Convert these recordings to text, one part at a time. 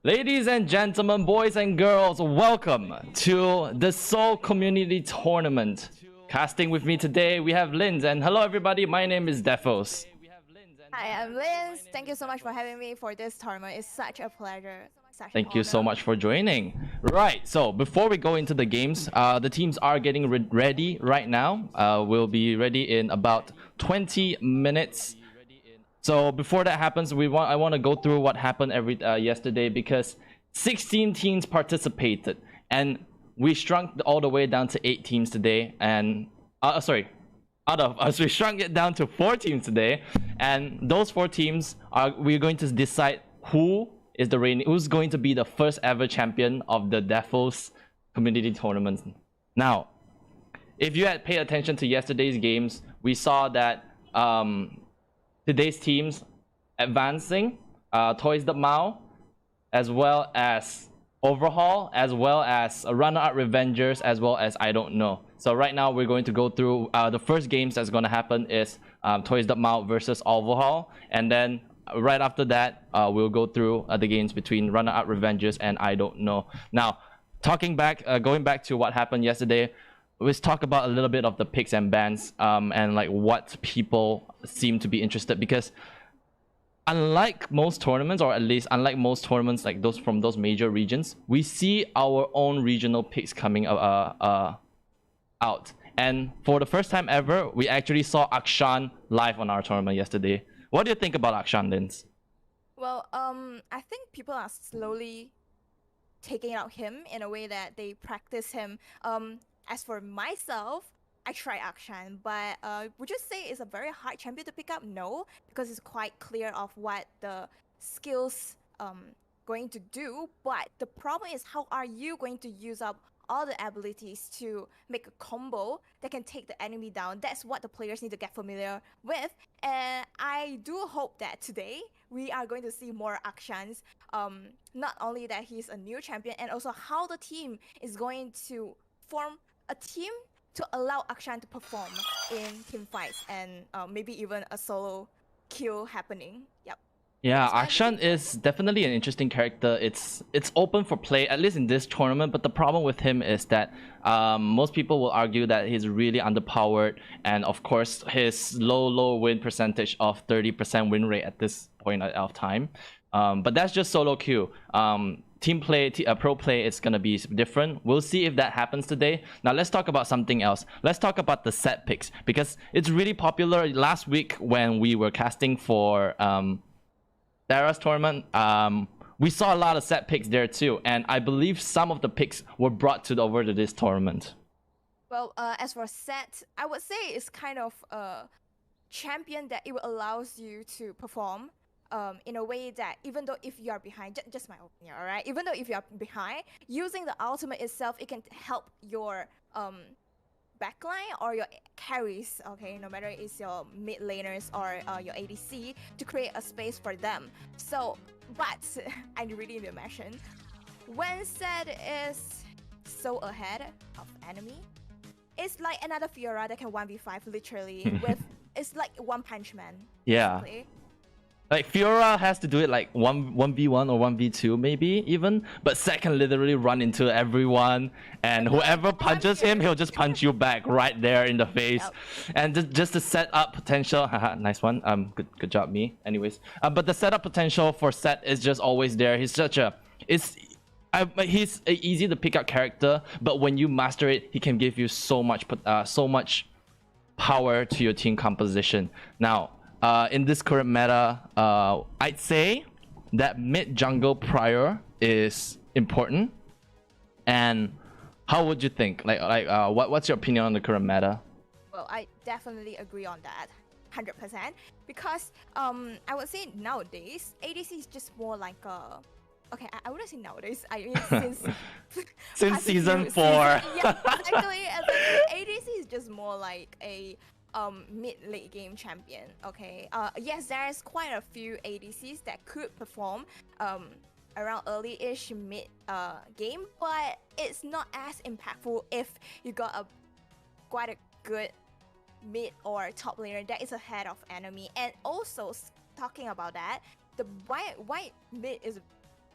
Ladies and gentlemen, boys and girls, welcome to the Seoul Community Tournament. Casting with me today, we have Linz, and hello everybody, my name is Defos. Hi, I'm Linz. Thank you so much for having me for this tournament. It's such a pleasure. Thank you so much for joining. Right, so before we go into the games, the teams are getting ready right now. We'll be ready in about 20 minutes. So before that happens, I want to go through what happened yesterday, because 16 teams participated and we shrunk all the way down to 8 teams today. And we shrunk it down to 4 teams today, and those 4 teams we're going to decide who's going to be the first ever champion of the Defos Community Tournament. Now, if you had paid attention to yesterday's games, we saw that today's teams advancing, Toyz the猫, as well as Overhaul, as well as runner-up Revengers, as well as I Don't Know. So right now we're going to go through the first games that's going to happen is Toyz the猫versus Overhaul, and then right after that we'll go through the games between runner-up Revengers and I Don't Know. Now, going back to what happened yesterday, let's talk about a little bit of the picks and bans and like what people seem to be interested, because unlike most tournaments, or at least unlike most tournaments like those from those major regions, we see our own regional picks coming out. And for the first time ever, we actually saw Akshan live on our tournament yesterday. What do you think about Akshan, Linz? Well, I think people are slowly taking out him in a way that they practice him. As for myself, I try Akshan, but would you say it's a very hard champion to pick up? No, because it's quite clear of what the skills going to do. But the problem is, how are you going to use up all the abilities to make a combo that can take the enemy down? That's what the players need to get familiar with. And I do hope that today we are going to see more Akshans. Not only that he's a new champion, and also how the team is going to form a team to allow Akshan to perform in team fights, and maybe even a solo kill happening. Yep. Yeah, Akshan is definitely an interesting character. It's open for play, at least in this tournament, but the problem with him is that most people will argue that he's really underpowered, and of course his low win percentage of 30% win rate at this point of time. But that's just solo queue. Team play, pro play is going to be different. We'll see if that happens today. Now let's talk about something else. Let's talk about the set picks, because it's really popular. Last week when we were casting for Dara's tournament, we saw a lot of set picks there too, and I believe some of the picks were brought over to this tournament. Well, as for set, I would say it's kind of a champion that it allows you to perform in a way that even though if you are behind, just my opinion, all right? Even though if you are behind, using the ultimate itself, it can help your backline or your carries, okay? No matter it's your mid laners or your ADC, to create a space for them. So, but I really need to mention, when Zed is so ahead of enemy, it's like another Fiora that can 1v5 literally with, it's like one punch man. Yeah. Basically. Like Fiora has to do it like 1v1 or 1v2 maybe even, but Zed can literally run into everyone, and whoever punches him, he'll just punch you back right there in the face. Yep. And just to set up potential, haha, nice one. Good job me. Anyways, but the setup potential for Zed is just always there. He's he's an easy to pick up character, but when you master it, he can give you so much power to your team composition. Now, in this current meta, I'd say that mid jungle prior is important. And how would you think? What's your opinion on the current meta? Well, I definitely agree on that, 100%. Because I would say nowadays, ADC is just more like a... Okay, I wouldn't say nowadays. I mean, since season 4. Yeah, exactly. ADC is just more like a mid-late game champion. Okay. Yes, there's quite a few ADCs that could perform around early-ish mid game, but it's not as impactful if you got quite a good mid or top laner that is ahead of enemy. And also talking about that, the white mid is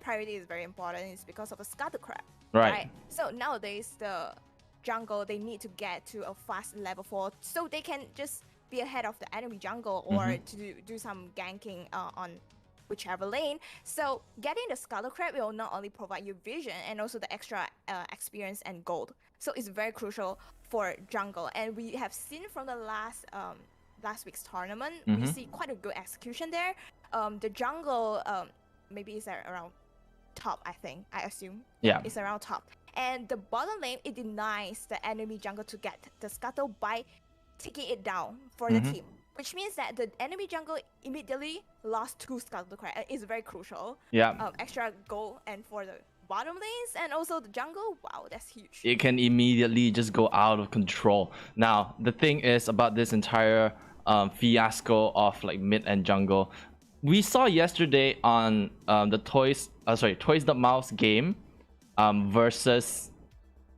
priority is very important is because of the scuttle crab. Right. So nowadays the jungle, they need to get to a fast level 4 so they can just be ahead of the enemy jungle or to do some ganking on whichever lane. So getting the scuttle crab will not only provide you vision and also the extra experience and gold. So it's very crucial for jungle, and we have seen from the last week's tournament, we see quite a good execution there. The jungle maybe is around top, I assume. Yeah. It's around top. And the bottom lane, it denies the enemy jungle to get the scuttle by taking it down for the team. Which means that the enemy jungle immediately lost 2 scuttle crab. It's very crucial. Yeah. Extra goal and for the bottom lanes and also the jungle, wow, that's huge. It can immediately just go out of control. Now, the thing is about this entire fiasco of like mid and jungle. We saw yesterday on the Toyz the Mouse game versus,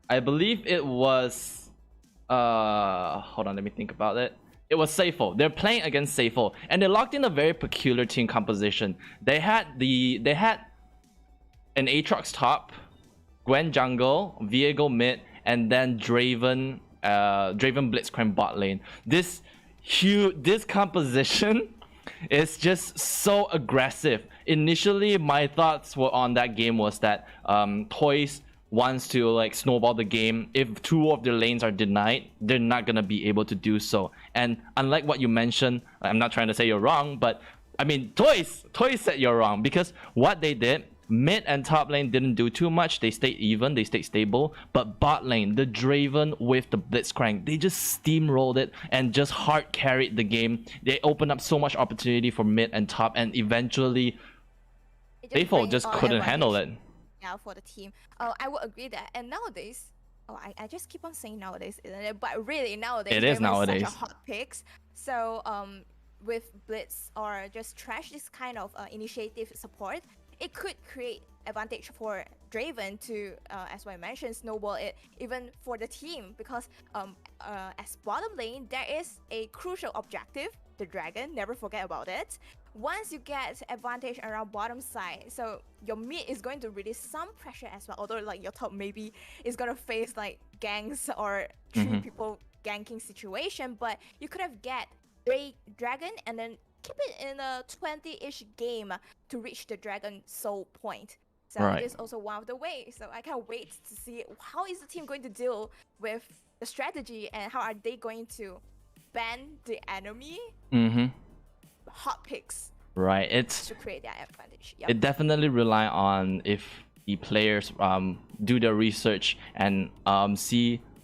I believe it was, hold on, let me think about it. It was Seifo. They're playing against Seifo, and they locked in a very peculiar team composition. They had an Aatrox top, Gwen jungle, Viego mid, and then Draven Blitzcrank bot lane. This composition is just so aggressive. Initially, my thoughts were on that game was that Toyz wants to like snowball the game. If 2 of their lanes are denied, they're not gonna be able to do so. And unlike what you mentioned, I'm not trying to say you're wrong, but I mean Toyz said you're wrong, because what they did, mid and top lane didn't do too much. They stayed even, they stayed stable. But bot lane, the Draven with the Blitzcrank, they just steamrolled it and just hard carried the game. They opened up so much opportunity for mid and top, and eventually Defos just couldn't handle it. Yeah, for the team. I would agree that. And nowadays, I just keep on saying nowadays, isn't it? But really nowadays, it is nowadays. Such a hot picks. So with Blitz or just trash this kind of initiative support, it could create advantage for Draven to, as I mentioned, snowball it even for the team, because as bottom lane, there is a crucial objective, the dragon, never forget about it. Once you get advantage around bottom side, so your mid is going to release some pressure as well, although like your top maybe is going to face like ganks or 3 people ganking situation, but you could have get dragon and then keep it in a 20-ish game to reach the dragon soul point. So it is also one of the ways. So I can't wait to see how is the team going to deal with the strategy and how are they going to ban the enemy hot picks. Right, it's to create that advantage. It definitely rely on if the players do their research and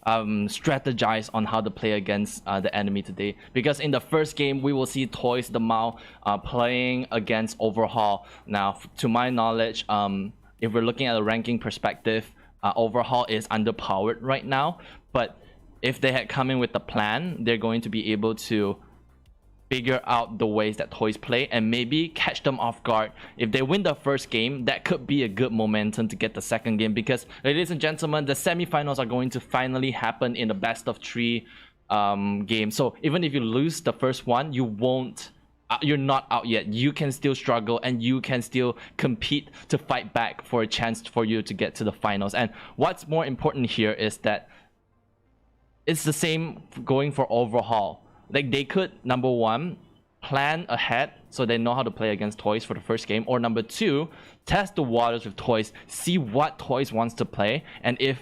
strategize on how to play against the enemy today. Because in the first game, we will see Toyz the Mau playing against Overhaul. Now, to my knowledge, if we're looking at a ranking perspective, Overhaul is underpowered right now. But if they had come in with a plan, they're going to be able to figure out the ways that Toyz play and maybe catch them off guard. If they win the first game, that could be a good momentum to get the second game, because ladies and gentlemen, the semifinals are going to finally happen in the best of 3 game. So even if you lose the first one, you're not out yet. You can still struggle and you can still compete to fight back for a chance for you to get to the finals. And what's more important here is that it's the same going for Overhaul. Like, they could, number 1, plan ahead so they know how to play against Toyz for the first game, or number 2, test the waters with Toyz, see what Toyz wants to play, and if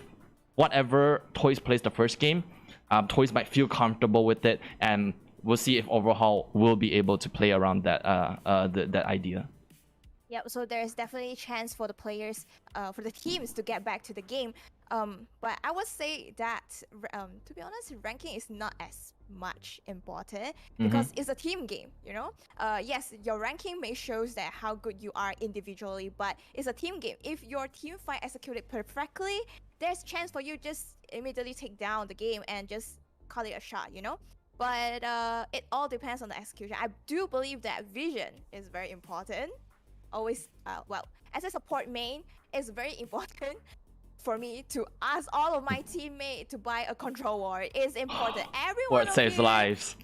whatever Toyz plays the first game, Toyz might feel comfortable with it, and we'll see if Overhaul will be able to play around that that idea. Yeah, so there's definitely a chance for the players, for the teams to get back to the game. But I would say that, to be honest, ranking is not as much important because it's a team game, you know? Yes, your ranking may shows that how good you are individually, but it's a team game. If your team fight executed perfectly, there's chance for you just immediately take down the game and just call it a shot, you know? But it all depends on the execution. I do believe that vision is very important. Always, well, as a support main, it's very important for me to ask all of my teammates to buy a control ward. It's important. What saves lives.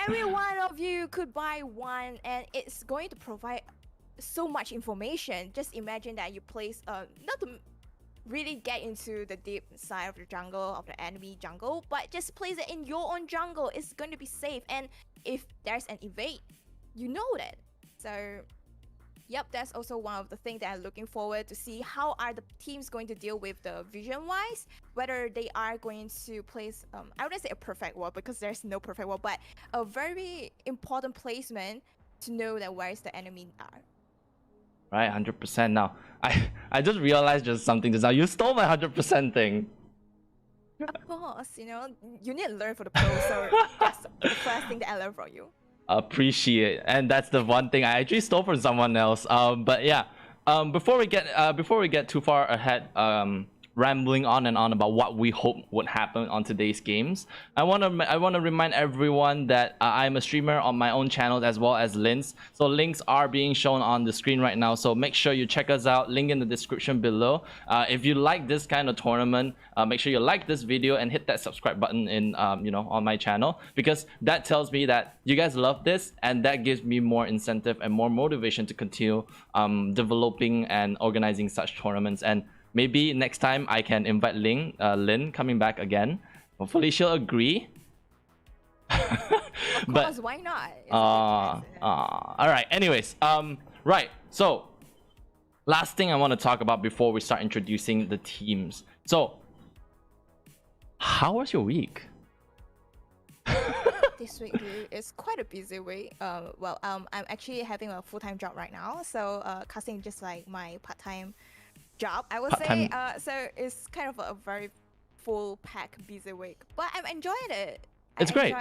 Every one of you could buy one, and it's going to provide so much information. Just imagine that you place not to really get into the deep side of the jungle of the enemy jungle, but just place it in your own jungle. It's going to be safe, and if there's an evade, you know that. So yep, that's also one of the things that I'm looking forward to see. How are the teams going to deal with the vision wise, whether they are going to place I wouldn't say a perfect wall because there's no perfect wall, but a very important placement to know that where is the enemy are. Right, 100%. Now, I just realized just something just now. You stole my 100% thing. Of course, you know, you need to learn for the pro, so that's the first thing that I learned from you. Appreciate, and that's the one thing I actually stole from someone else. But yeah, before we get too far ahead, rambling on and on about what we hope would happen on today's games, I want to remind everyone that I'm a streamer on my own channels as well as Lin's. So links are being shown on the screen right now, so make sure you check us out. Link in the description below. If you like this kind of tournament, make sure you like this video and hit that subscribe button in on my channel, because that tells me that you guys love this, and that gives me more incentive and more motivation to continue developing and organizing such tournaments. And maybe next time I can invite Lin coming back again. Hopefully she'll agree. Of course, why not? All right. Anyways, right. So, last thing I want to talk about before we start introducing the teams. So, how was your week? This week, dude, is quite a busy week. I'm actually having a full-time job right now, so casting just like my part-time job, I would say. So it's kind of a very full pack busy week, but I'm enjoying it. It's great.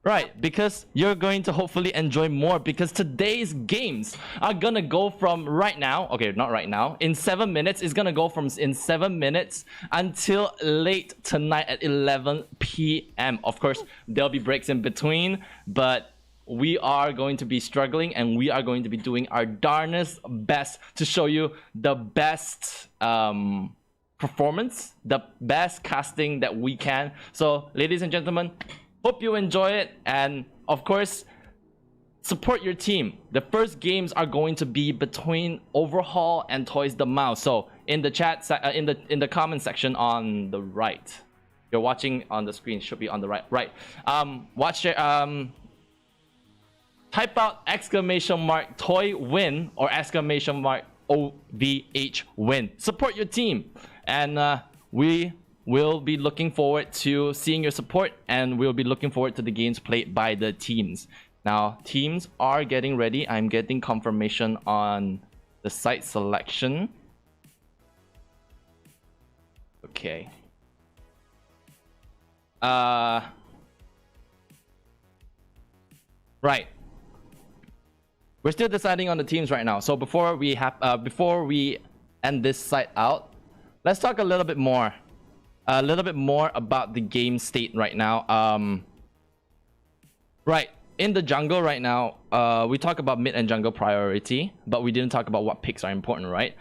Right, because you're going to hopefully enjoy more, because today's games are gonna go from right now, okay, not right now, in 7 minutes. It's gonna go from in 7 minutes until late tonight at 11 p.m. Of course, there'll be breaks in between, but we are going to be struggling, and we are going to be doing our darnest best to show you the best performance, the best casting that we can. So, ladies and gentlemen, hope you enjoy it, and of course, support your team. The first games are going to be between Overhaul and Toyz the Mouse. So, in the chat, in the comment section on the right, you're watching on the screen, should be on the right. Right. Type out exclamation mark Toy win or exclamation mark OVH win. Support your team, and we will be looking forward to seeing your support, and we'll be looking forward to the games played by the teams. Now, teams are getting ready. I'm getting confirmation on the site selection. Okay. Right. We're still deciding on the teams right now. So before we end this site out, let's talk a little bit more about the game state right now. Right, in the jungle right now, we talk about mid and jungle priority, but we didn't talk about what picks are important, right?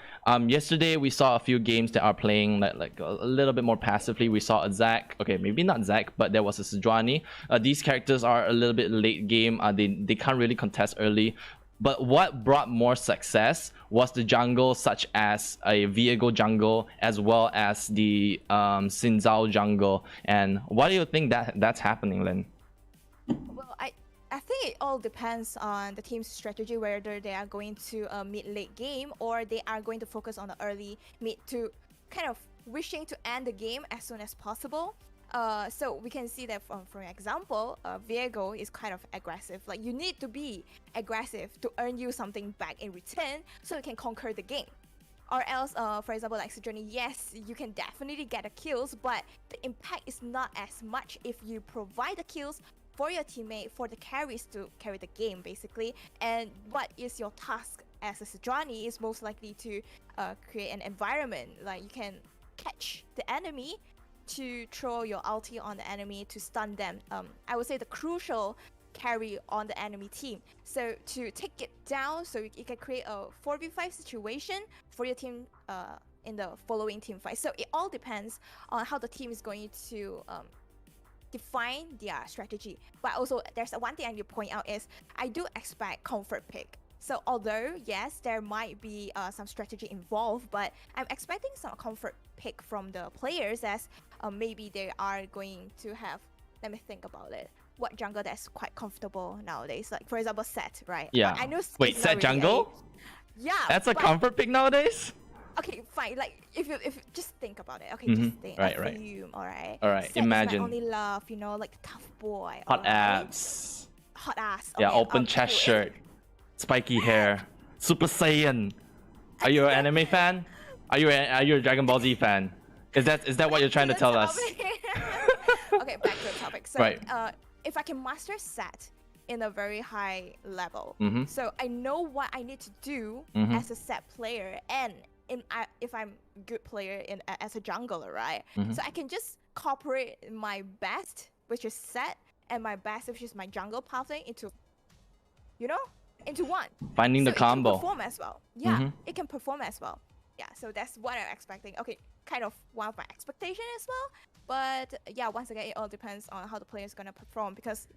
Yesterday we saw a few games that are playing like a little bit more passively. We saw a Zac, okay, maybe not Zac, but there was a Sejuani. These characters are a little bit late game. They can't really contest early. But what brought more success was the jungle, such as a Viego jungle, as well as the Xin Zhao jungle. And why do you think that's happening, Lin? Well, I think it all depends on the team's strategy, whether they are going to mid-late game or they are going to focus on the early mid to kind of wishing to end the game as soon as possible. So we can see that for example, Viego is kind of aggressive. Like, you need to be aggressive to earn you something back in return so you can conquer the game. Or else, for example, like Sejuani, yes, you can definitely get the kills, but the impact is not as much if you provide the kills for your teammate, for the carries to carry the game, basically. And what is your task as a Sejuani is most likely to create an environment. Like, you can catch the enemy, to throw your ulti on the enemy to stun them. I would say the crucial carry on the enemy team. So to take it down, so you can create a 4v5 situation for your team in the following team fight. So it all depends on how the team is going to define their strategy. But also, there's one thing I need to point out is I do expect comfort pick. So although yes, there might be some strategy involved, but I'm expecting some comfort pick from the players as maybe they are going to have. Let me think about it. What jungle that's quite comfortable nowadays? Like for example, Set, right? Yeah. I know. Wait, Set jungle? Yeah. That's a comfort pick nowadays? Okay, fine. Like if you just think about it. Okay, Mhm. just think. Right, Assume, right. Alright. Alright, Set imagine. is my only love, you know, like tough boy. Hot alright? abs. Hot ass. Yeah, okay, open chest shirt. Spiky hair. Super Saiyan. Are you an anime fan? Are you a Dragon Ball Z fan? Is that what you're trying to tell us? Okay, back to the topic. So, Right. If I can master Set in a very high level, Mhm. so I know what I need to do Mhm. as a Set player, and if I'm a good player as a jungler, right? Mhm. So I can just incorporate my best, which is Set, and my best, which is my jungle pathing, into, into one. Finding the So combo. It can perform as well. Yeah, Mhm. it can perform as well. Yeah, so that's what I'm expecting. Okay, kind of one of my expectation as well. But yeah, once again, it all depends on how the player is gonna perform because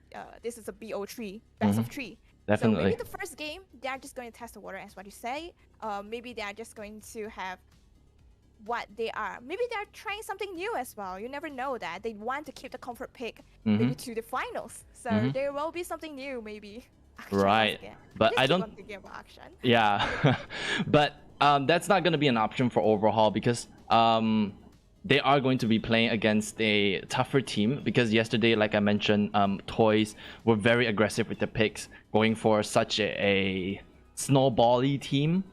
this is a BO3, best of 3. Definitely. So maybe the first game, they are just going to test the water as what you say. Maybe they are just going to have what they are. Maybe they are trying something new as well. You never know that. They want to keep the comfort pick maybe to the finals. So there will be something new maybe. Action Right. once again. But Just I keep don't- on thinking about action. Yeah. But that's not going to be an option for Overhaul because they are going to be playing against a tougher team because yesterday, like I mentioned, Toyz were very aggressive with the picks, going for such a snowbally team,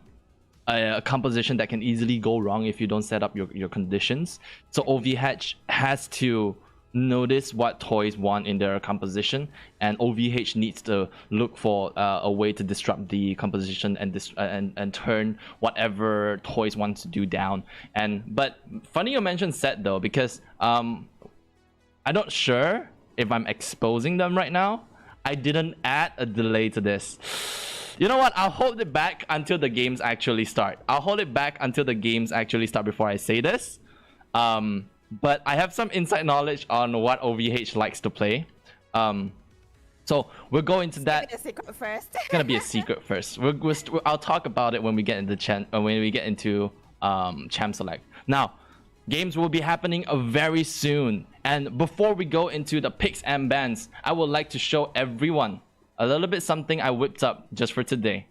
a composition that can easily go wrong if you don't set up your conditions. So OVH has to notice what Toyz want in their composition, and OVH needs to look for a way to disrupt the composition and turn whatever Toyz wants to do down. But funny you mentioned Set though, because I'm not sure if I'm exposing them right now. I didn't add a delay to this. You know what? I'll hold it back until the games actually start. Before I say this. But I have some inside knowledge on what OVH likes to play. So we'll go into that. Keep it a secret first. It's gonna be a secret first. I'll talk about it when we get into Champ Select. Now, games will be happening very soon. And before we go into the picks and bans, I would like to show everyone a little bit something I whipped up just for today.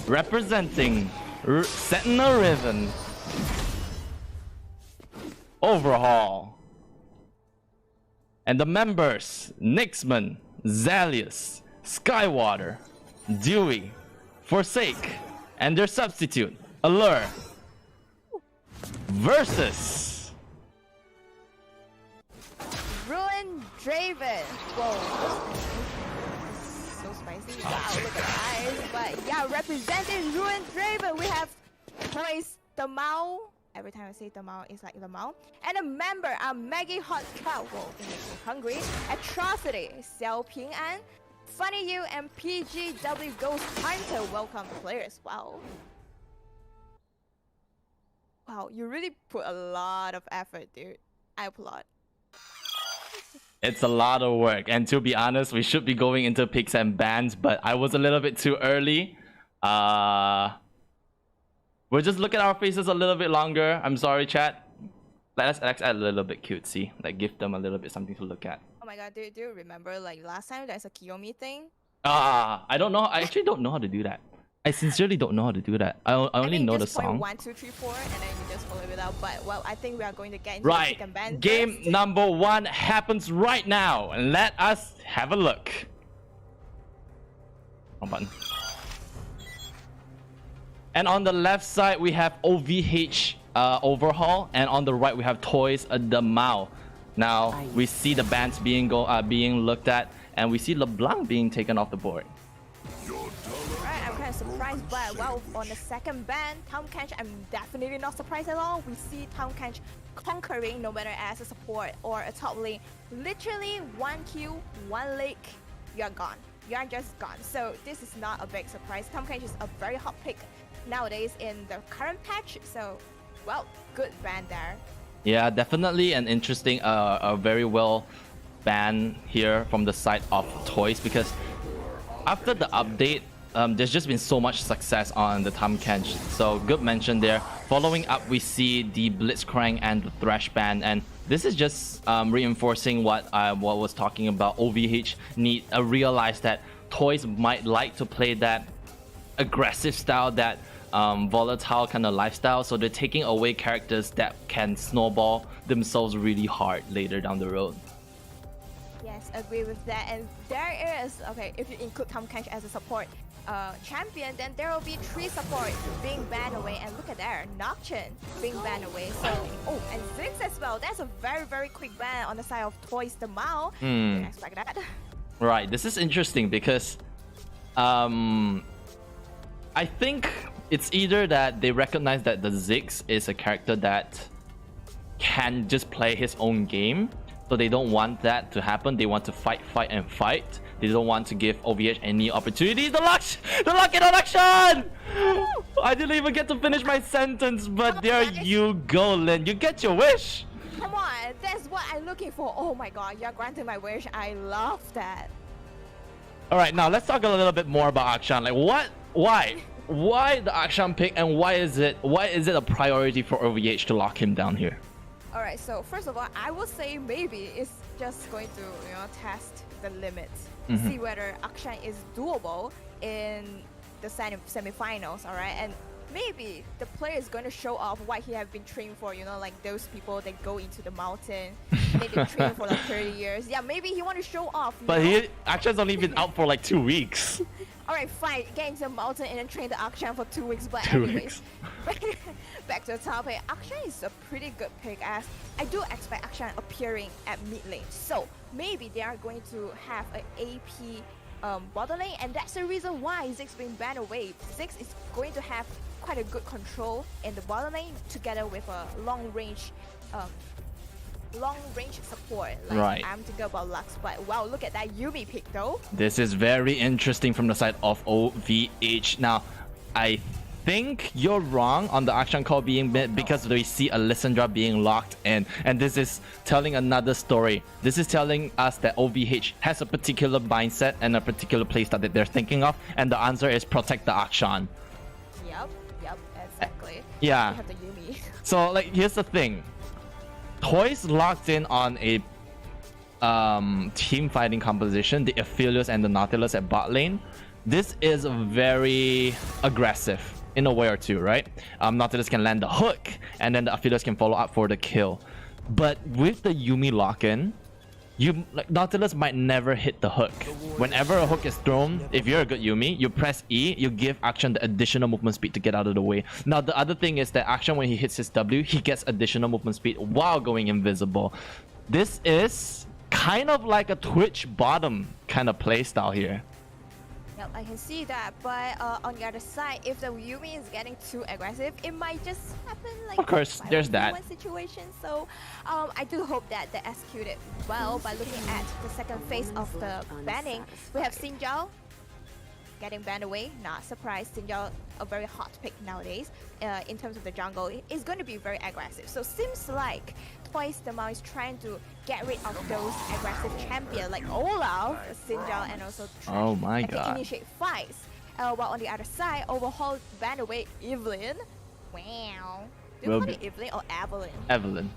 Representing Sentinel Riven, Overhaul, and the members Nixman, Zalius, Skywater, Dewey, Forsake, and their substitute Allure versus Ruin Draven. Whoa. So spicy. Wow, look at the eyes. But yeah, representing Ruin Draven, we have Toyz the Mau. Every time I say the Mau, it's like the Mau. And a member, Maggie Hot Cow. Whoa, it makes me hungry. Atrocity, Xiao Ping An, Funny You, and PGW Ghost Hunter. Welcome players. Wow. Wow, you really put a lot of effort, dude. I applaud. It's a lot of work, and to be honest, we should be going into picks and bans, but I was a little bit too early. We'll just look at our faces a little bit longer. I'm sorry, chat. Let's add a little bit cutesy, like give them a little bit something to look at. Oh my god, do you remember like last time there's a Kiyomi thing? I don't know. I actually don't know how to do that. I sincerely don't know how to do that. I only know the song. 1, 2, 3, 4, and then you just follow it out. But well, I think we are going to get into Right. pick and ban Game first. number 1 happens right now. And let us have a look. Wrong button. And on the left side, we have OVH Overhaul. And on the right, we have Toyz the Mau. Now, we see the bans being looked at. And we see LeBlanc being taken off the board. Alright, I'm kind of surprised, but well, on the second ban, Tom Kench, I'm definitely not surprised at all. We see Tom Kench conquering no matter as a support or a top lane. Literally 1 Q, 1 lake, you're gone. You're just gone. So this is not a big surprise. Tom Kench is a very hot pick nowadays in the current patch. So well, good ban there. Yeah, definitely an interesting, a very well ban here from the side of Toyz, because after the update, there's just been so much success on the Tahm Kench. So good mention there. Following up, we see the Blitzcrank and the Thresh ban, and this is just reinforcing what I was talking about. OVH need realize that Toyz might like to play that aggressive style, that volatile kind of lifestyle, so they're taking away characters that can snowball themselves really hard later down the road. Yes, agree with that. And there is, okay, if you include Tahm Kench as a support champion, then there will be 3 support being banned away. And look at there, Nocturne being banned away. So, oh, and Ziggs as well. That's a very, very quick ban on the side of Toyz the Mau. Didn't expect that. Right, this is interesting because I think it's either that they recognize that the Ziggs is a character that can just play his own game, so they don't want that to happen. They want to fight, and fight. They don't want to give OVH any opportunities. The luck in action! I didn't even get to finish my sentence, but there you go, Lin. You get your wish. Come on, that's what I'm looking for. Oh my god, you're granting my wish. I love that. Alright, now let's talk a little bit more about Akshan. Like, why the Akshan pick, and why is it a priority for OVH to lock him down here? Alright, so first of all, I would say maybe it's just going to, you know, test the limits. See whether Akshan is doable in the semi-finals, alright? And maybe the player is going to show off what he have been training for, you know, like those people that go into the mountain and they've been training for like 30 years. Yeah, maybe he want to show off. But Akshan's only been out for like 2 weeks. Alright, fine. Get into the mountain and then train the Akshan for 2 weeks. But 2 anyways, back to the topic. Akshan is a pretty good pick, as I do expect Akshan appearing at mid lane. So maybe they are going to have an AP bottom lane, and that's the reason why Ziggs being banned away. Ziggs is going to have quite a good control in the bottom lane together with a long range support. Like, right. I'm thinking about Lux, but wow, look at that Yuumi pick though. This is very interesting from the side of OVH. Now, I think you're wrong on the Akshan call being mid, because we see a Lissandra being locked in, and this is telling another story. This is telling us that OVH has a particular mindset and a particular playstyle that they're thinking of, and the answer is protect the Akshan. Yep, exactly. Yeah. You have the Yuumi. So, like, here's the thing. Toyz locked in on a team fighting composition, the Aphelios and the Nautilus at bot lane. This is very aggressive in a way or two, right? Nautilus can land the hook, and then the Aphelios can follow up for the kill. But with the Yuumi lock-in, Nautilus might never hit the hook. Whenever a hook is thrown, if you're a good Yuumi, you press E, you give Akshan the additional movement speed to get out of the way. Now, the other thing is that Akshan, when he hits his W, he gets additional movement speed while going invisible. This is kind of like a Twitch bottom kind of playstyle here. Yep, I can see that, but on the other side, if the Yuumi is getting too aggressive, it might just happen like of course, there's that one situation. So I do hope that they execute it well. By looking at the second phase of the banning, we have Sinjao getting banned away. Not surprised, Sinjao a very hot pick nowadays in terms of the jungle. It's going to be very aggressive. So seems like Toyz the Mau is trying to get rid of those aggressive champions like Olaf, Sinjao, and also Thresh. Oh my and god. initiate fights. While on the other side, Overhaul banned away Evelyn. Wow. Do you call it Evelyn or Evelyn? Evelyn.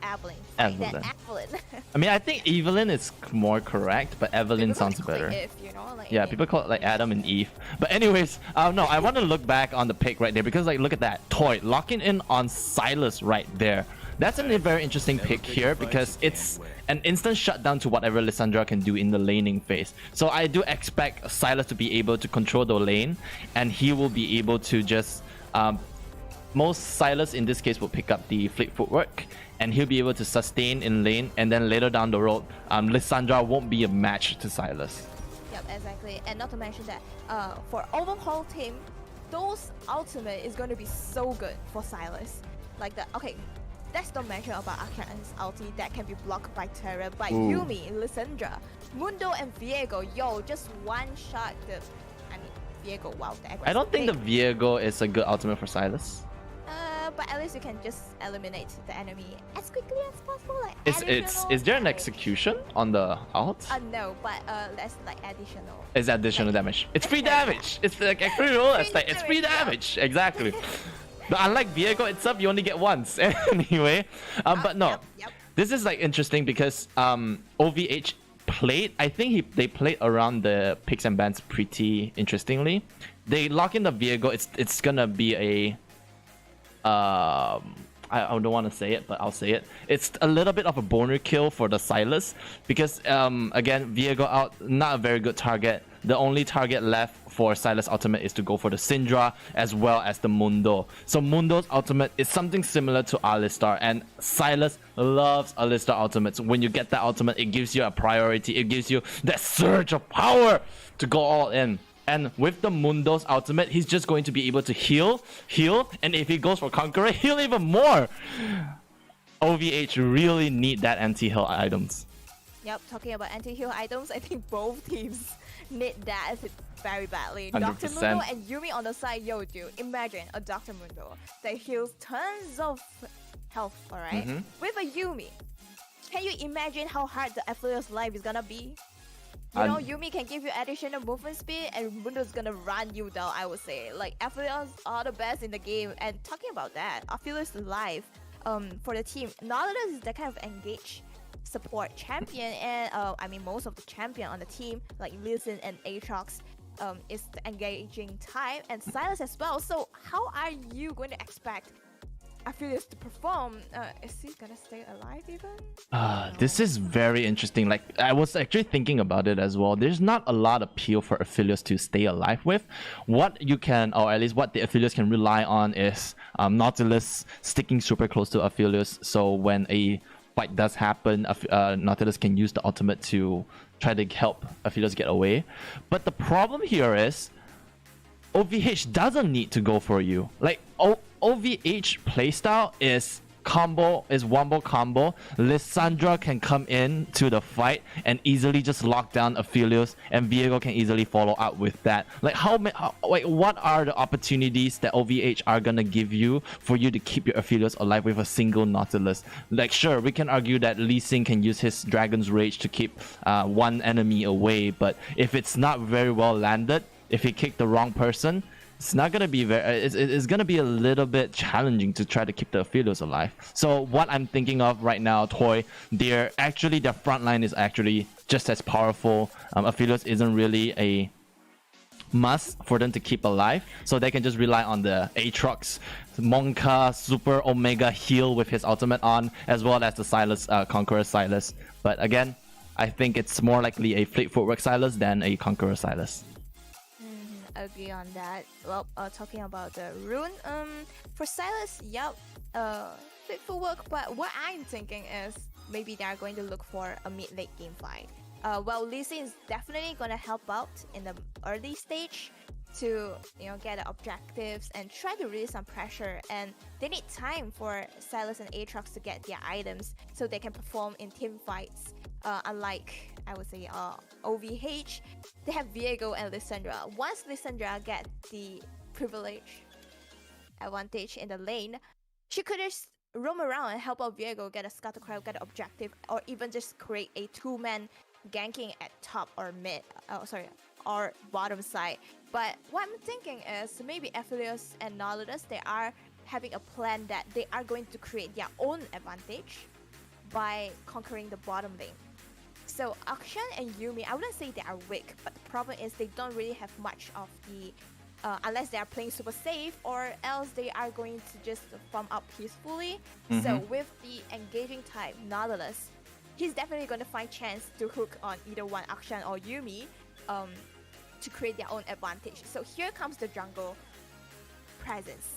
Evelyn. Evelyn. Evelyn. I mean, I think Evelyn is more correct, but Evelyn sounds better. If, you know, like, yeah, people call it like Adam and Eve. But anyways, no, I want to look back on the pick right there, because like, look at that. Toy locking in on Sylas right there. That's a very interesting pick here, because it's an instant shutdown to whatever Lissandra can do in the laning phase. So I do expect Sylas to be able to control the lane, and he will be able to just most Sylas in this case will pick up the fleet footwork, and he'll be able to sustain in lane, and then later down the road, Lissandra won't be a match to Sylas. Yep, exactly. And not to mention that for Overhaul team, those ultimate is going to be so good for Sylas. Like the, okay, let's not mention about Akshan's ulti that can be blocked by Terra, but Yuumi, Lissandra, Mundo, and Viego, yo, just one shot the, I mean, Viego, wow, the aggressive I don't think pick. the Viego is a good ultimate for Sylas. But at least you can just eliminate the enemy as quickly as possible. Like Is additional there an damage. execution on the ult? No, but that's like additional. It's additional damage. It's free damage. It's like free roll. It's like it's free damage. Exactly. But unlike Viego itself, you only get once anyway. But no, Yep. this is like interesting because OVH played. I think they played around the picks and bans pretty interestingly. They lock in the Viego. It's gonna be a I don't want to say it, but I'll say it. It's a little bit of a boner kill for the Silas because again, Viego out, not a very good target. The only target left for Silas ultimate is to go for the Syndra as well as the Mundo. So Mundo's ultimate is something similar to Alistar, and Silas loves Alistar ultimates. When you get that ultimate, it gives you a priority. It gives you that surge of power to go all in. And with the Mundo's ultimate, he's just going to be able to heal, and if he goes for Conqueror, heal even more. OVH really need that anti-heal items. Yep, talking about anti-heal items, I think both teams need that very badly. 100%. Dr. Mundo and Yumi on the side, yo dude, imagine a Dr. Mundo that heals tons of health, alright? With a Yumi, can you imagine how hard the Affiliate's life is gonna be? You know, Yumi can give you additional movement speed and Mundo's gonna run you down, I would say. Like, Affiliates are the best in the game. And talking about that, Affiliate's life for the team, Nautilus is the kind of engaged support champion, and I mean most of the champion on the team, like Lee Sin and Aatrox, is the engaging type, and Silas as well. So how are you going to expect Affiliates to perform? Is he gonna stay alive even? This is very interesting. Like, I was actually thinking about it as well. There's not a lot of appeal for Affiliates to stay alive with. What you can, or at least what the Affiliates can rely on, is Nautilus sticking super close to Affiliates. So when a fight does happen, Nautilus can use the ultimate to try to help Affiliates get away. But the problem here is OVH doesn't need to go for you. Like, OVH playstyle is wombo combo. Lissandra can come in to the fight and easily just lock down Aphelios, and Viego can easily follow up with that. Like, what are the opportunities that OVH are gonna give you for you to keep your Aphelios alive with a single Nautilus? Like, sure, we can argue that Lee Sin can use his Dragon's Rage to keep one enemy away, but if it's not very well landed, if he kicked the wrong person, it's not gonna be it's gonna be a little bit challenging to try to keep the Aphelios alive. So what I'm thinking of right now, Toy, their front line is actually just as powerful. Aphelios isn't really a must for them to keep alive, so they can just rely on the Aatrox, Monka, Super Omega heal with his ultimate on, as well as the Silas, Conqueror Silas. But again, I think it's more likely a Fleet Footwork Silas than a Conqueror Silas. Agree on that. Well, talking about the rune, for Silas, yep, fit for work. But what I'm thinking is maybe they are going to look for a mid-late game fight. Well, Lee Sin is definitely gonna help out in the early stage to get the objectives and try to release some pressure. And they need time for Silas and Aatrox to get their items so they can perform in team fights. Unlike, I would say, OVH, they have Viego and Lissandra. Once Lissandra get the privilege advantage in the lane, she could just roam around and help out Viego get a scatter crowd, get an objective, or even just create a two-man ganking at top or mid, or bottom side. But what I'm thinking is maybe Aphelios and Nautilus, they are having a plan that they are going to create their own advantage by conquering the bottom lane. So Akshan and Yumi, I wouldn't say they are weak, but the problem is they don't really have much of the, unless they are playing super safe, or else they are going to just farm up peacefully. So with the engaging type Nautilus, he's definitely going to find chance to hook on either one, Akshan or Yumi, to create their own advantage. So here comes the jungle presence.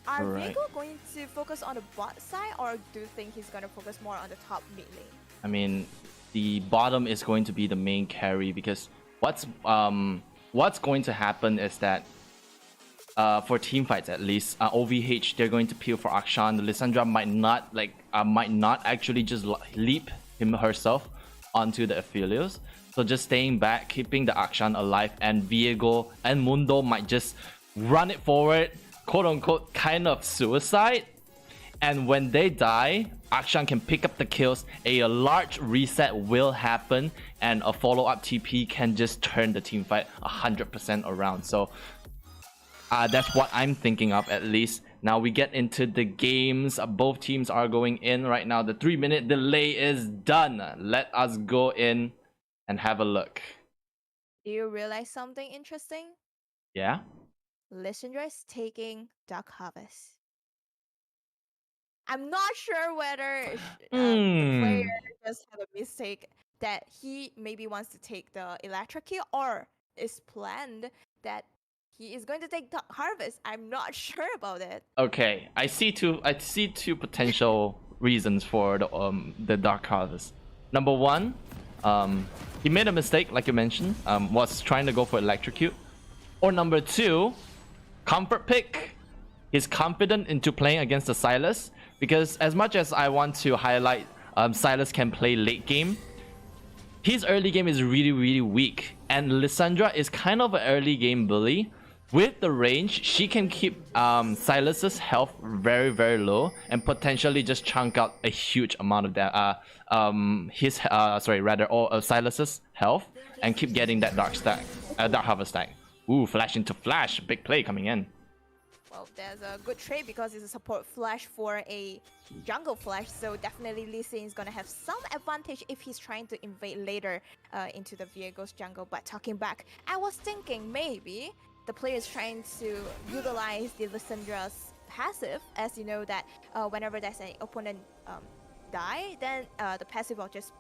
Are Viego going to focus on the bot side, or do you think he's going to focus more on the top mid lane? I mean, the bottom is going to be the main carry, because what's going to happen is that for team fights at least, OVH, they're going to peel for Akshan. Lissandra might not actually just leap herself onto the Aphelios. So just staying back, keeping the Akshan alive, and Viego and Mundo might just run it forward, quote unquote, kind of suicide, And when they die, Akshan can pick up the kills, a large reset will happen, and a follow-up TP can just turn the team fight 100% around. So that's what I'm thinking of, at least. Now we get into the games. Both teams are going in right now. The 3-minute delay is done. Let us go in and have a look. Do you realize something interesting? Yeah? Lissandra is taking Dark Harvest. I'm not sure whether the player just had a mistake that he maybe wants to take the electric key, or is planned that he is going to take Dark Harvest. I'm not sure about it. Okay, I see two potential reasons for the Dark Harvest. Number one, he made a mistake, like you mentioned, was trying to go for electrocute. Or number two, comfort pick. He's confident into playing against the Sylas, because as much as I want to highlight Sylas can play late game, his early game is really weak, and Lissandra is kind of an early game bully. With the range, she can keep Sylas's health very low and potentially just chunk out a huge amount of that Sylas's health and keep getting that dark harvest stack. Ooh, flash into flash, big play coming in. Well, there's a good trade because it's a support flash for a jungle flash, so definitely Lee Sin is gonna have some advantage if he's trying to invade later into the Viego's jungle. But talking back, I was thinking maybe the player is trying to utilize the Lissandra's passive, as you know that whenever there's an opponent die, then the passive will just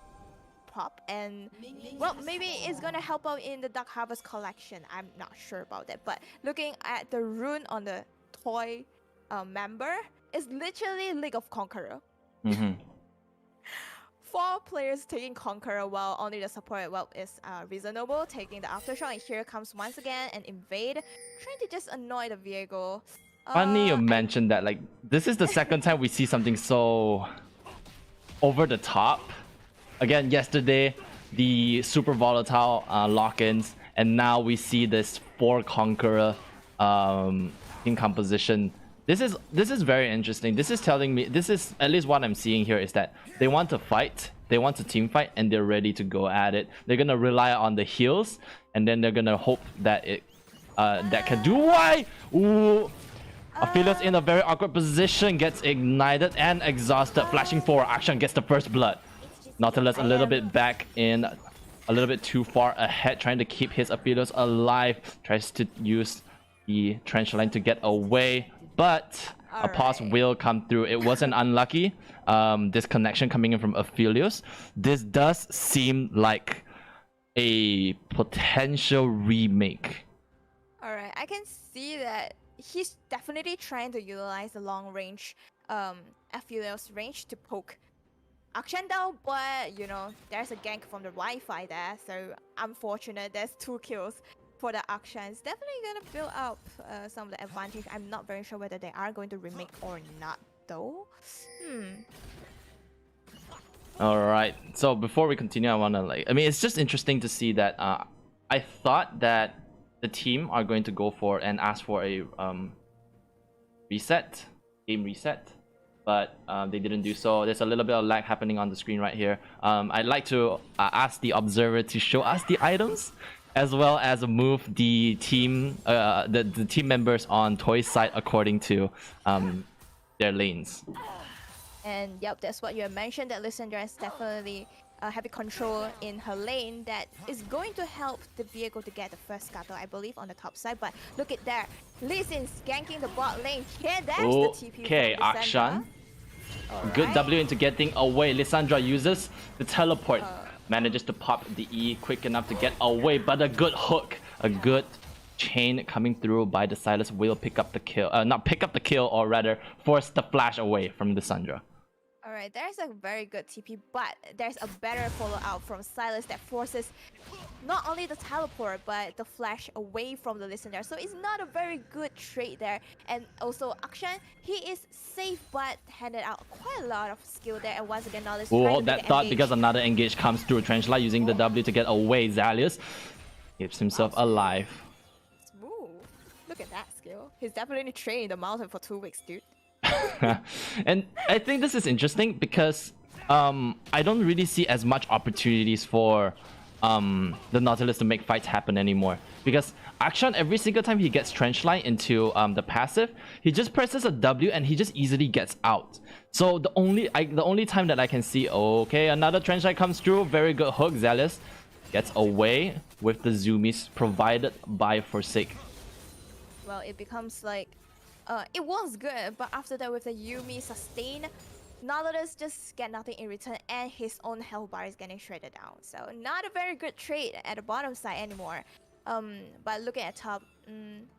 pop, and well, maybe it's gonna help out in the Dark Harvest collection. I'm not sure about that, but looking at the rune on the Toy member, is literally League of Conqueror. 4 players taking Conqueror, while only the support is reasonable, taking the Aftershock, and here comes once again an invade, trying to just annoy the Viego. Funny you mentioned that, like, this is the second time we see something so over the top. Again, yesterday, the super volatile lock-ins, and now we see this 4 Conqueror in composition. This is very interesting. This is telling me, this is at least what I'm seeing here, is that they want to fight, they want to team fight, and they're ready to go at it. They're gonna rely on the heals, and then they're gonna hope that it that can do. Why? Ooh, Aphelios in a very awkward position, gets ignited and exhausted. Flashing forward, Akshan gets the first blood. Nautilus a little bit back in, a little bit too far ahead, trying to keep his Aphelios alive. Tries to use the trench line to get away, but a pause will come through. It wasn't unlucky. This connection coming in from Aphelios. This does seem like a potential remake. Alright, I can see that he's definitely trying to utilize the long range Aphelios range to poke Akshan down, but you know, there's a gank from the Wi-Fi there, so unfortunate. There's 2 kills for the Akshan. It's definitely gonna build up some of the advantage. I'm not very sure whether they are going to remake or not, though. Alright, so before we continue, I wanna it's just interesting to see that I thought that the team are going to go for and ask for a game reset, but they didn't do so. There's a little bit of lag happening on the screen right here. I'd like to ask the observer to show us the items, as well as move the team the team members on Toy's side according to their lanes. And yep, that's what you mentioned, that Lissandra is definitely having control in her lane that is going to help the Viego to get the first scuttle, I believe, on the top side. But look at there, Lee Sin skanking the bot lane. Here, there's the TP. Okay, Akshan. Good W into getting away. Lissandra uses the teleport. Manages to pop the E quick enough to get away, but a good hook, a good chain coming through by the Sylas will pick up the kill. Not pick up the kill, or rather force the flash away from Lissandra. Alright, there's a very good TP, but there's a better follow-out from Sylas that forces not only the teleport, but the flash away from the Listener. So it's not a very good trade there. And also Akshan, he is safe, but handed out quite a lot of skill there. And once again, now this hold that thought, because another engage comes through. Trenchlight using the W to get away. Zalius keeps himself alive. Smooth. Look at that skill. He's definitely trained the mountain for 2 weeks, dude. And I think this is interesting because I don't really see as much opportunities for the Nautilus to make fights happen anymore. Because Akshan, every single time he gets Trench Line into the passive, he just presses a W and he just easily gets out. So the only time that I can see, okay, another Trench Line comes through, very good hook, Zealous gets away with the zoomies provided by Forsake. Well, it becomes like, it was good, but after that with the Yumi sustain, Nautilus just get nothing in return and his own health bar is getting shredded down. So not a very good trade at the bottom side anymore. But looking at top,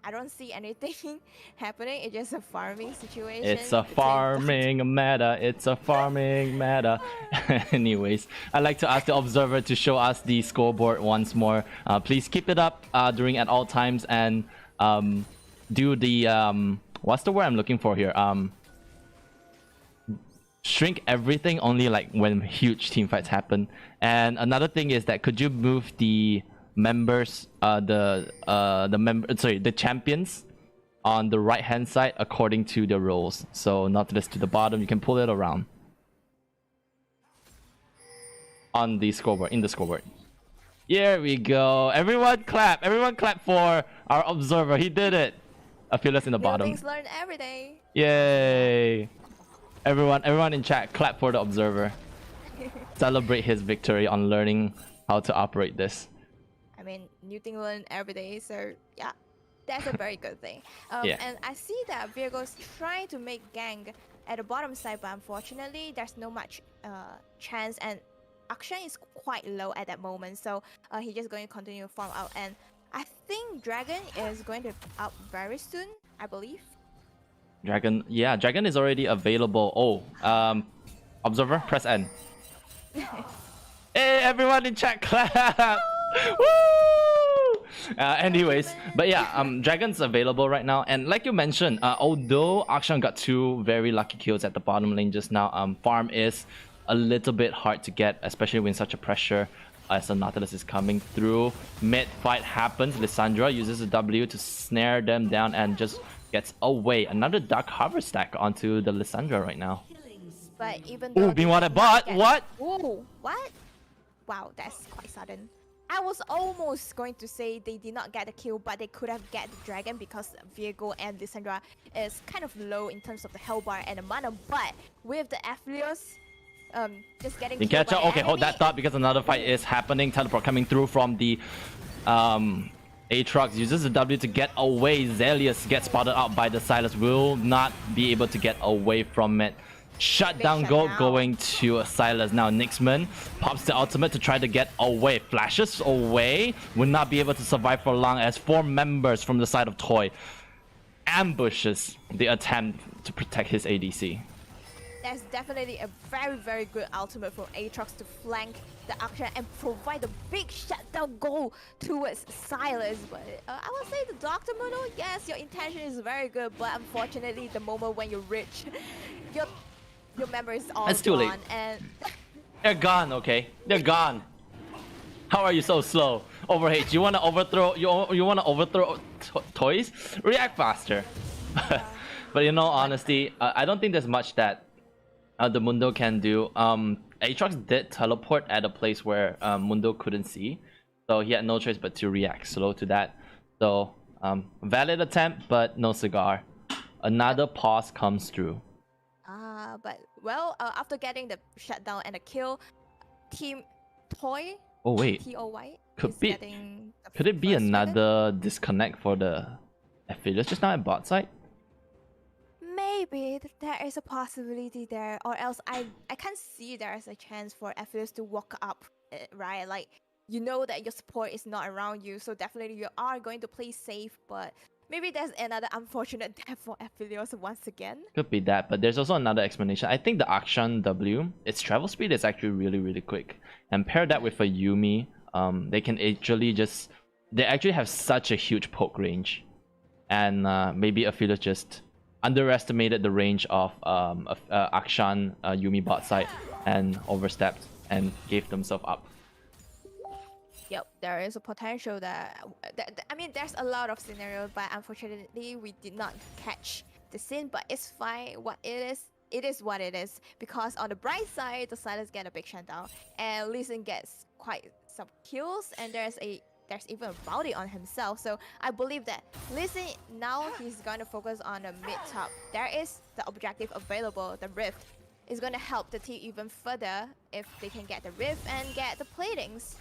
I don't see anything happening. It's just a farming situation. It's a farming meta. It's a farming meta. Anyways, I'd like to ask the observer to show us the scoreboard once more. Please keep it up during at all times and do the what's the word I'm looking for here? Shrink everything only like when huge team fights happen. And another thing is that could you move the members, the champions on the right hand side according to the roles. So Nautilus to the bottom, you can pull it around on the scoreboard, in the scoreboard. Here we go. Everyone clap for our observer. He did it. Aphelios in the bottom. Things learned every day. Yay. Everyone in chat, clap for the observer. Celebrate his victory on learning how to operate this. I mean, new thing learned every day, so yeah, that's a very good thing. Yeah. And I see that Virgo's trying to make gang at the bottom side, but unfortunately, there's no much chance, and Akshan is quite low at that moment, so he's just going to continue to farm out. And I think Dragon is going to up very soon, I believe. Dragon, yeah, Dragon is already available. Oh, observer, press N. Hey, everyone in chat, clap! Woo! Anyways, but yeah, Dragon's available right now, and like you mentioned, although Akshan got 2 very lucky kills at the bottom lane just now, farm is a little bit hard to get, especially when such a pressure as the Nautilus is coming through. Mid fight happens. Lissandra uses a W to snare them down and just gets away. Another Dark Harvest stack onto the Lissandra right now. But even though being one at bot. What? Ooh, what? Wow, that's quite sudden. I was almost going to say they did not get the kill, but they could have get the dragon because Virgo and Lissandra is kind of low in terms of the health bar and the mana. But with the Aphelios, just getting you catch up. Okay, hold that thought because another fight is happening. Teleport coming through from the Aatrox uses the W to get away. Zealous gets spotted out by the Silas. Will not be able to get away from it. Shutdown gold going to Silas. Now Nixman pops the ultimate to try to get away. Flashes away. Will not be able to survive for long as 4 members from the side of Toy ambushes the attempt to protect his ADC. That's definitely a very, very good ultimate from Aatrox to flank the Akshan and provide a big shutdown goal towards Silas. But I would say the Dr. Muno, yes, your intention is very good, but unfortunately, the moment when you're rich, your memory is all It's too gone. late. And They're gone, okay? They're gone. How are you so slow? Overhate, you wanna overthrow? You wanna overthrow Toys? React faster. But in all honesty, I don't think there's much that the Mundo can do. Aatrox did teleport at a place where Mundo couldn't see, so he had no choice but to react slow to that. So valid attempt, but no cigar. Another pause comes through. but well, after getting the shutdown and the kill, Team Toy. Oh wait, Toy could could it be another disconnect for the affiliates just now at bot side? Maybe there is a possibility there, or else I can't see there is a chance for affiliates to walk up, right? Like, you know that your support is not around you, so definitely you are going to play safe, but maybe there's another unfortunate death for affiliates once again. Could be that, but there's also another explanation. I think the Akshan W, its travel speed is actually really quick, and pair that with a Yumi, they can actually they actually have such a huge poke range, and maybe affiliates just underestimated the range of Akshan Yumi bot side and overstepped and gave themselves up. Yep, there is a potential that I mean, there's a lot of scenarios, but unfortunately we did not catch the scene, but it's fine. What it is what it is. Because on the bright side, the Silas get a big shutdown, and Lee Sin gets quite some kills, and there's even a bounty on himself. So I believe that Lee Sin now he's going to focus on the mid top. There is the objective available, the Rift. Is going to help the team even further if they can get the Rift and get the platings.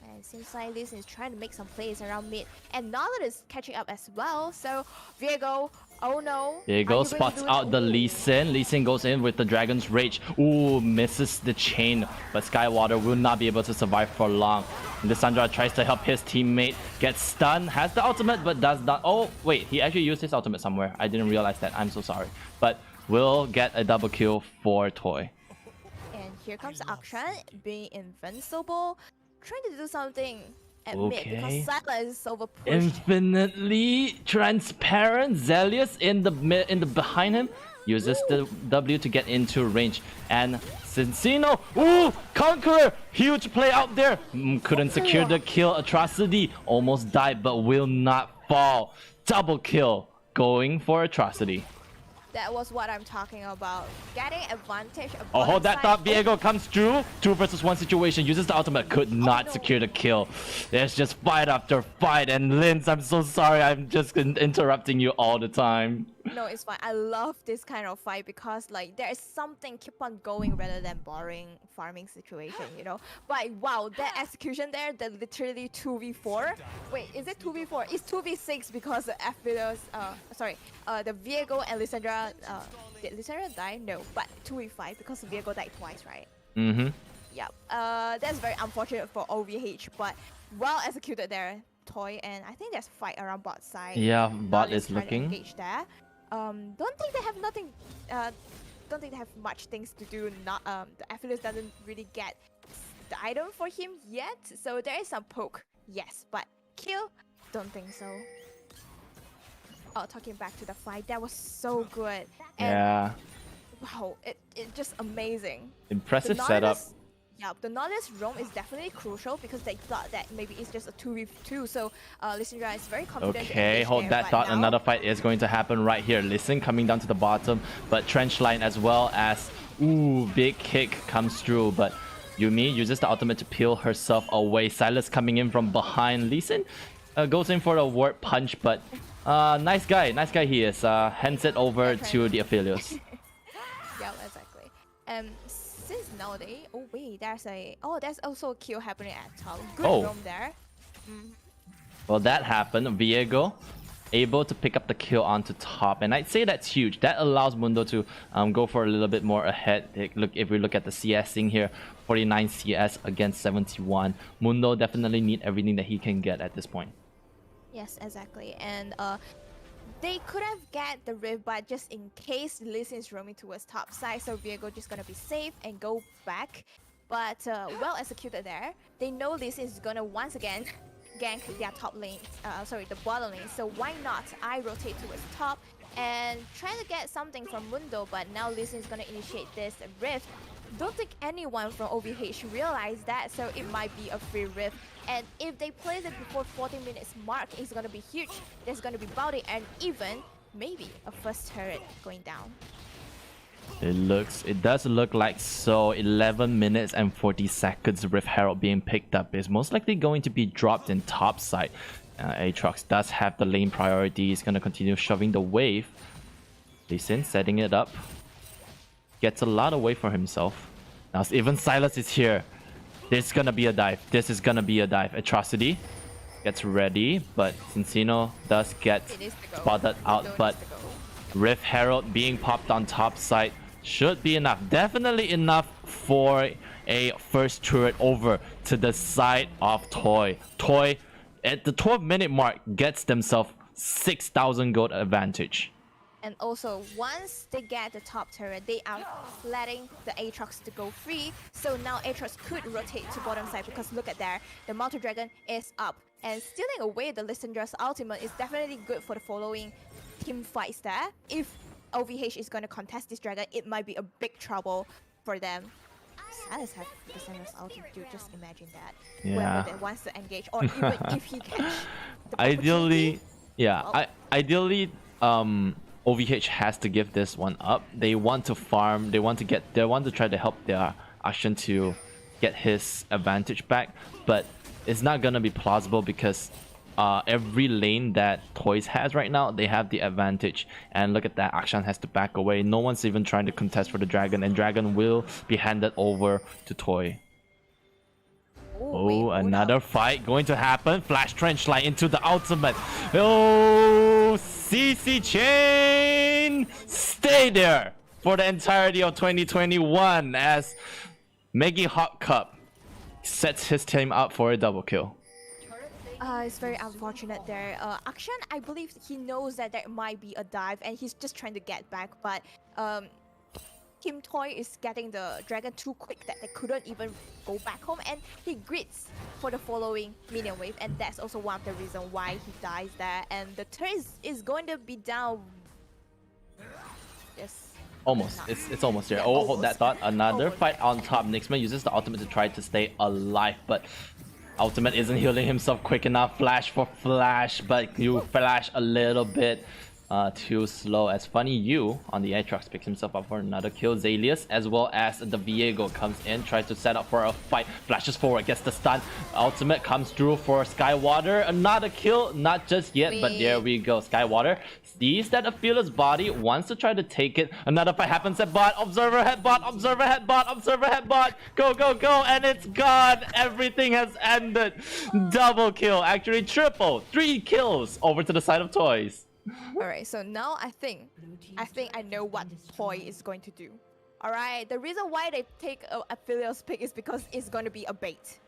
And it seems like Lee Sin is trying to make some plays around mid. And Nala is catching up as well. So Viego, oh no. Viego spots out the Lee Sin. Lee Sin goes in with the Dragon's Rage. Ooh, misses the chain. But Skywater will not be able to survive for long. Lissandra tries to help his teammate. Gets stunned. Has the ultimate but does not. Oh, wait. He actually used his ultimate somewhere. I didn't realize that. I'm so sorry. But will get a double kill for Toy. And here comes Akshan being invincible. Trying to do something at mid because Syla is over pushed. Infinitely transparent. Zelius in the behind him uses the W to get into range. And Cincino, ooh, Conqueror, huge play out there. Couldn't secure the kill. Atrocity almost died but will not fall. Double kill going for Atrocity. That was what I'm talking about. Getting advantage of oh, hold that thought. Viego comes through. 2 versus 1 situation. Uses the ultimate. Could not secure the kill. There's just fight after fight. And Linz, I'm so sorry. I'm just interrupting you all the time. No, it's fine. I love this kind of fight because like there is something keep on going rather than boring farming situation, you know. But wow, that execution there, that literally 2v4. Wait, is it 2v4? It's 2v6 because the F-Videos, the Viego and Lissandra, did Lissandra die? No, but 2v5 because Viego died twice, right? Mm-hmm. Yeah. That's very unfortunate for OVH, but well executed there, Toy, and I think there's a fight around bot side. Yeah, bot is looking. Engage there. Don't think they have nothing. Don't think they have much things to do. Not the affiliate doesn't really get the item for him yet, so there is some poke. Yes, but kill, don't think so. Oh, talking back to the fight, that was so good. And yeah. Wow, it just amazing. Impressive setup. Yeah, the Nautilus roam is definitely crucial because they thought that maybe it's just a 2v2, so Lissandra is very confident. Okay, hold that thought. Now another fight is going to happen right here. Listen coming down to the bottom, but trench line as well as, ooh, big kick comes through, but Yumi uses the ultimate to peel herself away. Silas coming in from behind. Listen goes in for a word punch, but nice guy he is. Hands it over to the affiliates. Yeah, exactly. Since nowadays, oh wait, there's also a kill happening at top. Good roam there. Well, that happened. Viego able to pick up the kill onto top, and I'd say that's huge. That allows Mundo to go for a little bit more ahead. If we look at the CS thing here, 49 CS against 71. Mundo definitely need everything that he can get at this point. Yes, exactly, and they could have get the Rift, but just in case Lee Sin is roaming towards top side, so Viego just gonna be safe and go back. But well executed there. They know Lee Sin is gonna once again gank their top lane, the bottom lane. So why not? I rotate towards top and try to get something from Mundo, but now Lee Sin is gonna initiate this Rift. Don't think anyone from OVH realized that, so it might be a free Rift. And if they place it before 40 minutes mark, it's gonna be huge. There's gonna be bounty and even maybe a first turret going down. It does look like so. 11 minutes and 40 seconds. Rift Herald being picked up is most likely going to be dropped in top side. Aatrox does have the lane priority. He's gonna continue shoving the wave. Lee Sin setting it up. Gets a lot away for himself. Now even Silas is here. This is gonna be a dive. This is gonna be a dive. Atrocity gets ready, but Cincino does get spotted out. But Rift Herald being popped on top side should be enough. Definitely enough for a first turret over to the side of Toy. Toy at the 12-minute mark gets themselves 6,000 gold advantage. And also, once they get the top turret, they are letting the Aatrox to go free. So now Aatrox could rotate to bottom side because look at there, the multi-dragon is up. And stealing away the Lissandra's ultimate is definitely good for the following team fights there. If OVH is going to contest this dragon, it might be a big trouble for them. Silas have Lissandra's ultimate, dude, just imagine that. Yeah. Whoever wants to engage, or even if he catch the ideally, yeah, well, ideally, OVH has to give this one up. They want to farm. They want to try to help their Akshan to get his advantage back, but it's not gonna be plausible because every lane that Toyz has right now, they have the advantage. And look at that, Akshan has to back away. No one's even trying to contest for the dragon, and dragon will be handed over to Toy. Oh, another fight going to happen. Flash Trench Light into the ultimate. Oh, CC Chain! Stay there for the entirety of 2021 as Meggy Hot Cup sets his team up for a double kill. It's very unfortunate there. Akshan, I believe he knows that there might be a dive and he's just trying to get back, but Team Toy is getting the dragon too quick that they couldn't even go back home, and he grits for the following minion wave, and that's also one of the reasons why he dies there. And the turret is going to be down. Yes. Almost. It's almost there. Yeah, oh, hold that thought. Another fight on top. Nixman uses the ultimate to try to stay alive, but ultimate isn't healing himself quick enough. Flash for flash, but you flash a little bit too slow as Funny You on the Aatrox picks himself up for another kill. Zalius as well as the Viego comes in, tries to set up for a fight, flashes forward, gets the stun. Ultimate comes through for Skywater. Another kill, not just yet, but there we go. Skywater sees that a fearless body, wants to try to take it. Another fight happens at bot. Observer headbot, observer headbot, observer headbot. Go, go, go, and it's gone. Everything has ended. Double kill, actually triple. 3 kills over to the side of Toyz. Alright, so now I think I know what Toy is going to do. Alright, the reason why they take a Aphelios pick is because it's going to be a bait.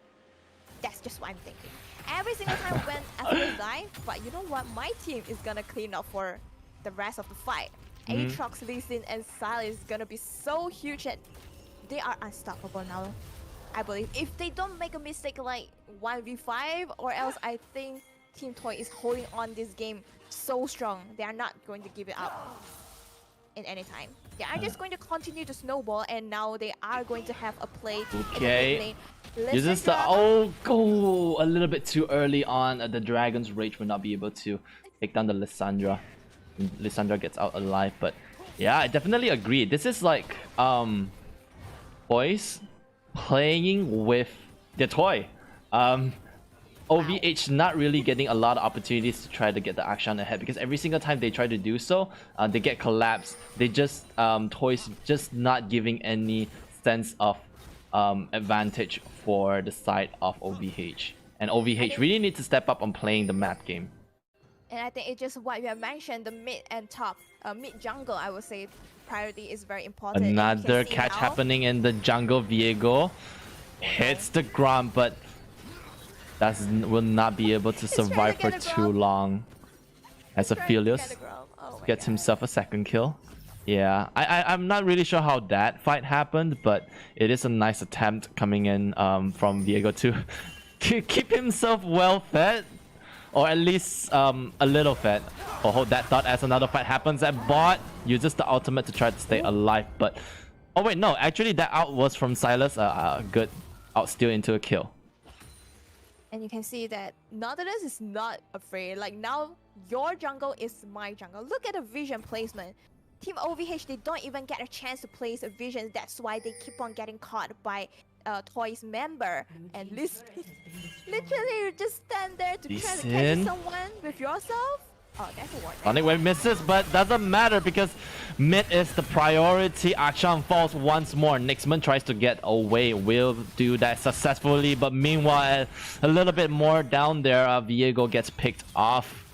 That's just what I'm thinking. Every single time when Aphelios die, but you know what? My team is going to clean up for the rest of the fight. Aatrox, Lee Sin, and Silas is going to be so huge that they are unstoppable now. I believe if they don't make a mistake like 1v5, or else I think Team Toy is holding on this game so strong. They are not going to give it up in any time. They are just going to continue to snowball, and now they are going to have a play. Okay. Uses the go a little bit too early on. The Dragon's Rage will not be able to take down the Lissandra. Lissandra gets out alive, but yeah, I definitely agree. This is like boys playing with their toy. OVH not really getting a lot of opportunities to try to get the Akshan ahead, because every single time they try to do so, they get collapsed. They just Toyz just not giving any sense of advantage for the side of OVH, and OVH really need to step up on playing the map game. And I think it's just what you have mentioned, the mid and top, mid jungle, I would say priority is very important. Another catch happening in the jungle. Viego hits the ground, but will not be able to survive for too long. As Aphelios gets himself a second kill. Yeah, I'm not really sure how that fight happened, but it is a nice attempt coming in from Viego to keep himself well fed, or at least a little fed. Oh, hold that thought as another fight happens at bot. Uses the ultimate to try to stay alive, but oh wait, no, actually that out was from Silas. Good out steal into a kill. And you can see that Nautilus is not afraid. Like, now your jungle is my jungle. Look at the vision placement. Team OVH, they don't even get a chance to place a vision. That's why they keep on getting caught by Toy's member. And literally you just stand there to try to catch someone with yourself. Oh, that's a warning. Sonic Wave misses, but doesn't matter because mid is the priority. Akshan falls once more. Nixman tries to get away. Will do that successfully, but meanwhile, a little bit more down there. Viego gets picked off.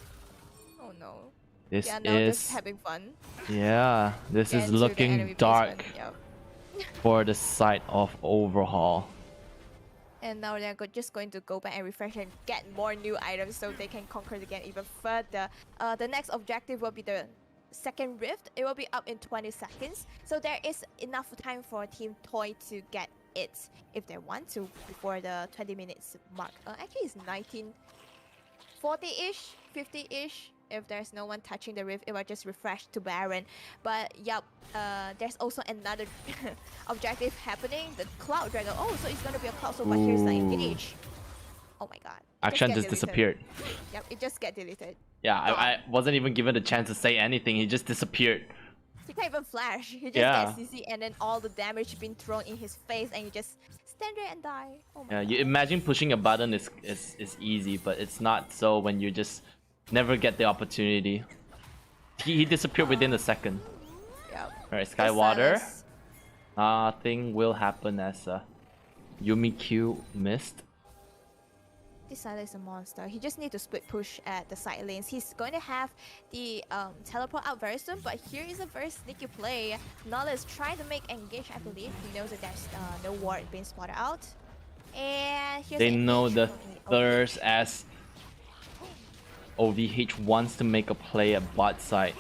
Oh no. This now is just having fun. Yeah, this is looking dark for the side of Overhaul. And now they're just going to go back and refresh and get more new items so they can conquer the game even further. The next objective will be the second rift. It will be up in 20 seconds. So there is enough time for Team Toy to get it if they want to before the 20 minutes mark. Actually, it's 1940-ish, 50-ish. If there's no one touching the rift, it will just refresh to Baron. But yep, there's also another objective happening, the Cloud Dragon. Oh, so it's gonna be a Cloud, so but here's the engage. Oh my god. Akshan get just deleted. disappeared. Yep, it just get deleted. Yeah, I wasn't even given a chance to say anything. He just disappeared. He can't even flash. He just Yeah. gets CC and then all the damage being thrown in his face and you just stand there and die. Oh my Yeah, god. you imagine pushing a button is easy, but it's not so when you just never get the opportunity. He disappeared within a second. Yep. Alright, Just Skywater. silence. Nothing will happen as Yumi Q missed. This Sylas is a monster. He just need to split push at the side lanes. He's going to have the teleport out very soon, but here is a very sneaky play. Nala is trying to make engage, I believe. He knows that there's no ward being spotted out. And here's They the know engage the from the thirst as OVH wants to make a play at bot side.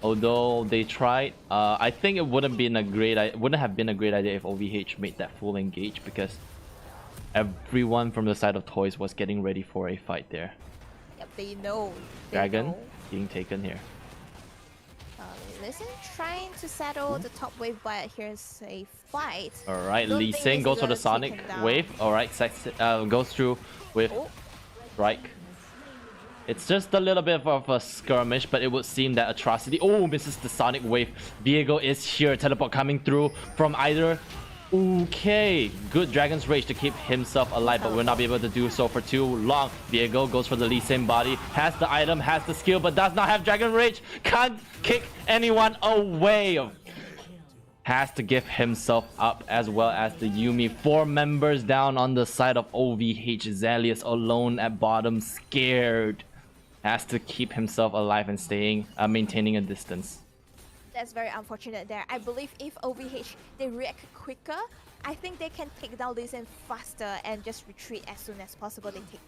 Although they tried, I think it wouldn't have been a great idea if OVH made that full engage, because everyone from the side of Toyz was getting ready for a fight there. Yep, they know. Dragon being taken here. Listen, trying to settle the top wave, but here's a fight. Alright, Don't Lee think Sin this goes is for the gonna take Sonic him down. wave. Alright, goes through with Oh, Strike. It's just a little bit of a skirmish, but it would seem that Atrocity... Oh, misses the Sonic wave. Viego is here. Teleport coming through from either... Okay, good Dragon's Rage to keep himself alive, but will not be able to do so for too long. Viego goes for the Lee Sin body, has the item, has the skill, but does not have Dragon Rage. Can't kick anyone away. Has to give himself up, as well as the Yumi. 4 members down on the side of OVH. Zalius alone at bottom, scared. Has to keep himself alive and maintaining a distance. that's very unfortunate there. I believe if OVH they react quicker, I think they can take down Lee Sin faster and just retreat as soon as possible. They take,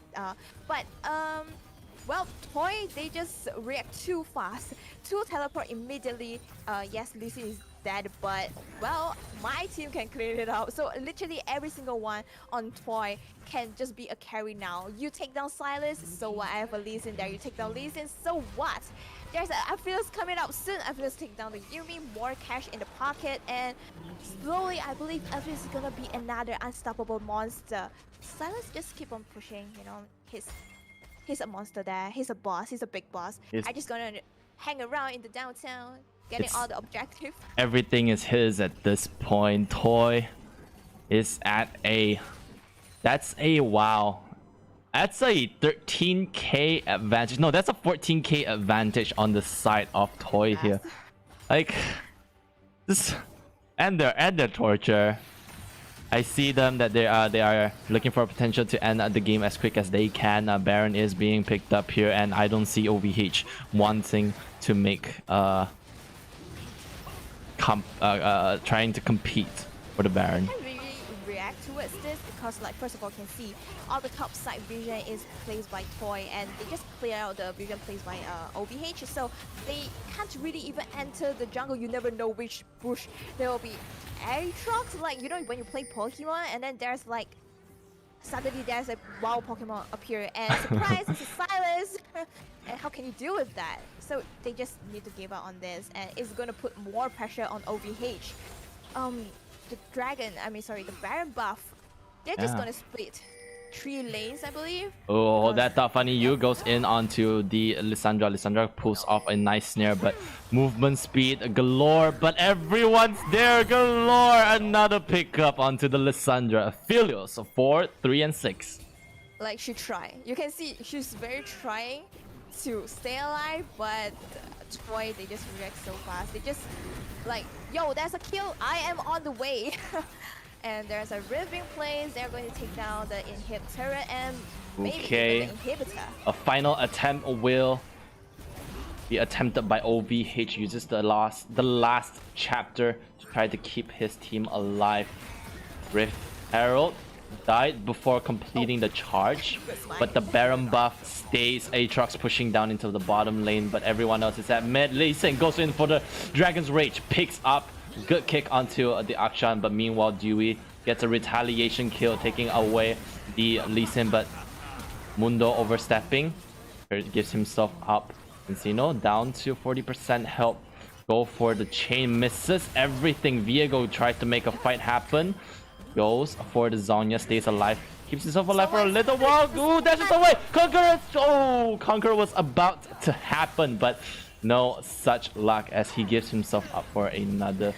well, Toy they just react too fast. To teleport immediately. Yes, Lee Sin is dead, but well, my team can clear it out. So literally every single one on Toy can just be a carry now. You take down Sylas, so what? I have a Lee Sin there. You take down Lee Sin, so what? There's a Aphelios coming out soon. Aphelios take down the Yumi, more cash in the pocket, and slowly I believe Aphelios is gonna be another unstoppable monster. Sylas just keep on pushing, you know, he's a monster there. He's a boss, he's a big boss. I just gonna hang around in the downtown, getting all the objectives. Everything is his at this point. Toy is at a... That's a... Wow. That's a 13k advantage. No, that's a 14k advantage on the side of Toy here. Like... This... And their torture. I see them that they are looking for potential to end the game as quick as they can. Baron is being picked up here, and I don't see OVH wanting to make trying to compete for the Baron. I really react towards this because, like, first of all, you can see all the top side vision is placed by Toy, and they just clear out the vision placed by OVH, so they can't really even enter the jungle. You never know which bush there will be. Aatrox, like, you know, when you play Pokemon and then there's like suddenly there's a wild Pokemon appear and surprise, it's a Sylas. And how can you deal with that? So they just need to give up on this, and it's gonna put more pressure on OVH. The Baron buff, they're just gonna split 3 lanes, I believe. Oh, that thought funny. You goes in onto the Lissandra. Lissandra pulls off a nice snare, but movement speed galore. But everyone's there galore. Another pickup onto the Lissandra. Aphelios, 4, 3, and 6. Like, she tried. You can see she's very trying to stay alive, but Toy, they just react so fast. They just like, yo, there's a kill. I am on the way. And there's a rift being placed. They're going to take down the inhibitor and maybe even the inhibitor. A final attempt will be attempted by OVH. Uses the last chapter to try to keep his team alive. Rift Herald died before completing the charge, but the Baron buff stays. Aatrox pushing down into the bottom lane, but everyone else is at mid. Lee Sin goes in for the Dragon's Rage, picks up. Good kick onto the Akshan, but meanwhile Dewey gets a retaliation kill, taking away the Lee Sin, but Mundo overstepping. Gives himself up. Encino down to 40% health. Go for the chain, misses everything. Viego tries to make a fight happen. Goes for the Zonya, stays alive. Keeps himself alive for a little while. Ooh, dashes away. Conqueror. Oh, Conqueror was about to happen, but no such luck as he gives himself up for another.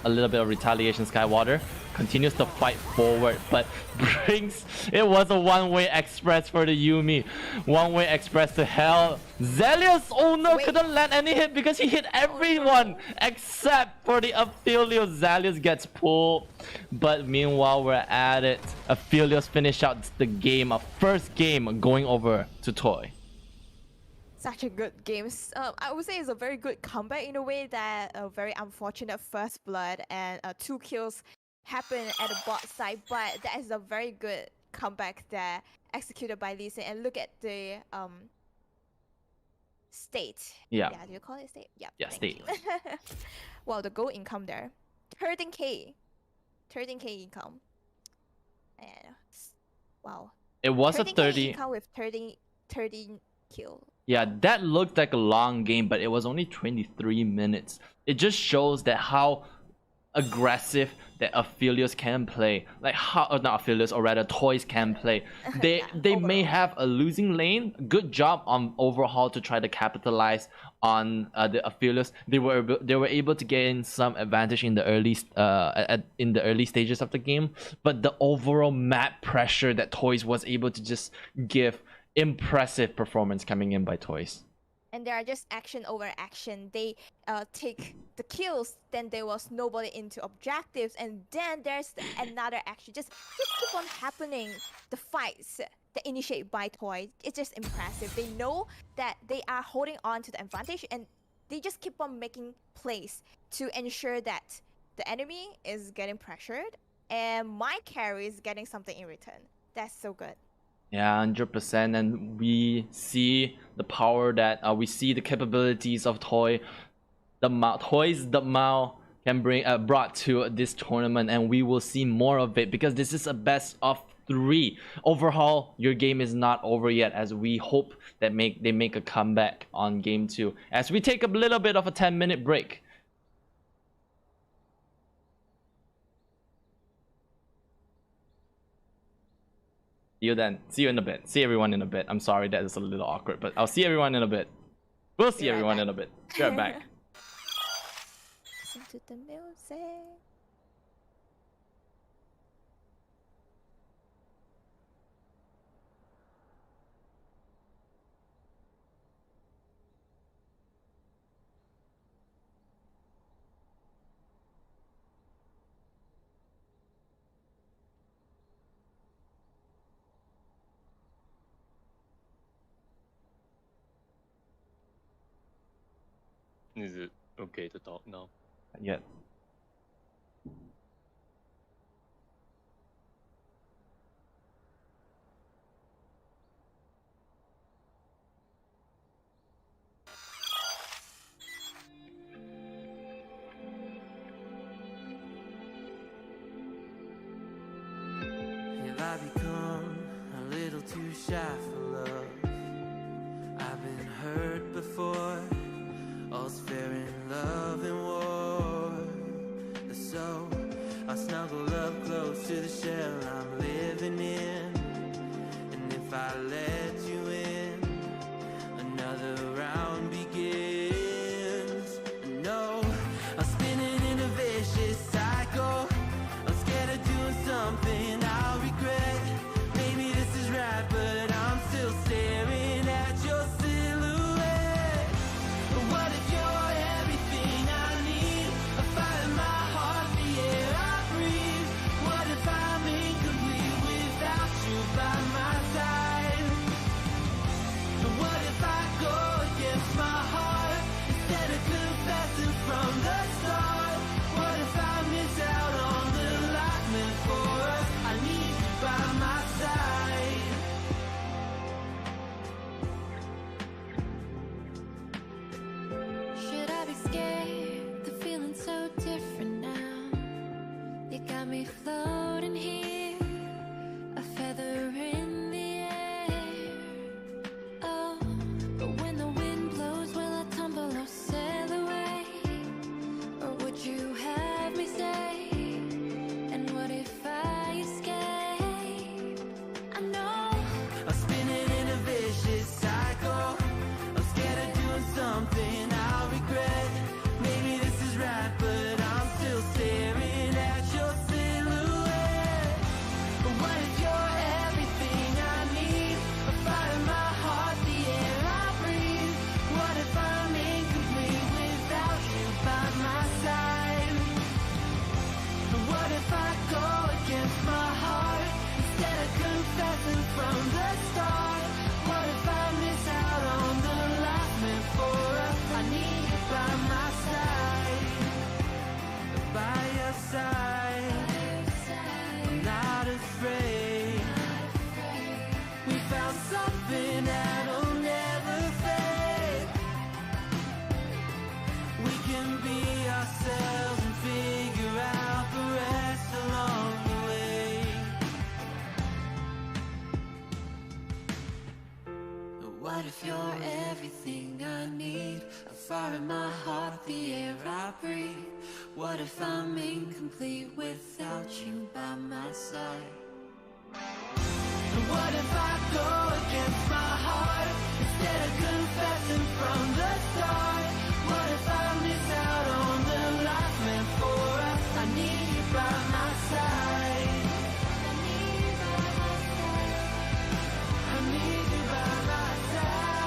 A little bit of retaliation. Skywater continues to fight forward, but brings... It was a one-way express for the Yuumi. One-way express to hell. Zelius, oh no, couldn't land any hit because he hit everyone except for the Aphelios. Zelius gets pulled, but meanwhile we're at it. Aphelios finish out the game, a first game going over to Toy. Such a good game. I would say it's a very good comeback in a way that a very unfortunate first blood and 2 kills happened at the bot side, but that is a very good comeback there executed by Lee Sin. And look at the state. Yeah. Yeah, do you call it state? Yeah. Yeah, state. Well, the gold income there. 13k. 13k income. And wow. It was a 13K 30 income with 13 kill. Yeah, that looked like a long game, but it was only 23 minutes. It just shows that how aggressive that Aphelios can play. Like how, not Aphelios, or rather Toyz can play. They may have a losing lane. Good job on Overhaul to try to capitalize on the Aphelios. They were able to gain some advantage in the early stages of the game, but the overall map pressure that Toyz was able to just give. Impressive performance coming in by Toyz. And there are just action over action. They take the kills, then they will snowball it into objectives, and then there's another action. Just keep on happening. The fights that initiate by Toyz, it's just impressive. They know that they are holding on to the advantage, and they just keep on making plays to ensure that the enemy is getting pressured, and my carry is getting something in return. That's so good. Yeah, 100%, and we see the power that we see the capabilities of Toyz the Mau can bring brought to this tournament, and we will see more of it because this is a best of 3. Overhaul, your game is not over yet, as we hope that they make a comeback on game 2 as we take a little bit of a 10-minute break. See you then. See you in a bit. See everyone in a bit. I'm sorry that is a little awkward, but I'll see everyone in a bit. We'll see everyone in a bit. Be right back. Listen to the music. Is it okay to talk now? Yeah. Have I become a little too shy for love? I've been hurt before. All's fair in love and war. So I snuggle up close to the shell I'm living in. And if I let you in, another round begins. No, I'm spinning in a vicious cycle. I'm scared of doing something I'll regret. Maybe this is right, but I'm still staring at your silhouette. What if you're everything I need? A fire in my heart, the air I breathe. What if I'm incomplete without you by my side? confessing from the start? What if I miss out on the life meant for us? I need you by my side, by your side. I'm not afraid. We found something that'll never fade. We can be ourselves and figure out the rest along the way. What if you're everything I need? A fire in my heart, the air I breathe. What if I'm incomplete without you by my side? What if I go against my heart instead of confessing from the start? What if I miss out on the life meant for us? I need you by my side. I need you by my side. I need you by my side.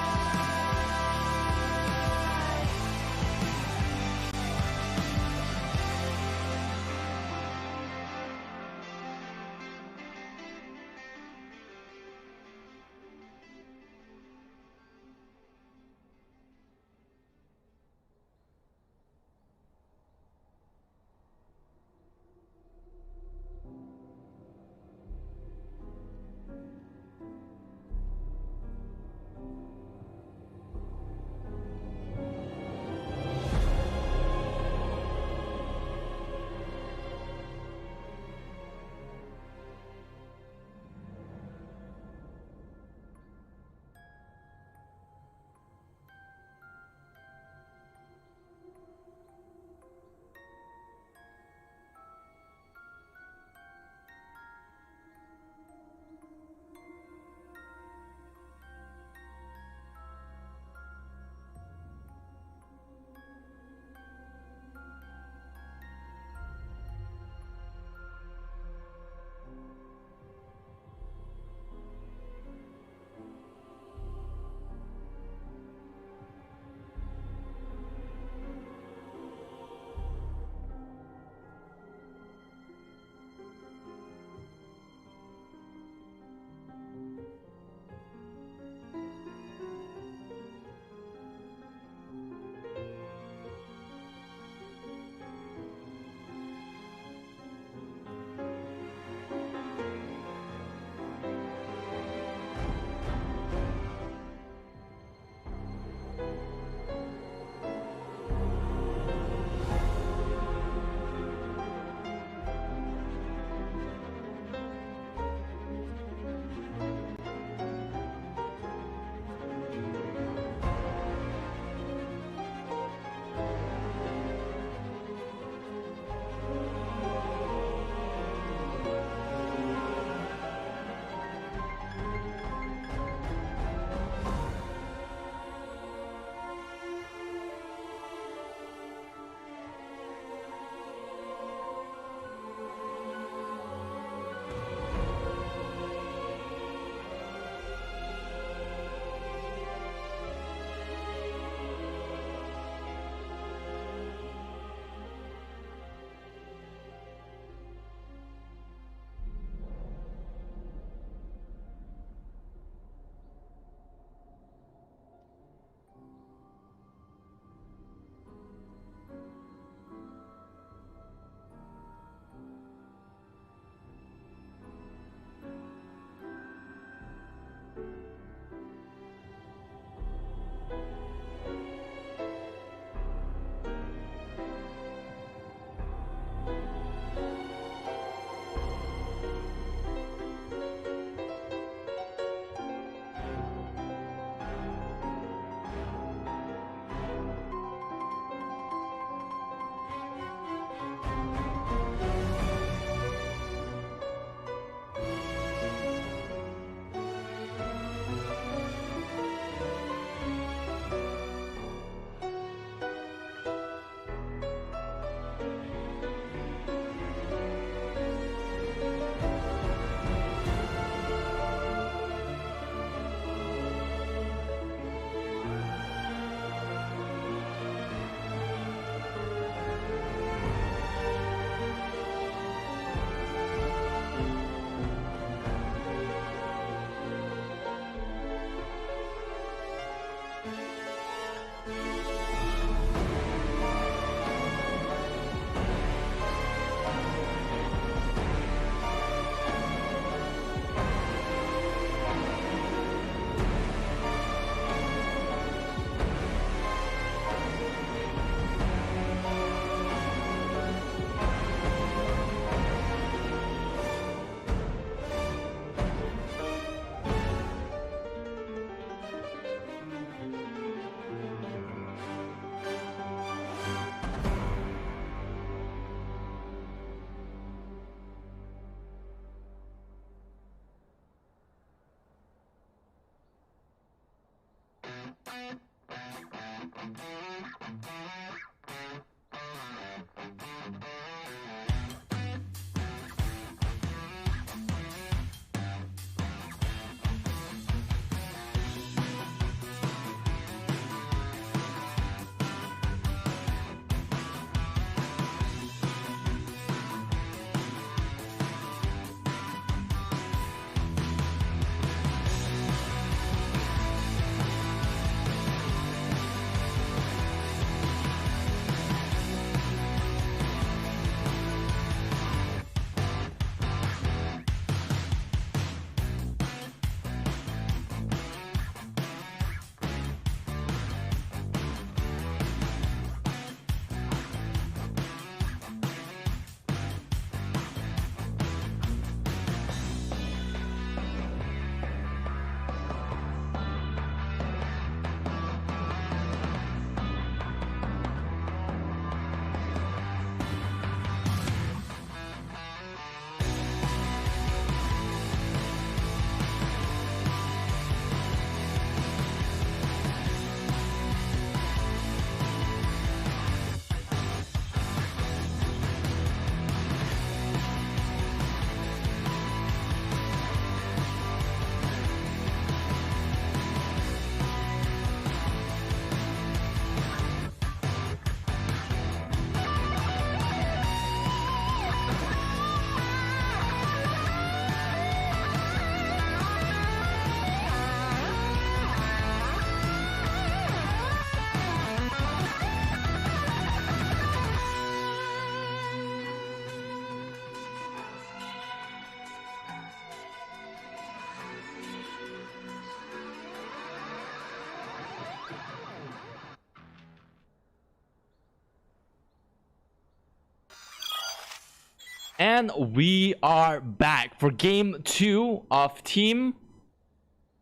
And we are back for game 2 of team.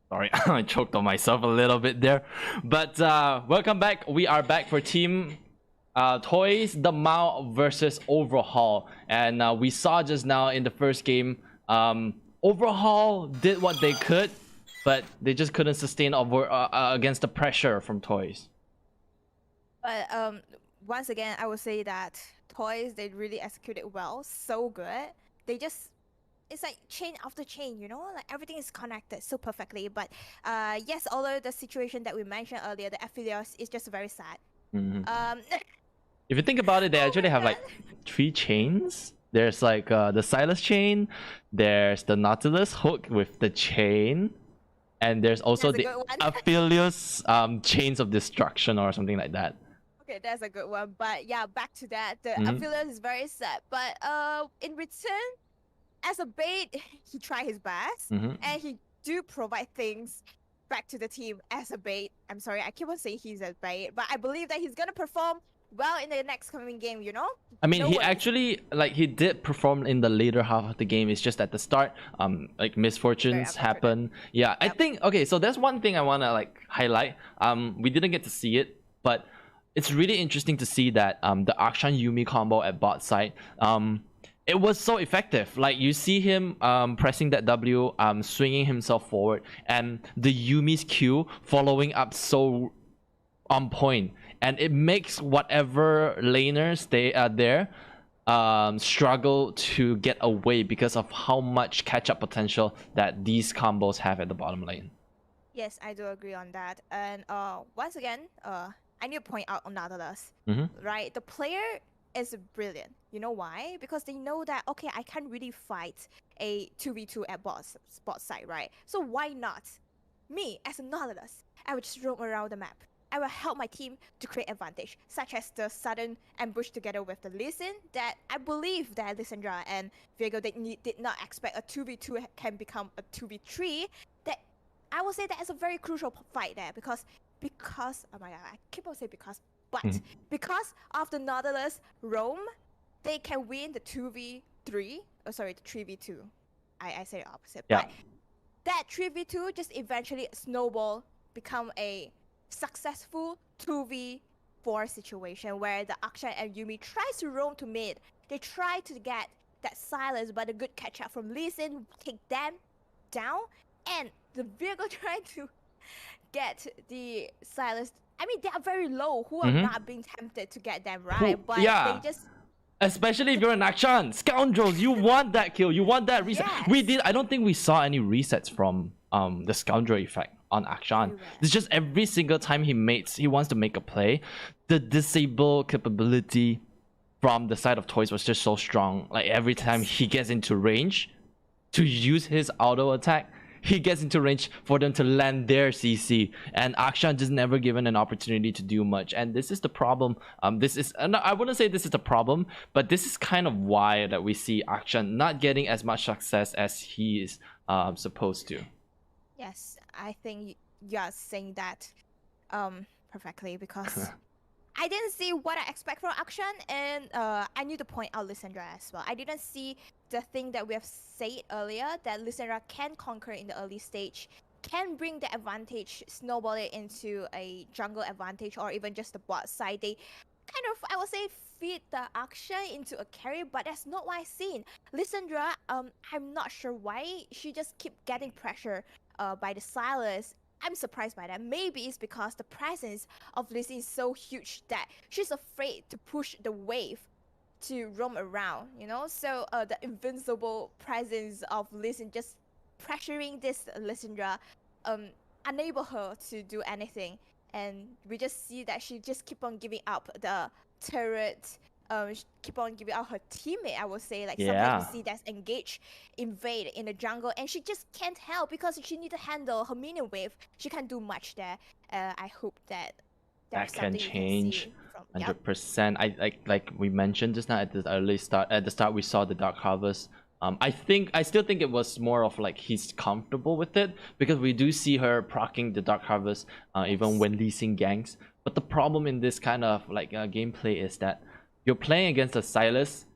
Sorry, I choked on myself a little bit there. But welcome back. We are back for team Toyz the Mau versus Overhaul. And we saw just now in the first game, Overhaul did what they could, but they just couldn't sustain against the pressure from Toyz. But once again, I would say that Toyz, they really executed well, so good. They just, it's like chain after chain, you know, like everything is connected so perfectly. But yes, although the situation that we mentioned earlier, the affiliates is just very sad. If you think about it, they actually have like 3 chains. There's like the Silas chain, there's the Nautilus hook with the chain, and there's also the Affilius chains of destruction or something like that. Okay, that's a good one. But yeah, back to that. The affiliate is very sad. But in return, as a bait, he tried his best, and he do provide things back to the team as a bait. I'm sorry, I keep on saying he's a bait, but I believe that he's gonna perform well in the next coming game, you know? I mean, he actually, like, he did perform in the later half of the game. It's just at the start, like, misfortunes happen. Yeah, yep. I think, okay, so there's one thing I want to, like, highlight. We didn't get to see it, but it's really interesting to see that the Akshan Yumi combo at bot side, it was so effective. Like, you see him pressing that W, swinging himself forward, and the Yumi's Q following up so on point. And it makes whatever laners they are there struggle to get away because of how much catch-up potential that these combos have at the bottom lane. Yes, I do agree on that. And once again, I need to point out on Nautilus, right? The player is brilliant. You know why? Because they know that, okay, I can't really fight a 2v2 at bot side, right? So why not? Me, as a Nautilus, I would just roam around the map. I will help my team to create advantage, such as the sudden ambush together with the Lee Sin, that I believe that Lissandra and Viego did not expect a 2v2 can become a 2v3. That I will say that is a very crucial fight there because oh my god, I keep on saying but because of the Nautilus roam, they can win the 2v3. Oh, sorry, the 3v2. I say the opposite. Yeah. But that 3v2 just eventually snowball, become a successful 2v4 situation where the Akshan and Yumi tries to roam to mid. They try to get that silence, but a good catch up from Lee Sin take them down, and the Virgo trying to get the silence I mean, they are very low. Who are not being tempted to get them right? Who- But yeah. they just. Especially if you're an Akshan. Scoundrels, you want that kill. You want that reset. Yes. I don't think we saw any resets from the Scoundrel effect on Akshan. It's just every single time he wants to make a play, the disable capability from the side of Toyz was just so strong. Like every time he gets into range to use his auto attack, he gets into range for them to land their CC, and Akshan just never given an opportunity to do much. And this is the problem. I wouldn't say this is the problem, but this is kind of why that we see Akshan not getting as much success as he is supposed to. Yes, I think you are saying that perfectly because I didn't see what I expect from Akshan, and I need to point out Lissandra as well. I didn't see the thing that we have said earlier, that Lissandra can conquer in the early stage, can bring the advantage, snowball it into a jungle advantage, or even just the bot side. They kind of, I would say, feed the Akshan into a carry, but that's not what I've seen. Lissandra, I'm not sure why she just keep getting pressure by the Silas. I'm surprised by that. Maybe it's because the presence of Lee Sin is so huge that she's afraid to push the wave to roam around, you know? So the invincible presence of Lee Sin just pressuring this Lissandra, unable her to do anything. And we just see that she just keep on giving up the turret, keep on giving out her teammate, I would say. Like sometimes we see that's engage, invade in the jungle, and she just can't help because she need to handle her minion wave. She can't do much there. I hope that can change. Can 100%. I like we mentioned just now at the start we saw the dark harvest. I still think it was more of like he's comfortable with it, because we do see her proccing the dark harvest even when Lee Sin ganks. But the problem in this kind of like gameplay is that you're playing against a Silas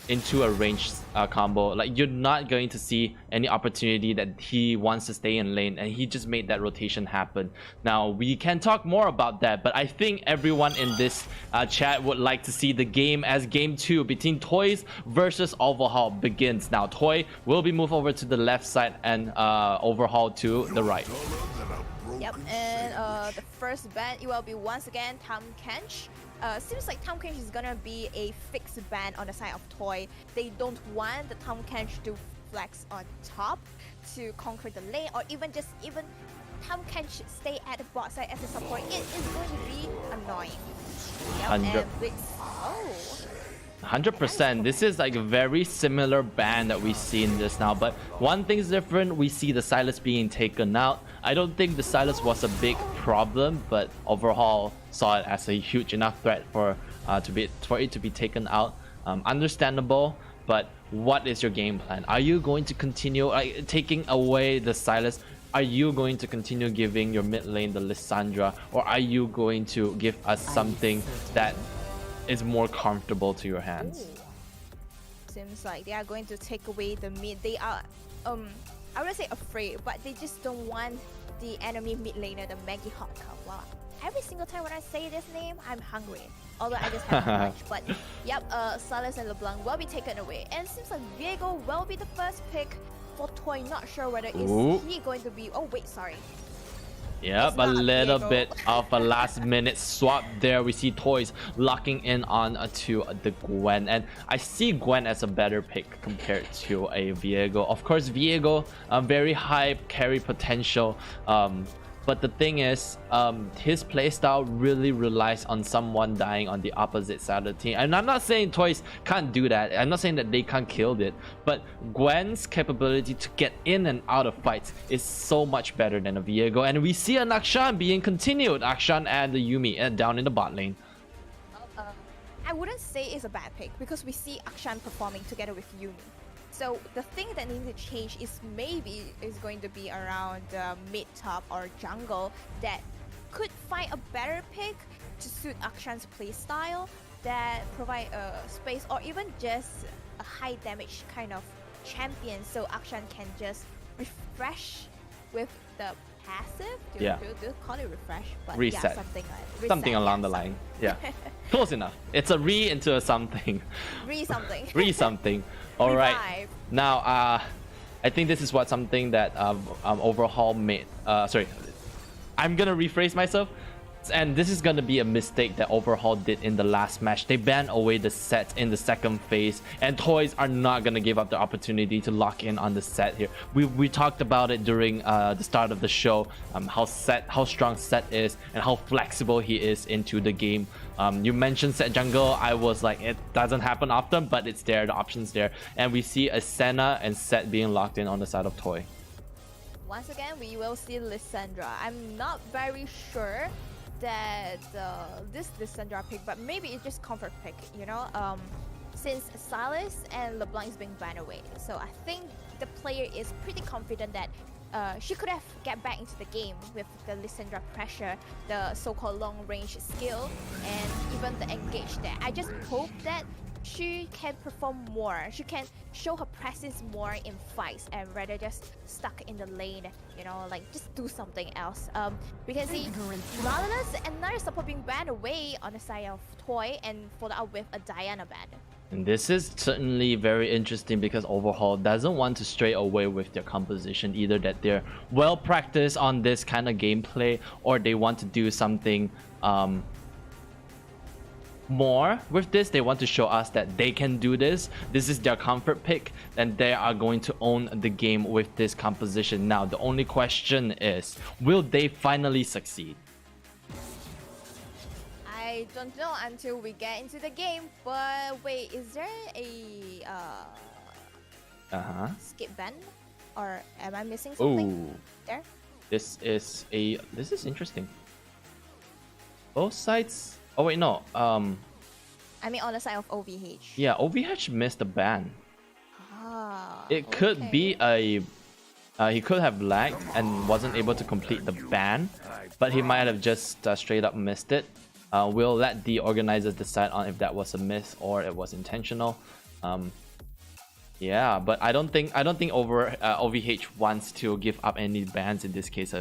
into a ranged combo. Like you're not going to see any opportunity that he wants to stay in lane, and he just made that rotation happen. Now we can talk more about that, but I think everyone in this chat would like to see the game as game 2 between Toyz versus Overhaul begins. Now Toy will be moved over to the left side and Overhaul to the right. Yep, and the first ban, it will be once again Tam Kench. Seems like Tam Kench is gonna be a fixed ban on the side of Toy. They don't want the Tam Kench to flex on top to conquer the lane, or even Tam Kench stay at the bot side as a support. It is going to be annoying. Yep, and 100%. This is like a very similar ban that we've seen just now, but one thing's different. We see the Silas being taken out. I don't think the Silas was a big problem, but Overhaul saw it as a huge enough threat for it to be taken out. Understandable, but what is your game plan? Are you going to continue taking away the Silas? Are you going to continue giving your mid lane the Lissandra, or are you going to give us something that is more comfortable to your hands? Seems like they are going to take away the mid. They are I wouldn't say afraid, but they just don't want the enemy mid laner, the Maggie Hot Cup. Wow. Every single time when I say this name, I'm hungry. Although I just haven't much. But yep, Silas and LeBlanc will be taken away. And it seems like Viego will be the first pick for Toy. Not sure whether is he going to be... Oh wait, sorry. Yep, a little bit of a last minute swap there. We see Toyz locking in on to the Gwen, and I see Gwen as a better pick compared to a Viego. Of course, Viego, very high carry potential, but the thing is, his playstyle really relies on someone dying on the opposite side of the team. And I'm not saying Toyz can't do that. I'm not saying that they can't kill it. But Gwen's capability to get in and out of fights is so much better than a Viego. And we see an Akshan being continued. Akshan and the Yuumi down in the bot lane. I wouldn't say it's a bad pick, because we see Akshan performing together with Yuumi. So the thing that needs to change is maybe is going to be around mid, top, or jungle that could find a better pick to suit Akshan's playstyle that provide a space, or even just a high damage kind of champion, so Akshan can just refresh with the passive. Do you call it refresh? But reset. Yeah, something like reset, something along the line. Yeah. Close enough. It's a re into a something. Re something. Re something. All right. Now, I think this is something that Overhaul made. Sorry, I'm gonna rephrase myself. And this is going to be a mistake that Overhaul did in the last match. They banned away the set in the second phase, and Toyz are not going to give up the opportunity to lock in on the set here. We talked about it during the start of the show, how strong Set is and how flexible he is into the game. You mentioned Set jungle. I was like, it doesn't happen often, but it's there, the option's there. And we see a Senna and Set being locked in on the side of Toy. Once again, we will see Lissandra. I'm not very sure that this Lissandra pick, but maybe it's just comfort pick, you know, since Silas and LeBlanc is being banned away. So I think the player is pretty confident that she could have get back into the game with the Lissandra pressure, the so-called long range skill, and even the engage there. I just hope that she can perform more. She can show her presence more in fights and rather just stuck in the lane, you know, like just do something else. We can see Nautilus and another support being banned away on the side of Toy and followed up with a Diana ban. And this is certainly very interesting because Overhaul doesn't want to stray away with their composition, either that they're well practiced on this kind of gameplay or they want to do something more with this. They want to show us that they can do this. This is their comfort pick, and they are going to own the game with this composition. Now the only question is, will they finally succeed? I don't know until we get into the game, but wait, is there a skip ban, or am I missing something there? This is interesting. Both sides. Oh wait, no. I mean on the side of OVH. Yeah, OVH missed a ban. It could be a he could have lagged and wasn't able to complete the ban, but he might have just straight up missed it. We'll let the organizers decide on if that was a miss or it was intentional. Yeah, but I don't think OVH wants to give up any bans in this case.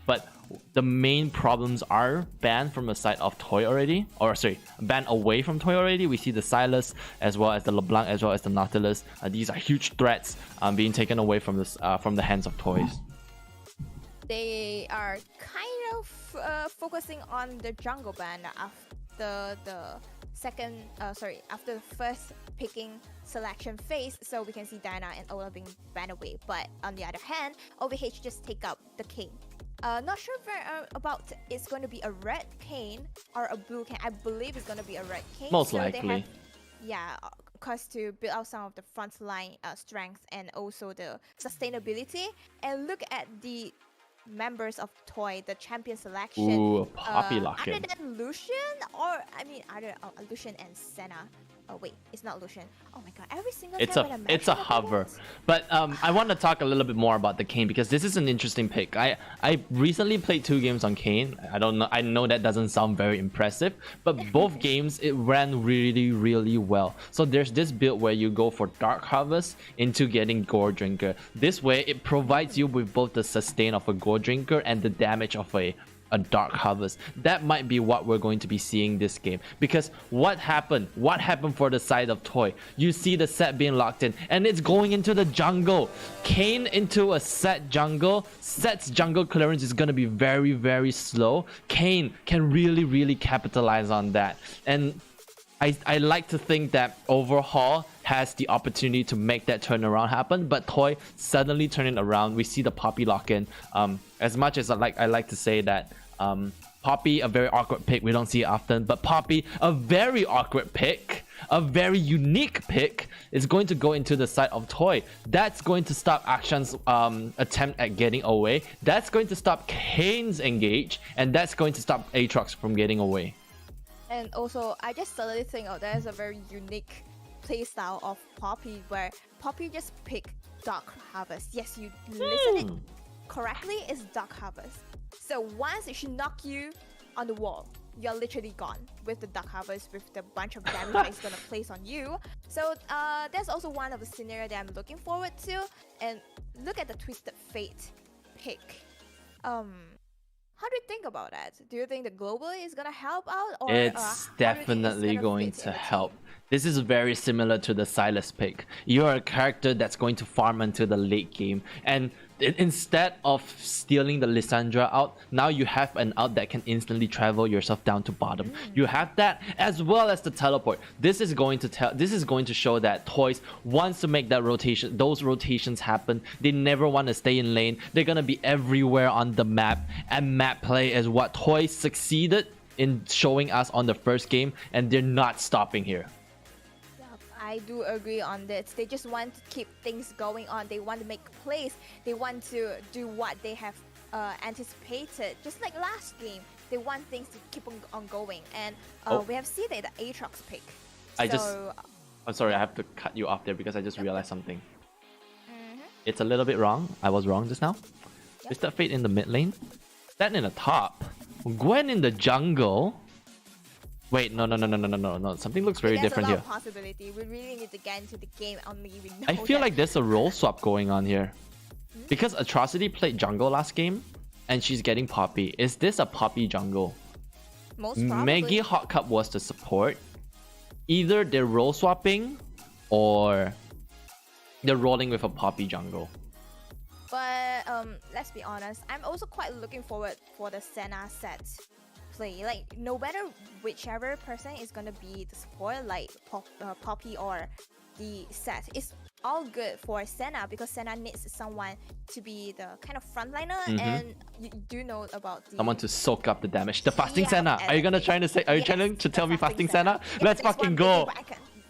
But the main problems are banned from the side of Toy already, or sorry, banned away from Toy already. We see the Silas as well as the LeBlanc as well as the Nautilus. These are huge threats being taken away from the hands of Toys. They are kind of focusing on the jungle ban after the after the first picking selection phase, so we can see Diana and Ola being banned away. But on the other hand, OVH just take up the King. Not sure about it's going to be a red Kane or a blue Kane. I believe it's going to be a red Kane. Most likely. Because to build out some of the front line strength and also the sustainability. And look at the members of Toy, the champion selection. Ooh, Poppy lock-in. Other than Lucian, or I mean, Lucian and Senna. Oh wait, it's not Lucian. Oh my god, every single time it's a hover. But I want to talk a little bit more about the Kane because this is an interesting pick. I recently played 2 games on Kane. I know that doesn't sound very impressive, but both games it ran really well. So there's this build where you go for Dark Harvest into getting Gore Drinker. This way it provides you with both the sustain of a Gore Drinker and the damage of a Dark Harvest. That might be what we're going to be seeing this game, because what happened for the side of Toy? You see the set being locked in and it's going into the jungle. Kane into a Set jungle. Set's jungle clearance is going to be very slow. Kane can really capitalize on that, and I like to think that Overhaul has the opportunity to make that turnaround happen, but Toy suddenly turning around. We see the Poppy lock-in. As much as I like to say that Poppy, a very awkward pick, we don't see it often, but Poppy, a very awkward pick, a very unique pick, is going to go into the side of Toy. That's going to stop Akshan's attempt at getting away. That's going to stop Kane's engage, and that's going to stop Aatrox from getting away. And also, I just suddenly think, there's a very unique playstyle of Poppy where Poppy just pick Dark Harvest. Yes, you listen it correctly, it's Dark Harvest. So once she knock you on the wall, you're literally gone with the Dark Harvest, with the bunch of damage that it's gonna place on you. So that's also one of the scenario that I'm looking forward to. And look at the Twisted Fate pick. How do you think about that? Do you think the global is gonna help out, or it's definitely going to help? This is very similar to the Silas pick. You're a character that's going to farm until the late game, and instead of stealing the Lissandra out, now you have an out that can instantly travel yourself down to bottom. You have that as well as the teleport. This is going to show that Toyz wants to make that rotation, those rotations happen. They never want to stay in lane. They're gonna be everywhere on the map, and map play is what Toyz succeeded in showing us on the first game, and they're not stopping here. I do agree on this. They just want to keep things going on. They want to make plays. They want to do what they have anticipated. Just like last game, they want things to keep on going. And we have seen the Aatrox pick. I'm sorry, I have to cut you off there because I just realized something. It's a little bit wrong. I was wrong just now. Is that Fate in the mid lane? That in the top. Gwen in the jungle. Wait, no. Something looks very different here. Possibility. We really need to get into the game. Only we know I feel like there's a role swap going on here. Because Atrocity played jungle last game, and she's getting Poppy. Is this a Poppy jungle? Most probably. Maggie Hot Cup was the support. Either they're role swapping, or they're rolling with a Poppy jungle. But let's be honest, I'm also quite looking forward for the Senna set play. Like, no matter whichever person is gonna be the support, like Poppy or the set, it's all good for Senna because Senna needs someone to be the kind of frontliner, and you do know about the someone to soak up the damage. The fasting Senna. Are you gonna trying to say? Are you trying to tell me fasting Senna? Let's fucking go.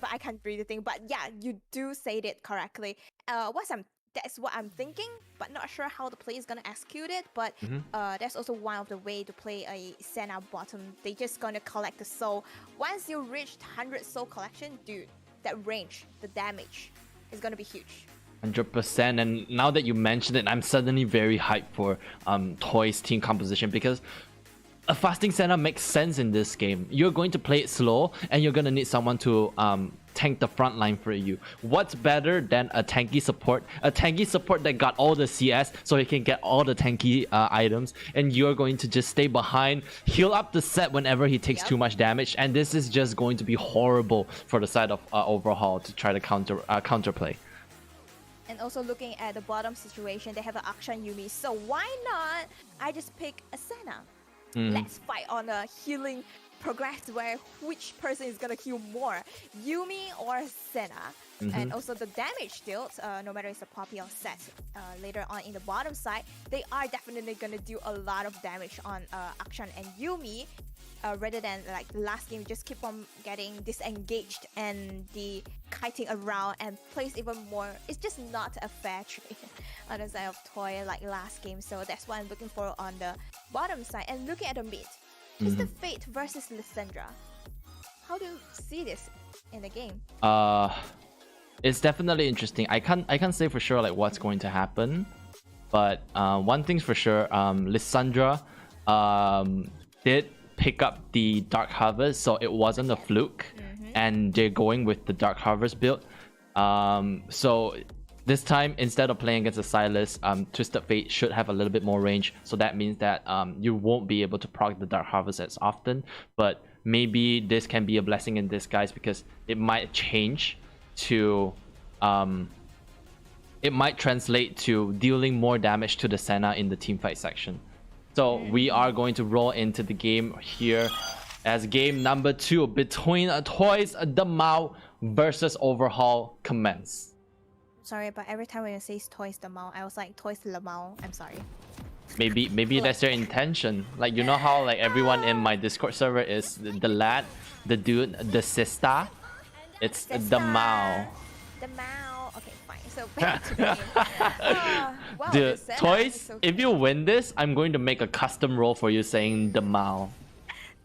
But I can't read the thing. But yeah, you do say it correctly. That's what I'm thinking, but not sure how the play is gonna execute it. But that's also one of the way to play a Senna bottom. They just gonna collect the soul. Once you reach 100 soul collection, dude, that range, the damage is gonna be huge. 100%. And now that you mentioned it, I'm suddenly very hyped for Toyz team composition because a fasting Senna makes sense in this game. You're going to play it slow, and you're gonna need someone to tank the front line for you. What's better than a tanky support? A tanky support that got all the CS so he can get all the tanky items, and you're going to just stay behind, heal up the set whenever he takes too much damage, and this is just going to be horrible for the side of Overhaul to try to counterplay. And also looking at the bottom situation, they have an Akshan Yuumi, so why not I just pick a Senna? Let's fight on a healing progress where which person is gonna heal more, Yuumi or Senna. And also the damage dealt, no matter it's a Poppy or set, later on in the bottom side, they are definitely gonna do a lot of damage on Akshan and Yuumi, rather than like last game just keep on getting disengaged and the kiting around and plays even more. It's just not a fair trade on the side of Toy like last game. So that's what I'm looking for on the bottom side. And looking at the mid, it's the Fate versus Lissandra. How do you see this in the game? It's definitely interesting. I can't say for sure like what's going to happen, but one thing's for sure, Lissandra did pick up the Dark Harvest, so it wasn't a fluke, and they're going with the Dark Harvest build. So this time, instead of playing against a Sylas, Twisted Fate should have a little bit more range, so that means that you won't be able to proc the Dark Harvest as often, but maybe this can be a blessing in disguise because it might change to it might translate to dealing more damage to the Senna in the teamfight section. So we are going to roll into the game here as game number 2 between Toyz the Mau versus Overhaul commence. Sorry, but every time when you say Toyz the Mau, I was like Toyz the Mau. I'm sorry. Maybe that's their intention. Like, you know how like everyone in my Discord server is the lad, the dude, the sister. It's the Mau. The Mau. Okay, fine. So back to the game. Wow, Dude, Senna Toyz, is so if you win this, I'm going to make a custom role for you saying the Mau.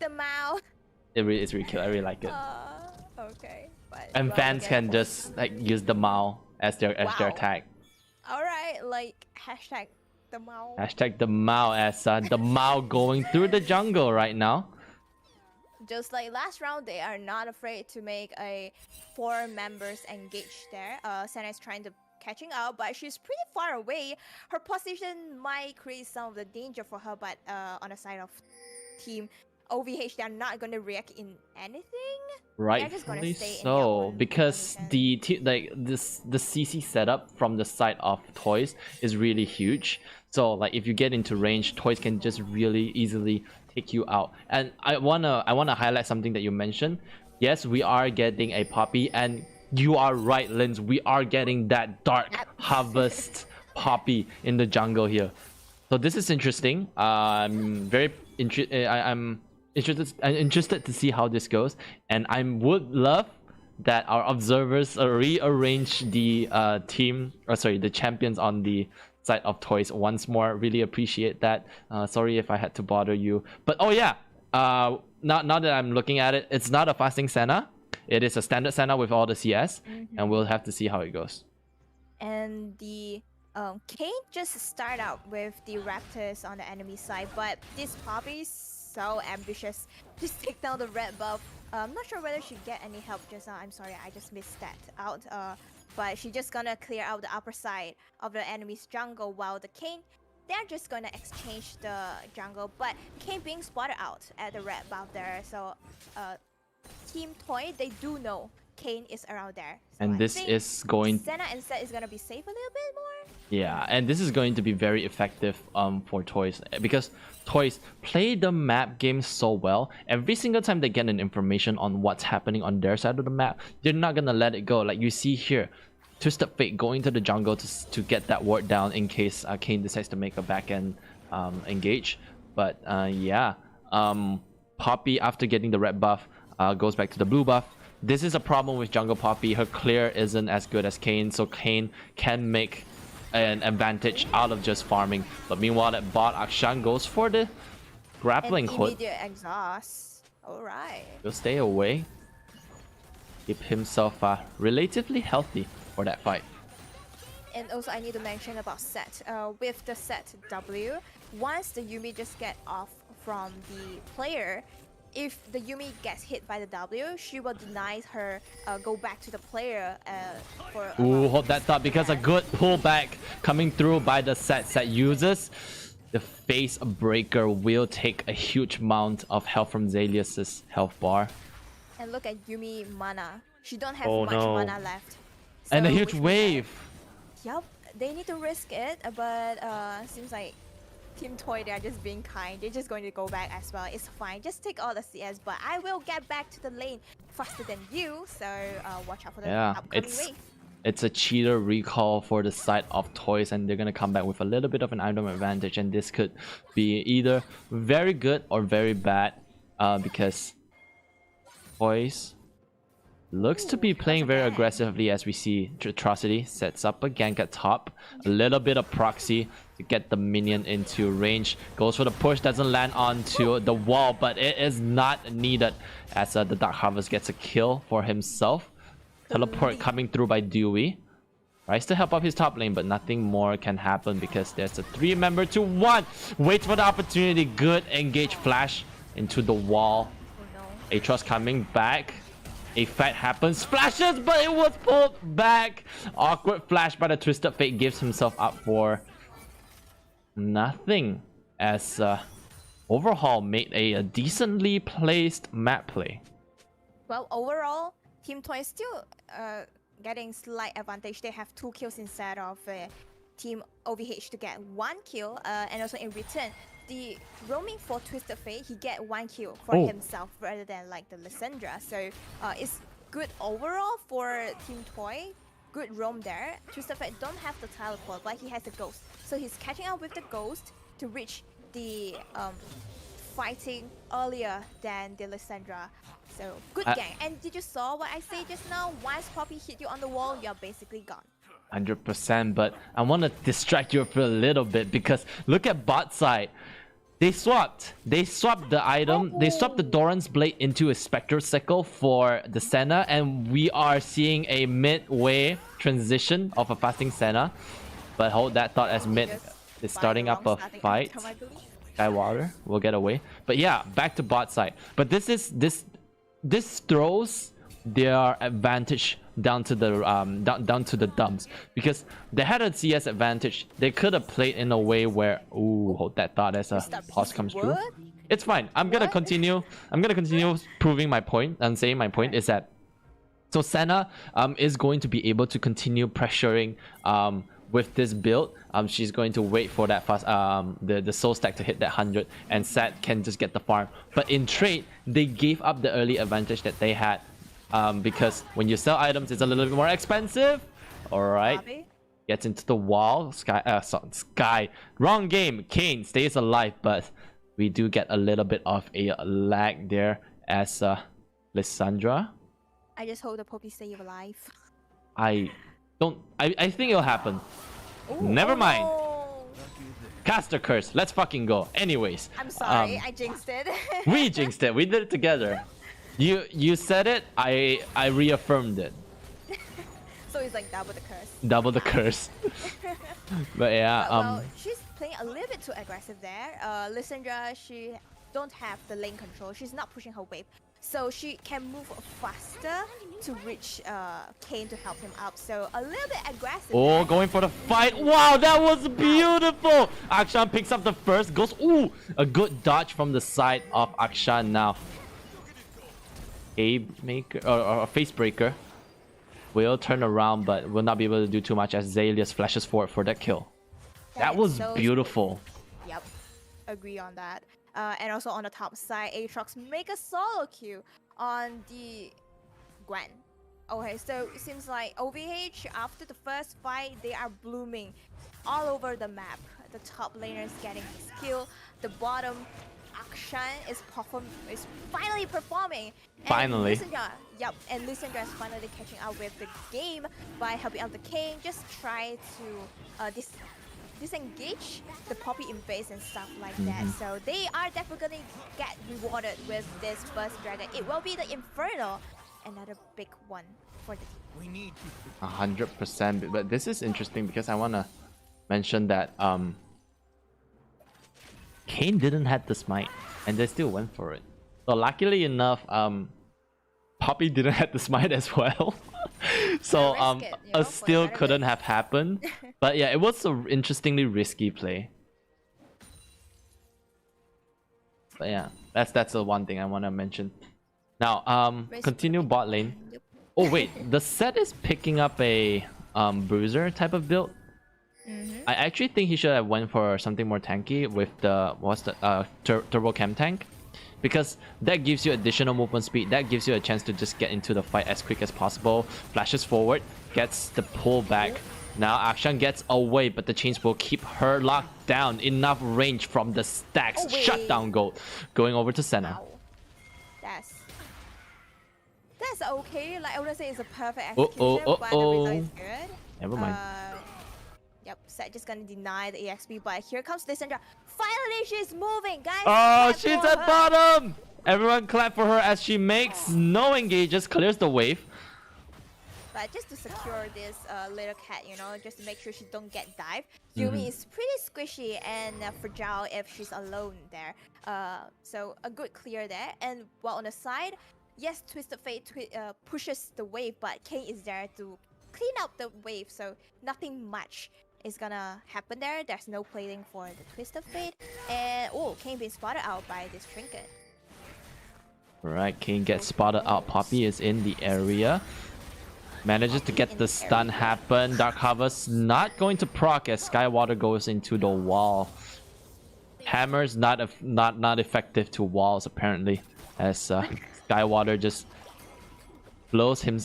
the Mau. It's really cute. I really like it. Okay. But And fans can just like use the Mau as their tag. Alright, like hashtag the Mau. Hashtag the Mau as the Mau going through the jungle right now. Just like last round, they are not afraid to make a 4 members engage there. Senna is trying to catching up, but she's pretty far away. Her position might create some of the danger for her, but on the side of team OVH, they're not going to react in anything. Rightfully stay in their so, own because position. the CC setup from the side of Toyz is really huge. So like if you get into range, Toyz can just really easily take you out. And I wanna highlight something that you mentioned. Yes, we are getting a Poppy, and you are right, Linz. We are getting that Dark Harvest Poppy in the jungle here. So this is interesting. I'm interested to see how this goes, and I would love that our observers rearrange the the champions on the side of Toyz once more. Really appreciate that. Sorry if I had to bother you, but oh yeah, now that I'm looking at it, it's not a fasting Senna. It is a standard Senna with all the CS, and we'll have to see how it goes. And the Kane just start out with the Raptors on the enemy side, but this Poppy is so ambitious. Just take down the red buff. I'm not sure whether she get any help just now. I'm sorry, I just missed that out. But she's just gonna clear out the upper side of the enemy's jungle, while the Kane, they're just gonna exchange the jungle. But Kane being spotted out at the red buff there, so Team Toy, they do know Kane is around there. So And I this think is going Senna instead is gonna be safe a little bit more. Yeah, and this is going to be very effective for Toyz, because Toyz play the map game so well. Every single time they get an information on what's happening on their side of the map, they're not gonna let it go. Like you see here, Twisted Fate going to the jungle to get that ward down in case Kane decides to make a back end engage. But yeah, Poppy, after getting the red buff, goes back to the blue buff. This is a problem with jungle Poppy. Her clear isn't as good as Kane, so Kane can make an advantage out of just farming. But meanwhile, at bot, Akshan goes for the grappling hook. Immediate exhaust. Alright. He'll stay away. Keep himself relatively healthy for that fight. And also I need to mention about set. With the set W, once the Yuumi just get off from the player, if the Yuumi gets hit by the W, she will deny her go back to the player for Ooh, hold that thought, because a good pullback coming through by the set users. The face breaker will take a huge amount of health from Zalius's health bar. And look at Yuumi mana. She don't have Oh, much no. mana left. And a So huge which means wave. that- Yup, they need to risk it, but seems like Team Toy, they are just being kind. They're just going to go back as well. It's fine. Just take all the CS, but I will get back to the lane faster than you. So watch out for the Yeah, upcoming wave. it's a cheater recall for the side of Toyz, and they're gonna come back with a little bit of an item advantage, and this could be either very good or very bad, because Toyz looks to be playing very aggressively, as we see Atrocity sets up a gank at top, a little bit of proxy to get the minion into range, goes for the push, doesn't land onto the wall, but it is not needed, as the Dark Harvest gets a kill for himself. Teleport coming through by Dewey. Tries to help up his top lane, but nothing more can happen because there's a 3-member to 1. Waits for the opportunity. Good engage flash into the wall. Oh no. Atros coming back. A fight happens. Splashes, but it was pulled back. Awkward flash by the Twisted Fate gives himself up for nothing, as Overhaul made a decently placed map play. Well, overall, Team Toy is still getting slight advantage. They have 2 kills instead of Team OVH to get 1 kill. And also in return, the roaming for Twisted Fate, he get 1 kill for himself rather than like the Lysandra. So it's good overall for Team Toy. Good roam there. Twisted Fate don't have the teleport, but he has a ghost. So he's catching up with the ghost to reach the fighting earlier than the Lysandra. So good gang. And did you saw what I say just now? Once Poppy hit you on the wall, you're basically gone. 100%, but I want to distract you for a little bit, because look at bot side. They swapped the item. They swapped the Doran's Blade into a Spectre Sickle for the Senna, and we are seeing a midway transition of a fasting Senna. But hold that thought, as mid is starting up a fight. Skywater will get away. But yeah, back to bot side. But this throws their advantage down to the dumps, because they had a CS advantage. They could have played in a way where, ooh, hold that thought as a pause comes through. It's fine. I'm gonna What? continue. I'm gonna continue proving my point and saying my point is that so Senna is going to be able to continue pressuring with this build. She's going to wait for that fast the soul stack to hit that 100, and Sat can just get the farm. But in trade, they gave up the early advantage that they had because when you sell items, it's a little bit more expensive. All right. Bobby? Gets into the wall. Sky. Wrong game. Kane stays alive, but we do get a little bit of a lag there as Lissandra. I just hope the Poppy stay alive. I think it'll happen. Ooh, Never oh mind. no. Caster curse. Let's fucking go. Anyways. I'm sorry, I jinxed it. We jinxed it. We did it together. You said it. I reaffirmed it. So it's like double the curse. Double the curse. But yeah. Well, she's playing a little bit too aggressive there. Lissandra, she don't have the lane control. She's not pushing her wave, so she can move faster to reach Kane to help him up. So a little bit aggressive. Oh, there. going for the fight. Wow, that was beautiful. Akshan picks up the first. Goes. Ooh, a good dodge from the side of Akshan now. A maker or a face breaker will turn around, but will not be able to do too much as Zalius flashes forward for that kill. That is was so beautiful. Yep, agree on that. And also on the top side, Aatrox make a solo queue on the Gwen. Okay, so it seems like OVH, after the first fight, they are blooming all over the map. The top laner is getting his kill. The bottom, Akshan is finally performing. And Finally. Lissandra is finally catching up with the game by helping out the King. Just try to disengage the Poppy in base and stuff like that. So they are definitely gonna get rewarded with this first dragon. It will be the Inferno, another big one for the team. 100%. But this is interesting because I wanna mention that Kane didn't have the smite and they still went for it. So luckily enough, Poppy didn't have the smite as well. So risk it, you know, for still better couldn't win. have happened. But yeah, it was an interestingly risky play. But yeah, that's the one thing I want to mention. Now continue bot lane. Yep. Oh wait, the set is picking up a bruiser type of build. I actually think he should have went for something more tanky with the turbo chem tank, because that gives you additional movement speed. That gives you a chance to just get into the fight as quick as possible. Flashes forward, gets the pull back. Now Akshan gets away, but the chains will keep her locked down. Enough range from the stacks. Oh, wait. Shutdown gold. Going over to Senna. Wow. That's okay. Like I wouldn't say it's a perfect Oh, execution, oh, but the oh. result is good. Never mind. Yep, Set just gonna deny the EXP, but here comes Lissandra. Finally, she's moving, guys. Oh, Clap she's for at her. bottom! Everyone clap for her as she makes no engages, clears the wave. But just to secure this little cat, you know, just to make sure she don't get dived. Yumi is pretty squishy and fragile if she's alone there. So a good clear there. And while on the side, yes, Twisted Fate pushes the wave, but Kane is there to clean up the wave. So nothing much is gonna happen there. There's no plating for the Twisted Fate. And oh, Kane being spotted out by this trinket. Right, Kane gets spotted out. Poppy is in the area. Manages to get the stun happen. Dark Harvest not going to proc as Skywater goes into the wall. Hammer's not effective to walls apparently, as Skywater just blows him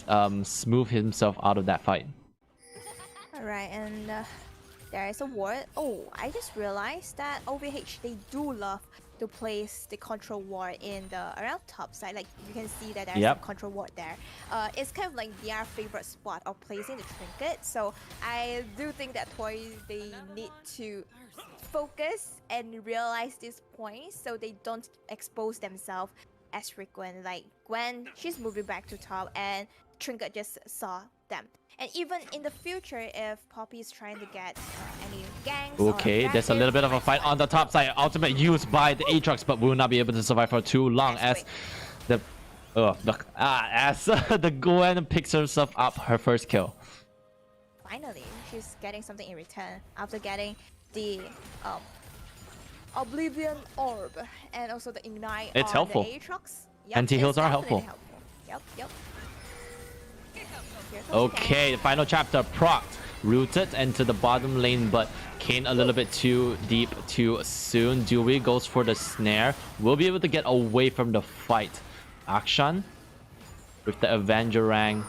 smooth himself out of that fight. Alright, and there is a ward. Oh, I just realized that OVH, they do love to place the control ward in the around top side. Like you can see that there's a control ward there. It's kind of like their favorite spot of placing the trinket. So I do think that Toyz, they need to focus and realize this point so they don't expose themselves as frequent. Like Gwen, she's moving back to top and Trinket just saw them. And even in the future, if Poppy is trying to get any ganks, Okay, there's a little bit of a fight on the top side. Ultimate used by the Aatrox, but will not be able to survive for too long as the the Gwen picks herself up her first kill. Finally, she's getting something in return after getting the Oblivion Orb and also the Ignite It's on helpful. the Aatrox. Yep, Anti-heals it's are definitely helpful. Yep, yep. Here comes Okay, the final chapter procced, rooted into the bottom lane, but Kane a little bit too deep too soon. Dewey goes for the snare. We'll be able to get away from the fight. Akshan with the Avenger rank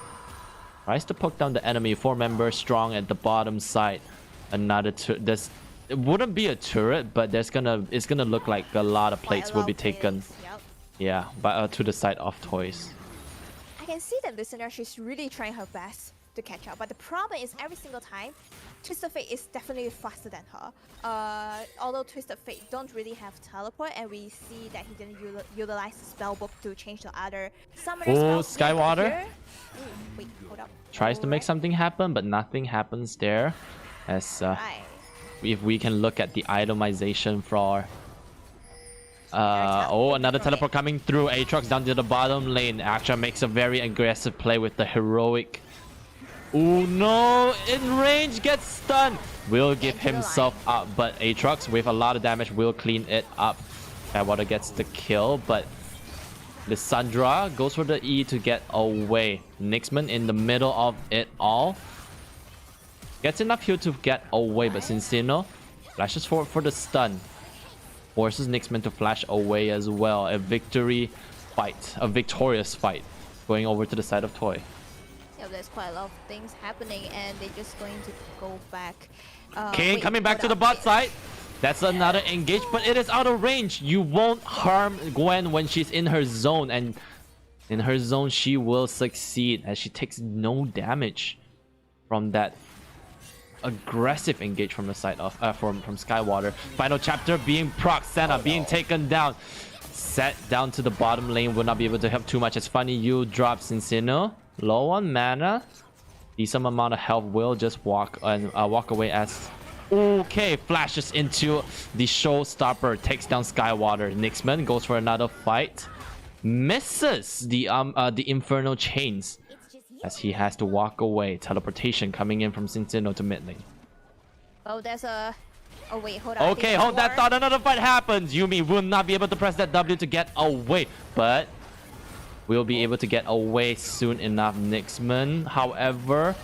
tries to poke down the enemy. 4 members strong at the bottom side. Another this it wouldn't be a turret, but it's gonna look like a lot of plates will be taken. Yep. Yeah, but to the side of Toyz. I can see that listener, she's really trying her best to catch up, but the problem is every single time, Twisted Fate is definitely faster than her. Although Twisted Fate don't really have teleport, and we see that he didn't utilize the spell book to change the other summoner Oh, spells Skywater here. Ooh, wait, hold up. tries to make something happen, but nothing happens there. As Right. if we can look at the itemization for oh, another teleport coming through. Aatrox down to the bottom lane. Akshan makes a very aggressive play with the heroic. Oh no, in range, gets stunned. Will give himself up, but Aatrox with a lot of damage will clean it up. Skywater gets the kill, but Lissandra goes for the E to get away. Nixman in the middle of it all. Gets enough heal to get away, but Cincino flashes forward for the stun. Forces Nixman to flash away as well. A victorious fight going over to the side of Toy. Yeah, there's quite a lot of things happening, and they're just going to go back. Kane wait, coming back hold to the up, bot wait. side. That's another engage, but it is out of range. You won't harm Gwen when she's in her zone, and in her zone she will succeed as she takes no damage from that aggressive engage from the side of from Skywater. Final chapter being proc, Senna being taken down. Set down to the bottom lane, will not be able to help too much. It's funny, you drop Cincino, low on mana, decent amount of health, will just walk away as okay, flashes into the showstopper, takes down Skywater. Nixman goes for another fight, misses the infernal chains as he has to walk away. Teleportation coming in from Cincino to mid lane. Oh, there's a... Oh, wait, hold on. Okay, hold that thought. Another fight happens. Yumi will not be able to press that W to get away, but will be able to get away soon enough. Nixman, however,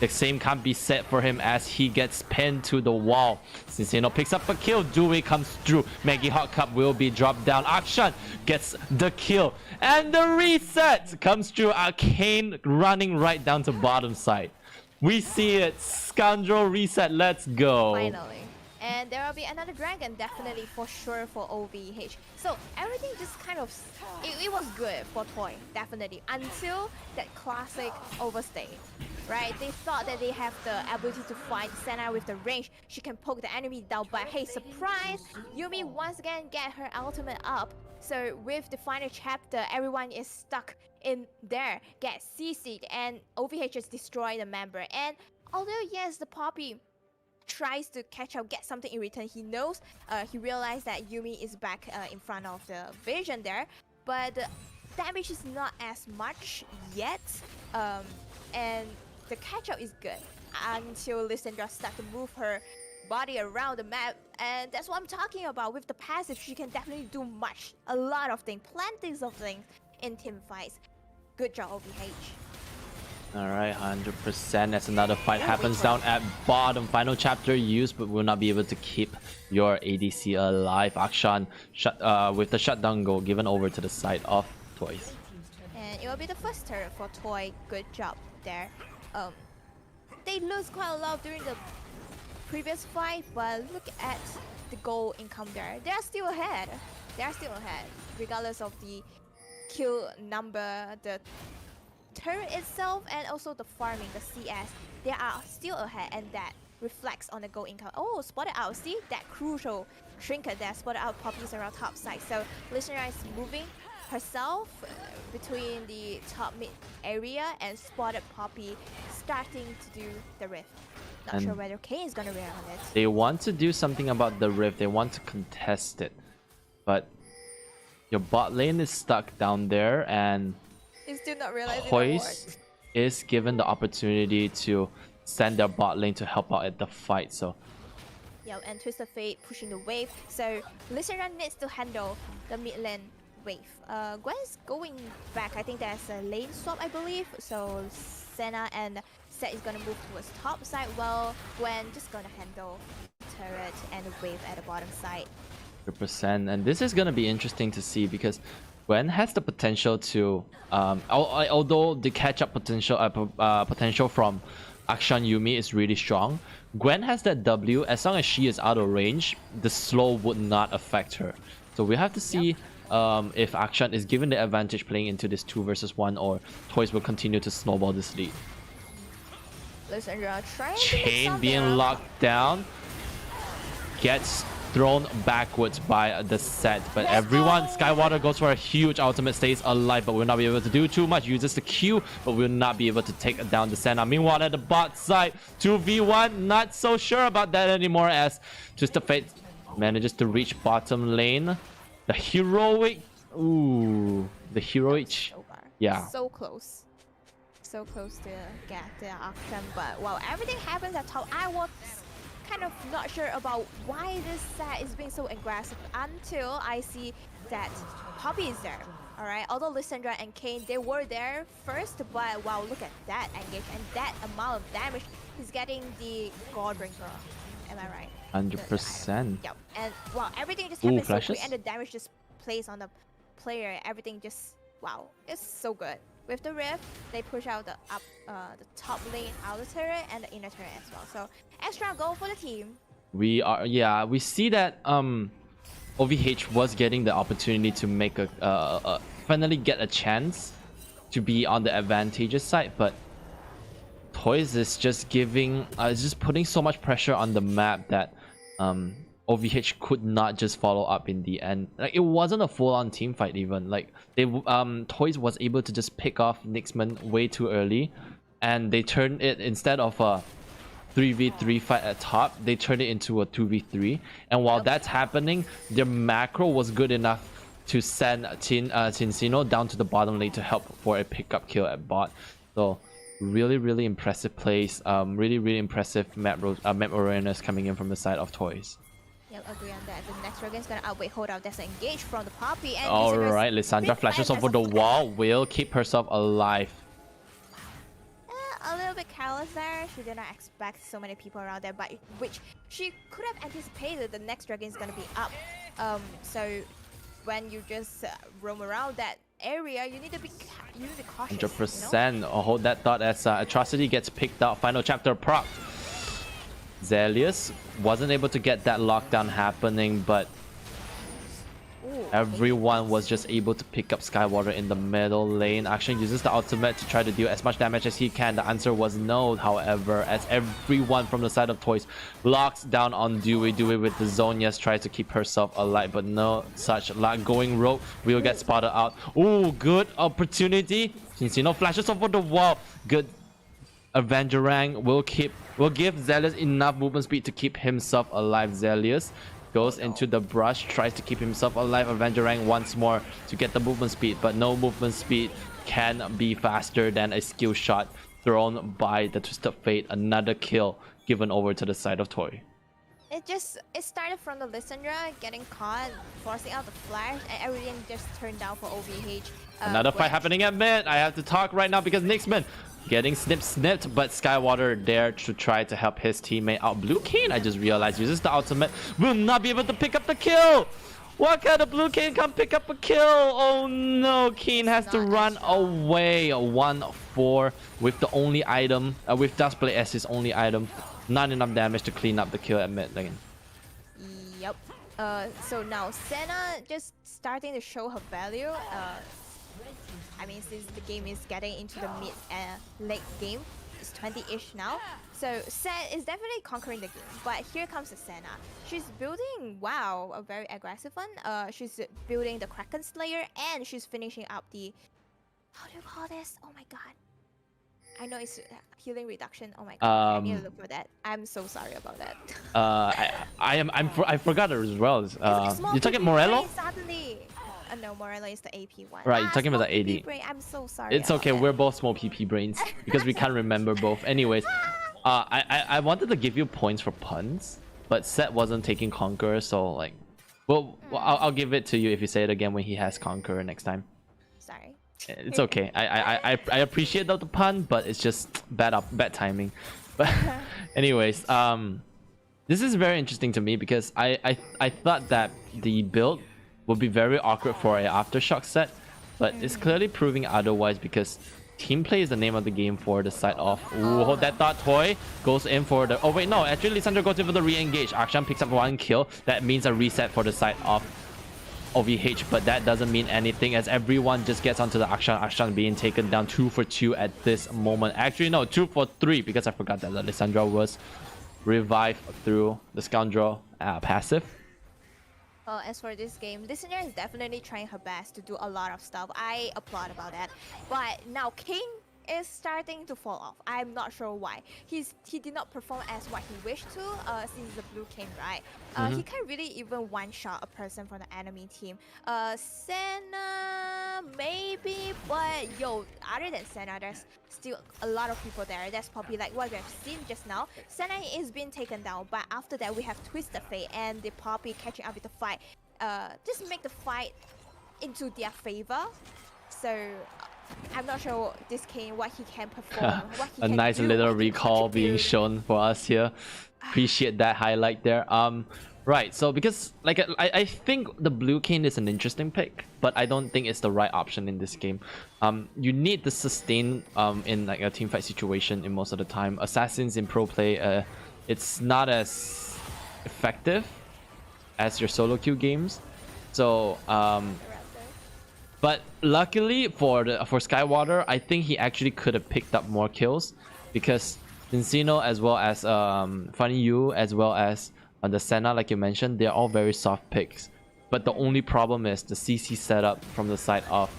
the same can't be said for him as he gets pinned to the wall. Cincino picks up a kill. Dewey comes through. Maggie Hot Cup will be dropped down. Akshan gets the kill. And the reset comes through. Kane running right down to bottom side. We see it. Scoundrel reset. Let's go. Finally. And there will be another dragon, definitely for sure for OVH. So everything just kind of... It was good for Toy, definitely. Until that classic overstay. Right? They thought that they have the ability to fight Senna with the range. She can poke the enemy down, but hey, surprise! Yumi once again get her ultimate up. So with the final chapter, everyone is stuck in there, get CC'd, and OVH just destroy the member. And although yes, the Poppy tries to catch up, get something in return, he knows, he realized that Yumi is back in front of the vision there, but the damage is not as much yet, and the catch up is good until Lissandra starts to move her body around the map, and that's what I'm talking about. With the passive, she can definitely do a lot of things, plenty of things in team fights. Good job, OVH. Alright, 100%. As another fight happens down at bottom. Final chapter used, but will not be able to keep your ADC alive. Akshan with the shutdown goal given over to the side of Toyz. And it will be the first turn for Toy. Good job there. They lose quite a lot during the previous fight, but look at the goal income there. They are still ahead. They are still ahead, regardless of the kill number, the turret itself, and also the farming, the CS. They are still ahead, and that reflects on the goal income. Oh, spotted out. See that crucial trinket there, spotted out Poppy's around top side. So Listener is moving herself between the top mid area, and spotted Poppy starting to do the rift. Not And sure whether Kane is gonna react on it. they want to do something about the rift. They want to contest it, but your bot lane is stuck down there, and He's still not realizing Toyz is given the opportunity to send their bot lane to help out at the fight. So Yeah, and Twist of Fate pushing the wave. So Lissandra needs to handle the mid lane wave. Gwen's going back. I think there's a lane swap, I believe. So Senna and Set is gonna move towards top side, while Gwen just gonna handle turret and the wave at the bottom side. 100%, and this is gonna be interesting to see because Gwen has the potential to, although the catch-up potential from Akshan Yuumi is really strong, Gwen has that W. As long as she is out of range, the slow would not affect her. So we have to see if Akshan is given the advantage playing into this 2 versus 1, or Toyz will continue to snowball this lead. Lissandra trying to Chain being locked down, gets thrown backwards by the Set, but everyone, Skywater goes for a huge ultimate, stays alive, but will not be able to do too much, uses the Q, but will not be able to take down the Senna. Meanwhile, at the bot side, 2v1, not so sure about that anymore, as Twist of Fate manages to reach bottom lane. The heroic, the heroic, yeah. So close. So close to get the auction, but while everything happens at top, I was kind of not sure about why this set is being so aggressive until I see that Poppy is there. Alright, although Lissandra and Kayn, they were there first, but wow, look at that engage and that amount of damage. He's getting the Godbringer. Am I right? 100%. Yeah, and wow, everything just happens so flashes? quick, and the damage just plays on the player. Everything just, wow, it's so good. With the Rift, they push out the top lane outer turret and the inner turret as well. So extra goal for the team. We see that OVH was getting the opportunity to make a finally get a chance to be on the advantageous side, but Toyz is just giving just putting so much pressure on the map that OVH could not just follow up in the end. Like, it wasn't a full-on team fight even. Like, they Toyz was able to just pick off Nixman way too early, and they turned it, instead of a 3v3 fight at top, they turned it into a 2v3. And while that's happening, their macro was good enough to send Tinsino down to the bottom lane to help for a pickup kill at bot. So really impressive plays. Really impressive map awareness coming in from the side of Toyz. Yep, agree on that. The next dragon's gonna outwait hold out. There's an engage from the Poppy. And alright, Lissandra flashes over the wall, will keep herself alive. A little bit careless there. She did not expect so many people around there, but which she could have anticipated the next dragon is gonna be up. So when you just roam around that area, you need to be cautious. 100%. You know? Hold that thought as Atrocity gets picked out. Final chapter proc. Zelius wasn't able to get that lockdown happening, but everyone was just able to pick up Skywater in the middle lane. Akshan uses the ultimate to try to deal as much damage as he can. The answer was no, however, as everyone from the side of Toyz locks down on Dewey. Dewey with the Zonias tries to keep herself alive, but no such luck. Going rogue, will get spotted out. Ooh, good opportunity. Tinsino flashes over the wall. Good. Avengerang will give Zelius enough movement speed to keep himself alive. Zelius goes into the brush, tries to keep himself alive. Avengerang once more to get the movement speed, but no movement speed can be faster than a skill shot thrown by the Twisted Fate. Another kill given over to the side of Toy. It started from the Lissandra getting caught, forcing out the flash, and everything just turned down for OVH. Another fight happening at mid. I have to talk right now because Nixman getting snipped, but Skywater there to try to help his teammate out. Blue Kayn, I just realized, uses the ultimate, will not be able to pick up the kill. What kind of Blue Kayn can't pick up a kill? Oh no, Kayn has to run away. 1-4 with the only item, with Duskblade as his only item. Not enough damage to clean up the kill at mid lane. Yep. So now Senna just starting to show her value. I mean, since the game is getting into the mid late game, it's 20-ish now. So Set is definitely conquering the game. But here comes the Senna. She's building, wow, a very aggressive one. She's building the Kraken Slayer, and she's finishing up the, how do you call this? Oh my god. I know it's healing reduction. Oh my god, I need to look for that. I'm so sorry about that. I forgot it as well. You're talking Morello? Suddenly. No, Morello is the AP one. Right, you're talking about the AD. Brain. I'm so sorry. It's okay, we're both small PP brains because we can't remember both. Anyways, I wanted to give you points for puns. but Set wasn't taking Conqueror, so like, well, I'll give it to you if you say it again when he has Conqueror next time. Sorry. It's okay. I appreciate the pun, but it's just bad timing. But anyways, this is very interesting to me because I thought that the build would be very awkward for a Aftershock set, but it's clearly proving otherwise because team play is the name of the game for the side of. Ooh, hold that thought. Toy goes in for the. Oh wait, no. Actually, Lissandra goes in for the re-engage. Akshan picks up 1 kill. That means a reset for the side of OVH, but that doesn't mean anything as everyone just gets onto the Akshan. Akshan being taken down 2 for 2 at this moment. Actually, no, 2 for 3 because I forgot that Lissandra was revived through the Scoundrel passive. Well, as for this game, Listener is definitely trying her best to do a lot of stuff. I applaud about that. But now King is starting to fall off. I'm not sure why. He did not perform as what he wished to since the blue King, right? He can't really even one-shot a person from the enemy team. Senna, maybe, but yo, other than Senna, there's still a lot of people there. That's probably like what we have seen just now. Senna is being taken down, but after that we have Twisted Fate and the Poppy catching up with the fight. Just make the fight into their favor. So I'm not sure this King what he can perform. What he A can nice do, little what he recall being contribute. shown for us here. Appreciate that highlight there. Right, so because like I think the blue King is an interesting pick, but I don't think it's the right option in this game. You need to sustain in like a team fight situation in most of the time. Assassins in pro play, it's not as effective as your solo queue games. So but luckily for Skywater, I think he actually could have picked up more kills because Encino as well as Funny You as well as the Senna, like you mentioned, they're all very soft picks. But the only problem is the CC setup from the side of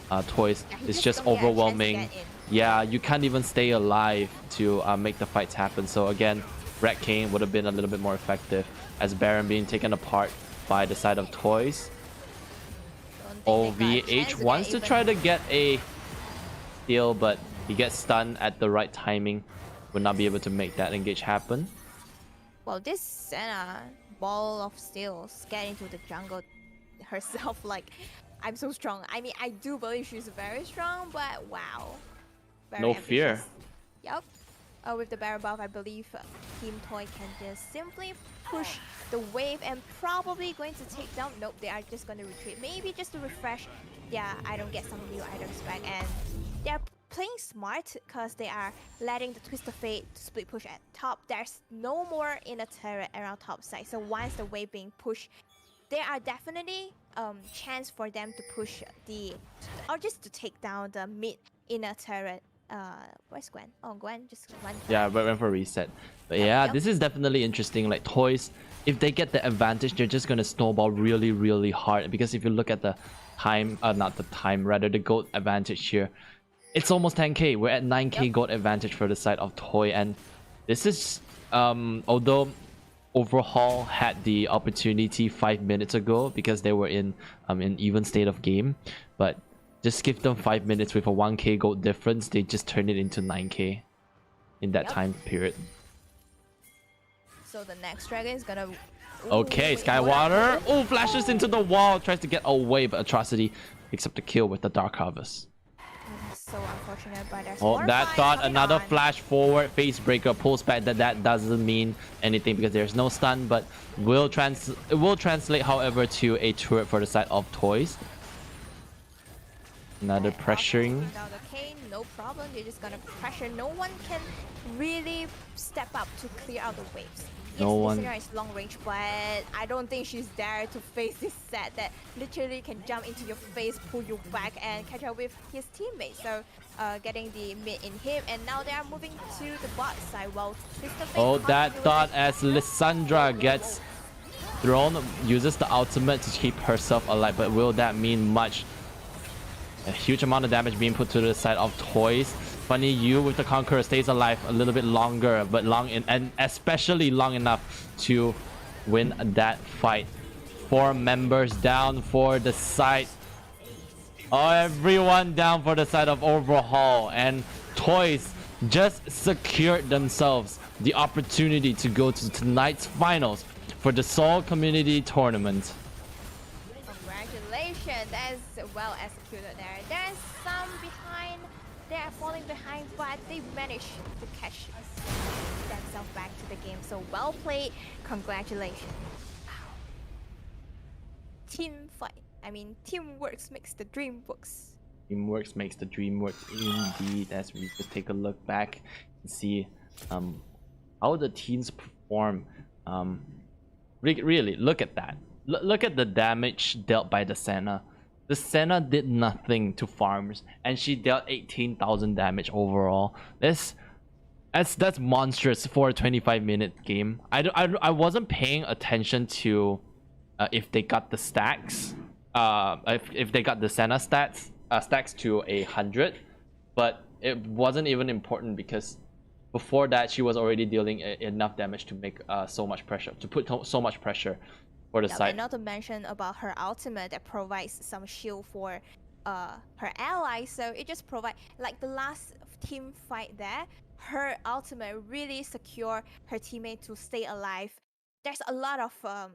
Toyz is just overwhelming. Yeah, you can't even stay alive to make the fights happen. So again, Red King would have been a little bit more effective as Baron being taken apart by the side of Toyz. OVH wants to try to get a steal, but he gets stunned at the right timing. Would not be able to make that engage happen. Well, this Senna ball of steel get into the jungle herself. Like, I'm so strong. I mean, I do believe she's very strong, but wow. Very No ambitious. fear. Yep. With the barrel buff, I believe Team Toy can just simply push the wave and probably going to take down. Nope, they are just going to retreat. Maybe just to refresh. Yeah, I don't get some new items back, and they're playing smart because they are letting the Twist of Fate split push at top. There's no more inner turret around top side. So once the wave being pushed, there are definitely chance for them to push the or just to take down the mid inner turret. Where's Gwen? Oh, Gwen just went. Yeah, but went for a reset. But yeah, Yep. this is definitely interesting. Like Toyz, if they get the advantage, they're just gonna snowball really, really hard. Because if you look at the time, not the time, rather the gold advantage here, it's almost 10k. We're at 9k gold advantage for the side of Toy, and this is although Overhaul had the opportunity 5 minutes ago because they were in an even state of game, but just give them 5 minutes with a 1k gold difference, they just turn it into 9k in that time period. So the next dragon is gonna. Okay, Ooh, Skywater. Oh, flashes into the wall, tries to get away, but Atrocity picks up the kill with the Dark Harvest. That's so unfortunate, but there's Oh, more that fight thought, going another on. flash forward, face breaker, pulls back. That doesn't mean anything because there's no stun, but it will translate, however, to a turret for the side of Toyz. Another Right, pressuring. Without the Kane, no problem. They're just gonna pressure. No one can really step up to clear out the waves. Yes, No one. Listener is long range, but I don't think she's there to face this set that literally can jump into your face, pull you back, and catch up with his teammates. So, getting the mid in him, and now they are moving to the bot side. While Mr. Oh, that thought as Lissandra gets thrown, uses the ultimate to keep herself alive, but will that mean much? A huge amount of damage being put to the side of Toyz. Funny You with the Conqueror stays alive a little bit longer, but and especially long enough to win that fight. 4 members down for the side. Oh, everyone down for the side of Overhaul, and Toyz just secured themselves the opportunity to go to tonight's finals for the Seoul Community Tournament. Congratulations, that's well executed there. There's some behind, they're falling behind, but they managed to catch themselves back to the game. So well played, congratulations. Wow. Team fight. I mean, teamwork makes the dream works. Teamwork makes the dream work indeed. As we just take a look back and see how the teams perform. Really, look at that. Look at the damage dealt by the Senna. The Senna did nothing to farms, and she dealt 18,000 damage overall. That's monstrous for a 25-minute game. I wasn't paying attention to if they got the stacks, if they got the Senna stats stacks to 100, but it wasn't even important because before that she was already dealing enough damage to make so much pressure, to put so much pressure for the side. And not to mention about her ultimate that provides some shield for her allies, so it just provides, like the last team fight there, her ultimate really secure her teammate to stay alive. There's a lot of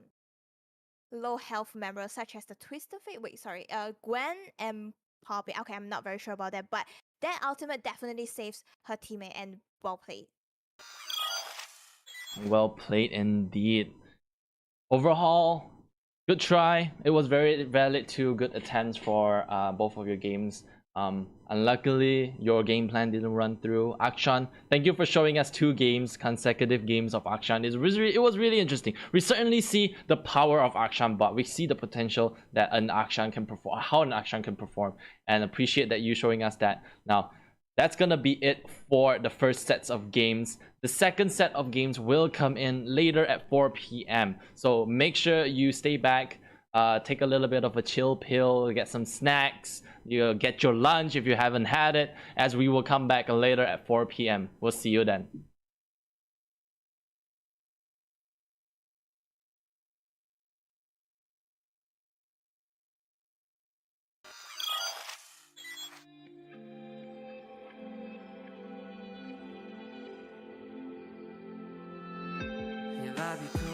low health members such as the Twisted Fate, Gwen and Poppy. Okay, I'm not very sure about that, but that ultimate definitely saves her teammate, and well played. Well played indeed. Overhaul, good try. It was very valid too. Good attempts for both of your games. Unluckily, your game plan didn't run through. Akshan, thank you for showing us 2 games, consecutive games of Akshan. It was really interesting. We certainly see the power of Akshan, but we see the potential that an Akshan can perform, how an Akshan can perform, and appreciate that you showing us that. Now, that's gonna be it for the first sets of games. The second set of games will come in later at 4 p.m. So make sure you stay back, take a little bit of a chill pill, get some snacks, you get your lunch if you haven't had it, as we will come back later at 4 p.m. We'll see you then. If I become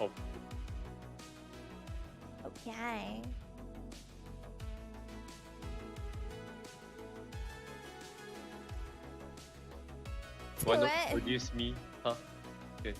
Oh, Okay. why Do not it. produce me? Huh? Okay.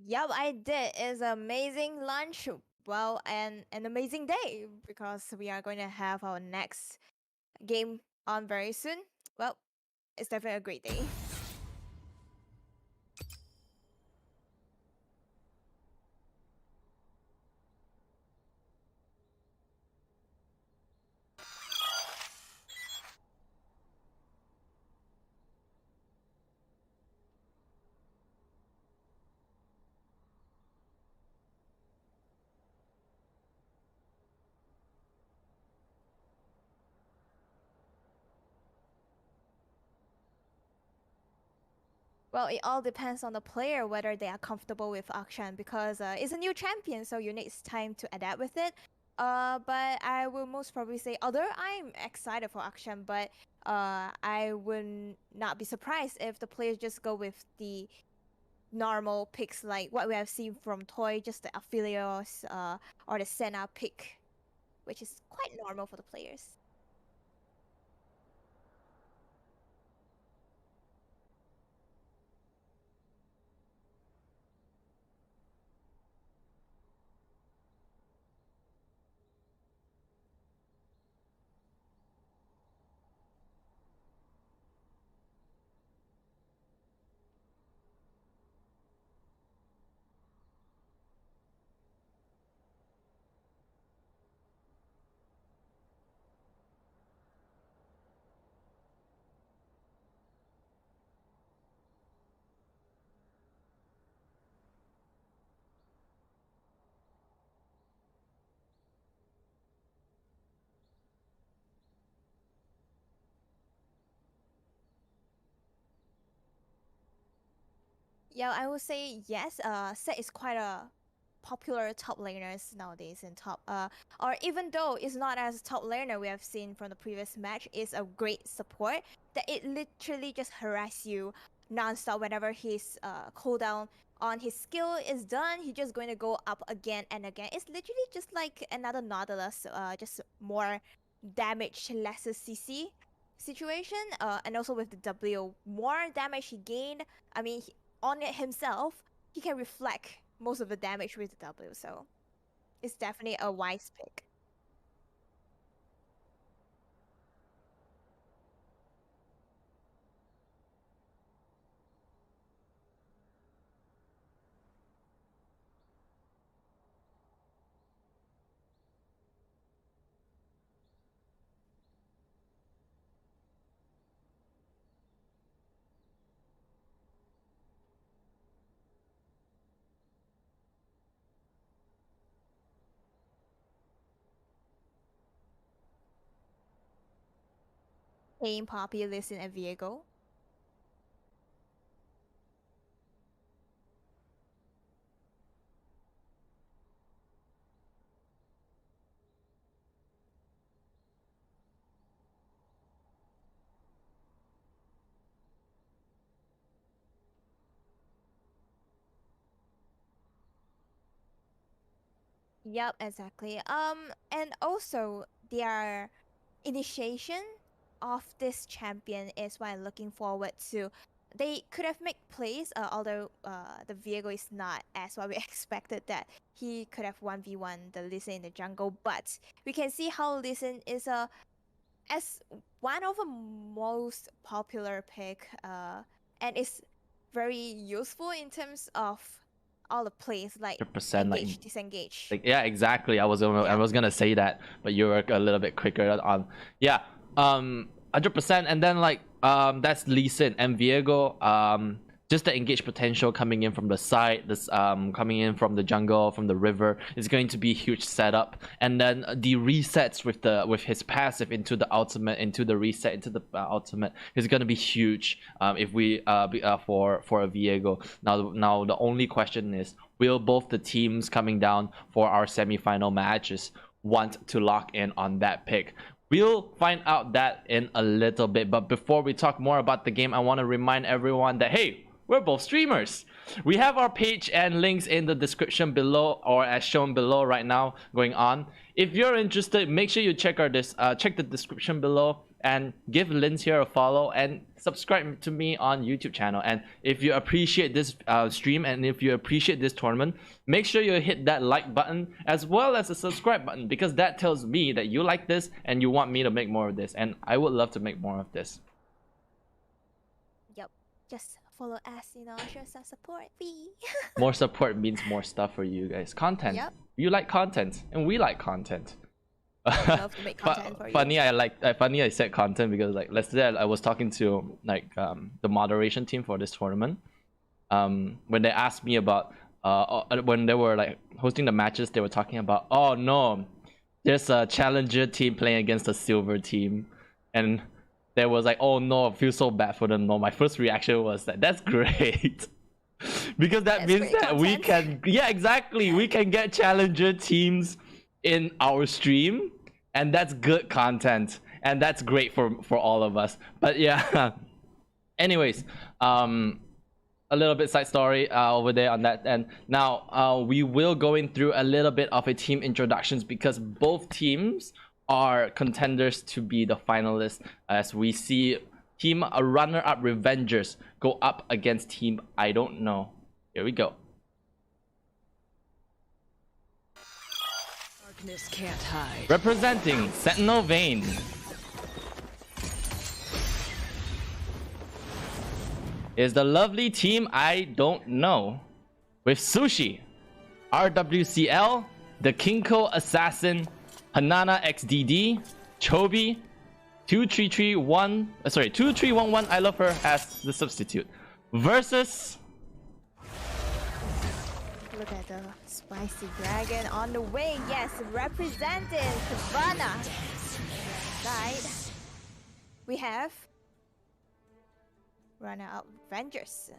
Yep, I did. It's amazing lunch. Well, and an amazing day because we are going to have our next game on very soon. Well, it's definitely a great day. Well, it all depends on the player whether they are comfortable with Akshan because it's a new champion, so you need time to adapt with it. But I will most probably say, although I'm excited for Akshan, but I would not be surprised if the players just go with the normal picks like what we have seen from Toy, just the Aphelios, or the Senna pick, which is quite normal for the players. Yeah, I would say yes. Set is quite a popular top laners nowadays in top. Or even though it's not as top laner we have seen from the previous match, is a great support that it literally just harass you non-stop whenever his cooldown on his skill is done. He's just going to go up again and again. It's literally just like another Nautilus, just more damage, lesser CC situation. And also with the W, more damage he gained. I mean, on it himself, he can reflect most of the damage with the W, so it's definitely a wise pick. Paying Poppy, Listen, and Viego. Yep, exactly. And also their initiation of this champion is what I'm looking forward to. They could have made plays, although the Viego is not as what we expected, that he could have 1v1 the Lee Sin in the jungle. But we can see how Lee Sin is as one of the most popular pick, and is very useful in terms of all the plays like 100% engage, like disengage. yeah, exactly. I was gonna say that, but you were a little bit quicker on. Yeah, 100%. And then like that's Lee Sin and Viego. Just the engage potential coming in from the side, this coming in from the jungle, from the river, is going to be a huge setup. And then the resets with his passive into the ultimate, into the reset, into the ultimate is going to be huge. If we for a Viego. Now the only question is, will both the teams coming down for our semi-final matches want to lock in on that pick? We'll find out that in a little bit. But before we talk more about the game, I want to remind everyone that, hey, we're both streamers. We have our page and links in the description below, or as shown below right now going on. If you're interested, make sure you check check the description below and give Linz here a follow and subscribe to me on YouTube channel. And if you appreciate this stream and if you appreciate this tournament, make sure you hit that like button as well as the subscribe button, because that tells me that you like this and you want me to make more of this, and I would love to make more of this. Yep, just follow us, show some support. More support means more stuff for you guys. Content. Yep. You like content and we like content. I love to make content for you. Funny I said content because like yesterday I was talking to like the moderation team for this tournament. When they asked me about when they were like hosting the matches, they were talking about, oh no, there's a challenger team playing against a silver team, and there was like, oh no, I feel so bad for them. No, my first reaction was that that's great. Because that means that we can, yeah, exactly, we can get challenger teams in our stream, and that's good content, and that's great for all of us. But yeah, anyways, a little bit side story over there on that. And now we will going through a little bit of a team introductions, because both teams are contenders to be the finalists, as we see team runner-up Revengers go up against team I don't know. Here we go. Darkness can't hide. Representing Sentinel Vein is the lovely team I don't know, with Sushi, RWCL, the Kinko Assassin, Hanana XDD, Chobi, 2311, I love her as the substitute, versus Look at the spicy dragon on the way. Yes, representing Savannah. Side, we have runner-up Avengers,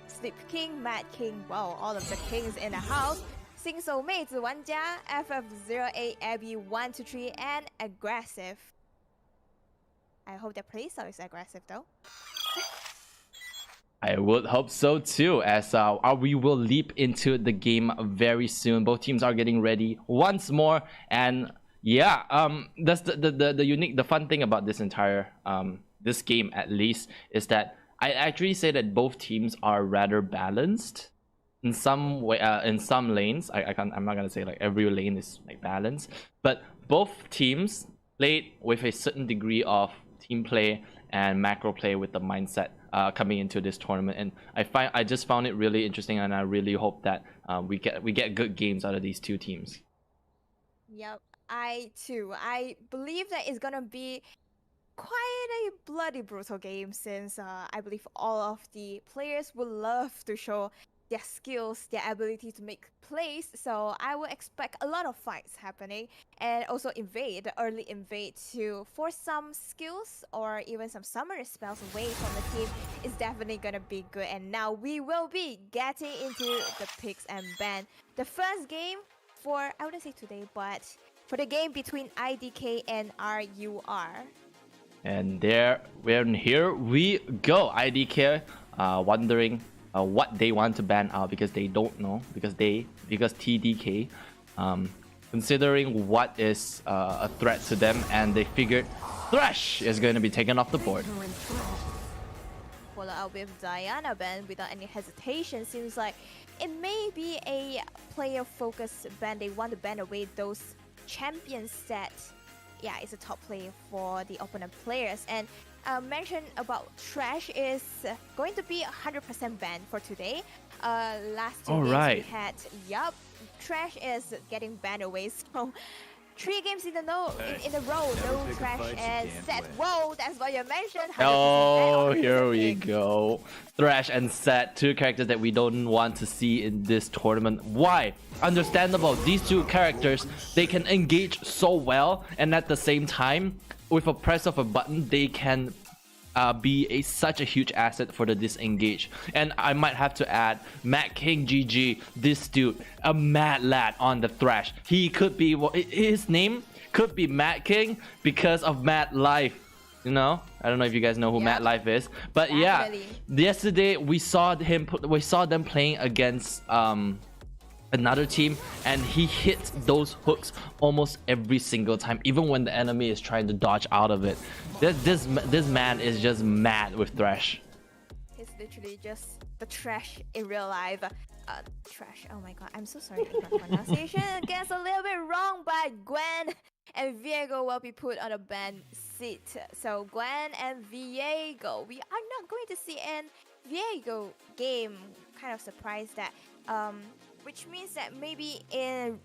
Sleep King, Mad King. Wow, all of the kings in the house. 新手妹子玩家 FF08 Abby 123 and aggressive. I hope their playstyle is aggressive though. I would hope so too, as we will leap into the game very soon. Both teams are getting ready once more, and yeah, that's the fun thing about this entire this game, at least, is that I actually say that both teams are rather balanced in some way, in some lanes. I'm not gonna say like every lane is like balanced, but both teams played with a certain degree of team play and macro play with the mindset coming into this tournament, and I just found it really interesting, and I really hope that we get good games out of these two teams. Yep, I believe that it's gonna be quite a bloody brutal game, since I believe all of the players would love to show their skills, their ability to make plays. So I would expect a lot of fights happening, and also early invade to force some skills or even some summoner spells away from the team is definitely gonna be good. And now we will be getting into the picks and ban. The first game for, I wouldn't say today, but for the game between IDK and RUR. And here we go. IDK wondering what they want to ban out, because they don't know, because TDK considering what is a threat to them, and they figured Thresh is going to be taken off the board. Follow up with Diana ban without any hesitation. Seems like it may be a player-focused ban. They want to ban away those champions that, yeah, is a top player for the opponent players. And mention about Trash is going to be 100% banned for today. Last 2 games we had, yup, Trash is getting banned away. So 3 games in a row, no Trash and Set. Whoa, that's what you mentioned. Oh, here we go. Thresh and Set, 2 characters that we don't want to see in this tournament. Why? Understandable. These 2 characters, they can engage so well, and at the same time, with a press of a button, they can be such a huge asset for the disengage. And I might have to add, Matt King GG, this dude, a mad lad on the Thresh. He could be, his name could be Matt King because of Mad Life. You know, I don't know if you guys know who Mad Life is, but yeah, yesterday we saw them playing against another team, and he hits those hooks almost every single time, even when the enemy is trying to dodge out of it. This man is just mad with Thresh. He's literally just the Trash in real life. Trash. Oh my god, I'm so sorry if my pronunciation gets a little bit wrong, but Gwen and Viego will be put on a ban seat. So Gwen and Viego, we are not going to see an Viego game. Kind of surprised that which means that maybe in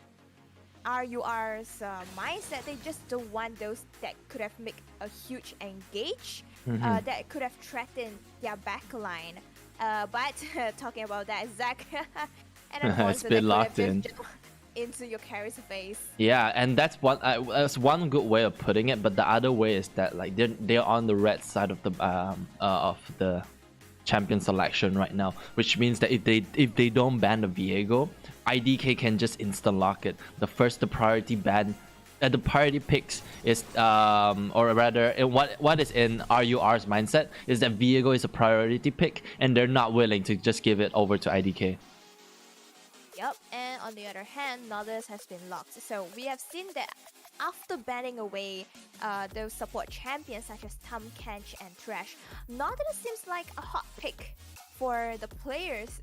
RUR's mindset, they just don't want those that could have made a huge engage, that could have threatened their backline. But talking about that, Zach and a monster that locked in into your carry's face. Yeah, and that's one good way of putting it. But the other way is that like they're on the red side of the champion selection right now, which means that if they don't ban the Viego, IDK can just instant lock it. The priority ban, the priority picks is or rather what is in RUR's mindset is that Viego is a priority pick, and they're not willing to just give it over to IDK. Yep, and on the other hand, Nautilus has been locked. So we have seen that after banning away those support champions such as Tom, Kench, and Thresh, Nautilus seems like a hot pick for the players.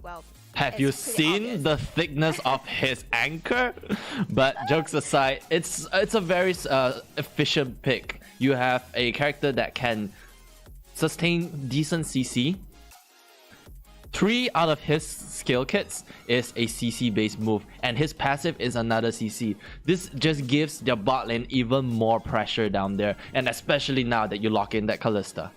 Well, have you seen the thickness of his anchor? But jokes aside, it's a very efficient pick. You have a character that can sustain decent CC. 3 out of his skill kits is a CC based move, and his passive is another CC. This just gives their bot lane even more pressure down there, and especially now that you lock in that Kalista.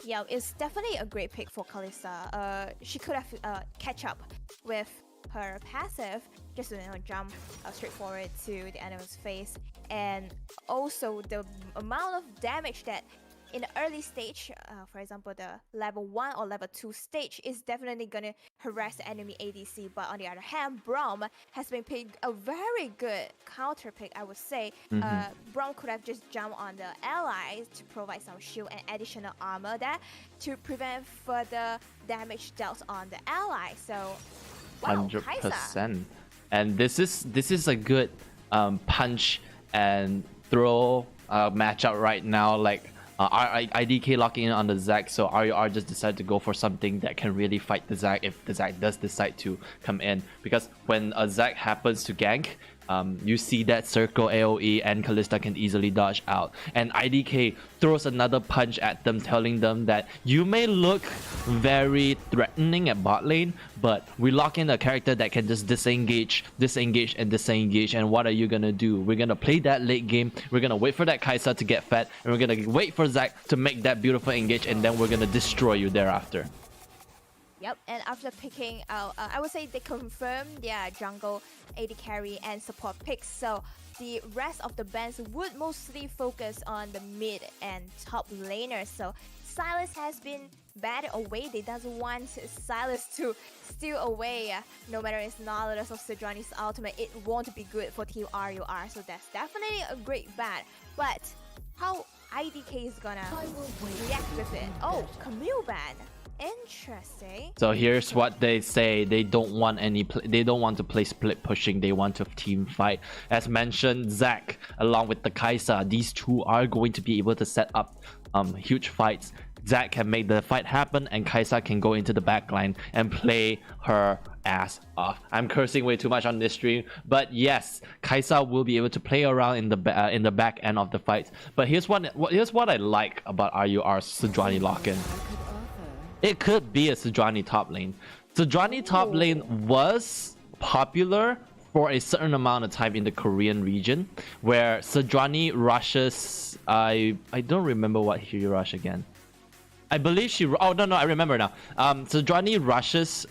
Yeah, it's definitely a great pick for Kalista. She could have catch up with her passive, just to jump straight forward to the enemy's face, and also the amount of damage that in the early stage, for example, the level 1 or level 2 stage is definitely gonna harass the enemy ADC. But on the other hand, Braum has been picked a very good counter pick, I would say. Braum could have just jumped on the allies to provide some shield and additional armor there to prevent further damage dealt on the ally. So, wow, 100%. And this is a good punch and throw matchup right now. Like, IDK locking in on the Zac, so RUR just decided to go for something that can really fight the Zac if the Zac does decide to come in. Because when a Zac happens to gank, you see that circle AoE and Kalista can easily dodge out. And IDK throws another punch at them, telling them that you may look very threatening at bot lane, but we lock in a character that can just disengage, and what are you gonna do? We're gonna play that late game, we're gonna wait for that Kai'Sa to get fed, and we're gonna wait for Zac to make that beautiful engage, and then we're gonna destroy you thereafter. Yep, and after picking out, I would say they confirmed their jungle, AD carry, and support picks. So the rest of the bans would mostly focus on the mid and top laners. So Sylas has been banned away. They doesn't want Sylas to steal away. No matter it's Nautilus or Sejuani's ultimate, it won't be good for Team RUR. So that's definitely a great ban. But how IDK is gonna react with it. Oh, Camille ban. Interesting. So here's what they say: they don't want they don't want to play split pushing. They want to team fight. As mentioned, Zach along with the Kaisa, these two are going to be able to set up huge fights. Zach can make the fight happen, and Kaisa can go into the backline and play her ass off. I'm cursing way too much on this stream, but yes, Kaisa will be able to play around in the back end of the fight. But here's what I like about RUR's Sejuani lock-in. It could be a Sejuani top lane. Sejuani top lane was popular for a certain amount of time in the Korean region, where Sejuani rushes. I don't remember what he rush again. I believe she. Oh no, I remember now. Sejuani rushes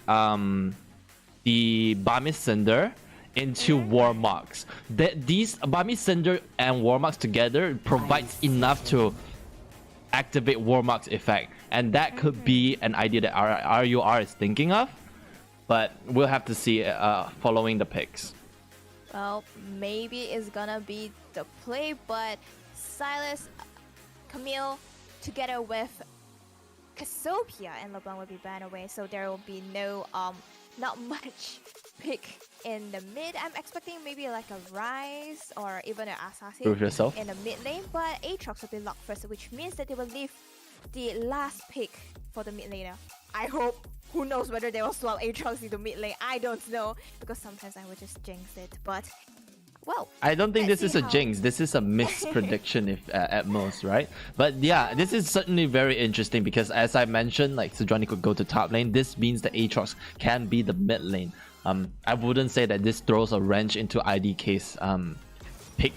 the Bami Cinder into Warmox. These Bami Cinder and Warmox together provides enough to activate Warmox effect, and that could be an idea that RUR is thinking of, but we'll have to see following the picks. Well, maybe it's gonna be the play, but Silas, Camille, together with Cassiopeia and LeBlanc will be banned away, so there will be no not much pick in the mid. I'm expecting maybe like a Rise or even an Assassin Prove yourself. in the mid lane, but Aatrox will be locked first, which means that they will leave the last pick for the mid laner. I hope. Who knows whether they will swap Aatrox into mid lane? I don't know, because sometimes I would just jinx it. But well, I don't think this is a jinx. This is a misprediction, if at most, right? But yeah, this is certainly very interesting because, as I mentioned, like Sejuani could go to top lane. This means that Aatrox can be the mid lane. I wouldn't say that this throws a wrench into IDK's pick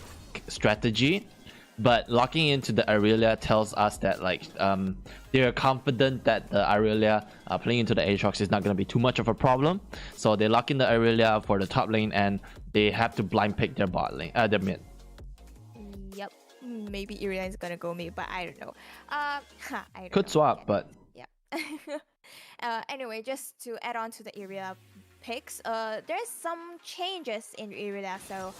strategy, but locking into the Aurelia tells us that like they're confident that the Aurelia playing into the Aatrox is not going to be too much of a problem. So they lock in the Aurelia for the top lane, and they have to blind pick their bot lane, their mid. Yep, maybe Irelia is gonna go mid, but I don't know. I don't Could know swap, yet. but Yeah. Anyway, just to add on to the Irelia picks, there's some changes in Irelia. So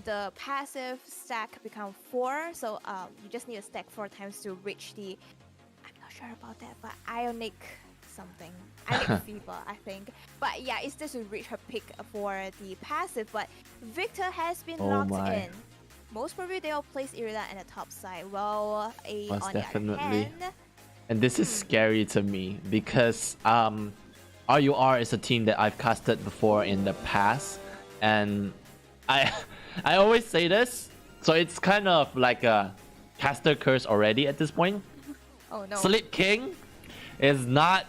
the passive stack become 4, so you just need to stack 4 times to reach the, I'm not sure about that, but Ionic something, Ionic Fever, I think. But yeah, it's just to reach her pick for the passive. But Victor has been locked in. Most probably they'll place Irelia in the top side. Well, most on definitely. the other hand, And this is scary to me because RUR is a team that I've casted before in the past, and I always say this, so it's kind of like a caster curse already at this point. oh no. Slip King is not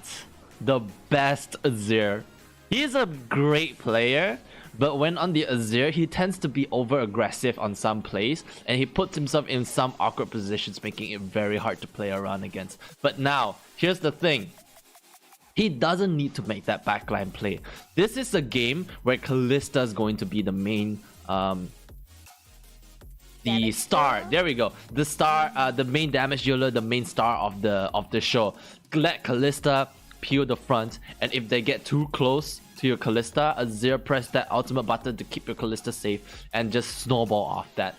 the best Azir. He's a great player, but when on the Azir, he tends to be over aggressive on some plays, and he puts himself in some awkward positions, making it very hard to play around against. But now, here's the thing. He doesn't need to make that backline play. This is a game where Kalista is going to be the main the star. There we go. The star, the main damage dealer, the main star of the show. Let Kalista peel the front, and if they get too close to your Kalista, Azir press that ultimate button to keep your Kalista safe and just snowball off that.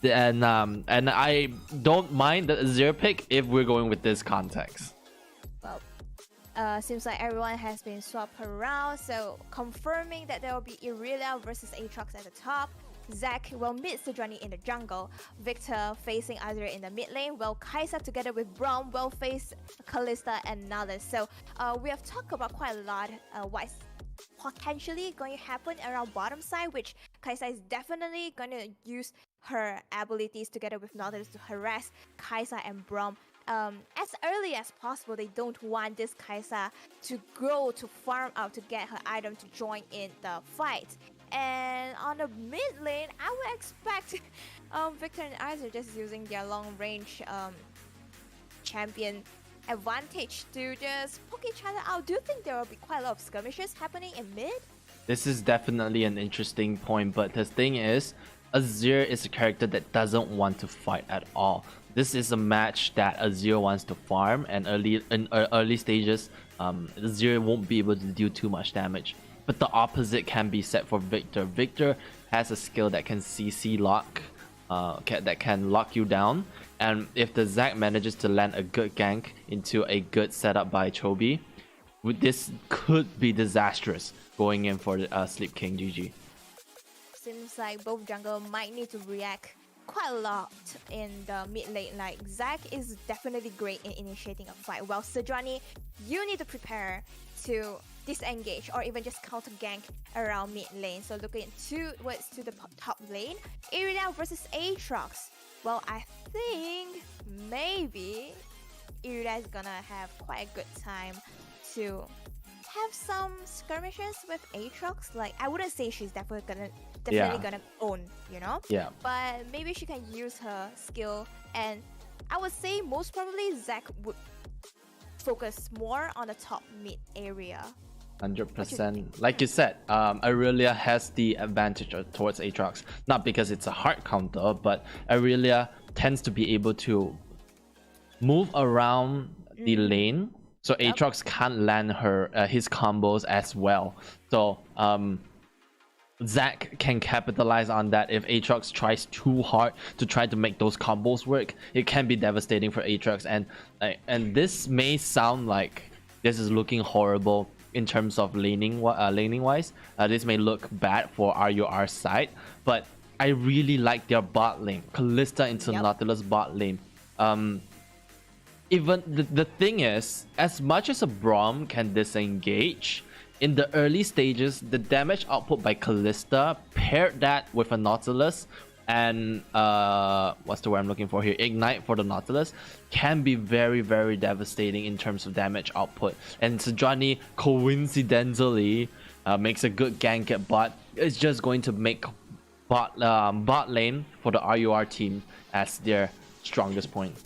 And I don't mind the Azir pick if we're going with this context. Well, seems like everyone has been swapped around, so confirming that there will be Irelia versus Aatrox at the top. Zac will mid Sejuani in the jungle, Victor facing Azir in the mid lane, while Kaisa together with Braum will face Kalista and Nala. So we have talked about quite a lot what's potentially going to happen around bottom side, which Kaisa is definitely going to use her abilities together with Nautilus to harass Kaisa and Braum as early as possible. They don't want this Kaisa to grow, to farm out, to get her item to join in the fight. And on the mid lane, I would expect Victor and Azir just using their long range champion advantage to just poke each other out. Do you think there will be quite a lot of skirmishes happening in mid? This is definitely an interesting point, but the thing is, Azir is a character that doesn't want to fight at all. This is a match that Azir wants to farm, and in early stages, Azir won't be able to do too much damage. But the opposite can be said for Victor. Victor has a skill that can CC lock that can lock you down. And if the Zac manages to land a good gank into a good setup by Chobi, this could be disastrous going in for the Sleep King GG. Seems like both jungle might need to react quite a lot in the mid lane. Like Zac is definitely great in initiating a fight, while Sejuani, you need to prepare to disengage or even just counter gank around mid lane. So looking towards to the top lane, Irelia versus Aatrox. Well, I think maybe Irelia is gonna have quite a good time to have some skirmishes with Aatrox. Like, I wouldn't say she's definitely gonna own, you know? Yeah. But maybe she can use her skill, and I would say most probably Zac would focus more on the top mid area. 100%. Like you said, Irelia has the advantage towards Aatrox. Not because it's a hard counter, but Irelia tends to be able to move around the lane, so Aatrox can't land his combos as well. So Zac can capitalize on that. If Aatrox tries too hard to try to make those combos work, it can be devastating for Aatrox. And this may sound like this is looking horrible in terms of laning wise. This may look bad for RUR side, but I really like their bot lane. Kalista into Nautilus bot lane. Even the thing is, as much as a Braum can disengage, in the early stages, the damage output by Kalista, paired that with a Nautilus and what's the word I'm looking for here? Ignite for the Nautilus, can be very, very devastating in terms of damage output. And Sejuani coincidentally makes a good gank at bot. It's just going to make bot lane for the RUR team as their strongest point.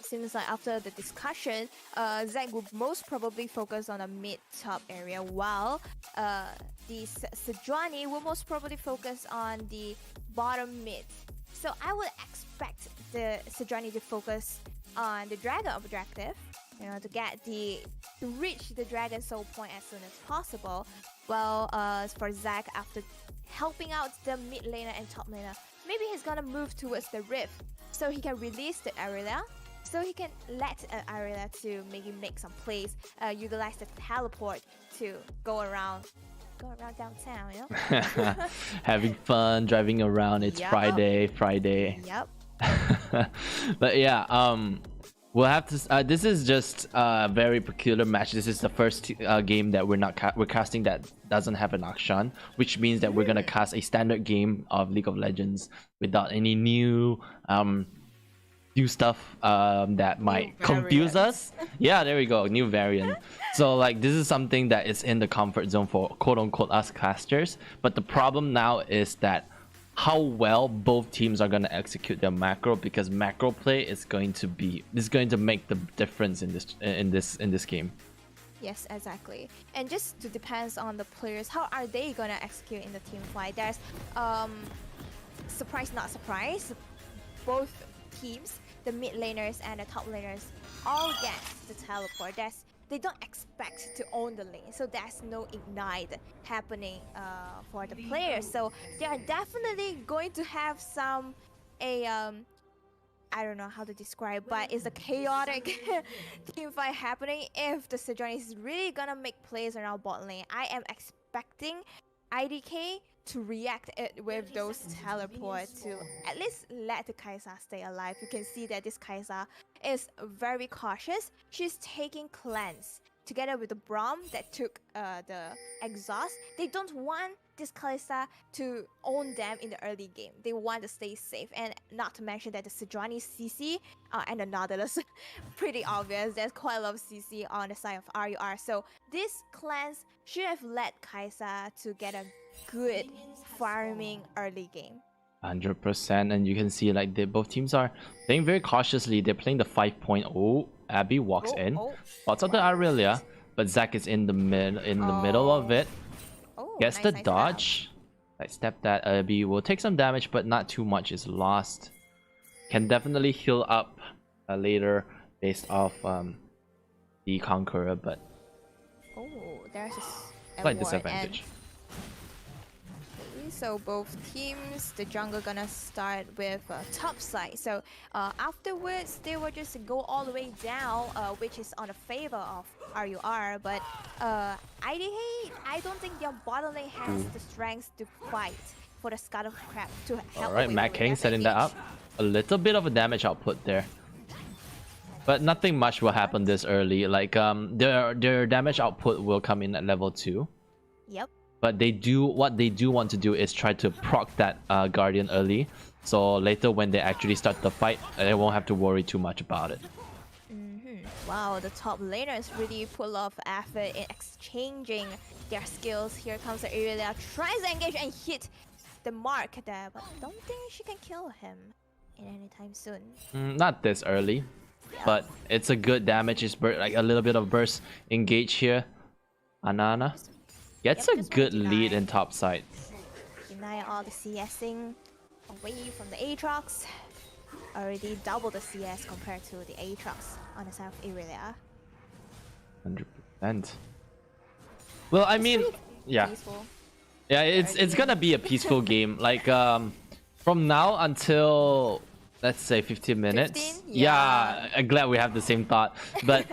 Seems like after the discussion, Zac would most probably focus on the mid-top area, while the Sejuani will most probably focus on the bottom mid. So I would expect the Sejuani to focus on the dragon objective, you know, to reach the dragon soul point as soon as possible. Well, for Zac, after helping out the mid laner and top laner, maybe he's gonna move towards the rift, so he can release the Irelia. So he can let Irelia to maybe make some plays, utilize the teleport to go around downtown, you know? Having fun, driving around. It's Friday. Yep. But yeah, we'll have to. This is just a very peculiar match. This is the first game that we're casting that doesn't have an Akshan, which means that we're gonna cast a standard game of League of Legends without any new stuff that might confuse us. Yeah, there we go, new variant. So like, this is something that is in the comfort zone for quote-unquote us casters, but the problem now is that how well both teams are going to execute their macro, because macro play is going to make the difference in this game. Yes, exactly. And just to depends on the players, how are they gonna execute in the team fight? There's surprise, not surprise, both teams, the mid laners and the top laners, all get the teleport. They don't expect to own the lane, so there's no ignite happening for the players. So they are definitely going to have I don't know how to describe, but it's a chaotic team fight happening if the Sejuani is really gonna make plays around bot lane. I am expecting IDK to react with those teleport to at least let the Kai'Sa stay alive. You can see that this Kai'Sa is very cautious. She's taking cleanse together with the Braum that took the exhaust. They don't want this Kai'Sa to own them in the early game. They want to stay safe, and not to mention that the Sejuani CC and the Nautilus, pretty obvious. There's quite a lot of CC on the side of RUR. So this cleanse should have led Kai'Sa to get a good farming early game. 100%, and you can see like both teams are playing very cautiously. They're playing the 5.0. Abby walks in, spots out the Irelia, but Zac is in the middle of it. Gets the dodge. Like step that. Abby will take some damage, but not too much is lost. Can definitely heal up later based off the Conqueror, but there's a slight disadvantage. So both teams, the jungle gonna start with top side. So afterwards, they will just go all the way down, which is on the favor of RUR. But I don't think their bottom lane has the strength to fight for the Scuttle Crab to help. Alright, Matt King setting that up. A little bit of a damage output there. But nothing much will happen this early. Like their damage output will come in at level 2. Yep. But what they do want to do is try to proc that Guardian early. So later when they actually start the fight, they won't have to worry too much about it. Wow, the top laners really put a lot of effort in exchanging their skills. Here comes Aurelia, tries to engage and hit the mark there, but don't think she can kill him in any time soon. Not this early, but it's a good damage. It's like a little bit of burst engage here. Anana gets a good lead in top side. Deny all the CSing away from the Aatrox. Already double the CS compared to the Aatrox on the side of Aurelia. 100%. Well, I mean, yeah. Peaceful. Yeah, it's gonna be a peaceful game. Like from now until let's say 15 minutes. 15? Yeah, I'm glad we have the same thought. But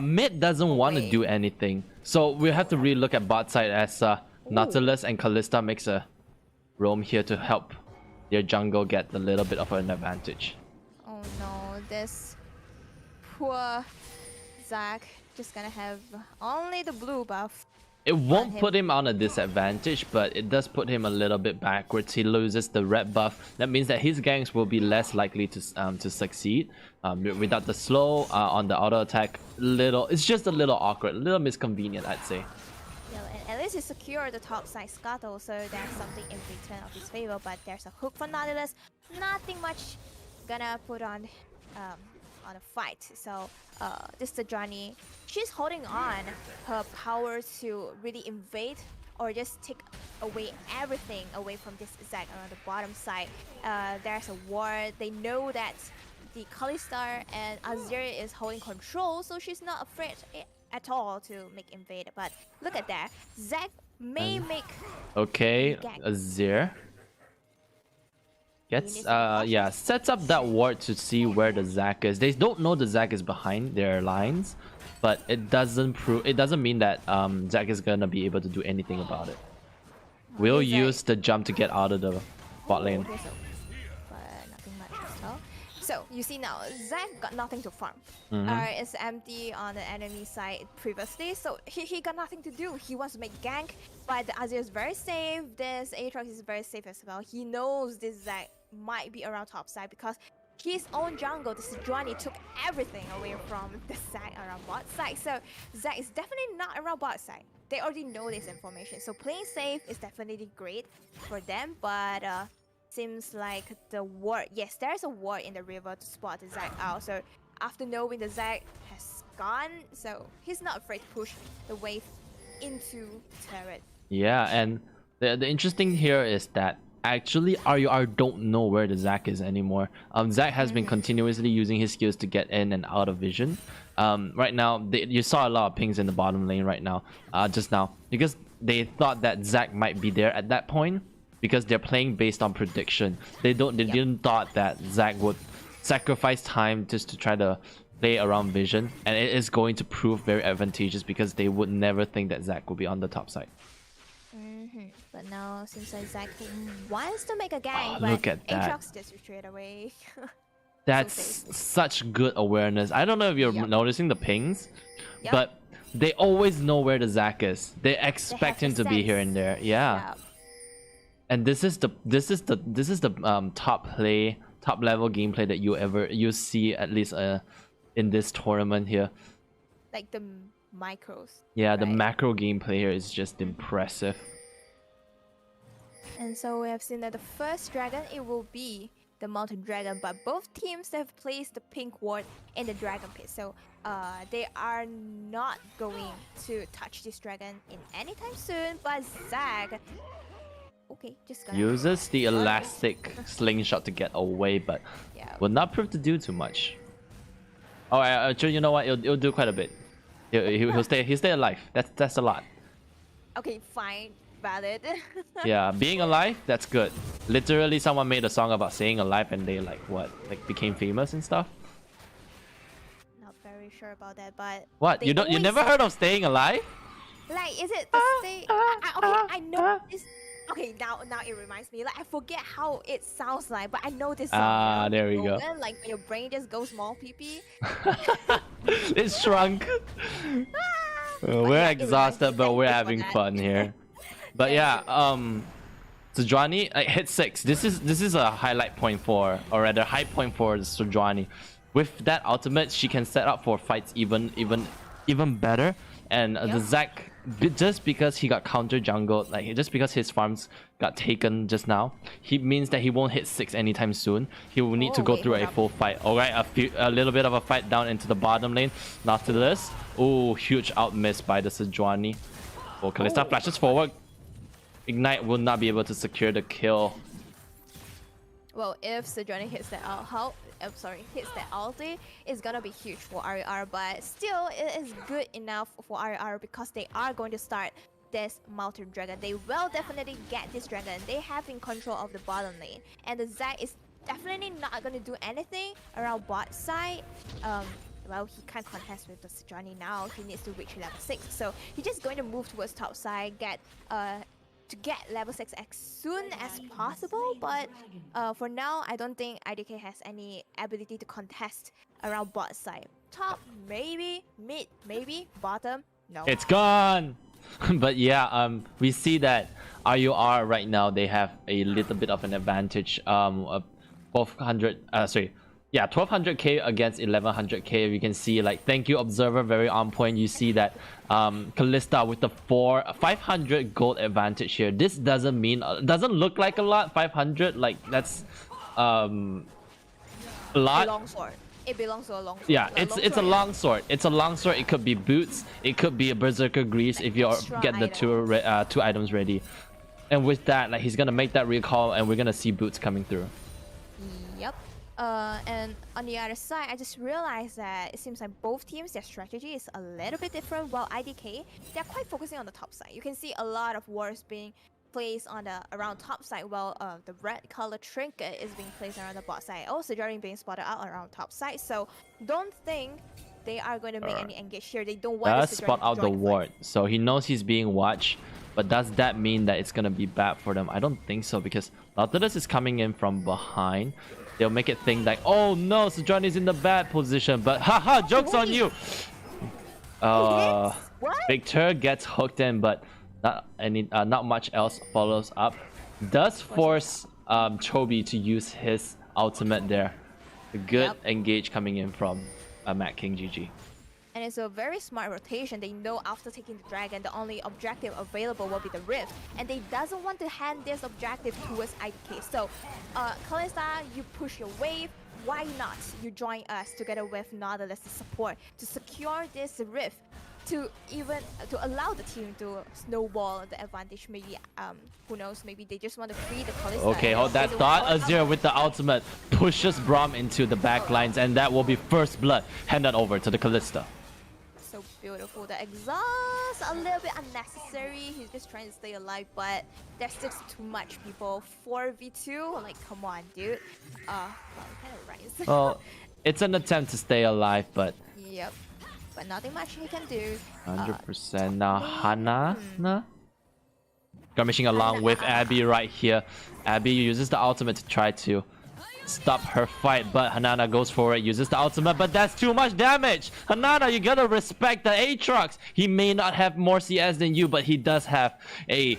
mid doesn't want to do anything, so we have to really look at bot side as Nautilus and Kalista makes a roam here to help their jungle get a little bit of an advantage. Oh no, this poor Zac just gonna have only the blue buff. It won't put him on a disadvantage, but it does put him a little bit backwards. He loses the red buff. That means that his ganks will be less likely to succeed. Without the slow on the auto attack, it's just a little awkward, a little misconvenient, I'd say. Yeah, and at least he secured the top side scuttle, so there's something in return of his favor. But there's a hook for Nautilus. Nothing much gonna put on a fight. So this is the Johnny. She's holding on her power to really invade or just take away everything away from this Zac around the bottom side. There's a ward. They know that the Kalista and Azir is holding control, so she's not afraid at all to make invade. But look at that. Zac may make Azir gets sets up that ward to see where the Zac is. They don't know the Zac is behind their lines, but it doesn't mean that Zac is gonna be able to do anything about it. We'll use the jump to get out of the bot lane. Okay, but nothing much as well. So you see now, Zac got nothing to farm. It's empty on the enemy side previously, so he got nothing to do. He wants to make gank, but the Azir is very safe. This Aatrox is very safe as well. He knows this Zac might be around top side because his own jungle, this Johnny, took everything away from the Zac around bot side. So Zac is definitely not around bot side. They already know this information. So playing safe is definitely great for them, but seems like the ward, yes, there's a ward in the river to spot the Zac out. So after knowing the Zac has gone, so he's not afraid to push the wave into turret. Yeah, and the interesting here is that actually RUR don't know where the Zac is anymore. Zac has been continuously using his skills to get in and out of vision. Right now, you saw a lot of pings in the bottom lane right now, just now, because they thought that Zac might be there at that point, because they're playing based on prediction. They didn't thought that Zac would sacrifice time just to try to play around vision, and it is going to prove very advantageous because they would never think that Zac would be on the top side. But now seems like Zac wants to make a gang, but look at that. Aatrox just straight away. That's such good awareness. I don't know if you're noticing the pings, but they always know where the Zac is. They expect him to be here and there. Yeah. And this is the top level gameplay that you see, at least in this tournament here. Like the micros. Yeah, right? The macro gameplay here is just impressive. And so we have seen that the first dragon, it will be the mountain dragon, but both teams have placed the pink ward in the dragon pit, so they are not going to touch this dragon in anytime soon. But Zac, just gonna uses the elastic slingshot to get away, but will not prove to do too much. Oh, actually, you know what? It'll do quite a bit. He'll stay alive. That's a lot. Okay, fine. valid. Yeah, being alive, that's good. Literally, someone made a song about staying alive and they like what? Like became famous and stuff? Not very sure about that, but What? they You always never heard of Staying Alive? like, is it the stay? Okay, I know this. Okay, now it reminds me. Like I forget how it sounds like, but I know this song. Ah, there we go. Like when your brain just goes small pee pee. It's shrunk. We're exhausted, but we're having fun here. But yeah, Sejuani hit 6. This is a highlight point for, or rather high point for Sejuani. With that ultimate, she can set up for fights even better. And the Zac, just because he got counter jungled, like just because his farms got taken just now, he means that he won't hit 6 anytime soon. He will need to go through a full fight. Alright, a little bit of a fight down into the bottom lane. After this, oh, huge out miss by the Sejuani. Oh, Kalista flashes forward. Ignite will not be able to secure the kill. Well, if Sejuani hits that hits that ulti, it's gonna be huge for RR, but still it is good enough for RR because they are going to start this Mountain Dragon. They will definitely get this dragon. They have in control of the bottom lane, and the Zac is definitely not gonna do anything around bot side. Well, he can't contest with the Sejuani now. He needs to reach level 6, so he's just going to move towards top side, to get level 6 as soon as possible, but for now, I don't think IDK has any ability to contest around bot side. Top, maybe. Mid, maybe. Bottom, no. It's gone! But yeah, we see that RUR right now, they have a little bit of an advantage. 1200k against 1100k. We can see, like, thank you Observer, very on point. You see that Kalista with the 500 gold advantage here. This doesn't look like a lot. 500, like, that's a lot. Long sword. It belongs to a long sword. Yeah, it's a long sword. It's a long sword. It could be boots. It could be a berserker grease if you get the two items ready. And with that, like, he's gonna make that recall, and we're gonna see boots coming through. Yep. And on the other side, I just realized that it seems like both teams, their strategy is a little bit different. While IDK, they're quite focusing on the top side. You can see a lot of wards being placed on the around top side, while the red color trinket is being placed around the bot side. Also, Sejuani being spotted out around top side. So don't think they are going to make any engage here. They don't want to spot out the ward, so he knows he's being watched. But does that mean that it's gonna be bad for them? I don't think so, because Nautilus is coming in from behind. They'll make it think like, oh no, Sejuani's in the bad position, but haha, joke's on you. Victor gets hooked in, but not much else follows up. Does force Chobi to use his ultimate there. A good engage coming in from Matt King GG. And it's a very smart rotation. They know after taking the dragon, the only objective available will be the rift, and they doesn't want to hand this objective towards IDK. So, Kalista, you push your wave. Why not? You join us together with Nautilus to support to secure this rift, to allow the team to snowball the advantage. Maybe who knows? Maybe they just want to free the Kalista. Okay, hold that thought. Azir with the ultimate pushes Braum into the back lines, and that will be first blood handed over to the Kalista. So beautiful. The exhaust, a little bit unnecessary. He's just trying to stay alive, but there's just too much people. 4v2, like, come on, dude. Well, kind of rise. Well, it's an attempt to stay alive, but yep, but nothing much he can do. 100%. Now Hana, skirmishing along with Abby right here. Abby uses the ultimate to try to stop her fight, but Hanana goes for it, uses the ultimate, but that's too much damage. Hanana, you gotta respect the Aatrox. He may not have more CS than you, but he does have a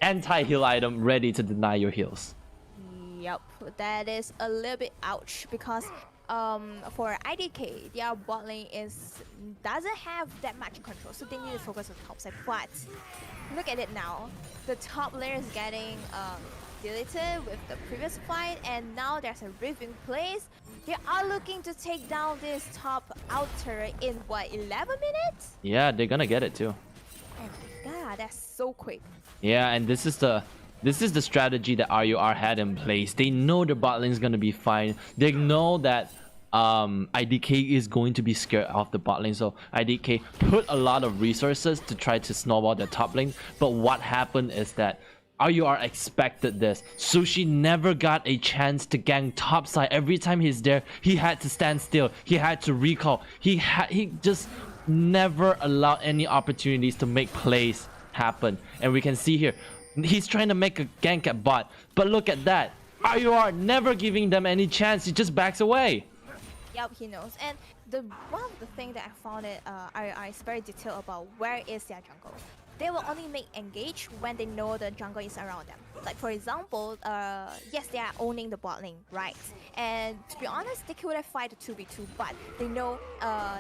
anti-heal item ready to deny your heals. Yep, that is a little bit ouch, because for IDK, their bot lane doesn't have that much control, so they need to focus on top side. But look at it now, the top layer is getting deleted with the previous fight, and now there's a rift in place. They are looking to take down this top outer in what, 11 minutes? Yeah, they're gonna get it too. Oh my god, that's so quick. Yeah, and this is the strategy that RUR had in place. They know the bot lane is gonna be fine. They know that IDK is going to be scared of the bot lane, so IDK put a lot of resources to try to snowball their top lane. But what happened is that RUR expected this. Sushi never got a chance to gank topside. Every time he's there, he had to stand still. He had to recall. He just never allowed any opportunities to make plays happen. And we can see here, he's trying to make a gank at bot. But look at that. RUR never giving them any chance. He just backs away. Yep, he knows. And one of the things that I found it is very detailed about where is their jungle. They will only make engage when they know the jungle is around them. Like for example, yes, they are owning the bot lane, right? And to be honest, they could have fight a 2v2, but they know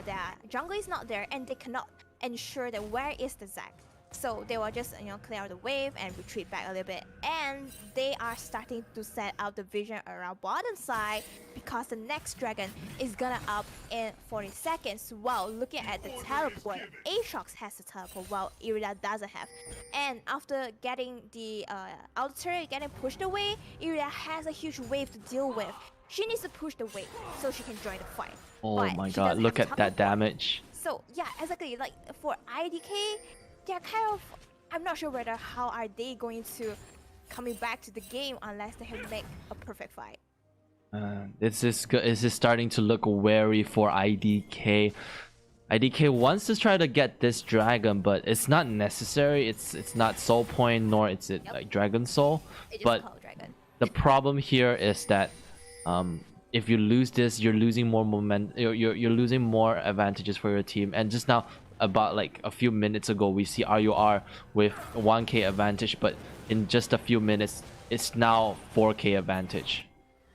their jungle is not there and they cannot ensure that where is the Zac. So they will just clear out the wave and retreat back a little bit. And they are starting to set up the vision around bottom side because the next dragon is gonna up in 40 seconds. While looking at the teleport, Aatrox has the teleport while Irida doesn't have. And after getting the outer turret getting pushed away, Irida has a huge wave to deal with. She needs to push the wave so she can join the fight. Oh but my god, look at that damage. So yeah, exactly. Like for IDK, they're kind of, I'm not sure whether how are they going to coming back to the game unless they have make a perfect fight. This is starting to look wary for IDK. IDK wants to try to get this dragon, but it's not necessary. It's not soul point nor it's like dragon soul. But dragon. The problem here is that if you lose this, you're losing more moment. You're losing more advantages for your team. And just now, about like a few minutes ago, we see RUR with 1k advantage, but in just a few minutes it's now 4k advantage.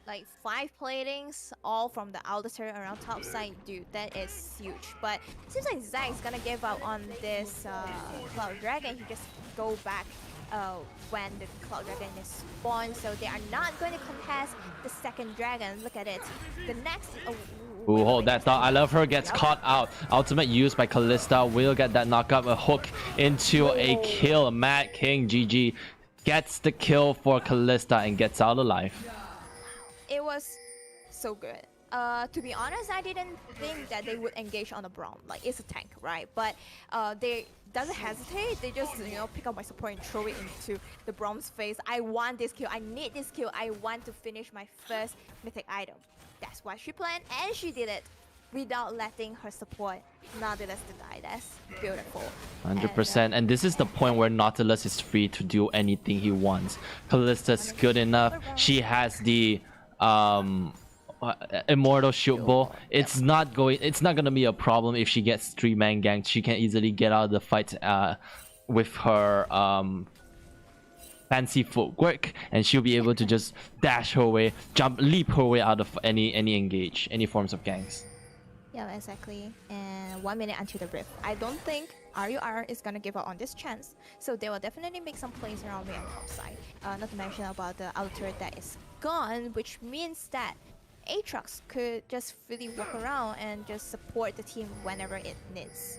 Like 5 platings all from the outer turret around top side, dude, that is huge. But it seems like Zac is gonna give up on this Cloud Dragon. He just go back when the Cloud Dragon is spawned, so they are not going to contest the second dragon. Look at it. The next Ooh, hold that thought. I love her gets caught out. Ultimate used by Kalista. Will get that knockup. A hook into a kill. Mad King GG gets the kill for Kalista and gets out alive. It was so good. To be honest, I didn't think that they would engage on the Braum. Like, it's a tank, right? But they doesn't hesitate. They just pick up my support and throw it into the Braum's face. I want this kill. I need this kill. I want to finish my first mythic item. That's what she planned, and she did it without letting her support Nautilus to die. That's beautiful. 100%. And this is the point where Nautilus is free to do anything he wants. Kalista's good enough. She has the Immortal Shield Bow. It's not gonna be a problem if she gets 3-man ganked. She can easily get out of the fight with her fancy footwork, and she'll be able to just dash her way, leap her way out of any forms of ganks. Yeah, exactly. And 1 minute until the rift. I don't think RUR is gonna give up on this chance, so they will definitely make some plays around me on top side. Not to mention about the outer turret that is gone, which means that Aatrox could just really walk around and just support the team whenever it needs.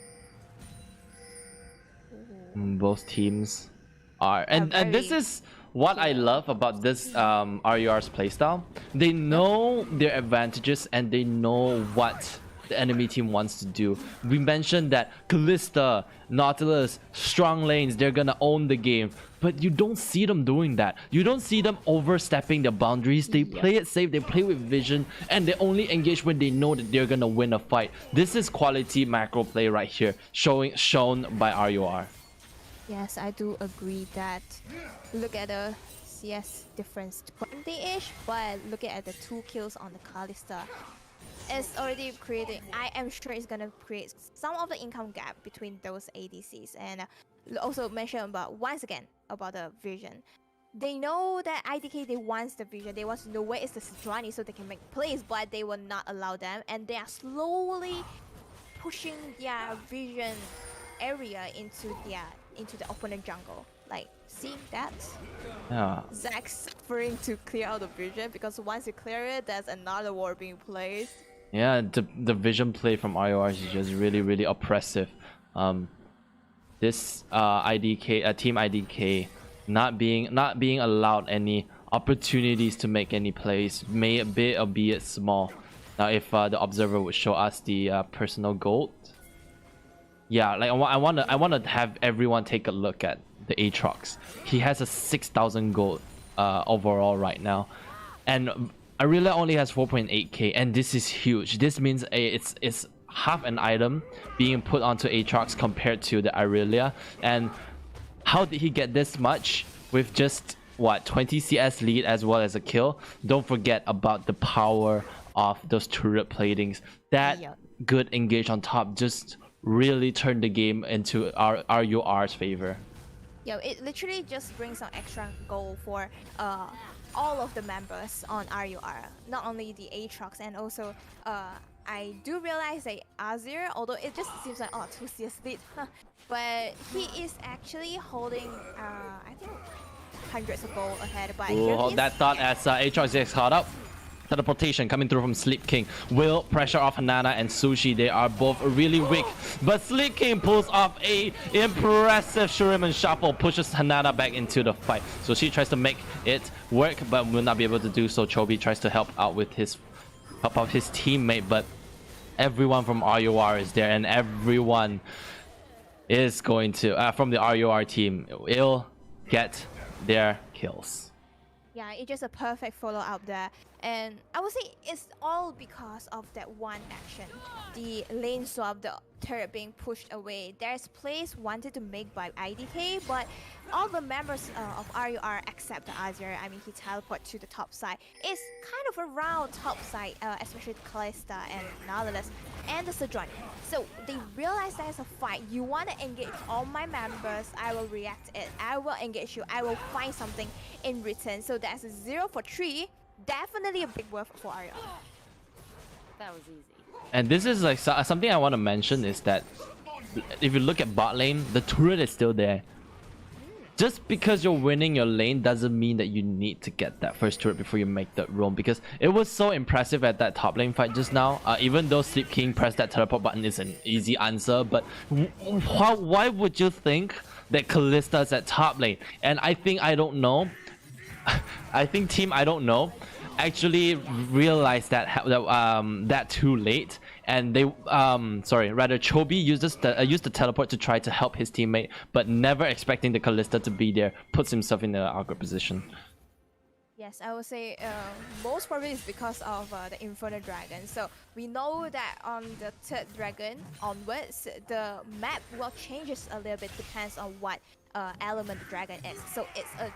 Both teams are, and this is what I love about this RUR's playstyle. They know their advantages and they know what the enemy team wants to do. We mentioned that Kalista, Nautilus, strong lanes, they're gonna own the game, but you don't see them doing that. You don't see them overstepping the boundaries. They play it safe, they play with vision, and they only engage when they know that they're gonna win a fight. This is quality macro play right here, shown by RUR. Yes, I do agree that. Look at the CS difference 20-ish, but look at the 2 kills on the Kalista. It's already creating, I am sure it's gonna create some of the income gap between those ADCs. And also mention about, once again, about the vision. They know that IDK, they want the vision, they want to know where is the Sejuani so they can make plays, but they will not allow them, and they are slowly pushing their vision area into the opponent jungle. Like, see that? Yeah. Zac suffering to clear out the vision, because once you clear it, there's another war being placed. Yeah, the vision play from RUR is just really oppressive. This team IDK not being allowed any opportunities to make any plays, albeit small. Now, if the observer would show us the personal gold, yeah, like I wanna have everyone take a look at the Aatrox. He has a 6,000 gold overall right now, and Aurelia only has 4.8k, and this is huge. This means it's half an item being put onto Aatrox compared to the Aurelia. And how did he get this much with just what 20 CS lead as well as a kill? Don't forget about the power of those turret platings. That good engage on top just really turned the game into our RUR's favor. Yeah, it literally just brings some extra goal for all of the members on RUR, not only the Aatrox, and also I do realize that Azir, although it just seems like 2 CS lead, but he is actually holding I think hundreds of gold ahead. But Hold that thought as Aatrox gets caught up. Teleportation coming through from Sleep King will pressure off Hanana and Sushi. They are both really weak, but Sleep King pulls off a impressive Shuriman shuffle, pushes Hanana back into the fight. So she tries to make it work, but will not be able to do so. Chobi tries to help out his teammate, but everyone from RUR is there, and everyone is going to from the RUR team will get their kills. Yeah, it's just a perfect follow up there. And I would say it's all because of that one action. The lane swap, the turret being pushed away. There's plays wanted to make by IDK, but all the members of RUR except the Azir, I mean, he teleported to the top side. It's kind of around top side, especially the Kalista and Nautilus and the Sejuani. So they realize there's a fight. You want to engage all my members, I will react it. I will engage you. I will find something in return. So that's a 0 for 3. Definitely a big worth for RUR. That was easy. And this is like something I want to mention is that if you look at bot lane, the turret is still there. Just because you're winning your lane doesn't mean that you need to get that first turret before you make that roam, because it was so impressive at that top lane fight just now. Even though Sleep King pressed that teleport button is an easy answer, but why would you think that Kalista's at top lane? And I think I don't know. I think team I don't know actually realized that too late, and they rather Chobi used the teleport to try to help his teammate, but never expecting the Kalista to be there, puts himself in an awkward position. Yes, I would say most probably is because of the Inferno Dragon. So we know that on the 3rd dragon onwards, the map will changes a little bit, depends on what element the dragon is. So it's an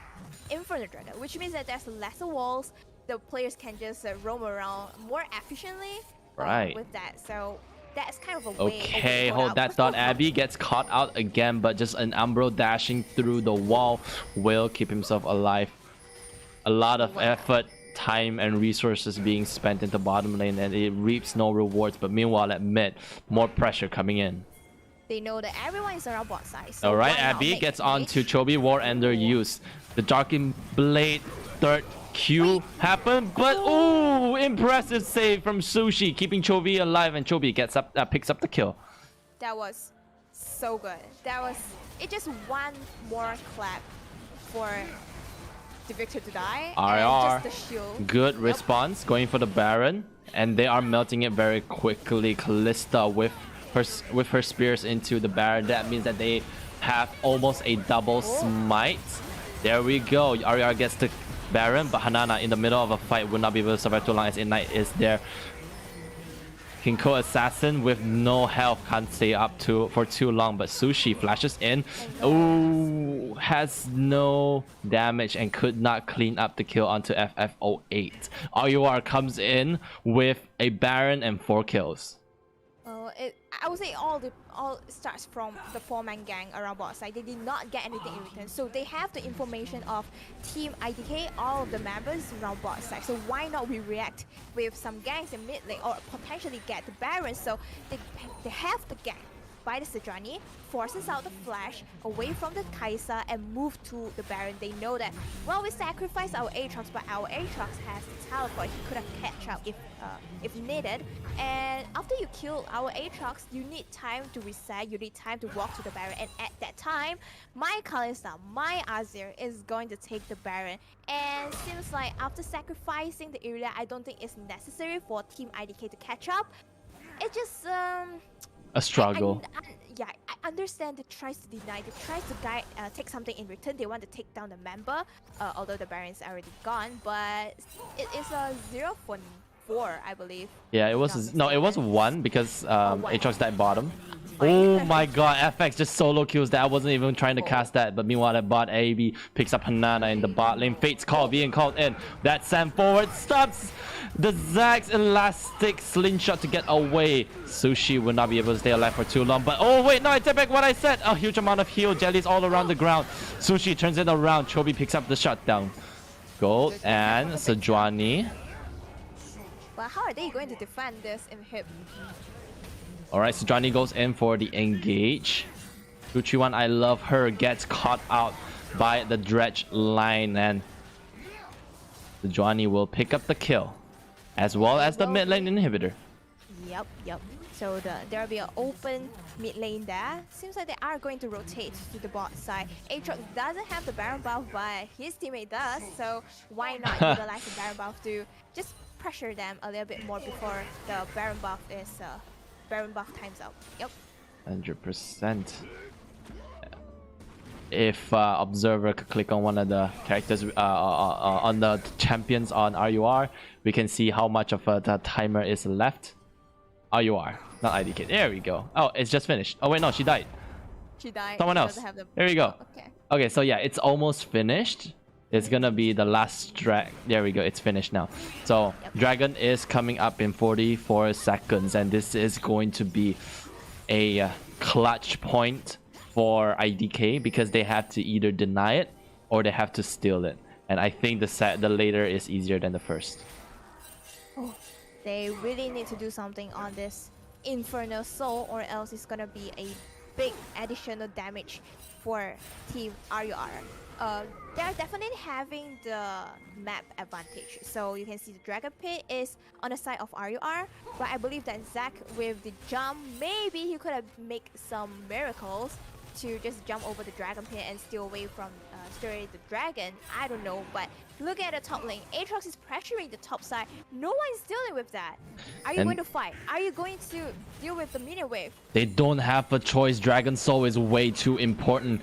Inferno Dragon, which means that there's lesser walls. The players can just roam around more efficiently with that. So that's kind of a way. Okay, hold that thought. Abby gets caught out again, but just an Umbro dashing through the wall will keep himself alive. A lot of effort, time, and resources being spent into bottom lane, and it reaps no rewards. But meanwhile, at mid, more pressure coming in. They know that everyone is around bot side. So alright, Abby gets on to Chobi. War Ender use. The Darkin Blade 3rd Q happened, but ooh, impressive save from Sushi, keeping Chobi alive, and Chobi gets up, picks up the kill. That was so good. It just one more clap for the victor to die. And just the shield. Good response, going for the Baron, and they are melting it very quickly. Kalista with her spears into the Baron. That means that they have almost a double smite. There we go. RUR gets the Baron, but Hanana in the middle of a fight will not be able to survive too long as Ignite is there. Kinko Assassin with no health can't stay up for too long, but Sushi flashes in. Ooh, has no damage and could not clean up the kill onto FF08. RUR comes in with a Baron and 4 kills. I would say all starts from the 4-man gang around bot side. They did not get anything in return, so they have the information of Team IDK, all of the members around bot side. So why not we react with some gangs in mid lane, or potentially get the Baron? So they have the gang. by the Sejuani, forces out the flash away from the Kai'Sa and move to the Baron. They know that, well, we sacrificed our Aatrox, but our Aatrox has the teleport. He could have catch up if needed. And after you kill our Aatrox, you need time to reset, you need time to walk to the Baron. And at that time, my Kalista, my Azir is going to take the Baron. And seems like after sacrificing the area, I don't think it's necessary for Team IDK to catch up. It just A struggle. Yeah, I understand they tries to deny, they tries to guide, take something in return. They want to take down the member, although the Baron is already gone. But it is a 0 for 4, I believe. Yeah, it was no, it was 1 because Aatrox died bottom. Oh my god, FX just solo kills that. I wasn't even trying to cast that, but meanwhile the bot AB picks up Hanana in the bot lane. Fate's call being called in. That Sam forward stops the Zag's elastic slingshot to get away. Sushi will not be able to stay alive for too long, but oh wait, no, I take back what I said. A huge amount of heal jellies all around the ground. Sushi turns it around. Chobi picks up the shutdown. Gold and Sejuani. Well, how are they going to defend this inhib? Alright, so Johnny goes in for the engage. 231, I love her, gets caught out by the dredge line, and the Johnny will pick up the kill, as well as the mid lane inhibitor. Yep. So there'll be an open mid lane there. Seems like they are going to rotate to the bot side. Aatrox doesn't have the Baron buff, but his teammate does. So why not utilize the Baron buff to just pressure them a little bit more before the Baron buff is Baron buff times out. Yep. 100%. If observer could click on one of the characters on the champions on RUR, we can see how much of the timer is left. RUR, not IDK. There we go. Oh, it's just finished. Oh wait, no, she died. She died. Someone else. There we go. Okay. Okay, so yeah, it's almost finished. It's gonna be the last drag. There we go. It's finished now. So Dragon is coming up in 44 seconds, and this is going to be a clutch point for IDK because they have to either deny it or they have to steal it. And I think the later is easier than the first. Oh, they really need to do something on this Infernal Soul, or else it's gonna be a big additional damage for Team RUR. They're definitely having the map advantage. So you can see the Dragon Pit is on the side of RUR, but I believe that Zac with the jump, maybe he could have made some miracles to just jump over the Dragon Pit and steal away from the dragon. I don't know, but look at the top lane. Aatrox is pressuring the top side. No one's dealing with that. Are you going to fight? Are you going to deal with the minion wave? They don't have a choice. Dragon Soul is way too important.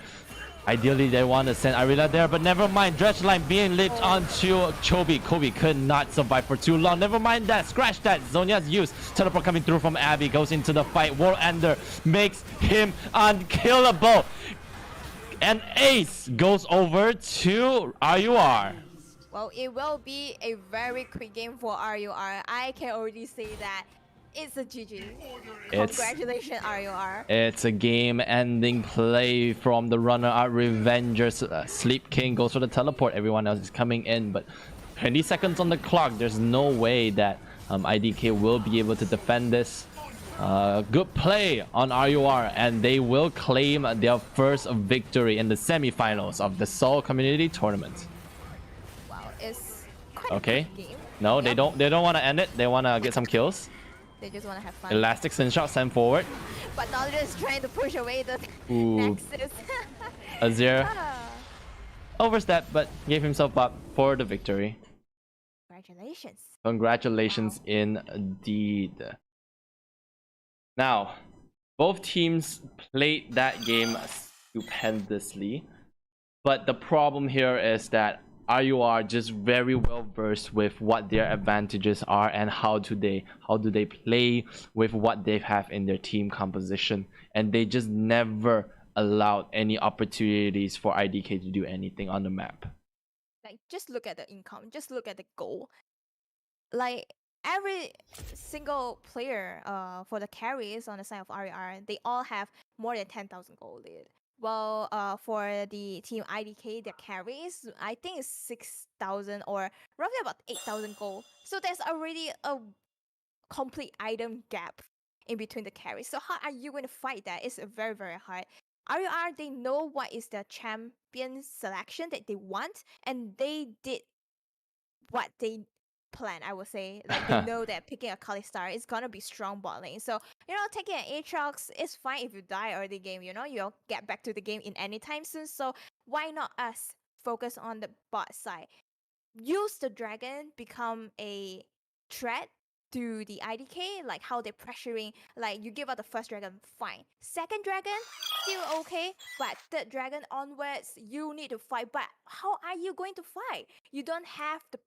Ideally, they want to send Arila there, but never mind. Dredge line being lit onto Chobi. Kobe could not survive for too long. Never mind that. Scratch that. Zonya's use. Teleport coming through from Abby. Goes into the fight. War Ender makes him unkillable. And Ace goes over to RUR. Well, it will be a very quick game for RUR. I can already say that. It's a GG. Congratulations, RUR. It's a game-ending play from the runner-up Revengers. Sleep King goes for the teleport. Everyone else is coming in, but 20 seconds on the clock. There's no way that IDK will be able to defend this. Good play on RUR, and they will claim their first victory in the semi-finals of the Seoul Community Tournament. Wow, it's quite a good game. No, they don't want to end it. They want to get some kills. They just want to have fun. Elastic slingshot sent forward. But now they're just trying to push away the Nexus. Azir overstepped, but gave himself up for the victory. Congratulations. Congratulations indeed. Now, both teams played that game stupendously, but the problem here is that RUR just very well versed with what their advantages are and how do they play with what they have in their team composition, and they just never allowed any opportunities for IDK to do anything on the map. Like, just look at the income, just look at the goal. Like, every single player for the carries on the side of RUR, they all have more than 10,000 gold lead. Well, for the team IDK, their carries, I think it's 6,000 or roughly about 8,000 gold. So there's already a complete item gap in between the carries. So how are you going to fight that? It's very, very hard. RUR, they know what is the champion selection that they want, and they did what they plan, I would say. Like, they know that picking a Kalistar is gonna be strong bot lane. So, taking an Aatrox is fine if you die early game, you'll get back to the game in any time soon. So why not us focus on the bot side? Use the dragon, become a threat to the IDK, like how they're pressuring, like you give out the first dragon, fine. Second dragon, still okay, but third dragon onwards, you need to fight. But how are you going to fight? You don't have the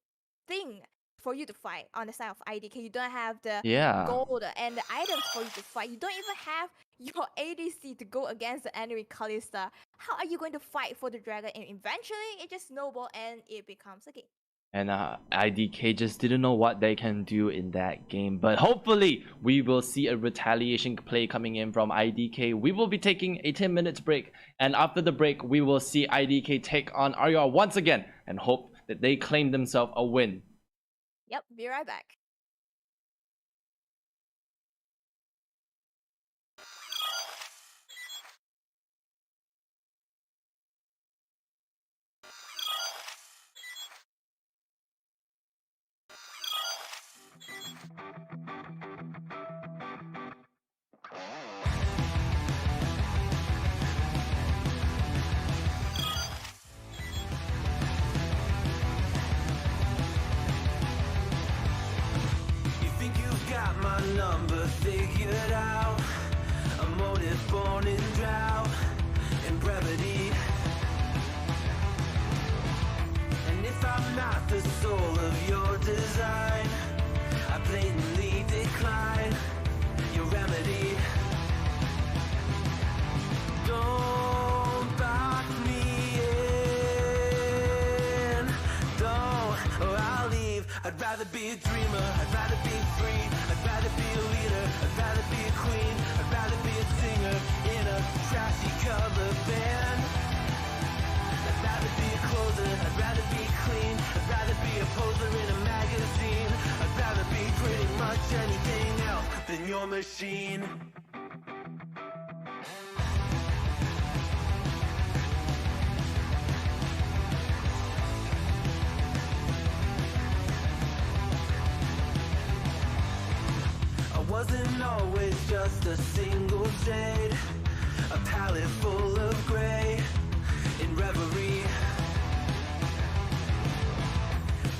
thing for you to fight on the side of IDK. You don't have the gold and the items for you to fight. You don't even have your ADC to go against the enemy Kalista. How are you going to fight for the dragon? And eventually, it just snowballs and it becomes a game. And IDK just didn't know what they can do in that game. But hopefully, we will see a retaliation play coming in from IDK. We will be taking a 10 minutes break. And after the break, we will see IDK take on RUR once again. And hope that they claim themselves a win. Yep, be right back. My number figured out, a motive born in drought and brevity. And if I'm not the soul of your design, I blatantly decline your remedy. Don't box me in, don't, or I'll leave. I'd rather be a dreamer, I'd rather be free. I'd rather be a leader, I'd rather be a queen, I'd rather be a singer in a trashy cover band. I'd rather be a closer, I'd rather be clean, I'd rather be a poser in a magazine. I'd rather be pretty much anything else than your machine. Wasn't always just a single shade, a palette full of gray in reverie.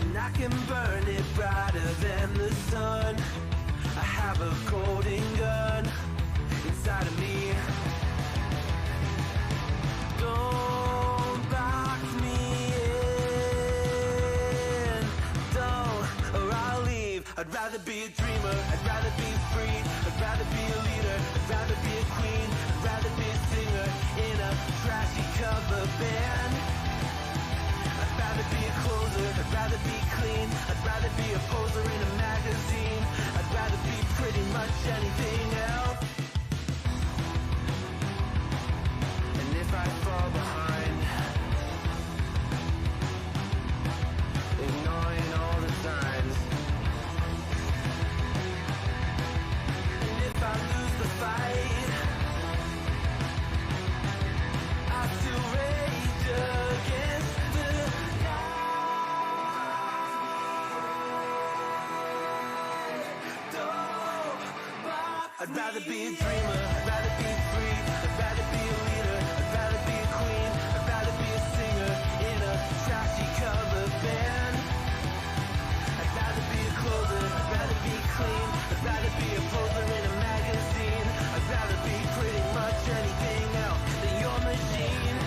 And I can burn it brighter than the sun. I have a golden gun inside of me. Don't box me in, don't, or I'll leave. I'd rather be a dreamer, I'd rather be free, I'd rather be a leader, I'd rather be a queen, I'd rather be a singer in a trashy cover band. I'd rather be a closer, I'd rather be clean, I'd rather be a poser in a magazine. I'd rather be pretty much anything else. And if I fall behind, ignoring all the signs, if I lose the fight, I still rage against the night. I'd rather be a dreamer, I'd rather be free, I'd rather be a leader, I'd rather be a queen, I'd rather be a singer in a trashy cover band. I'd rather be a closer, I'd rather be clean, I'd rather be a poser in a magazine. I'd rather be pretty much anything else than your machine.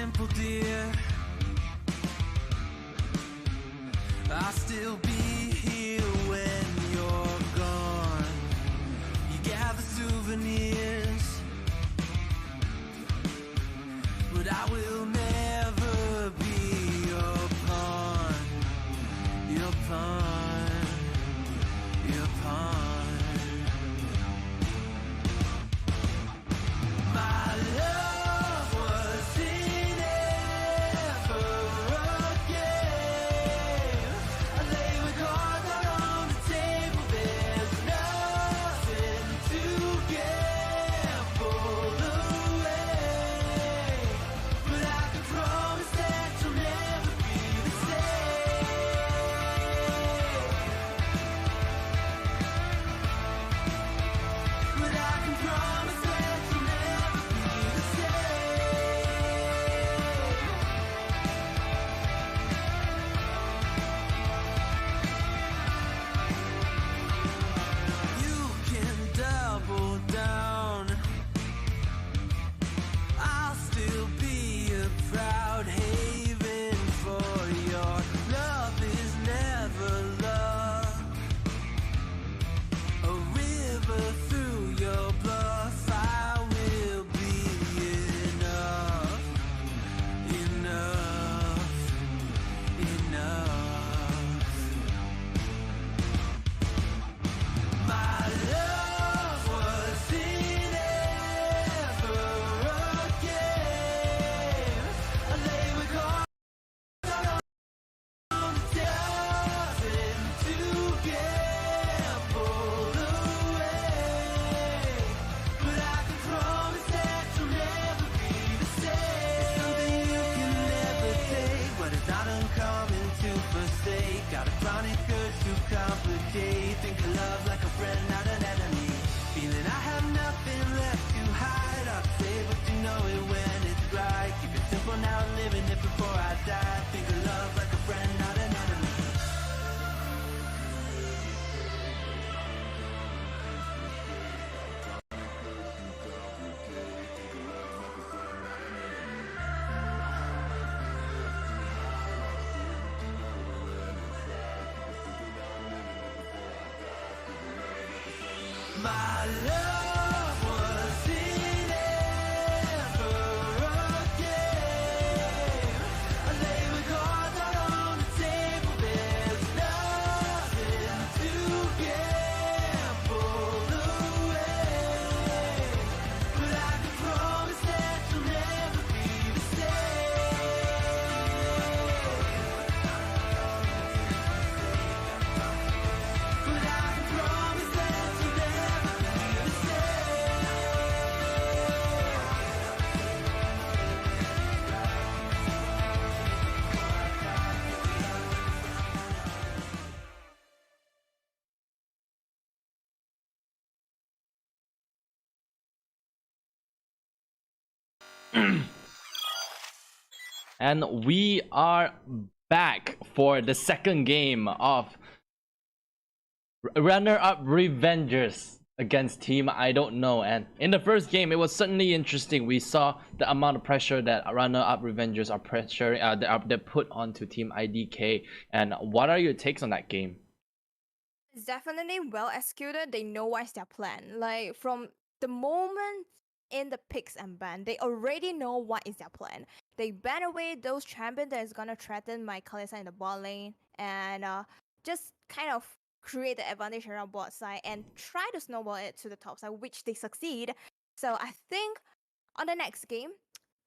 simple, dear. I'll still be here when you're gone. You gather souvenirs, but I will never be your pawn. Your pawn. Your pawn. My love wasn't ever a game. I lay with cards out on the table. There's nothing to gamble away. But I can promise that you'll never be the same. But I can promise that you'll never be the same. You can double down. I'll still be a proud haven for your love is never love. A river through your bluff, I will be enough, enough, enough. My love wasn't ever a game. I lay with cards on the table to gamble away. But I can promise that you'll never be the same. Something you can never take, what is not uncommon to forsake. Got a chronic urge to complicate. Think of love like a friend, not an enemy. Feeling I have nothing left to hide. I'll say what you know it when it's right. Keep it simple now, living it before I die. Think of love like a friend, not an enemy. My love wasn't ever a game. I lay with cards out on the table. There's nothing to gamble away. But I can promise that you'll never be the same. But I can promise that you'll never be the same. And we are back for the second game of runner-up Revengers against Team I Don't Know. And in the first game, it was certainly interesting. We saw the amount of pressure that runner-up Revengers are pressuring, that put onto Team IDK. And what are your takes on that game? It's definitely well executed. They know what's their plan. Like from the moment in the picks and ban, they already know what is their plan. They ban away those champions that is gonna threaten my Kalista in the bot lane and just kind of create the advantage around bot side and try to snowball it to the top side, which they succeed. So I think on the next game,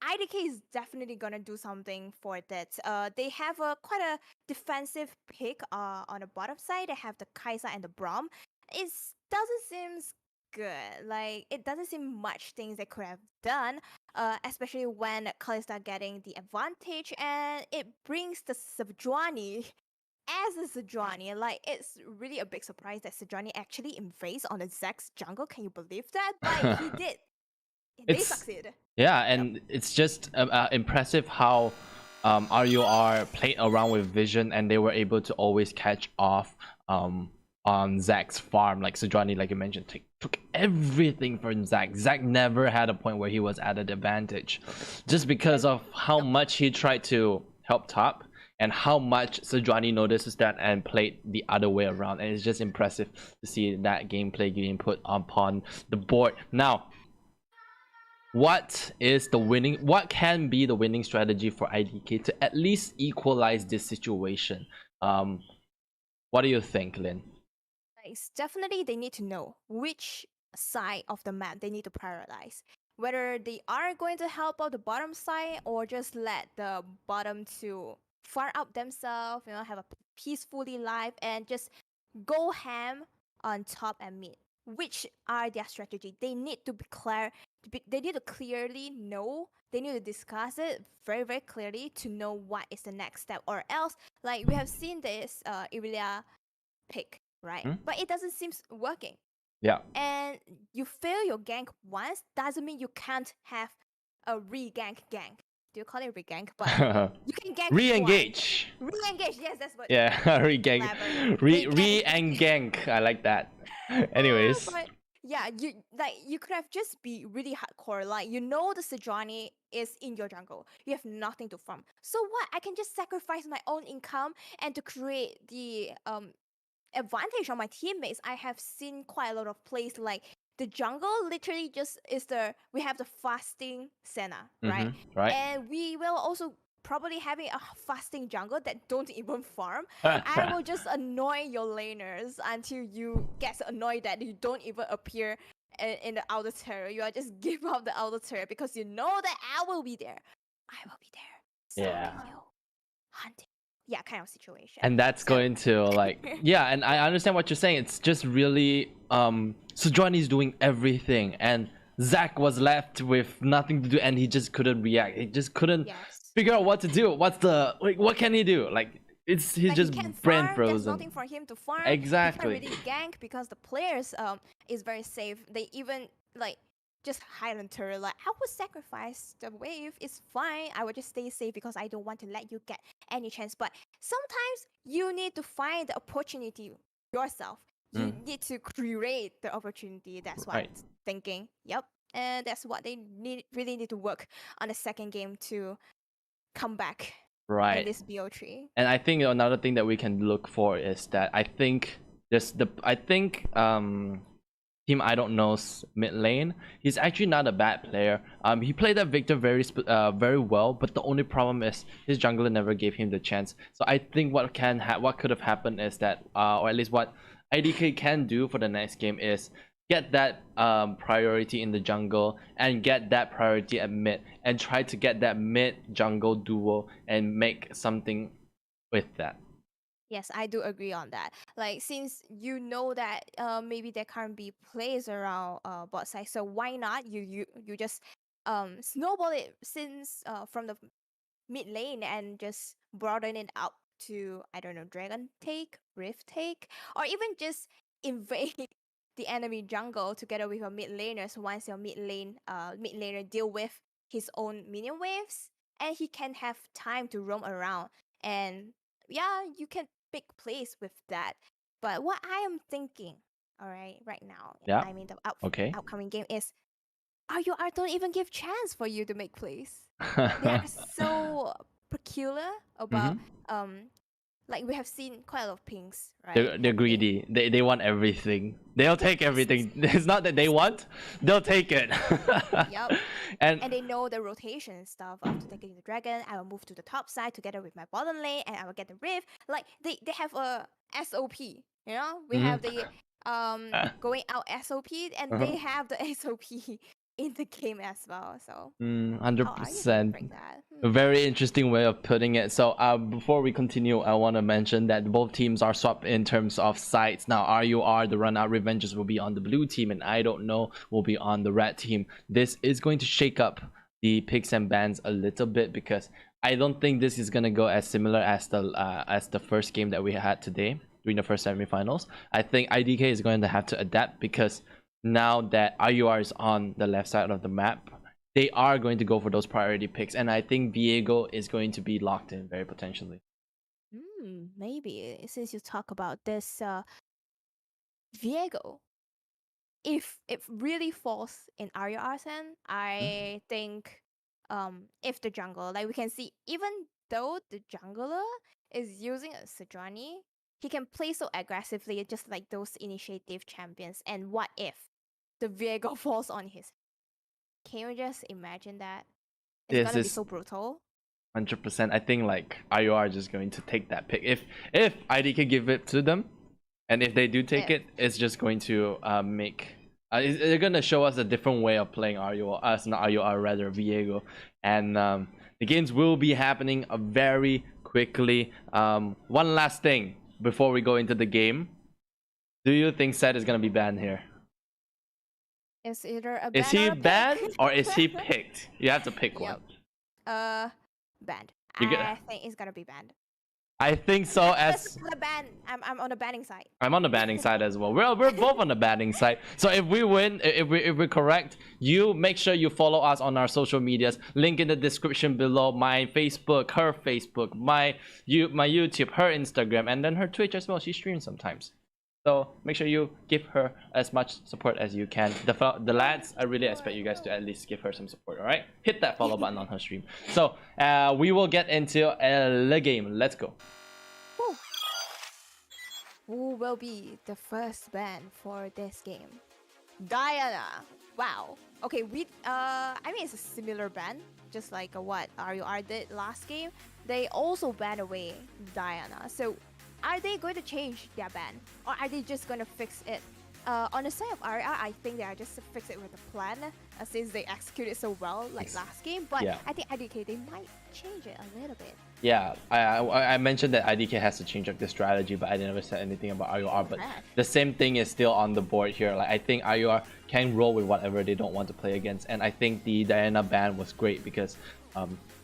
IDK is definitely gonna do something for that. They have quite a defensive pick on the bottom side. They have the Kai'Sa and the Braum. It doesn't seem good. Like it doesn't seem much things they could have done. Especially when Kalista getting the advantage, and it brings the Sejuani as a Sejuani. Like it's really a big surprise that Sejuani actually invades on the Zach's jungle. Can you believe that? But he did. They succeed. Yeah, and it's just impressive how RUR played around with vision, and they were able to always catch off on Zach's farm. Like Sejuani, like you mentioned, took everything from Zach. Zach never had a point where he was at an advantage, just because of how much he tried to help top and how much Sejuani notices that and played the other way around. And it's just impressive to see that gameplay getting put upon the board. Now, what can be the winning strategy for IDK to at least equalize this situation? What do you think, Lynn? Nice. Definitely, they need to know which side of the map they need to prioritize. Whether they are going to help out the bottom side or just let the bottom to far out themselves, have a peacefully life and just go ham on top and mid. Which are their strategy? They need to be clear. They need to clearly know. They need to discuss it very, very clearly to know what is the next step. Or else, like we have seen this Irelia pick, right? But it doesn't seem working. Yeah. And you fail your gank once doesn't mean you can't have a re-gank gank. Do you call it re-gank? But you can gank Re-engage. Re-engage. Yes, that's what. Yeah, re-gank. Re-and-gank. I like that. Anyways. But yeah, you could have just be really hardcore. Like the Sejuani is in your jungle. You have nothing to farm. So what? I can just sacrifice my own income and to create the advantage on my teammates. I have seen quite a lot of plays like the jungle literally just we have the fasting Senna, right? Right. And we will also probably having a fasting jungle that don't even farm. I will just annoy your laners until you get annoyed that you don't even appear in the outer turret. You are just give up the outer turret because you know that I will be there. I will be there. Yeah. Hunting. Yeah, kind of situation. And that's going to yeah, and I understand what you're saying. It's just really Sejuani's doing everything and Zach was left with nothing to do and he just couldn't react. He just couldn't figure out what to do. What can he do? He's just brain frozen. There's nothing for him to farm. Exactly. He can't really gank because the players is very safe. They even just Highland turret. I would sacrifice the wave. It's fine. I would just stay safe because I don't want to let you get any chance. But sometimes you need to find the opportunity yourself. You need to create the opportunity. That's what I'm thinking. Yep. And that's what they really need to work on the second game to come back in this BO3. And I think another thing that we can look for is that I think Team I Don't Know's mid lane, he's actually not a bad player. He played that Victor very well, but the only problem is his jungler never gave him the chance. So I think what could have happened is that, or at least what IDK can do for the next game is get that priority in the jungle and get that priority at mid and try to get that mid jungle duo and make something with that. Yes, I do agree on that. Since you know that maybe there can't be plays around bot side, so why not you just snowball it since from the mid lane and just broaden it out to, I don't know, dragon take, rift take, or even just invade the enemy jungle together with your mid laners once your mid laner deal with his own minion waves and he can have time to roam around. And yeah, you can pick place with that. But what I am thinking, right now, I mean the upcoming game is RUR don't even give chance for you to make plays. They are so peculiar about we have seen quite a lot of pings, right? They're greedy. They want everything. They'll take everything. It's not that they want, they'll take it. Yep. And they know the rotation and stuff. After taking the dragon, I will move to the top side together with my bottom lane and I will get the rift. They have a SOP, We have the going out SOP and they have the SOP in the game as well. So 100%. A very interesting way of putting it. So before we continue, I want to mention that both teams are swapped in terms of sides. Now RUR, the Run Out Revengers, will be on the blue team and I Don't Know will be on the red team. This is going to shake up the picks and bans a little bit because I don't think this is going to go as similar as the first game that we had today during the first semifinals. I think IDK is going to have to adapt because now that RUR is on the left side of the map, they are going to go for those priority picks, and I think Viego is going to be locked in very potentially. Maybe since you talk about this, Viego, if it really falls in Arya's hand, I think if the jungle, like we can see, even though the jungler is using a Sejuani, he can play so aggressively, just like those initiative champions. And what if the Viego falls on his? Can you just imagine that? It's This gonna be is- so brutal. 100%. I think like IU are just going to take that pick. If ID can give it to them, and if they do take If. it, it's just going to make. They're gonna show us a different way of playing RU, us not RU, or rather Viego, and the games will be happening very quickly. One last thing before we go into the game, do you think Seth is gonna be banned here? It's either a ban Is he or a pick. banned or is he picked? You have to pick one. Yep. Banned. You get- I think it's gonna be banned. I think so. That's As the ban. I'm on the banning side. I'm on the banning side as well. We're both on the banning side. So if we win, if we're correct, you make sure you follow us on our social medias. Link in the description below. My Facebook, her Facebook, my YouTube, her Instagram, and then her Twitch as well. She streams sometimes. So make sure you give her as much support as you can. The lads, I really expect you guys to at least give her some support. All right, hit that follow button on her stream. So we will get into the game. Let's go. Woo. Who will be the first ban for this game? Diana. Wow. Okay, I mean it's a similar ban, just like what RUR did last game. They also banned away Diana. So are they going to change their ban, or are they just going to fix it? On the side of RR, I think they are just to fix it with a plan, since they executed so well like last game. But Yeah. I think IDK, they might change it a little bit. Yeah, I mentioned that IDK has to change up the strategy, but I never said anything about RUR. But the same thing is still on the board here. Like I think RUR can roll with whatever they don't want to play against, and I think the Diana ban was great because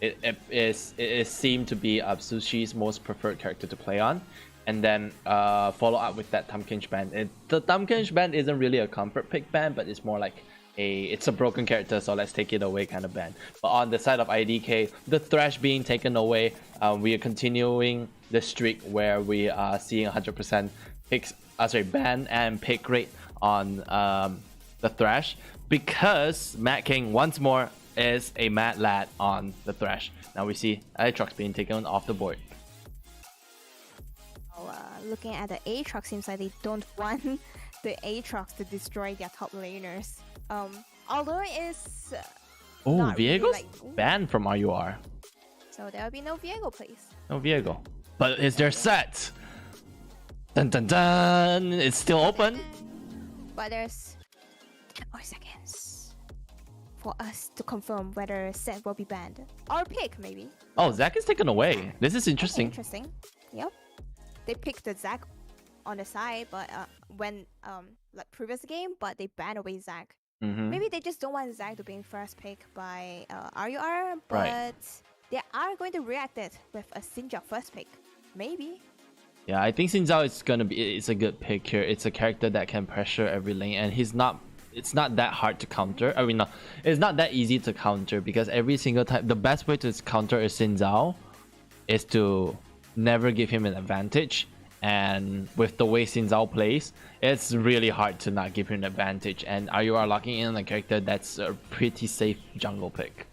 it seemed to be Sushi's most preferred character to play on. And then follow up with that Tahm ban. The Tahm ban isn't really a comfort pick ban, but it's more like it's a broken character, so let's take it away kind of ban. But on the side of IDK, the Thresh being taken away, we are continuing the streak where we are seeing 100% picks, ban and pick rate on the Thresh, because Matt King once more is a Mad Lad on the Thresh. Now we see Aatrox being taken off the board. Looking at the Aatrox, seems like they don't want the Aatrox to destroy their top laners. Although it is Oh, not really Viego's like- banned from RUR. so there will be no Viego plays. No Viego. But is there set? Dun dun dun! It's still open. But there's 10 more seconds for us to confirm whether Seth will be banned or pick maybe. Oh, Zac is taken away. This is Okay, interesting. interesting. Yep. They picked the Zac on the side, but when like previous game, but they banned away Zac. Mhm. Maybe they just don't want Zac to be first pick by RUR, but Right. they are going to react it with a Sinja first pick. Maybe. Yeah, I think Xin Zhao is gonna be. It's a good pick here. It's a character that can pressure every lane, and he's not. It's not that hard to counter. I mean, no, it's not that easy to counter because every single time, the best way to counter a Xin Zhao is to never give him an advantage. And with the way Xin Zhao plays, it's really hard to not give him an advantage. And RUR locking in a character that's a pretty safe jungle pick.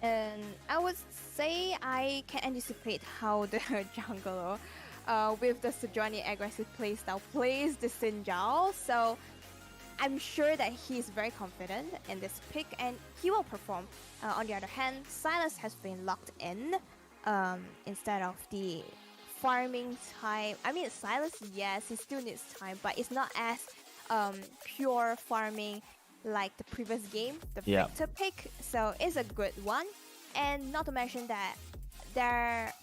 And I would say I can anticipate how the jungler with the Sejuani aggressive playstyle plays the Sinjao. So I'm sure that he's very confident in this pick and he will perform. On the other hand, Silas has been locked in instead of the farming time. I mean, Silas, yes, he still needs time, but it's not as pure farming like the previous game, the Yeah. Victor pick. So it's a good one. And not to mention that there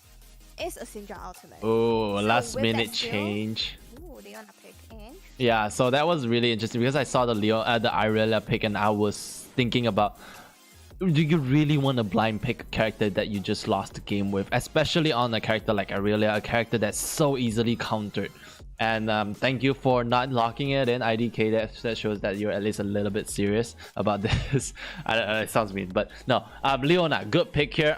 is a Syndra ultimate. Oh, So last with minute that skill- change. Ooh, they wanna pick in. Yeah, so that was really interesting because I saw the the Irelia pick and I was thinking about, do you really want to blind pick a character that you just lost the game with, especially on a character like Irelia, a character that's so easily countered, And thank you for not locking it in, IDK. That shows that you're at least a little bit serious about this. It sounds mean, but no. Leona, good pick here.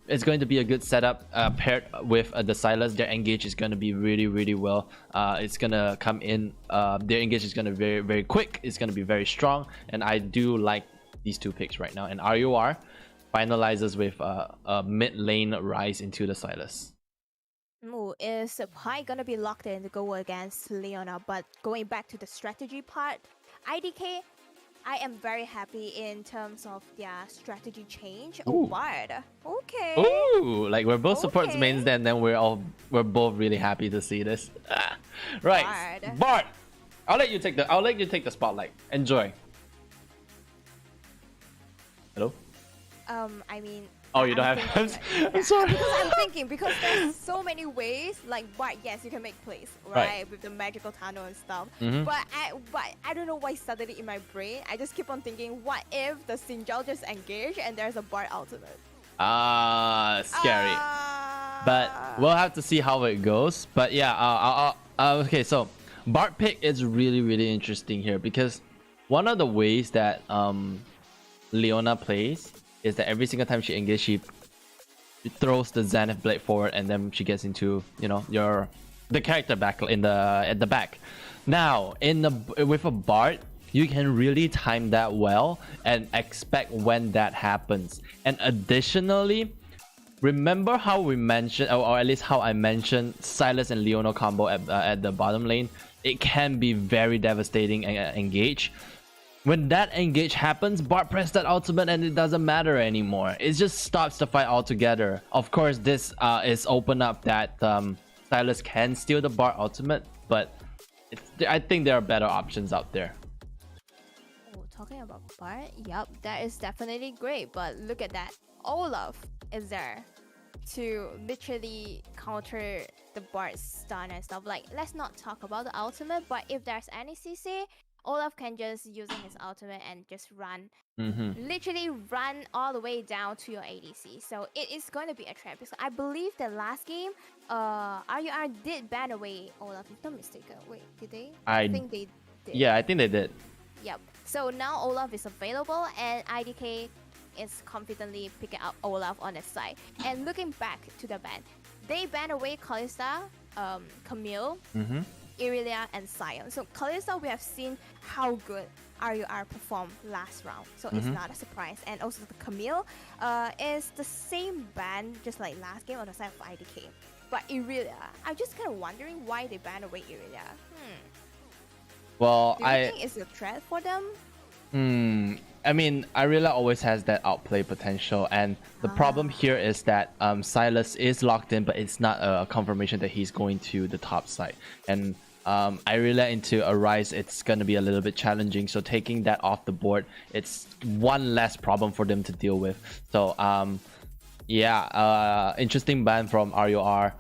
It's going to be a good setup paired with the Sylas. Their engage is going to be really, really well. It's going to come in. Their engage is going to be very, very quick. It's going to be very strong. And I do like these two picks right now. And RUR finalizes with a mid lane rise into the Sylas. Ooh, is Pi gonna be locked in to go against Leona? But going back to the strategy part, IDK, I am very happy in terms of their strategy change. Oh, Bard. Okay. Ooh, like we're both supports mains, then we're both really happy to see this. Right, Bard. I'll let you take the spotlight. Enjoy. Hello. I mean. Oh, you don't have. I'm sorry. Because there's so many ways. Like, Bard, yes, you can make plays, right? With the magical tunnel and stuff. But I don't know why suddenly in my brain I just keep on thinking, what if the Sinjal just engage and there's a Bard ultimate? Scary. But we'll have to see how it goes. But yeah, okay. So Bard pick is really, really interesting here because one of the ways that Leona plays is that every single time she engages, she throws the Zenith Blade forward, and then she gets into, you know, the character back at the back. Now, with a Bard, you can really time that well and expect when that happens. And additionally, remember how we mentioned, or at least how I mentioned, Sylas and Leona combo at the bottom lane. It can be very devastating and engage. When that engage happens, Bard press that ultimate and it doesn't matter anymore. It just stops the fight altogether. Of course, this is open up that Sylas can steal the Bard ultimate, but I think there are better options out there. Oh, talking about Bard, yep, that is definitely great. But look at that, Olaf is there to literally counter the Bard's stun and stuff. Like, let's not talk about the ultimate, but if there's any CC, Olaf can just using his ultimate and just run, literally run all the way down to your ADC. So it is going to be a trap. Because I believe the last game, RUR did ban away Olaf, if I'm not mistaken. Wait, did they? I think they did. Yeah, I think they did. Yep. So now Olaf is available and IDK is confidently picking up Olaf on his side. And looking back to the ban, they banned away Kalista, Camille, Irelia and Sion. So Kalista, we have seen how good RUR performed last round, so it's not a surprise. And also the Camille is the same ban just like last game on the side of IDK. But Irelia, I'm just kind of wondering why they banned away Irelia. Well, do you think it's a threat for them? I mean, Irelia always has that outplay potential, and the problem here is that Sylas is locked in, but it's not a confirmation that he's going to the top side. And Irelia into a rise, it's gonna be a little bit challenging. So taking that off the board, it's one less problem for them to deal with. So yeah, interesting ban from RUR.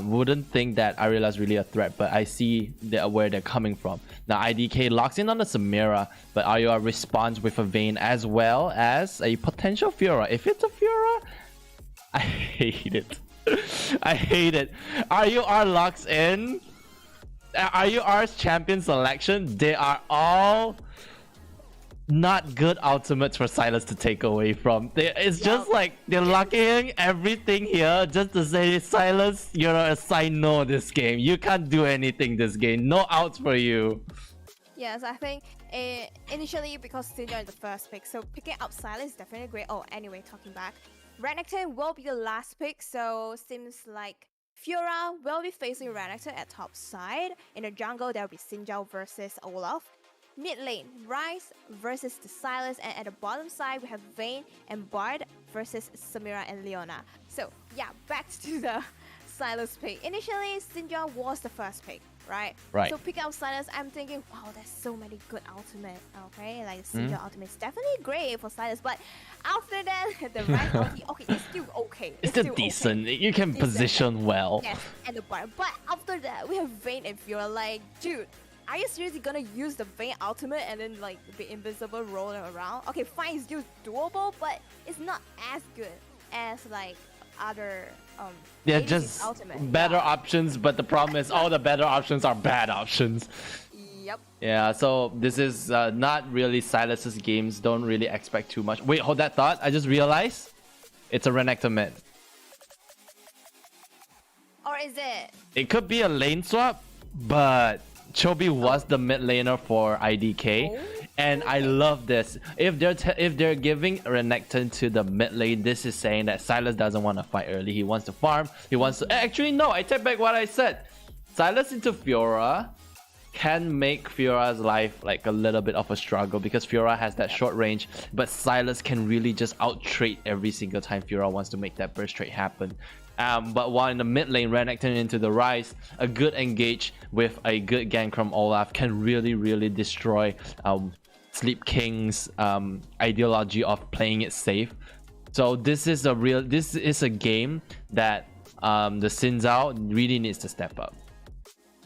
Wouldn't think that Irelia is really a threat, but I see where they're coming from. Now IDK locks in on the Samira, but RUR responds with a Vayne as well as a potential Fiora. If it's a Fiora, I hate it. I hate it. RUR locks in. RUR's champion selection, they are all not good ultimates for Sylas to take away from. It's just like they're locking everything here just to say, Sylas, you're a sign no this game. You can't do anything this game. No outs for you. Yes, I think initially because Sinjal is the first pick, so picking up Sylas is definitely great. Oh, anyway, talking back, Renekton will be the last pick, so seems like Fiora will be facing Renekton at top side. In the jungle, there will be Sinjal versus Olaf. Mid lane, Ryze versus the Sylas, and at the bottom side, we have Vayne and Bard versus Samira and Leona. So yeah, back to the Sylas pick. Initially, Sinjal was the first pick, right? Right. So picking up Sylas, I'm thinking, wow, there's so many good ultimate, okay? Like the Sinjal ultimate is definitely great for Sylas, but after that, the Ryze ulti, okay, it's still okay. It's still decent. Okay. You can position well. Yes, and the Bard. But after that, we have Vayne and Fiora. Like, dude, are you seriously gonna use the Vayne ultimate and then like be invisible rolling around? Okay, fine, it's still doable, but it's not as good as like other They're ADC's just ultimate. better Yeah. options, but the problem is all the better options are bad options. Yep. Yeah, so this is not really Silas's games. Don't really expect too much. Wait, hold that thought. I just realized it's a Renekton mid. Or is it? It could be a lane swap, but Chobi was the mid laner for IDK, and I love this. If they're giving Renekton to the mid lane, this is saying that Sylas doesn't want to fight early. He wants to farm. He wants to. Actually, no. I take back what I said. Sylas into Fiora can make Fiora's life like a little bit of a struggle because Fiora has that short range, but Sylas can really just out trade every single time Fiora wants to make that burst trade happen. But while in the mid lane, Renekton into the Rise, a good engage with a good gank from Olaf can really destroy Sleep King's ideology of playing it safe. So this is a game that the Sinzao really needs to step up.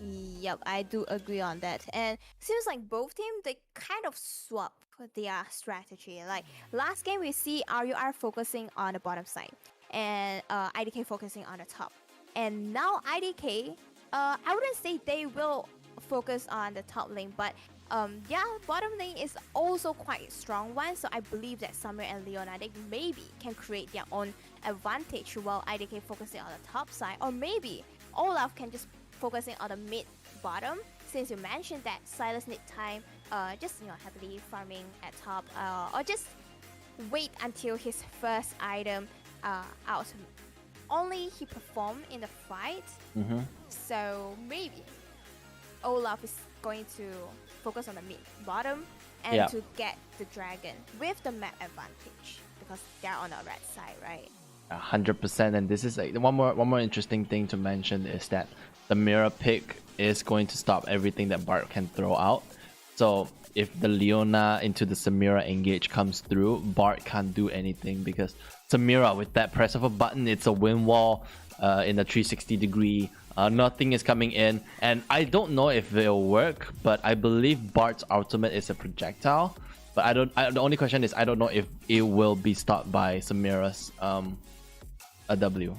Yep, I do agree on that. And seems like both teams, they kind of swap their strategy. Like last game, we see RUR focusing on the bottom side and IDK focusing on the top. And now IDK, I wouldn't say they will focus on the top lane, but yeah, bottom lane is also quite a strong one. So I believe that Summer and Leona, they maybe can create their own advantage while IDK focusing on the top side. Or maybe Olaf can just focusing on the mid bottom, since you mentioned that Sylas need time, just happily farming at top, or just wait until his first item out. Only he performed in the fight, so maybe Olaf is going to focus on the mid bottom and to get the dragon with the map advantage because they're on the red side, right? 100%. And this is one more interesting thing to mention is that the mirror pick is going to stop everything that Bart can throw out. So if the Leona into the Samira engage comes through, Bart can't do anything because Samira, with that press of a button, it's a wind wall in a 360 degree. Nothing is coming in, and I don't know if it'll work, but I believe Bart's ultimate is a projectile. But the only question is I don't know if it will be stopped by Samira's a W.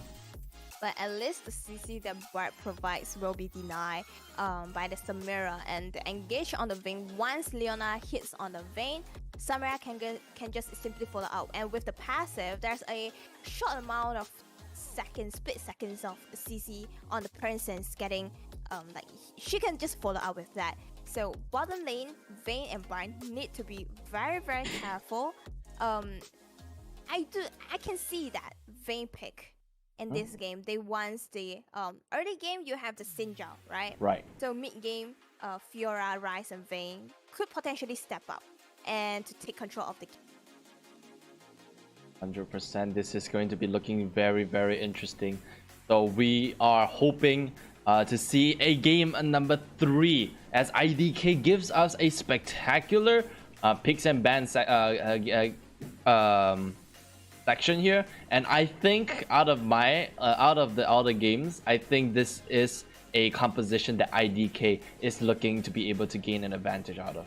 But at least the CC that Bart provides will be denied by the Samira, and the engage on the vein. Once Leona hits on the vein, Samira can just simply follow out. And with the passive, there's a short amount of split seconds of CC on the person's getting, like she can just follow out with that. So bottom lane, Vayne and Bart need to be very careful. I can see that Vayne pick in this game. They want the early game you have the Sinjao, right? Right. So mid game, Fiora, Rise, and Vayne could potentially step up and to take control of the game. 100%. This is going to be looking very interesting. So we are hoping to see a game number 3 as IDK gives us a spectacular picks and bans section here, and I think out of all the games, I think this is a composition that IDK is looking to be able to gain an advantage out of.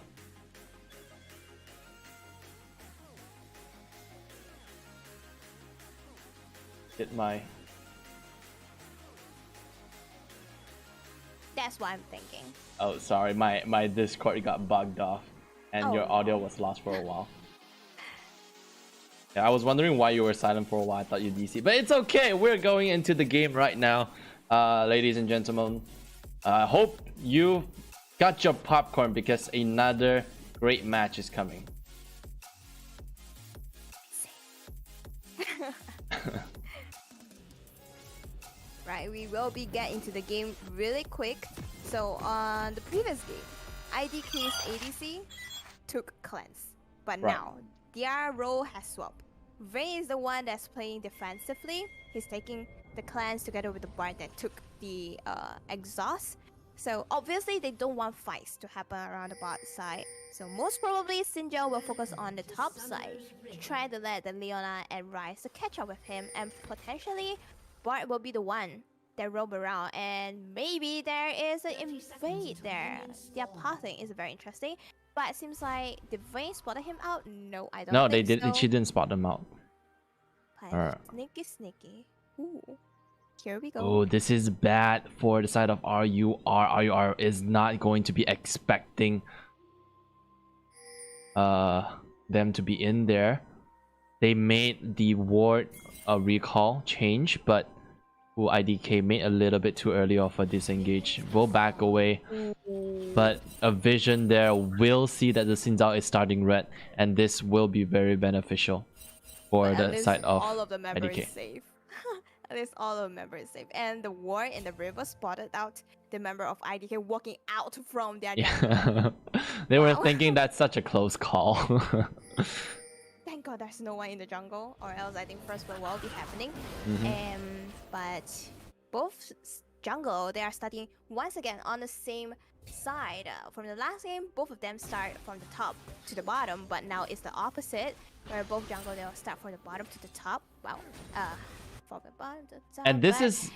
That's what I'm thinking. Oh, sorry, my Discord got bugged off and your audio was lost for a while. Yeah, I was wondering why you were silent for a while. I thought you DC, but it's okay. We're going into the game right now, ladies and gentlemen. Hope you got your popcorn because another great match is coming. Right, we will be getting to the game really quick. So on the previous game, IDK's ADC took cleanse, but now their role has swapped. Vayne is the one that's playing defensively. He's taking the cleanse together with the Bard that took the exhaust. So obviously they don't want fights to happen around the bot side. So most probably Sinjao will focus on the top side to try to let the Leona and Rise to catch up with him, and potentially Bard will be the one that roam around, and maybe there is an invade there. Their pathing is very interesting, but it seems like did Vayne spotted him out? No, I don't. No, think they did. so. She didn't spot them out. Sneaky. Ooh. Here we go. Oh, this is bad for the side of RUR. RUR is not going to be expecting them to be in there. They made the ward recall change, but IDK made a little bit too early of a disengage. Will back away, but a vision there will see that the Xin Zhao is starting red, and this will be very beneficial for But the side of all of the members IDK. safe. At least all of the members safe. And the war in the river spotted out the member of IDK walking out from their jungle. Yeah. They were Wow. thinking that's such a close call. Thank God there's no one in the jungle, or else I think first blood will be happening. Mhm. But both jungle, they are starting once again on the same side. From the last game, both of them start from the top to the bottom, but now it's the opposite, where both jungle they'll start from the bottom to the top. Wow, from the bottom to the top. And this but is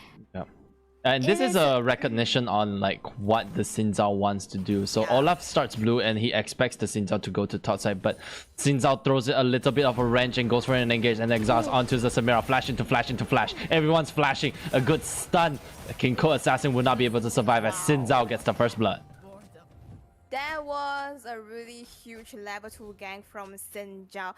this is a recognition on like what the Xin Zhao wants to do. So Yeah. Olaf starts blue and he expects the Xin Zhao to go to top side, but Xin Zhao throws it a little bit of a wrench and goes for an engage and exhausts onto the Samira. Flash into flash into flash. Everyone's flashing. A good stun. The Kinko assassin will not be able to survive as Xin Zhao gets the first blood. that was a really huge level 2 gank from Xin Zhao.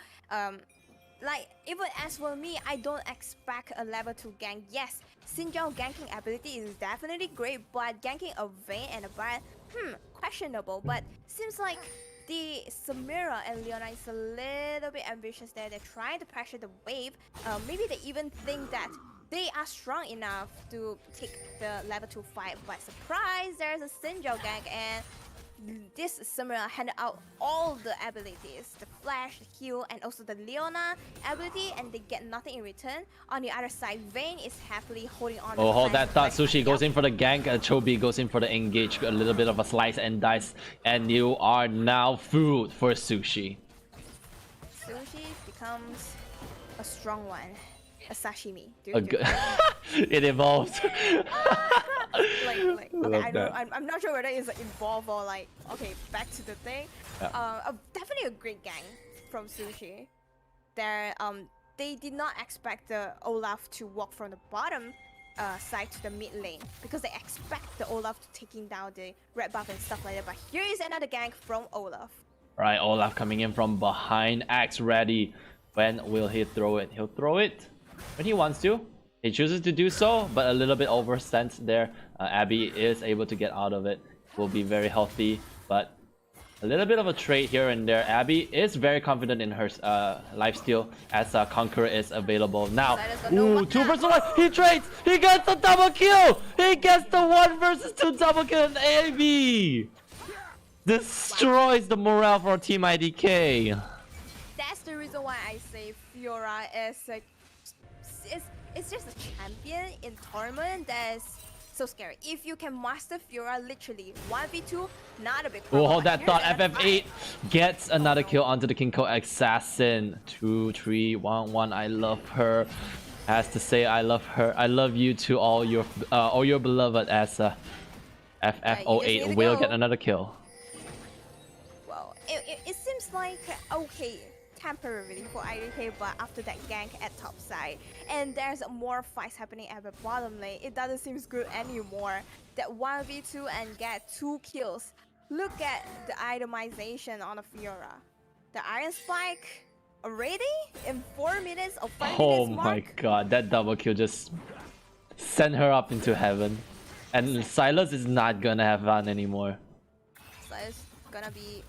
Like, even as for me, I don't expect a level 2 gank. Yes, Xin Zhao ganking ability is definitely great, but ganking a Vayne and a Baron, questionable. But seems like the Samira and Leona is a little bit ambitious there. They're trying to pressure the wave. Maybe they even think that they are strong enough to take the level 2 fight. But surprise, there's a Xin Zhao gank, and this Samira handed out all the abilities, the flash, the heal, and also the Leona ability, and they get nothing in return. On the other side, Vayne is happily holding on. Oh, hold to that thought. Sushi goes in for the gank. Chobi goes in for the engage. A little bit of a slice and dice, and you are now food for Sushi. Sushi becomes a strong one, a sashimi. It evolved. Okay, Love I know, that. I'm not sure whether it's involved or like, okay, back to the thing. Yeah. Definitely a great gang from Sushi. They did not expect the Olaf to walk from the bottom side to the mid lane, because they expect the Olaf to taking down the red buff and stuff like that. But here is another gank from Olaf. Right, Olaf coming in from behind. Axe ready. When will he throw it? He'll throw it when he wants to. He chooses to do so, but a little bit oversent there. Abby is able to get out of it. Will be very healthy, but a little bit of a trade here and there. Abby is very confident in her lifesteal as Conqueror is available now. Ooh, 2 versus 1. He trades. He gets the double kill. He gets the 1 versus 2 double kill, and Abby destroys the morale for Team IDK. That's the reason why I say Fiora is like, it's just a champion in tournament that's so scary. If you can master Fiora literally 1v2, not a big problem. Oh, hold that Here's thought. another FF8 fight. gets another kill onto the Kinko assassin. 2, 3, 1, 1. I love her. Has to say I love her. I love you to all your beloved as FF08 to will go. get another kill. Well, it seems like okay temporarily for IDK, but after that gank at top side, and there's more fights happening at the bottom lane, it doesn't seem good anymore. That 1v2 and get 2 kills. Look at the itemization on a Fiora. The Iron Spike already in 4 minutes or 5 Oh minutes my mark. god, that double kill just sent her up into heaven. And Silas is not gonna have fun anymore. So it's gonna be,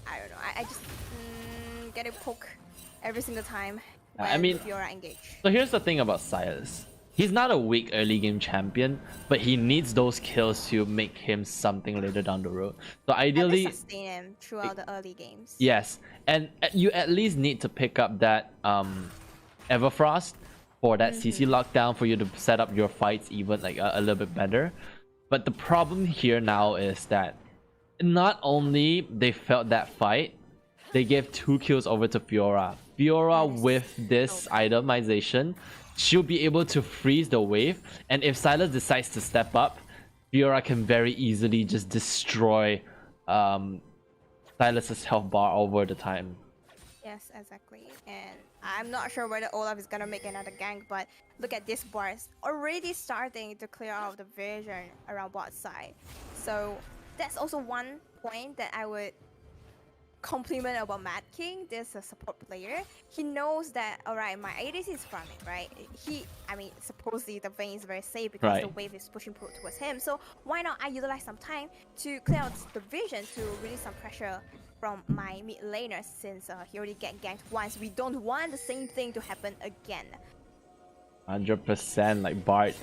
I don't know, I just get a poke every single time when I mean- Fiora engage. So here's the thing about Silas. He's not a weak early game champion, but he needs those kills to make him something later down the road. So ideally, Sustain him throughout the early games. yes, and you at least need to pick up that Everfrost for that CC lockdown for you to set up your fights even like a little bit better. But the problem here now is that not only they felt that fight, they gave 2 kills over to Fiora. Fiora with this itemization, she'll be able to freeze the wave, and if Silas decides to step up, Fiora can very easily just destroy Silas's health bar over the time. Yeah, Yes, exactly. And I'm not sure whether Olaf is gonna make another gank, but look at this bars already starting to clear out the vision around bot side. So that's also one point that I would compliment about Mad King. This a support player. He knows that alright, my ADC is farming, right? I mean, supposedly the Vayne is very safe because the Right. wave is pushing towards him. So why not I utilize some time to clear out the vision to release some pressure from my mid laner, since he already get ganked once. We don't want the same thing to happen again. 100% like Bart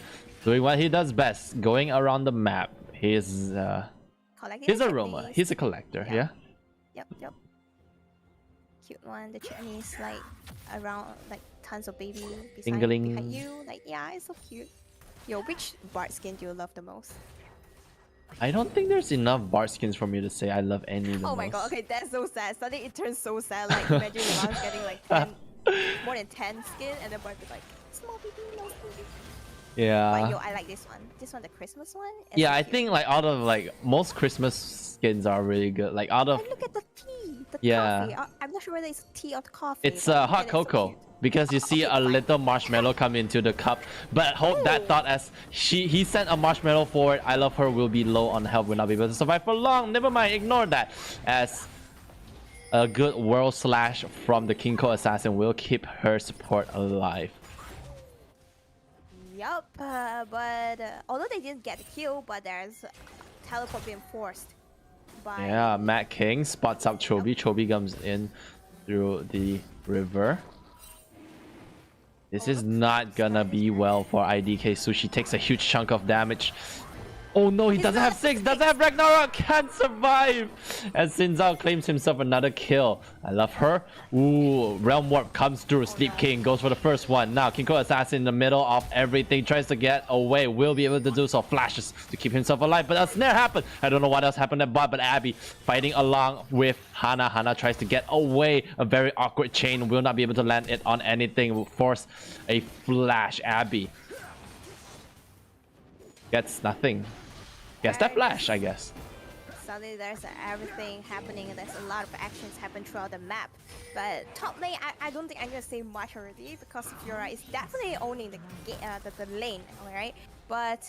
doing what he does best, going around the map. He's Collecting a the roamer. chutneys. He's a collector. Yeah. Yep. Cute one. The chutneys like around like tons of baby behind Tingling. you. Like yeah, it's so cute. Yo, which Bart skin do you love the most? I don't think there's enough Bart skins for me to say I love any the Oh my most. god, okay, that's so sad. Suddenly it turns so sad. Like imagine if I was getting like 10, more than 10 skin, and then Bart be like, small baby, no baby. Yeah. But yo, I like this one. This one, the Christmas one. It's Yeah, so I cute. think like out of like most Christmas skins are really good. Like out of And look at the tea, the Yeah. coffee. I'm not sure whether it's tea or coffee. it's but look at hot it, so cocoa. cute. Because you see Okay, a fine. little marshmallow come into the cup, but hope that Ooh. thought as he sent a marshmallow forward. I love her will be low on health, will not be able to survive for long. Never mind, ignore that. As a good world slash from the Kinko assassin will keep her support alive. Yup, but although they didn't get the kill, but there's teleport being forced by. Yeah, Matt King spots up Chobi. Chobi comes in through the river. This is not gonna be well for IDK Sushi. Takes a huge chunk of damage. Oh no, he He's doesn't not- have 6, doesn't have Ragnarok, can't survive! As Xin Zhao claims himself another kill. I love her. Ooh, Realm Warp comes through. Sleep King goes for the first one. Now, Kinko Assassin in the middle of everything, tries to get away. Will be able to do so. Flashes to keep himself alive, but a snare happened. I don't know what else happened at bot, but Abby fighting along with Hana. Hana tries to get away. A very awkward chain. Will not be able to land it on anything. Will force a flash. Abby gets nothing. Gets that flash, I guess. Suddenly there's everything happening, and there's a lot of actions happen throughout the map. But top lane, I don't think I'm gonna say much already, because Fiora is definitely owning the lane, alright? But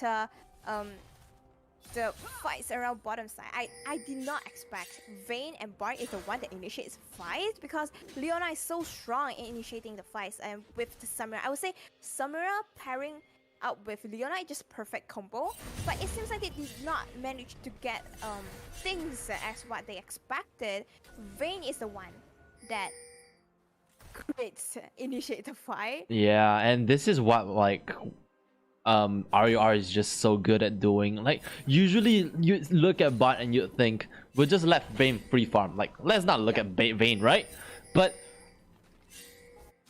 the fights around bottom side, I did not expect Vayne and Bart is the one that initiates fight, because Leona is so strong in initiating the fights, and with the Samira, I would say Samira pairing up with Leona is just perfect combo, but it seems like they did not manage to get things as what they expected. Vayne is the one that creates initiate the fight. Yeah, and this is what like RUR is just so good at doing. Like usually you look at bot and you think we'll just let Vayne free farm. Like let's not look at Vayne, right? But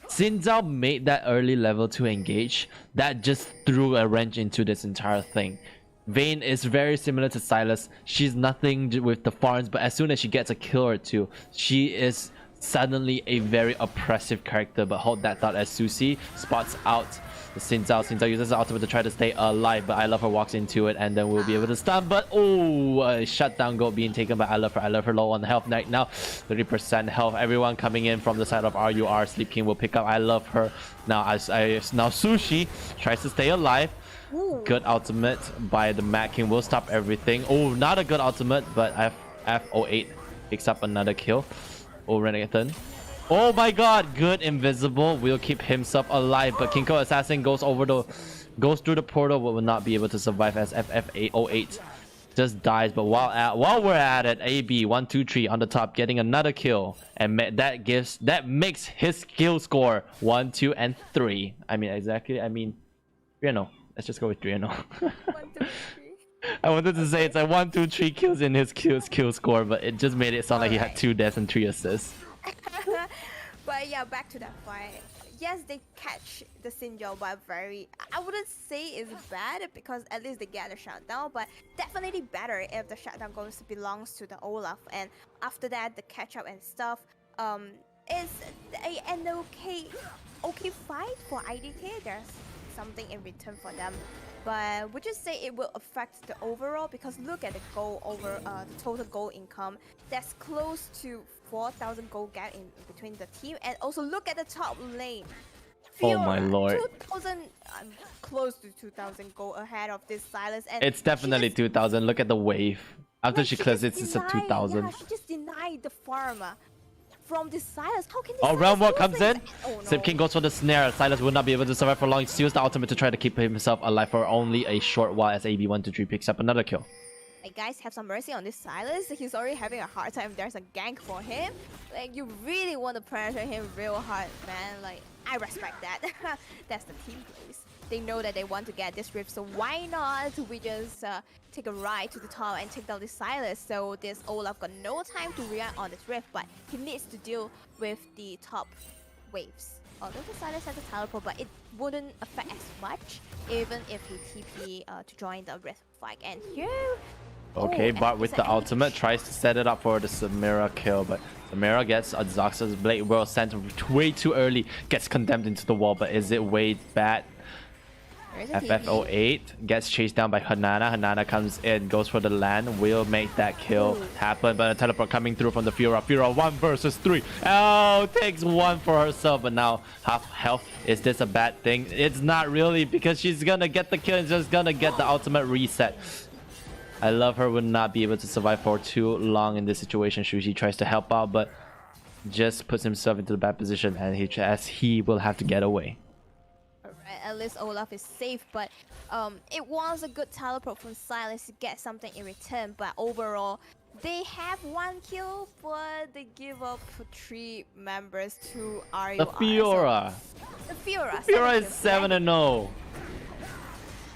Xin Zhao made that early level 2 engage that just threw a wrench into this entire thing. Vayne is very similar to Silas. She's nothing with the farms, but as soon as she gets a kill or two, she is suddenly a very oppressive character. But hold that thought as Susie spots out the Xin Zhao. Xin Zhao uses the ultimate to try to stay alive, but I Love Her walks into it and then we'll be able to stun. But oh, shutdown goal being taken by I Love Her. I Love Her low on health right now, 30% health. Everyone coming in from the side of RUR. Sleep King will pick up I Love Her. Now now Sushi tries to stay alive. Ooh. Good ultimate by the Mad King will stop everything. Oh, not a good ultimate, but F08 picks up another kill. Oh, Renekton. Oh my god, good invisible will keep himself alive, but Kinko Assassin goes through the portal, but will not be able to survive as FF808 just dies. But while we're at it, AB 123 on the top getting another kill, and that makes his kill score 1, 2, and 3. I mean exactly. I mean 3-0. Let's just go with 3-0. 1, 2, 3. I wanted to say it's like 1, 2, 3 kills in his kill score, but it just made it sound like he had 2 deaths and 3 assists. But yeah, back to that fight. Yes, they catch the Sinjo, but I wouldn't say it's bad, because at least they get a shutdown, but definitely better if the shutdown belongs to the Olaf. And after that, the catch up and stuff is an okay fight for IDK. There's something in return for them. But would you say it will affect the overall? Because look at the goal the total goal income. That's close to 4,000 gold gap in between the team. And also look at the top lane. Oh my Fiora, lord. 2,000, close to 2,000 gold ahead of this Silas. And It's definitely 2,000. Look at the wave. After she clears it, it's a 2,000. Yeah, she just denied the farm from this Silas. How can this Oh, realm Silas walk do comes things? in. Oh, no. Sip King goes for the snare. Silas will not be able to survive for long. He steals the ultimate to try to keep himself alive for only a short while as AB123 picks up another kill. Like, guys, have some mercy on this Silas. He's already having a hard time. There's a gank for him. Like, you really want to pressure him real hard, man. Like, I respect that. That's the team plays. They know that they want to get this rift, so why not we just take a ride to the top and take down this Silas? So this Olaf got no time to react on this rift, but he needs to deal with the top waves. Although the Silas has a teleport, but it wouldn't affect as much even if he TP to join the rift fight. And here... Okay, oh, Bart with the ultimate tries to set it up for the Samira kill, but Samira gets a Zox's Blade Whirl sent way too early, gets condemned into the wall, but is it way bad? FF08 gets chased down by Hanana. Hanana comes in, goes for the land, will make that kill happen, but a teleport coming through from the Fiora. Fiora 1 versus 3. Oh, takes 1 for herself, but now half health. Is this a bad thing? It's not really, because she's gonna get the kill and just gonna get the ultimate reset. I love her would not be able to survive for too long in this situation. Shushi tries to help out, but just puts himself into the bad position, and he will have to get away. Alright, at least Olaf is safe, but it was a good teleport from Silas to get something in return. But overall, they have 1 kill, but they give up 3 members to RUR. The Fiora. So, the Fiora. Fiora is 7-0.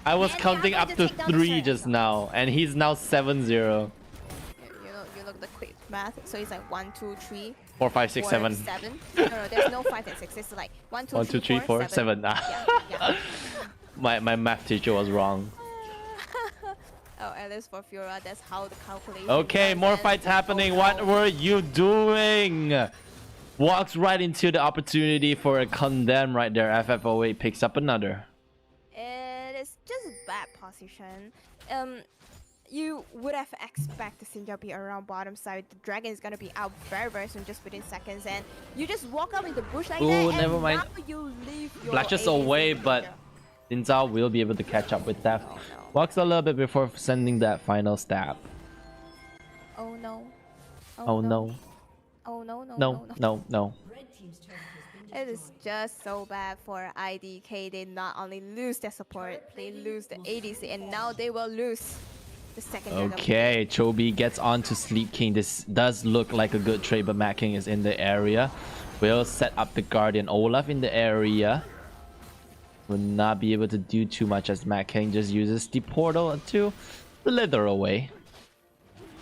I was counting up to 3 just now, and he's now 7-0. You look the quick math, so it's like 1, 2, 3, 4, 5, 6, 7. 7. No, there's no 5 and 6. It's like 1, 2, 1, 2, 3, 4, 7. Yeah. My math teacher was wrong. Oh, at least for Fiora, that's how the calculation. Okay, works. more And fights happening. What were you doing? Walks right into the opportunity for a condemn right there. FF08 picks up another. It is just bad position. You would have expected Sinja be around bottom side. The dragon is gonna be out very soon, just within seconds, and you just walk up in the bush like that. Ooh, And never mind. now you leave your Flashes ADC away, Sinja. but Xin Zhao will be able to catch up with that. Oh, no. Walks a little bit before sending that final stab. Oh no. Oh no. Oh no. No. It is just so bad for IDK. They not only lose their support, they lose the ADC, and now they will lose the second Dragon. Okay, Chobi gets on to Sleep King. This does look like a good trade, but Matt King is in the area. Will set up the Guardian. Olaf in the area. Will not be able to do too much as Matt King just uses the portal to slither away.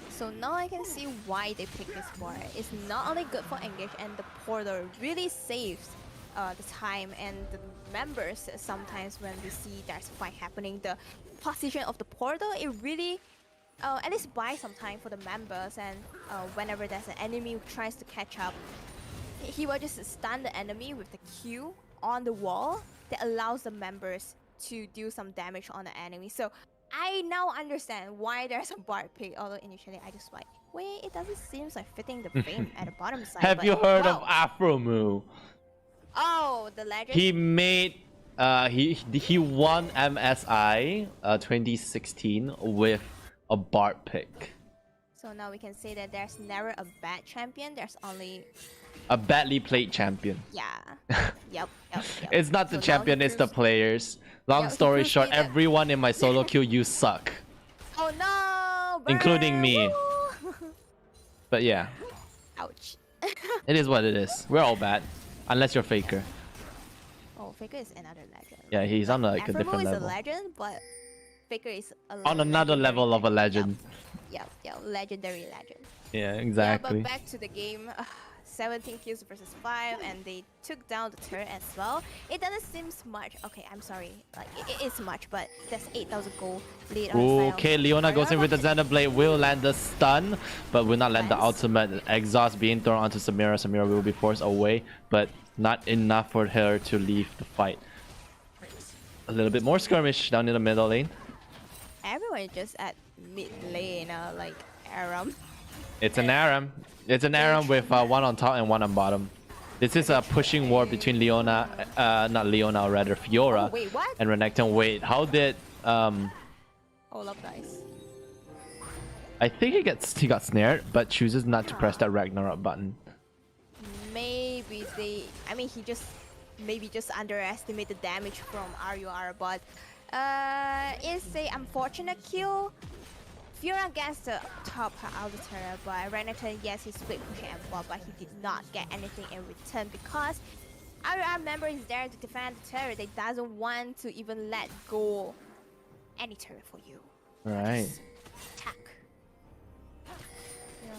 So now I can see why they picked this board. It's not only good for engage, and the portal really saves the time and the members. Sometimes when we see there's a fight happening, the position of the portal, it really at least buys some time for the members. And whenever there's an enemy who tries to catch up, he will just stun the enemy with the Q on the wall that allows the members to do some damage on the enemy. So I now understand why there's a Bard pick, although initially I just like, wait, it doesn't seem like fitting the frame at the bottom side. Have but you heard wow. of Afromu? Oh, the legend? He made he won MSI 2016 with a Bard pick. So now we can say that there's never a bad champion, there's only... A badly played champion. Yeah. Yep. It's not the So now champion, he it's the proves- players. Long Yeah, he story proves short, me that- everyone in my solo queue, you suck. Oh no! Including burn, me. woo! But yeah, Ouch. it is what it is. We're all bad. Unless you're Faker. Oh, Faker is another legend. Yeah, he's on like a Afromo different is level. a legend, but Faker is a On another legendary level of a legend. Yeah, legendary legend. Yeah, Yeah, exactly. but back to the game. 17 kills versus 5, and they took down the turret as well. It doesn't seem much. Okay, I'm sorry. Like it is much, but that's 8,000 gold lead on side. Okay, Leona goes in with the Xander Blade, will land the stun, but will not land the Nice. ultimate. Exhaust being thrown onto Samira. Samira will be forced away, but not enough for her to leave the fight. A little bit more skirmish down in the middle lane. Everyone is just at mid lane, like Aram. It's an ARAM. It's an ARAM with one on top and one on bottom. This is a pushing war between Leona, not Leona, or rather Fiora, Oh, wait, what? and Renekton. Wait, how did Olaf dies. I think he got snared, but chooses not to press that Ragnarok button. Maybe they. I mean, he just maybe just underestimated the damage from RUR, but it's a unfortunate kill. Fiora gets the top out of the turret, but Renekton, yes, he split push and ball, but he did not get anything in return because RUR member is there to defend the turret. They doesn't want to even let go any turret for you. Right. Just attack. You know,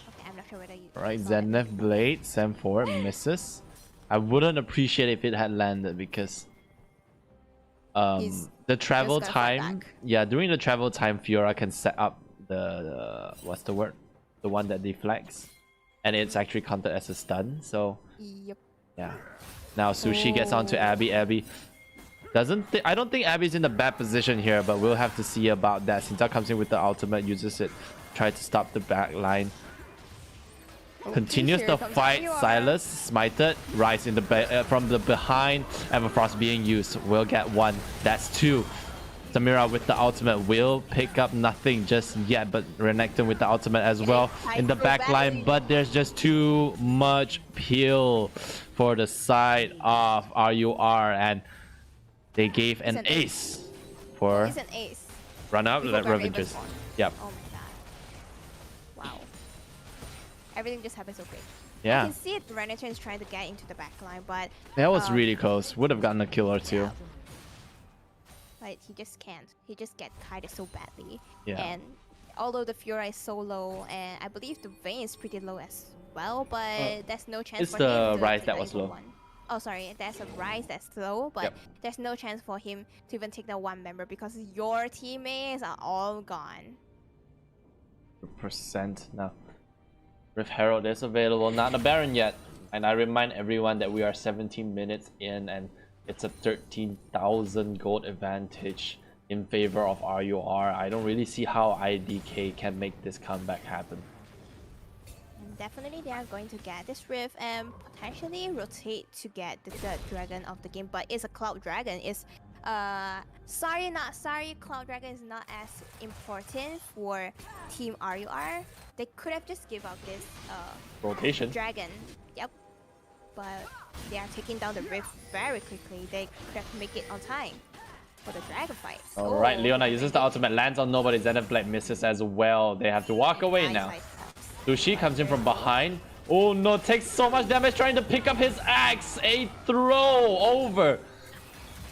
okay, I'm not sure whether you. Right, saw it. Zenith Blade, Sam forward, misses. I wouldn't appreciate if it had landed because the travel just gonna fight time, back. yeah, during the travel time, Fiora can set up the what's the word, the one that deflects, and it's actually counted as a stun. So Yep. yeah, now Sushi gets onto Oh. Abby. Abby doesn't. I don't think Abby's in a bad position here, but we'll have to see about that. Since comes in with the ultimate, uses it, try to stop the back line. Continues here the comes fight. Fiora. Silas smited. Rise in the from the behind. Everfrost being used. Will get one. That's two. Samira with the ultimate will pick up nothing just yet, but Renekton with the ultimate as well in the back line. But there's just too much peel for the side of RUR, and they gave an an ace for It's an ace. run up. Before Let Grab Revenges. Avon. Yep. Oh my god. Wow. Everything just happened so quick. You Yeah. can see it, Renekton is trying to get into the back line, but That was um, really close. Would have gotten a kill or two. but he just can't. He just get kited so badly. Yeah. And although the Fiora is so low, and I believe the Vayne is pretty low as well, but there's no chance it's for the him to Rise take that the was even low. one. Oh, sorry, there's a Rise that's low, but Yep. there's no chance for him to even take the one member because your teammates are all gone. Percent now. Rift Herald is available, not a Baron yet. And I remind everyone that we are 17 minutes in, and it's a 13,000 gold advantage in favor of RUR. I don't really see how IDK can make this comeback happen. And definitely they are going to get this Rift and potentially rotate to get the third dragon of the game, but it's a Cloud Dragon. It's sorry, not sorry, Cloud Dragon is not as important for Team RUR. They could have just give out this Rotation. dragon. Yep. But they are taking down the Rift very quickly. They could have make it on time for the dragon fight. Alright, Oh, Leona uses the ultimate, lands on nobody. Zenith Blade misses as well. They have to walk away now. Sushi comes in from behind. Oh no, takes so much damage trying to pick up his axe. A throw over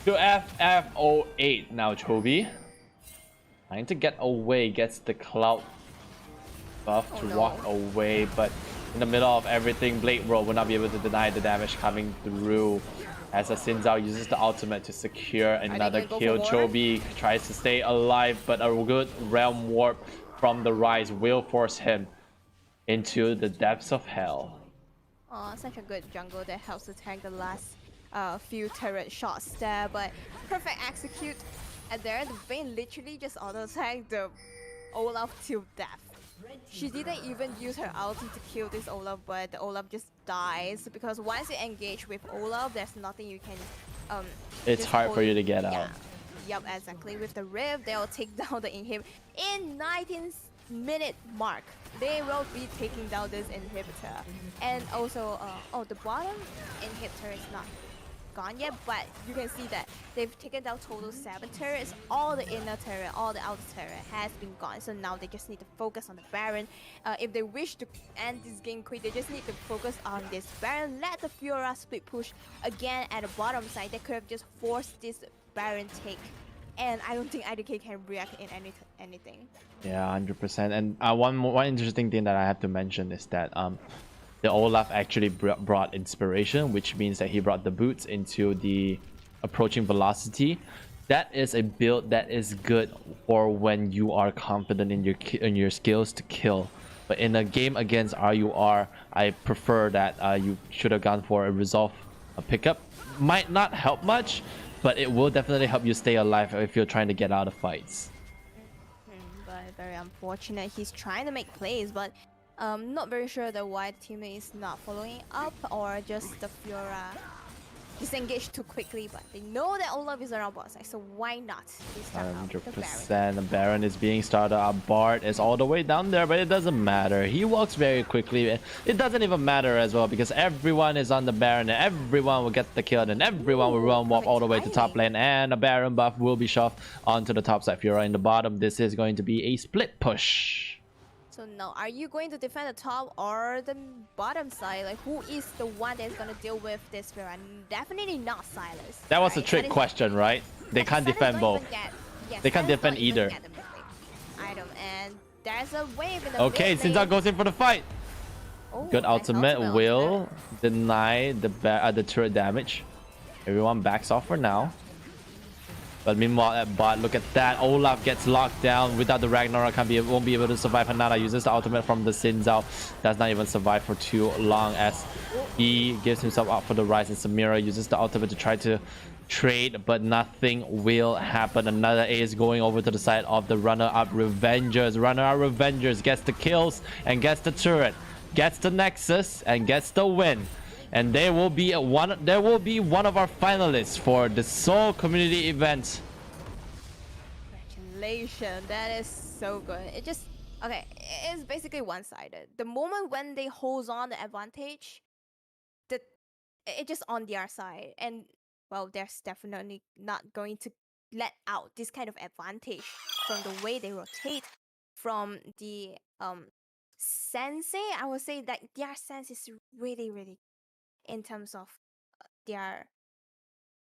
to FF08. Now Chobi trying to get away, gets the cloud buff to walk away, but in the middle of everything, Blade Roll will not be able to deny the damage coming through as a Xin Zhao uses the ultimate to secure another gonna go kill. for more? Chobi tries to stay alive, but a good Realm Warp from the Rise will force him into the depths of hell. Oh, such a good jungle that helps to tank the last few turret shots there, but perfect execute. And there, the Vayne literally just auto-attacked the Olaf to death. She didn't even use her ulti to kill this Olaf, but the Olaf just dies because once you engage with Olaf, there's nothing you can. It's just hard for hold- you to get out. Yeah. Yup, exactly. With the Rift, they'll take down the inhib in 19th minute mark. They will be taking down this inhibitor, and also, oh, the bottom inhibitor is not gone yet, but you can see that they've taken down total 7 turrets. All the inner turret, all the outer turret has been gone, so now they just need to focus on the Baron. If they wish to end this game quick, they just need to focus on this Baron. Let the Fiora split push again at the bottom side. They could have just forced this Baron take, and I don't think IDK can react in anything. Yeah, 100%. And one interesting thing that I have to mention is that the Olaf actually brought inspiration, which means that he brought the boots into the approaching velocity. That is a build that is good for when you are confident in your skills to kill. But in a game against RUR, I prefer that you should have gone for a resolve, a pickup. Might not help much, but it will definitely help you stay alive if you're trying to get out of fights. But very unfortunate. He's trying to make plays, but not very sure that why the teammate is not following up or just the Fiora disengaged too quickly. But they know that Olaf is around bot side, so why not? They start out with the Baron. 100%. The Baron is being started up. Bart is all the way down there, but it doesn't matter. He walks very quickly. It doesn't even matter as well because everyone is on the Baron and everyone will get the kill and everyone will run warp all the way to top lane and a Baron buff will be shoved onto the top side. Fiora in the bottom. This is going to be a split push. So now, are you going to defend the top or the bottom side? Like, who is the one that's going to deal with this Fiora? Definitely not Silas. That was a right? trick question, right? They can't defend both. They can't defend either. Item, and there's a wave in the Okay, Sinza goes in for the fight. Oh, Good nice ultimate will deny the turret damage. Everyone backs off for now. But meanwhile at bot, look at that. Olaf gets locked down without the Ragnarok. Won't be able to survive. Hanada uses the ultimate from the Sinzao. Does not even survive for too long as he gives himself up for the rise. And Samira uses the ultimate to try to trade, but nothing will happen. Another ace going over to the side of the runner-up Revengers. Runner-up Revengers gets the kills and gets the turret, gets the Nexus, and gets the win. And there will be one of our finalists for the Seoul community event. Congratulations, that is so good. It just okay, it's basically one-sided. The moment when they hold on the advantage, it's just on their side. And well, there's definitely not going to let out this kind of advantage from the way they rotate, from the sensei. I would say that their sense is really, really in terms of their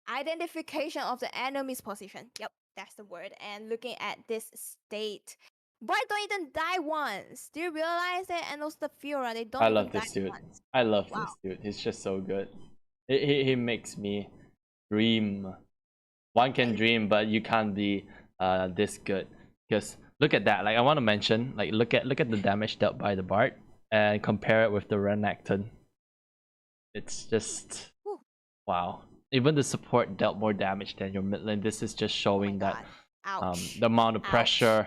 identification of the enemy's position. Yep, that's the word. And looking at this state, Bright don't even die once. Do you realize that? And also the Fiora, they don't I even love die this dude. once. I love Wow. this dude. He's just so good. He makes me dream. One can dream, but you can't be this good. Because look at that. Like I want to mention, like look at the damage dealt by the Bard and compare it with the Renekton. It's just Whew. wow. Even the support dealt more damage than your mid lane. This is just showing that Ouch. the amount of Ouch. pressure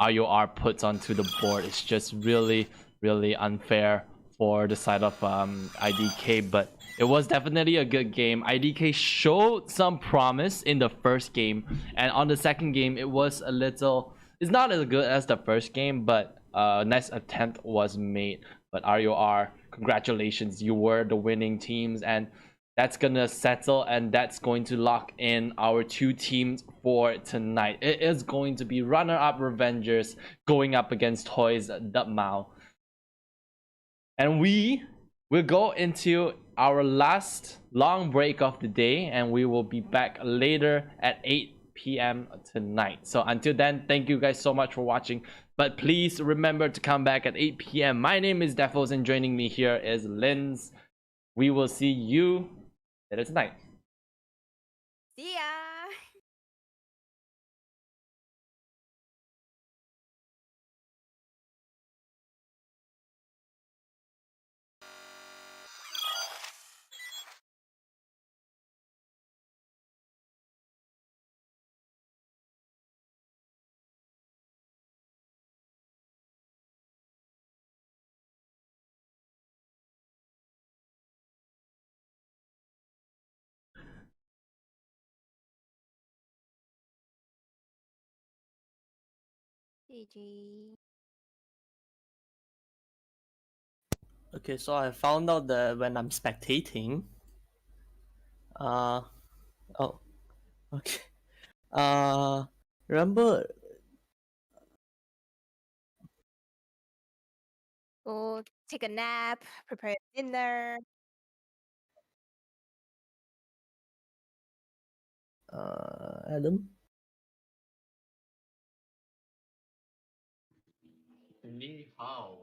RUR puts onto the board is just really, really unfair for the side of IDK. But it was definitely a good game. IDK showed some promise in the first game, and on the second game, it was a little. It's not as good as the first game, but a nice attempt was made. But RUR, congratulations, you were the winning teams, and that's gonna settle and that's going to lock in our two teams for tonight. It is going to be runner-up Revengers going up against Toyz the猫. And we will go into our last long break of the day, and we will be back later at 8 p.m. tonight. So until then, thank you guys so much for watching. But please remember to come back at 8 p.m. My name is Defos, and joining me here is Linz. We will see you later tonight. See ya. GG. Okay, so I found out that when I'm spectating, oh, okay. Remember, Go take a nap, prepare dinner. Adam? 你好。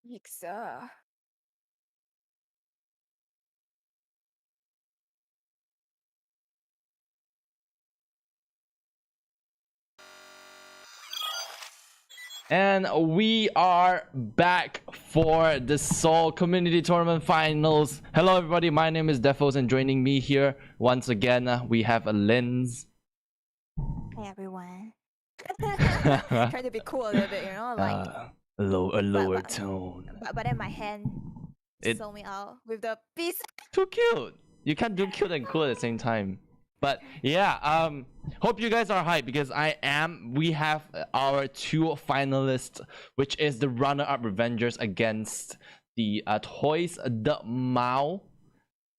Yikes. And we are back for the Seoul Community Tournament Finals. Hello everybody, my name is Defos, and joining me here once again we have a Lens. Hey everyone. Trying to be cool a little bit, you know, like A lower but- tone. but then my hand It- sold me out with the piece. Too cute. You can't do cute and cool at the same time. But yeah, hope you guys are hyped because I am. We have our two finalists, which is the runner-up Revengers against the Toyz the Mao.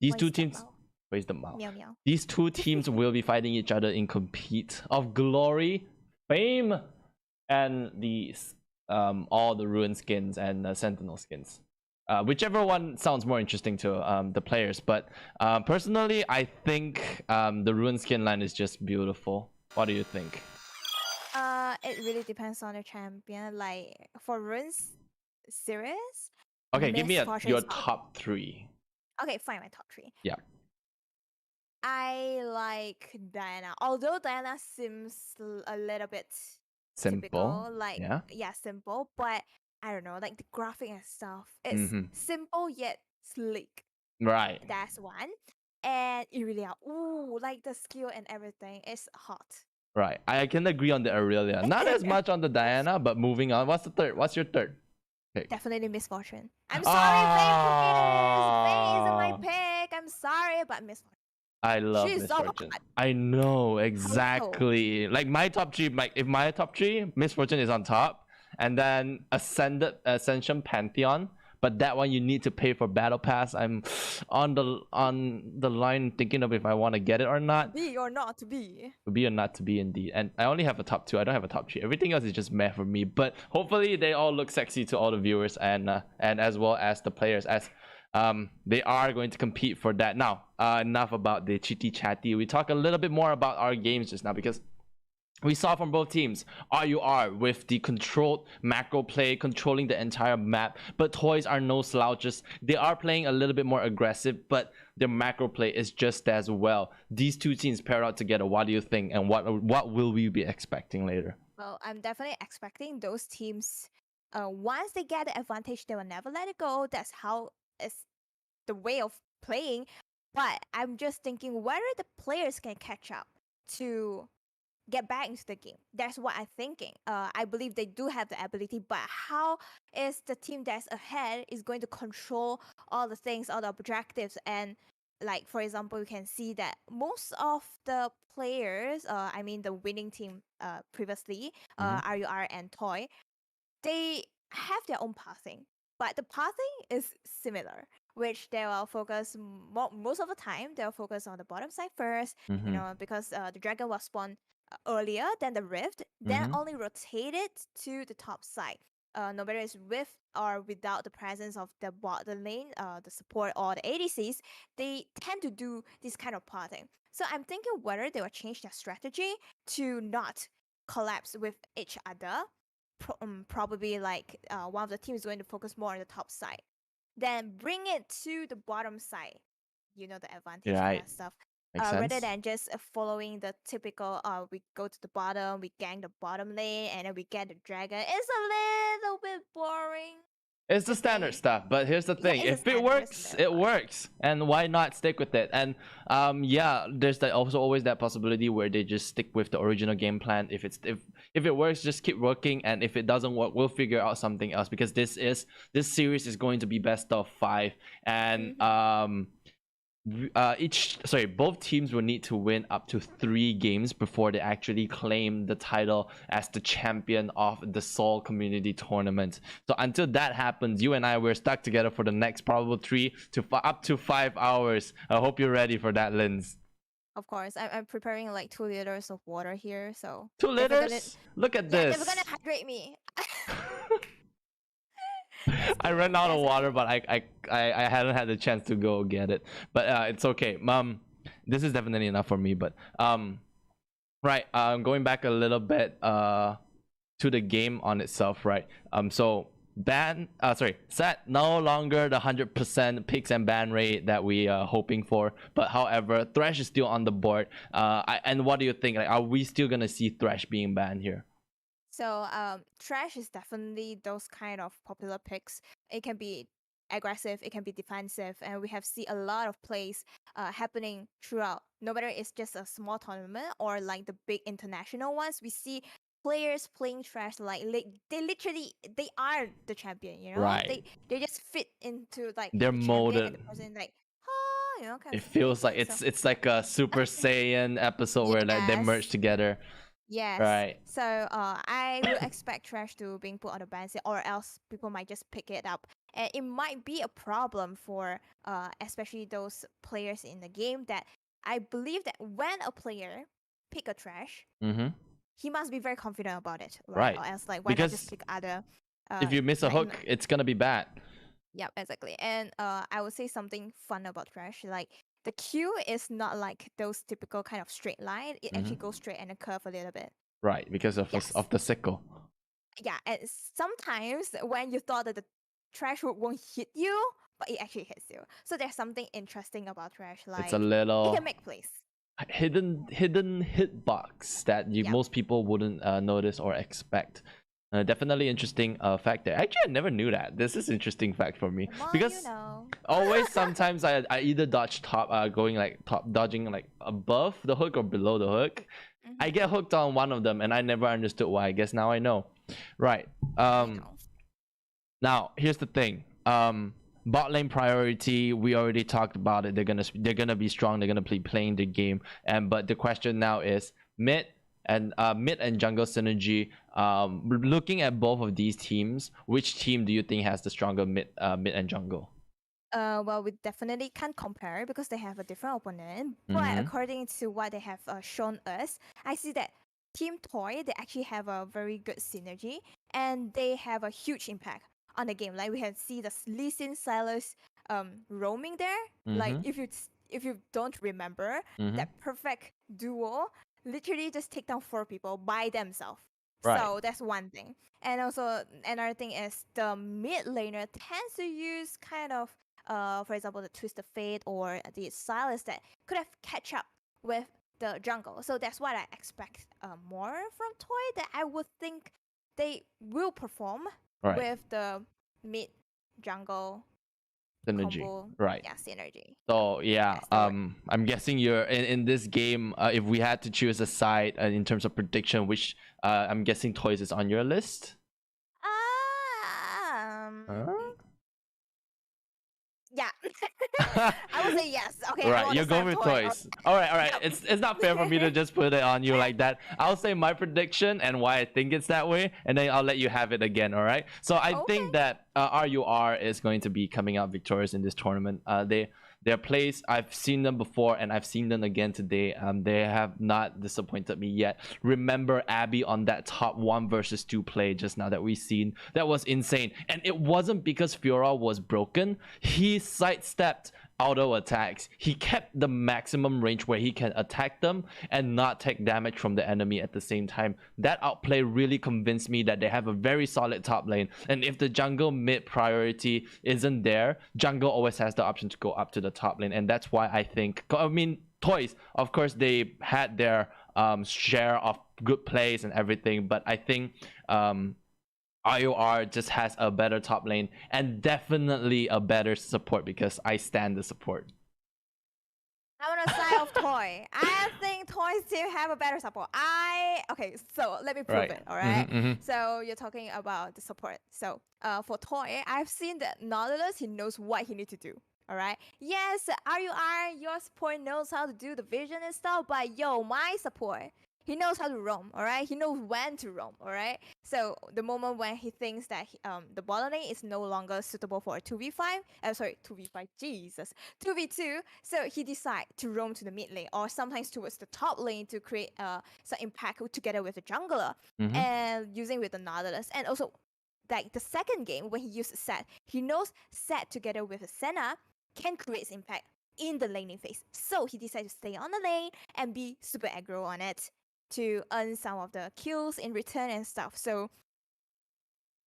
These two Toyz the teams. Mao. Where's the Mao? Meow meow. These two teams will be fighting each other in compete of glory, fame, and these all the ruin skins and sentinel skins. Whichever one sounds more interesting to the players, but personally I think the ruin skin line is just beautiful. What do you think? It really depends on the champion. Like for runes series. Okay, give me Misfortune your is up. top three. Okay, fine, my top three. Yeah. I like Diana. Although Diana seems a little bit Simple. typical, like Yeah. simple, but I don't know, like the graphic and stuff. It's Mhm. simple yet sleek. Right. That's one. And Irelia, ooh, like the skill and everything is hot. Right. I can agree on the Aurelia. Not as much on the Diana, but moving on. What's the third? What's your third? Definitely Misfortune. I'm sorry, Vayne isn't my Ah. pick. I'm sorry, but Misfortune. I love She's so Misfortune. hot. I know exactly. Like my top three, like if my top three, Misfortune is on top, and then Ascension Pantheon. But that one you need to pay for Battle Pass. I'm on the line thinking of if I want to get it or not. Be or not to be. To be or not to be, indeed. And I only have a top two. I don't have a top three. Everything else is just meh for me. But hopefully they all look sexy to all the viewers and as well as the players, as they are going to compete for that. Now, enough about the chitty chatty. We talk a little bit more about our games just now because we saw from both teams RUR with the controlled macro play, controlling the entire map, but Toyz are no slouches. They are playing a little bit more aggressive, but their macro play is just as well. These two teams pair out together. What do you think, and what will we be expecting later? Well, I'm definitely expecting those teams. Once they get the advantage, they will never let it go. That's how it's the way of playing. But I'm just thinking whether the players can catch up to get back into the game. That's what I'm thinking. I believe they do have the ability, but how is the team that's ahead is going to control all the things, all the objectives? And like for example, you can see that most of the players, I mean the winning team previously, RUR and Toy, they have their own pathing, but the pathing is similar, which they will focus most of the time. They'll focus on the bottom side first, you know, because the dragon was spawned earlier than the rift, then only rotate it to the top side. No matter it's with or without the presence of the bottom lane, the support or the ADCs, they tend to do this kind of pathing. So I'm thinking whether they will change their strategy to not collapse with each other. Probably like one of the teams is going to focus more on the top side, then bring it to the bottom side. You know, the advantage Right. and stuff. Makes Rather sense. than just following the typical, we go to the bottom, we gang the bottom lane, and then we get the dragon. It's a little bit boring. It's the standard stuff, but here's the thing: it's the if it standard works, stuff, it but- works, and why not stick with it? And yeah, there's also always that possibility where they just stick with the original game plan. If it works, just keep working, and if it doesn't work, we'll figure out something else, because this series is going to be best of 5, and both teams will need to win up to 3 games before they actually claim the title as the champion of the Seoul Community Tournament. So until that happens, you and I, we're stuck together for the next probably 3 to up to 5 hours. I hope you're ready for that, Linz. Of course, I'm preparing like 2 liters of water here, so 2 they're gonna- liters? Look at yeah, this. they're gonna hydrate me. I ran out of water, but I hadn't had the chance to go get it. But it's okay. This is definitely enough for me. But right. Going back a little bit to the game on itself, right? So Set no longer the 100% picks and ban rate that we are hoping for, but however, Thresh is still on the board. And what do you think? Like, are we still gonna see Thresh being banned here? So Trash is definitely those kind of popular picks. It can be aggressive, it can be defensive, and we have seen a lot of plays happening throughout. No matter it's just a small tournament or like the big international ones, we see players playing Trash like they are the champion. You know, Right. they just fit into like They're the champion molded. and the person like. Oh, you know, kind It of feels thing. like So- it's like a Super Saiyan episode where like they Yes. merge together. Yes. Right. So I will expect Trash to being put on the ban list, or else people might just pick it up, and it might be a problem for especially those players in the game. That I believe that when a player pick a Trash, Mm-hmm. he must be very confident about it, Right. Or else like why not just Because pick other? If you miss a like, hook, it's gonna be bad. Yep, exactly. And I would say something fun about Trash, like the Q is not like those typical kind of straight line. It actually goes straight and a curve a little bit. Right, because of Yes. of the sickle. Yeah, and sometimes when you thought that the Trash won't hit you, but it actually hits you. So there's something interesting about Trash, like It's a it little can make plays. hidden hitbox that Yep. most people wouldn't notice or expect. Definitely interesting fact there. Actually, I never knew that. This is interesting fact for me Come on, because you know. always sometimes I either dodge top, going like top, dodging like above the hook or below the hook. I Mhm. get hooked on one of them, and I never understood why. I guess now I know. Right. You know. Now here's the thing. Bot lane priority. We already talked about it. They're gonna be strong. They're gonna be playing the game. But the question now is mid and jungle synergy. Looking at both of these teams, which team do you think has the stronger mid and jungle? Well, we definitely can't compare because they have a different opponent. But Mhm. according to what they have shown us, I see that Team Toy they actually have a very good synergy and they have a huge impact on the game. Like we can see the Lee Sin Silas roaming there. Like if you don't remember that perfect duo, literally just take down 4 people by themselves. Right. So that's one thing. And also another thing is the mid laner tends to use kind of for example, the Twist of Fate or the Silas that could have catch up with the jungle. So that's what I expect more from Toy. That I would think they will perform Right. with the mid jungle Synergy. combo. Right. Yeah, synergy. So yeah, That's the word. I'm guessing you're in this game. If we had to choose a side in terms of prediction, which I'm guessing Toys is on your list. Yeah. I would say yes. Okay. I Right, want you're to going sign with Toy. Toys. All right. Yep. It's not fair for me to just put it on you like that. I'll say my prediction and why I think it's that way, and then I'll let you have it again. All right. So I think that RUR is going to be coming out victorious in this tournament. Their plays, I've seen them before and I've seen them again today. They have not disappointed me yet. Remember Abby on that top 1 versus 2 play just now that we've seen. That was insane. And it wasn't because Fiora was broken. He sidestepped auto attacks. He kept the maximum range where he can attack them and not take damage from the enemy at the same time. That outplay really convinced me that they have a very solid top lane. And if the jungle mid priority isn't there, jungle always has the option to go up to the top lane. And that's why I think, I mean, Toys, of course, they had their share of good plays and everything, but I think IOR just has a better top lane and definitely a better support because I stand the support. I'm on the side of Toy. I think Toy's team have a better support. Okay, so let me prove Right. it. All right? Mhm. So you're talking about the support. So for Toy, I've seen that Nautilus he knows what he needs to do. All right. Yes, RUR, your support knows how to do the vision and stuff, but yo, my support. He knows how to roam, all right? He knows when to roam, all right? So the moment when he thinks that the bottom lane is no longer suitable for a 2v5, 2v5, Jesus, 2v2, so he decides to roam to the mid lane or sometimes towards the top lane to create some impact together with the jungler and using with the Nautilus. And also, like the second game when he used Set, he knows Set together with a Senna can create impact in the laning phase. So he decided to stay on the lane and be super aggro on it to earn some of the kills in return and stuff. So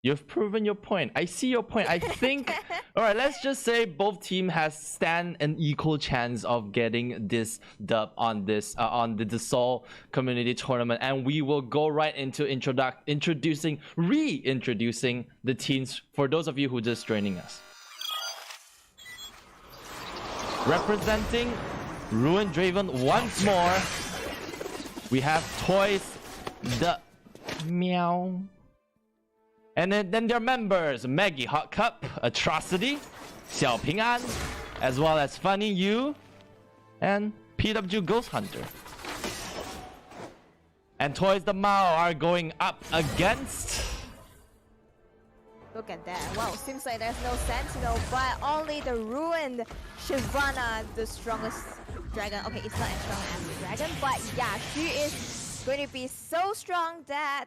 You've proven your point. I see your point. I think. All right, let's just say both team has stand an equal chance of getting this dub on this on the Seoul Community Tournament, and we will go right into reintroducing the teams for those of you who just joining us. Representing Ruined Draven once more, we have Toyz the Meow. And then their members, Maggie Hot Cup, Atrocity, Xiao Ping'an, as well as Funny You, and PW Ghost Hunter. And Toyz the Mao are going up against... Look at that. Wow, seems like there's no Sentinel, but only the ruined Shyvana, the strongest dragon. Okay, it's not as strong as the dragon, but yeah, she is going to be so strong that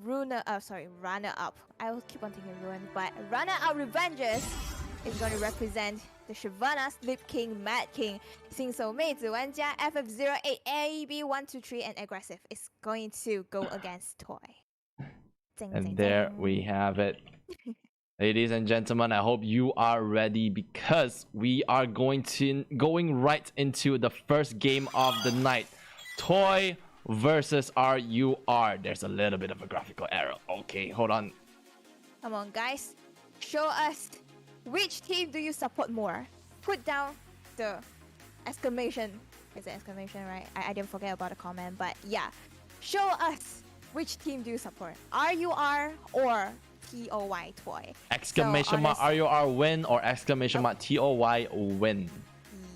runner-up. I will keep on thinking ruin, but runner-up Revenges is going to represent the Shyvana, Sleep King, Mad King, 新手妹子玩家 FF08 AEB123 and aggressive is going to go against Toy. And there we have it. Ladies and gentlemen, I hope you are ready because we are going right into the first game of the night. Toy versus RUR. There's a little bit of a graphical error. Okay, hold on. Come on, guys. Show us which team do you support more. Put down the exclamation. Is it exclamation, right? I didn't forget about the comment, but yeah. Show us which team do you support. RUR or TOY Toy. Exclamation mark RUR win or exclamation mark TOY win.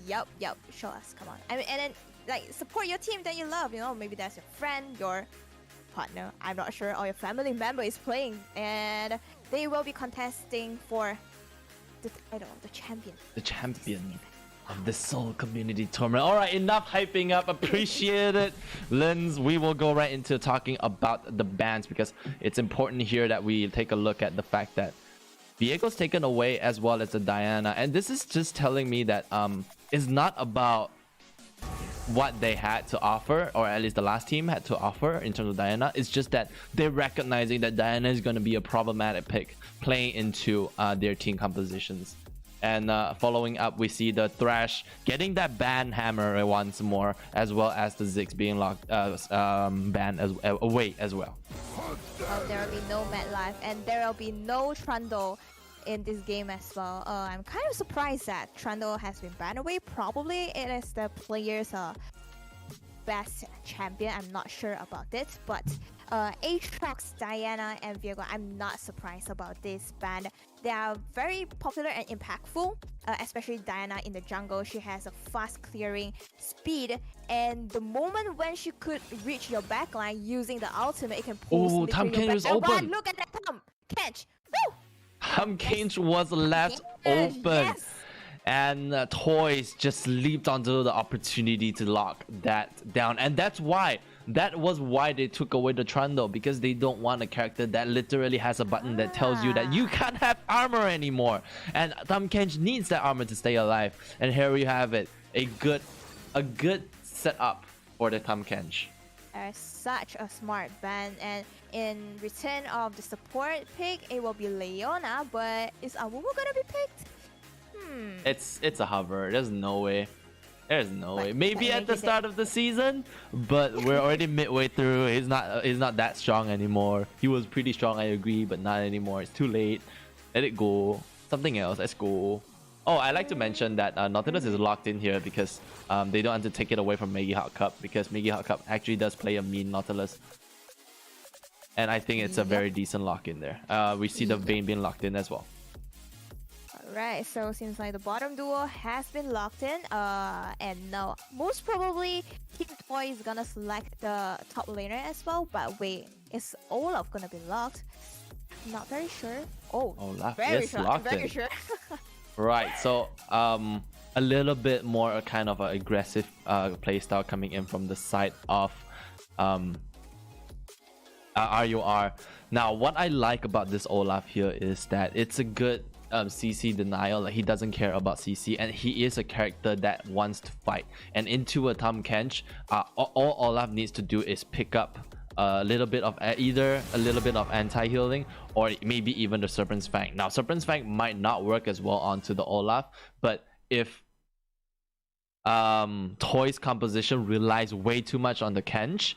Yep. Show us. Come on. I mean, and then like support your team that you love. You know, maybe that's your friend, your partner. I'm not sure, or your family member is playing, and they will be contesting for the title, the champion. The champion of the Seoul Community Tournament. All right, enough hyping up. Appreciate it, Linz. We will go right into talking about the bans because it's important here that we take a look at the fact that Viego's taken away as well as the Diana, and this is just telling me that it's not about what they had to offer, or at least the last team had to offer in terms of Diana. It's just that they're recognizing that Diana is going to be a problematic pick playing into their team compositions. And following up, we see the Thrash getting that ban hammer once more, as well as the Ziggs being locked banned away as well. There will be no Mad Life, and there will be no Trundle in this game as well. I'm kind of surprised that Trundle has been banned away. Probably it is the player's best champion. I'm not sure about it, but Aatrox, Diana, and Viego, I'm not surprised about this ban. They are very popular and impactful, especially Diana in the jungle. She has a fast clearing speed, and the moment when she could reach your backline using the ultimate, it can pull. Oh, Tom Kench is open. Look at that Tom Kench. Woo! Tom Kench was left open. Yes. And Toyz just leaped onto the opportunity to lock that down, and that was why they took away the Trundle, because they don't want a character that literally has a button that tells you that you can't have armor anymore, and Tom Kench needs that armor to stay alive. And here we have it, a good setup for the Tom Kench. Such a smart ban, and in return of the support pick, it will be Leona, but is Amumu gonna be picked? It's a hover. There's no way. Maybe at the start of the season, but we're already midway through. He's not that strong anymore. He was pretty strong, I agree, but not anymore. It's too late. Let it go. Something else. Let's go. Oh, I like to mention that Nautilus is locked in here because they don't want to take it away from Maggie Hot Cup, because Maggie Hot Cup actually does play a mean Nautilus. And I think it's a very decent lock in there. We see the Vayne being locked in as well. Right, so seems like the bottom duo has been locked in, and now most probably Team Toy is gonna select the top laner as well. But wait, is Olaf gonna be locked? Not very sure. Oh, Olaf very is sure. locked Very in. sure. Right, so a little bit more kind of an aggressive playstyle coming in from the side of RUR. Now, what I like about this Olaf here is that it's a good CC denial. Like, he doesn't care about CC, and he is a character that wants to fight. And into a Tom Kench, all Olaf needs to do is pick up a little bit of either a little bit of anti-healing or maybe even the Serpent's Fang. Now Serpent's Fang might not work as well onto the Olaf, but if Toy's composition relies way too much on the Kench,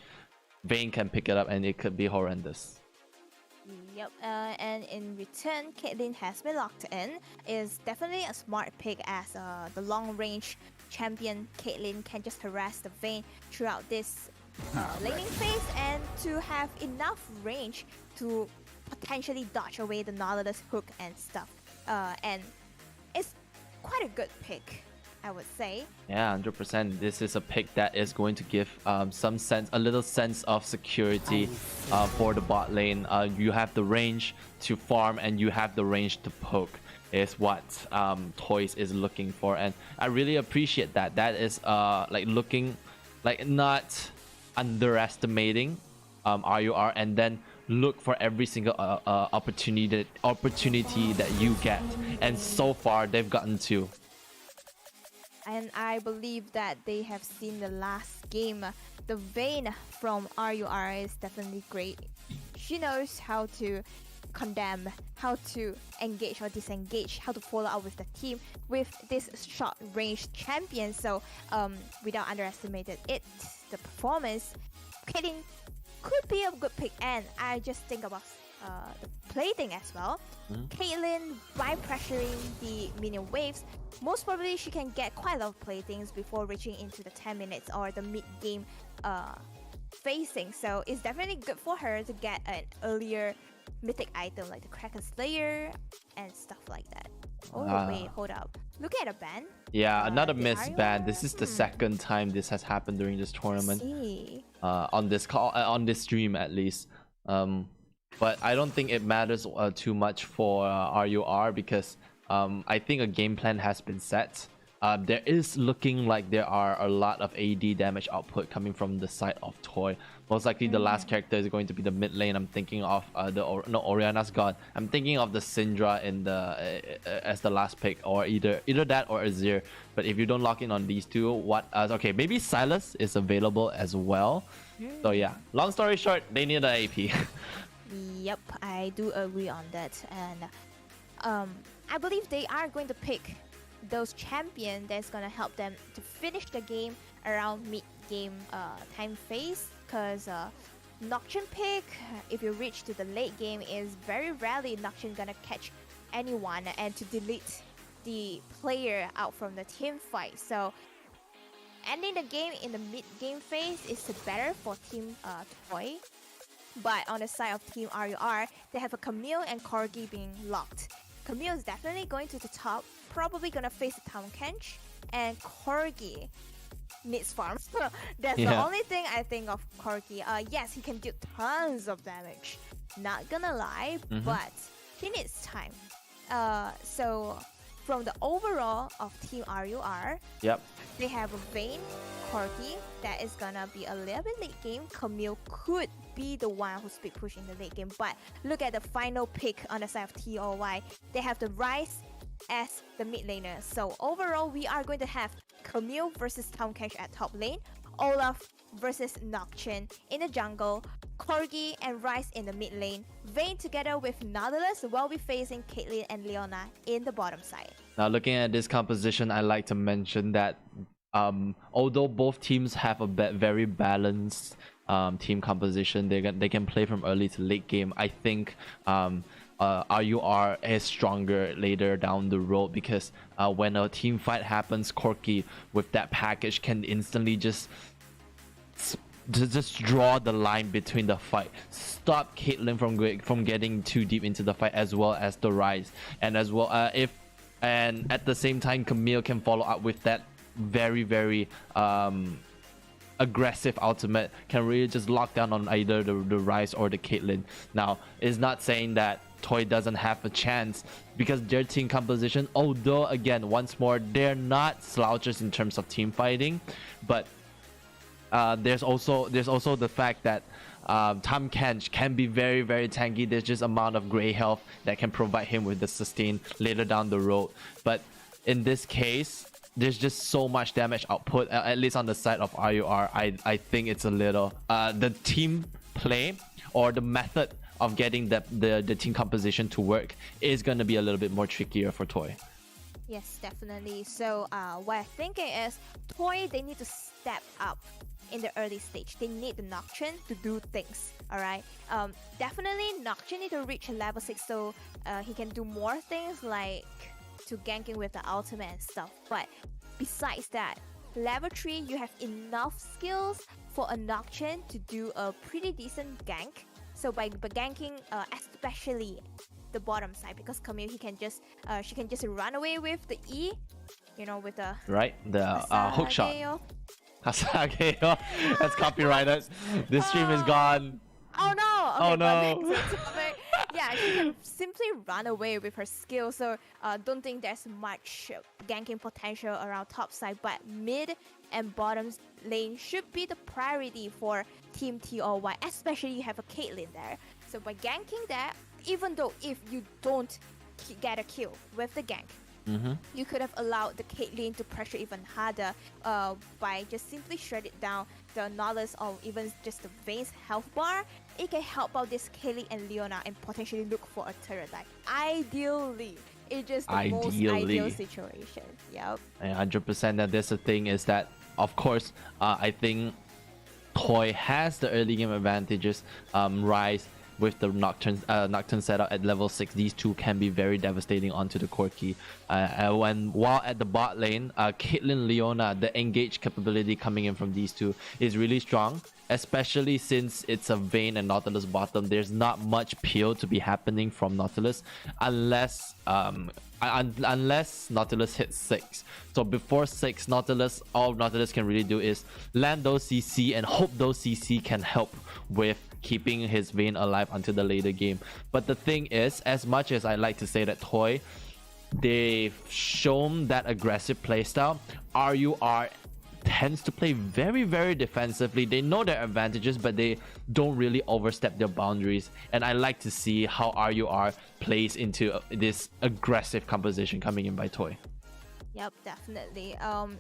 Vayne can pick it up and it could be horrendous. Yep, and in return, Caitlyn has been locked in. Is definitely a smart pick as the long-range champion. Caitlyn can just harass the Vayne throughout this laning phase and to have enough range to potentially dodge away the Nautilus hook and stuff. And it's quite a good pick, I would say. Yeah, 100%. This is a pick that is going to give some sense, a little sense of security for the bot lane. You have the range to farm and you have the range to poke is what Toyz is looking for, and I really appreciate that. That is like looking like not underestimating RUR, and then look for every single opportunity that you get, and so far they've gotten two. And I believe that they have seen the last game. The Vayne from RUR is definitely great. She knows how to condemn, how to engage or disengage, how to follow up with the team with this short range champion. So without underestimating it, the performance, Caitlyn could be a good pick. And I just think about the plating as well. Caitlyn, by pressuring the minion waves, most probably she can get quite a lot of platings before reaching into the 10 minutes or the mid-game facing. So it's definitely good for her to get an earlier mythic item like the Kraken Slayer and stuff like that. Oh wait, hold up. Look at a ban. Yeah, another the miss Ariel? ban. This is the second time this has happened during this tournament. See. On this call, on this stream at least. But I don't think it matters too much for RUR because I think a game plan has been set. There is looking like there are a lot of AD damage output coming from the side of Toy. Most likely the last character is going to be the mid lane. I'm thinking of Orianna's gone. I'm thinking of the Syndra in the as the last pick, or either that or Azir. But if you don't lock in on these two, what okay, maybe Silas is available as well. So yeah, long story short, they need an AP. Yep, I do agree on that. And I believe they are going to pick those champions that's going to help them to finish the game around mid-game time phase, because Nocturne pick, if you reach to the late game, is very rarely Nocturne gonna catch anyone and to delete the player out from the team fight. So ending the game in the mid-game phase is better for Team Toy. But on the side of Team RUR, they have a Camille and Corgi being locked. Camille is definitely going to the top, probably gonna face the Town Kench, and Corgi needs farms. That's the only thing I think of Corgi. Yes, he can do tons of damage, not gonna lie, but he needs time. So from the overall of Team RUR, they have a Vayne, Corgi, that is gonna be a little bit late game. Camille could be the one who's big push in the late game, but look at the final pick on the side of TOY. They have the Rise as the mid laner. So overall, we are going to have Camille versus Town Kench at top lane, Olaf versus Nocturne in the jungle, Corgi and Rise in the mid lane, Vayne together with Nautilus while we facing Caitlyn and Leona in the bottom side. Now looking at this composition, I like to mention that although both teams have a very balanced team composition, they can play from early to late game. I think RUR is stronger later down the road because when a team fight happens, Corki with that package can instantly just draw the line between the fight, stop Caitlyn from getting too deep into the fight, as well as the Rise, and as well and at the same time Camille can follow up with that very aggressive ultimate, can really just lock down on either the Rise or the Caitlyn. Now, it's not saying that Toy doesn't have a chance because their team composition, although again once more they're not slouches in terms of team fighting, but there's also the fact that Tahm Kench can be very tanky. There's just amount of gray health that can provide him with the sustain later down the road. But in this case, there's just so much damage output, at least on the side of RUR. I think it's a little the team play or the method of getting the team composition to work is going to be a little bit more trickier for Toy. Yes, definitely. So what I'm thinking is Toy, they need to step up in the early stage. They need the Nocturne to do things. Alright. Definitely Nocturne need to reach level 6 so he can do more things like to ganking with the ultimate and stuff. But besides that, level 3 you have enough skills for a Nocturne to do a pretty decent gank. So by ganking especially the bottom side, because Camille she can just run away with the E, with the hook shot. Hasageo. That's copyrighted. This stream is gone. Oh no! Oh Okay, no! Yeah, she can simply run away with her skill. So don't think there's much ganking potential around top side, but mid and bottom lane should be the priority for Team TOY, especially you have a Caitlyn there. So by ganking that, even though if you don't get a kill with the gank, you could have allowed the Caitlyn to pressure even harder by just simply shred it down the Nautilus or even just the Vayne's health bar. It can help out this Caitlyn and Leona and potentially look for a turret dive. Ideally, it's just the most ideal situation. Yep. 100%. That there's the thing is that, of course, I think Toy has the early game advantages. Rise with the Nocturne setup at level 6, these two can be very devastating onto the Corki. While at the bot lane, Caitlyn, Leona, the engage capability coming in from these two is really strong, especially since it's a Vayne and Nautilus bottom. There's not much peel to be happening from Nautilus unless Nautilus hits 6. So before 6, all Nautilus can really do is land those CC and hope those CC can help with keeping his Vayne alive until the later game. But the thing is, as much as I like to say that Toy, they've shown that aggressive playstyle, RUR tends to play very, very defensively. They know their advantages, but they don't really overstep their boundaries. And I like to see how RUR plays into this aggressive composition coming in by Toy. Yep, definitely.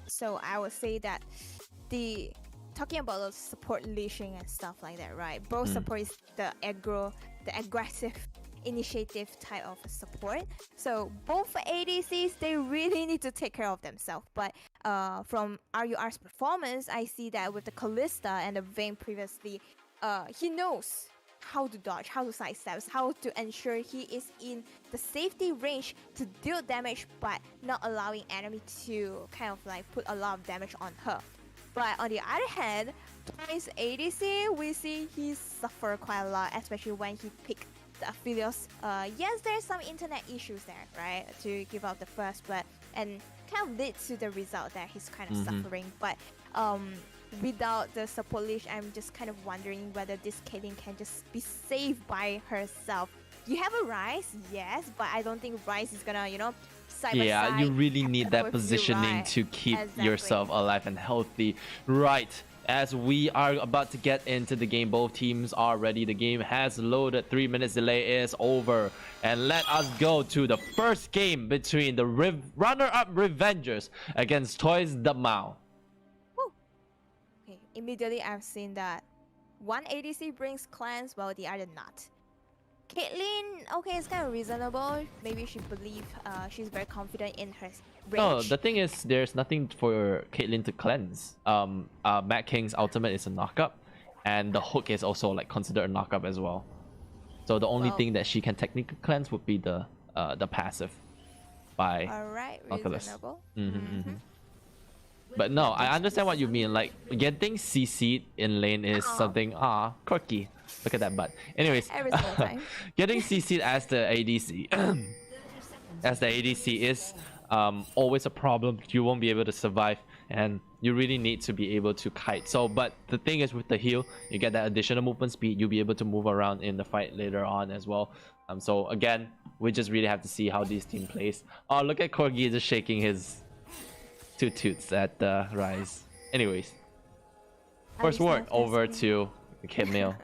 So I would say that talking about the support leashing and stuff like that, right? Both support is the aggressive initiative type of support. So both ADCs, they really need to take care of themselves. But from RUR's performance, I see that with the Kalista and the Vayne previously, he knows how to dodge, how to sidestep, how to ensure he is in the safety range to deal damage, but not allowing enemy to kind of like put a lot of damage on her. But on the other hand, Toy's ADC, we see he suffer quite a lot, especially when he picked the Aphelios. Yes, there's some internet issues there, right, to give out the first blood, and kind of leads to the result that he's kind of suffering. But without the support leash, I'm just kind of wondering whether this Caitlyn can just be saved by herself. You have a Rise, yes, but I don't think Rise is gonna, side by side you really need that positioning to keep yourself alive and healthy. Right, as we are about to get into the game, both teams are ready. The game has loaded. 3 minutes delay is over, and let us go to the first game between the runner-up Revengers against Toyz the猫. Okay, immediately I've seen that one ADC brings clans while the other not. Caitlyn, okay, it's kind of reasonable. Maybe she believes she's very confident in her range. No, the thing is, there's nothing for Caitlyn to cleanse. Matt King's ultimate is a knockup, and the hook is also like considered a knockup as well. So the only thing that she can technically cleanse would be the passive by Nautilus. Reasonable. But no, I understand what you mean. Like, getting CC'd in lane is something quirky. Look at that butt. Anyways, Every single time. getting CC'd as the ADC is always a problem. You won't be able to survive, and you really need to be able to kite. So, but the thing is, with the heal, you get that additional movement speed. You'll be able to move around in the fight later on as well. So again, we just really have to see how this team plays. Oh, look at Corgi just shaking his two toots at the Rise. Anyways, first word over to Camille.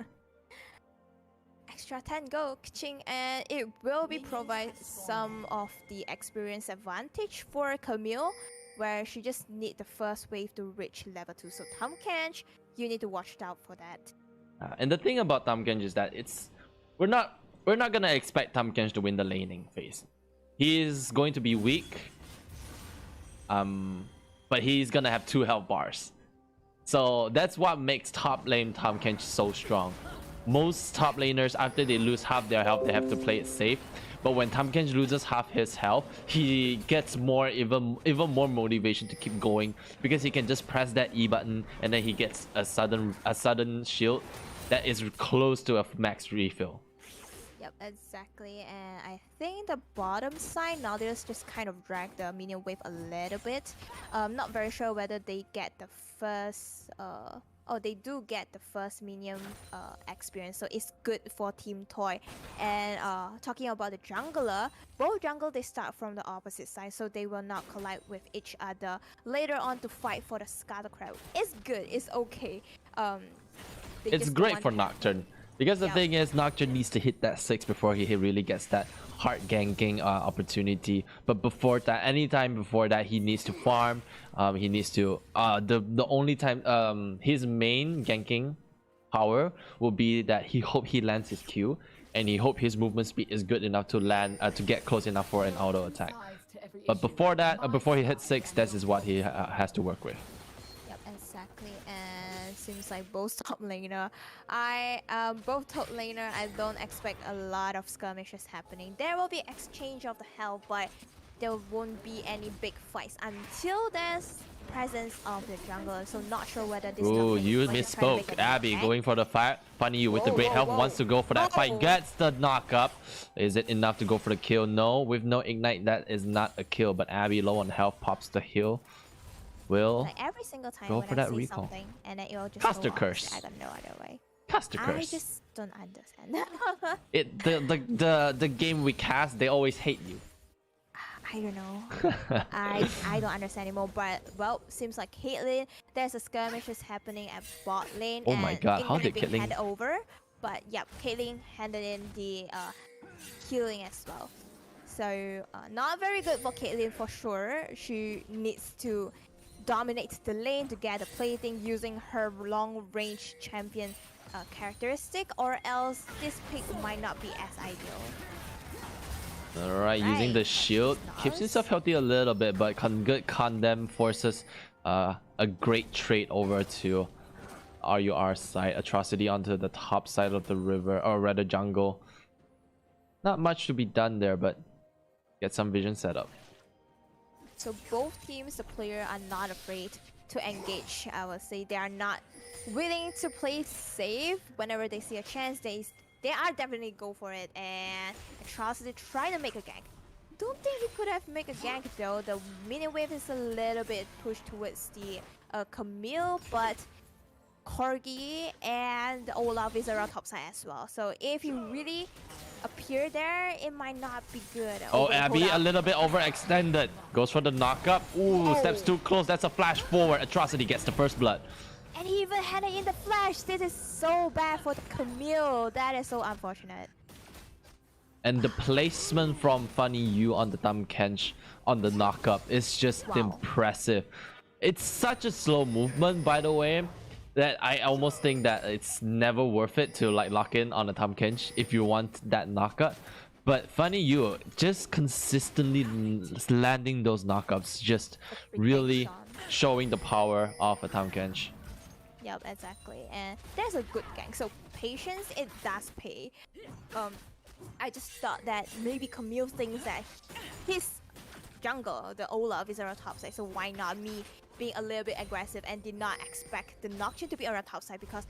Extra 10 go, Kaching, and it will be provide some of the experience advantage for Camille, where she just need the first wave to reach level 2. So Tom Kench, you need to watch out for that. And the thing about Tahm Kench is that we're not gonna expect Tahm Kench to win the laning phase. He is going to be weak, but he's gonna have 2 health bars. So that's what makes top lane Tahm Kench so strong. Most top laners, after they lose half their health, they have to play it safe. But when Tahm Kench loses half his health, he gets even more motivation to keep going, because he can just press that E button and then he gets a sudden shield that is close to a max refill. Yep, exactly. And I think the bottom side, Nautilus just kind of dragged the minion wave a little bit. Not very sure whether they get the first... Oh, they do get the first minion experience, so it's good for Team Toy. And talking about the jungler, both jungle, they start from the opposite side, so they will not collide with each other later on to fight for the scatter crab. It's good, it's okay. It's great for Nocturne. Because the thing is, Nocturne needs to hit that 6 before he really gets that hard ganking opportunity. But before that, anytime before that, he needs to farm. He needs to the only time his main ganking power will be that he hope he lands his Q, and he hope his movement speed is good enough to land to get close enough for an auto attack. But before that, before he hits 6, this is what he has to work with. Yep, exactly. And seems like both top laner, both top laner, I don't expect a lot of skirmishes happening. There will be exchange of the health, but there won't be any big fights until there's presence of the jungler. So not sure whether this. Ooh, you misspoke. Abby going for the fight. Funny you with the great health wants to go for that fight. Gets the knock up. Is it enough to go for the kill? No, with no ignite, that is not a kill. But Abby low on health pops the heal. Will like every single time go when for I that see recall. something and then it'll just Caster go off. curse. I got no other way. Caster I curse. just don't understand. The game we cast, they always hate you. I don't know. I don't understand anymore. But well, seems like Caitlyn, there's a skirmishes happening at bot lane. Oh my god, how did Caitlyn Caitlyn hand over? But yep, Caitlyn handed in the killing as well. So not very good for Caitlyn for sure. She needs to dominate the lane to get the plating using her long range champion characteristic, or else this pick might not be as ideal. Alright, using the shield keeps himself healthy a little bit, but good condemn forces a great trade over to RUR side. Atrocity onto the top side of the river, or rather jungle. Not much to be done there, but get some vision set up. So both teams, the player are not afraid to engage. I would say they are not willing to play safe. Whenever they see a chance, they are definitely go for it. And Atrocity try to make a gank. Don't think he could have made a gank though. The minion wave is a little bit pushed towards the Camille, but Corgi and Olaf is around top side as well. So if you really appear there, it might not be good. Oh, Abby a little bit overextended. Goes for the knock up. Ooh, steps too close. That's a flash forward. Atrocity gets the first blood. And he even had it in the flash. This is so bad for the Camille. That is so unfortunate. And the placement from Funny You on the Tahm Kench on the knock up is just impressive. It's such a slow movement, by the way, that I almost think that it's never worth it to like lock in on a Tahm Kench if you want that knockup. But Funny You just consistently landing those knockups, just really showing the power of a Tahm Kench. Yep, exactly. And there's a good gank. So patience, it does pay. I just thought that maybe Camille thinks that his jungle, the Olaf, is around top side, so why not me being a little bit aggressive, and did not expect the Nocturne to be around top side, because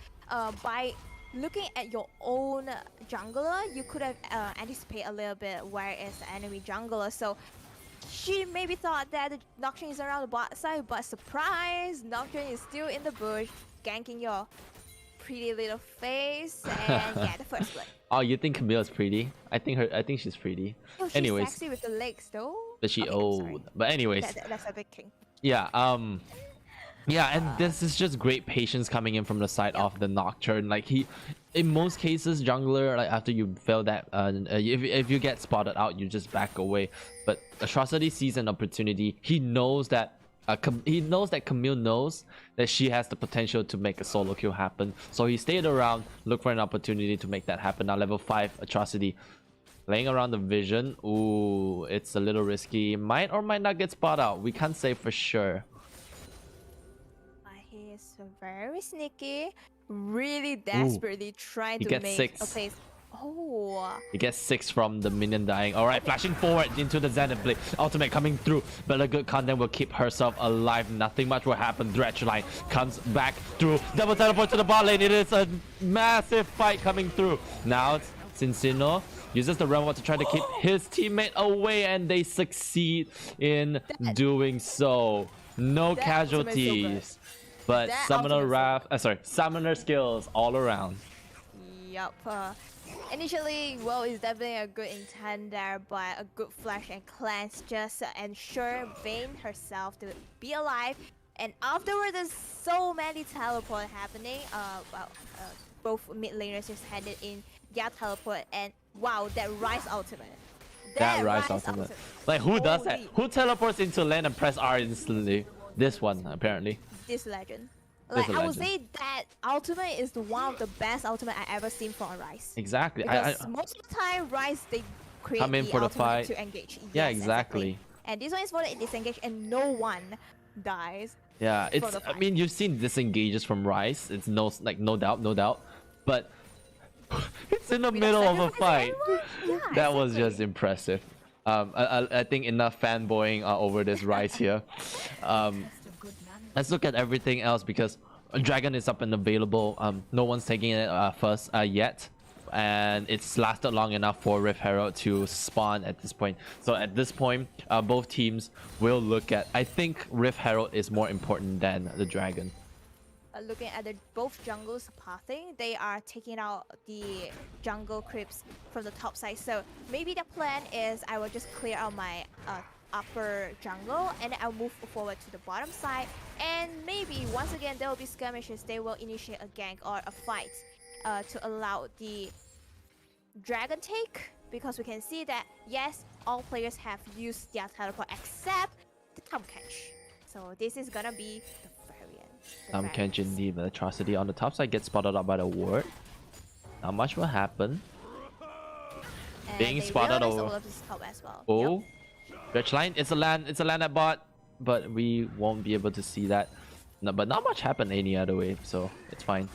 by looking at your own jungler, you could have anticipated a little bit where is the enemy jungler. So she maybe thought that the Nocturne is around the bot side, but surprise, Nocturne is still in the bush, ganking your pretty little face, and yeah, the first blood. Oh, you think Camille is pretty? I think she's pretty. Oh, she's anyways, sexy with the legs though. But she old. But anyways, that's a big king. Yeah, yeah, and this is just great patience coming in from the side of the Nocturne. Like in most cases, jungler, like after you fail that, if you get spotted out, you just back away. But Atrocity sees an opportunity. He knows that he knows that Camille knows that she has the potential to make a solo kill happen. So he stayed around, looked for an opportunity to make that happen. Now level 5 Atrocity. Playing around the vision. Ooh, it's a little risky. Might or might not get spot out. We can't say for sure. He is very sneaky. Really desperately trying to gets make 6. a place. Oh. He gets 6 from the minion dying. Alright, flashing forward into the Zenith Blade. Ultimate coming through. But a good content will keep herself alive. Nothing much will happen. Dredge line comes back through. Double teleport to the bot lane. It is a massive fight coming through. Now it's Cincino uses the realm to try to keep his teammate away, and they succeed in doing so. No That casualties, but That summoner skills all around. Yup. Initially, well, it's definitely a good intent there, but a good flash and cleanse just ensure Vayne herself to be alive. And afterward, there's so many teleport happening. Both mid laners just handed in their teleport, and wow, that Rise ultimate. That Rise ultimate. Like, who does that? Holy. Who teleports into lane and press R instantly? This one, apparently. This legend. This Like, I would legend. say that ultimate is one of the best ultimate I ever seen from a Rise. Exactly. Because most of the time, Rise, they create Come in the for the ultimate fight. to engage. Yeah, Yes, exactly. And this one is for the disengage, and no one dies. Yeah, it's. the I fight. mean, you've seen disengages from Rise. It's no doubt. But it's in the middle of a fight. Yeah, That was exactly. just impressive. I think enough fanboying over this Rise here. Let's look at everything else, because a dragon is up and available. No one's taking it first yet, and it's lasted long enough for Rift Herald to spawn at this point. So at this point, both teams will look at. I think Rift Herald is more important than the dragon. Looking at both jungles pathing, they are taking out the jungle creeps from the top side. So maybe the plan is I will just clear out my upper jungle, and then I'll move forward to the bottom side. And maybe once again there will be skirmishes. They will initiate a gank or a fight to allow the dragon take, because we can see that yes, all players have used their teleport except the Tom Catch. So this is gonna be the variant. Kench indeed, but Atrocity on the top side gets spotted up by the ward. Not much will happen. And Being they spotted realize over. all of this top as well. Oh, Yup. Dredge line. It's a land at bot, but we won't be able to see that. No, but not much happened any other way, so it's fine.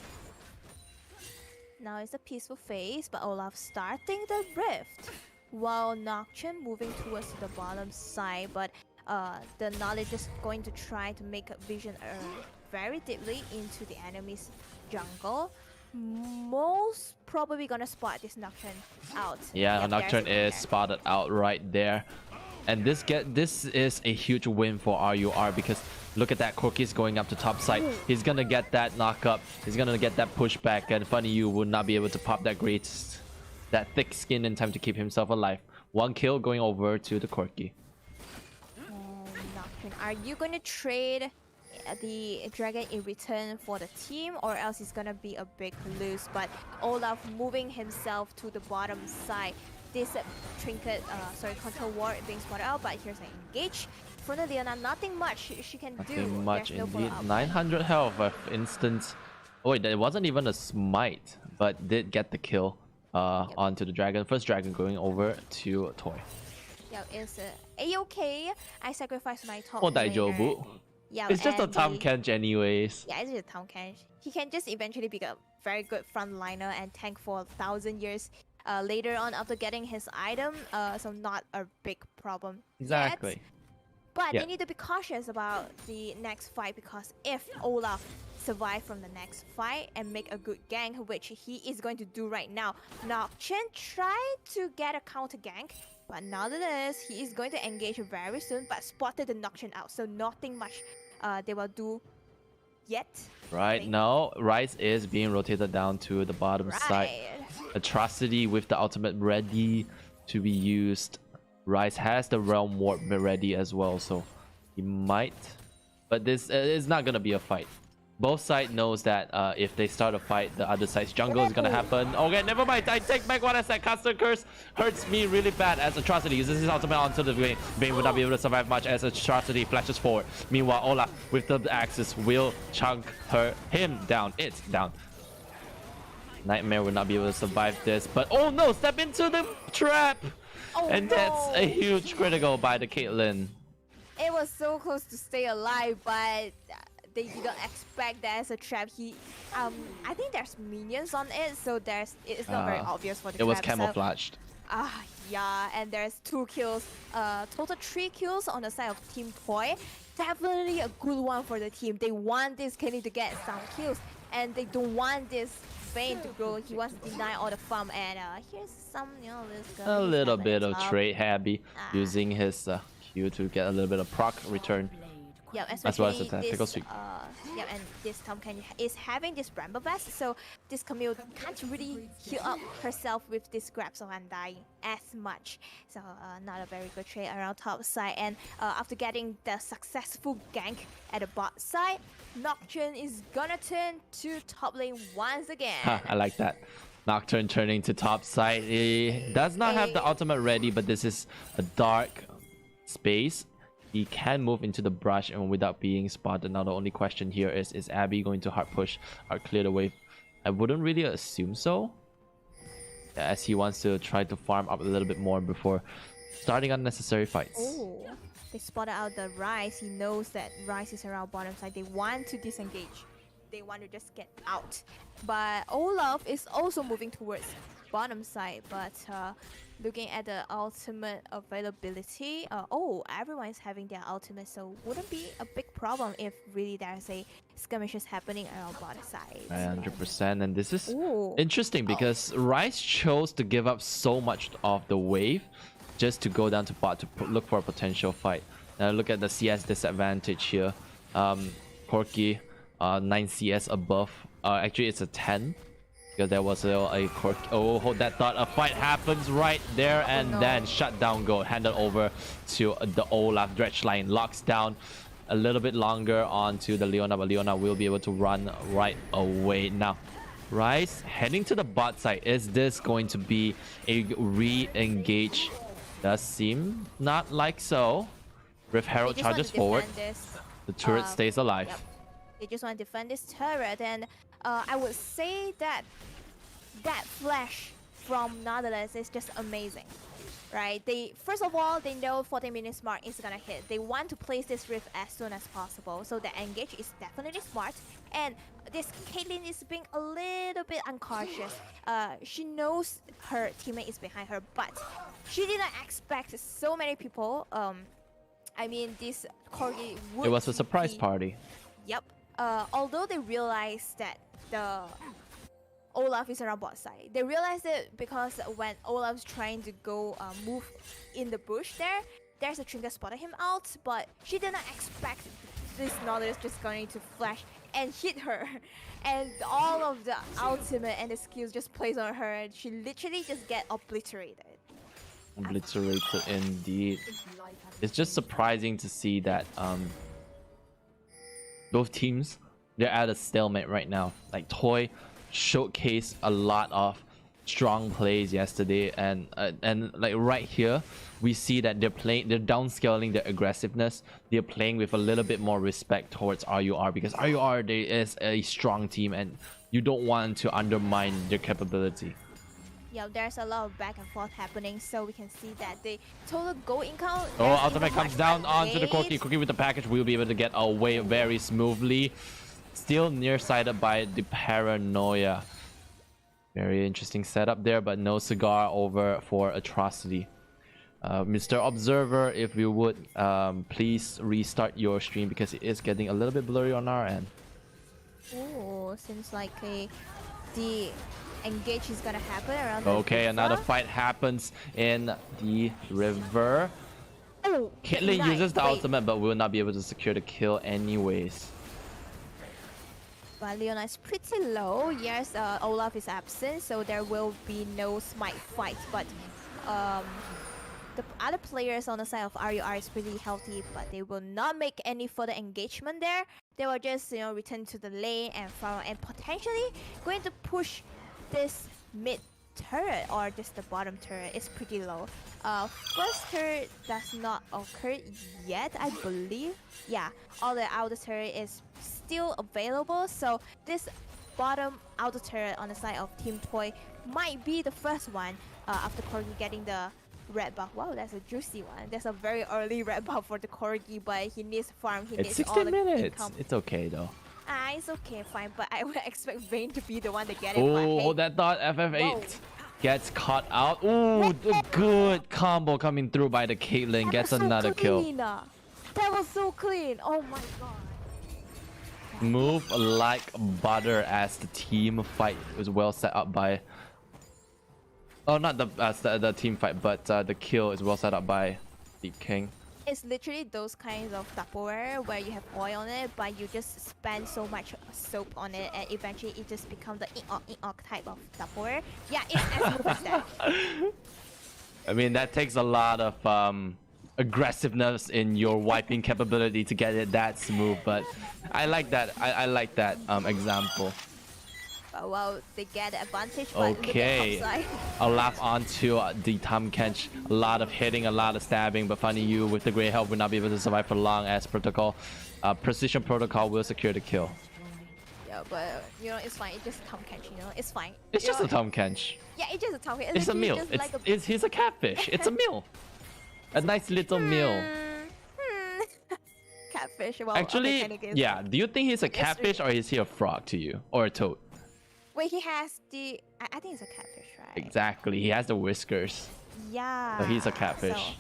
Now it's a peaceful phase, but Olaf starting the rift, while Nocturne moving towards the bottom side. But the knowledge is going to try to make a vision very deeply into the enemy's jungle. Most probably gonna spot this Nocturne out. Yeah, Yep, Nocturne there's is a spotted out right there. And this is a huge win for RUR, because look at that, Corky's going up to top side. He's gonna get that knock up. He's gonna get that pushback, and Funny You will not be able to pop that that thick skin in time to keep himself alive. One kill going over to the Corky. Nocturne, are you gonna trade the dragon in return for the team, or else it's gonna be a big lose? But Olaf moving himself to the bottom side. This control ward being spotted out, but here's an engage. For the Leona, nothing much she can do. Nothing much There's no indeed. follow-up. 900 health of instant. Oh wait, it wasn't even a smite, but did get the kill onto the dragon. First dragon going over to Toy. Yeah, it's A-okay. I sacrificed my top Oh, laner. Daijoubu. Yeah, It's just a and Tom the- Kench anyways. Yeah, it's just a Tom Kench. He can just eventually be a very good frontliner and tank for 1,000 years later on after getting his item. So not a big problem yet. Exactly. But Yeah. they need to be cautious about the next fight, because if Olaf survive from the next fight and make a good gank, which he is going to do right now, Nocturne tried to get a counter gank, but nonetheless he is going to engage very soon, but spotted the Nocturne out, so nothing much they will do yet. Right now, Rise is being rotated down to the bottom side. Right. Atrocity with the ultimate ready to be used. Rise has the realm warp ready as well, so he might. But this is not gonna be a fight. Both side knows that if they start a fight, the other side's jungle is gonna happen. Okay, never mind. I take back what I said. Caster Curse hurts me really bad as Atrocity uses his ultimate onto the Vayne. Vayne would not be able to survive much as Atrocity flashes forward. Meanwhile, Olaf with the axis will chunk him down. It's down. Nightmare will not be able to survive this, but oh no, step into the trap! Oh, And that's a huge critical by the Caitlyn. It was so close to stay alive, but they didn't expect that as a trap. I think there's minions on it, so it's not very obvious for the It was trap, camouflaged. Yeah, and there's 2 kills, total 3 kills on the side of Team Toy. Definitely a good one for the team. They want this Kenny to get some kills, and they don't want this Vayne to grow. He wants to deny all the farm, and here's some, this A little bit of trade Habby using his Q to get a little bit of proc return. Yeah, as well as especially the tactical sweep. Yeah, and this Tom Kenny is having this Bramble Vest, so this Camille can't really heal up herself with this grab, so I'm dying as much. So not a very good trade around top side. And after getting the successful gank at the bot side, Nocturne is gonna turn to top lane once again. I like that. Nocturne turning to top side. He does not have the ultimate ready, but this is a dark space. He can move into the brush and without being spotted. Now the only question here is Abby going to hard push or clear the wave? I wouldn't really assume so, as he wants to try to farm up a little bit more before starting unnecessary fights. Oh, they spotted out the Rise. He knows that Rise is around bottom side. They want to disengage. They want to just get out. But Olaf is also moving towards bottom side, but looking at the ultimate availability, everyone is having their ultimate, so wouldn't be a big problem if really there's a skirmishes happening around bottom side. 100%, and this is interesting because Rice chose to give up so much of the wave just to go down to bot to look for a potential fight. Now look at the CS disadvantage here. Corki 9 CS above, actually it's a 10 because there was a Corki. Oh, hold that thought, a fight happens right there, and then shut down go handed over to the Olaf. Dredge line locks down a little bit longer onto the Leona, but Leona will be able to run right away. Now Rice heading to the bot side. Is this going to be a re-engage? Does seem not like so. Rift Herald charges forward. The turret stays alive. Yep. They just want to defend this turret, and I would say that flash from Nautilus is just amazing, right? First of all, they know 40 minutes mark is gonna hit. They want to place this rift as soon as possible, so the engage is definitely smart. And this Caitlyn is being a little bit uncautious. She knows her teammate is behind her, but she didn't expect so many people. I mean, this Corgi would. It was a surprise party. Yep. Although they realized that the Olaf is around bot side, they realized it because when Olaf's trying to go move in the bush there's a trinket spotted him out, but she did not expect this Nautilus just going to flash and hit her, and all of the ultimate and the skills just plays on her, and she literally just get obliterated. Obliterated indeed. It's just surprising to see that both teams, they're at a stalemate right now. Like Toy showcased a lot of strong plays yesterday, and like right here we see that they're downscaling their aggressiveness. They're playing with a little bit more respect towards RUR, because RUR is a strong team and you don't want to undermine their capability. Yeah, there's a lot of back and forth happening, so we can see that the total goal income. Oh, ultimate comes down onto the Corki. Corki with the package will be able to get away very smoothly. Still nearsighted by the Paranoia. Very interesting setup there, but no cigar over for Atrocity. Mr. Observer, if you would please restart your stream because it is getting a little bit blurry on our end. Oh, seems like the engage is gonna happen around. Okay, another fight happens in the river. Oh, Caitlyn uses the ultimate, but will not be able to secure the kill anyways. But Leona is pretty low. Yes, Olaf is absent, so there will be no smite fight. But the other players on the side of RUR is pretty healthy, but they will not make any further engagement there. they will just return to the lane and follow, and potentially going to push this mid turret or just the bottom turret. Is pretty low. First turret does not occur yet, I believe. Yeah, all the outer turret is still available, so this bottom outer turret on the side of Team Toy might be the first one after Corgi getting the red buff. Wow, that's a juicy one. That's a very early red buff for the Corgi, but he needs farm. He It's needs all 60 the minutes. income. It's okay though. It's okay, fine, but I would expect Vayne to be the one to get it. but Oh, hey, that thought FF8 whoa. gets caught out. Oh, the good combo coming through by the Caitlyn. That Gets was so another kill. clean. That was so clean. Oh my god. Move like butter as the team fight was well set up by. Oh, not the team fight, but the kill is well set up by Deep King. It's literally those kinds of Tupperware where you have oil on it, but you just spend so much soap on it, and eventually it just becomes the ink type of Tupperware. Yeah, it's as smooth as that. I mean, that takes a lot of aggressiveness in your wiping capability to get it that smooth, but I like that. I like that example. But well, they get the advantage. But Okay, look at I'll laugh onto the Tom Kench. A lot of hitting, a lot of stabbing, but Funny You with the great help will not be able to survive for long as protocol. Precision protocol will secure the kill. Yeah, but it's fine. It's just Tom Kench. It's fine. It's just a Tom Kench. Yeah, it's just a Tom Kench. It's a literally meal. just It's, like it's he's a catfish. It's a meal. A nice little meal. Catfish. Well, Actually, okay, kind of yeah. Do you think he's a catfish or is he a frog to you, or a toad? Wait, he has the. I think it's a catfish, right? Exactly. He has the whiskers. Yeah. So he's a catfish.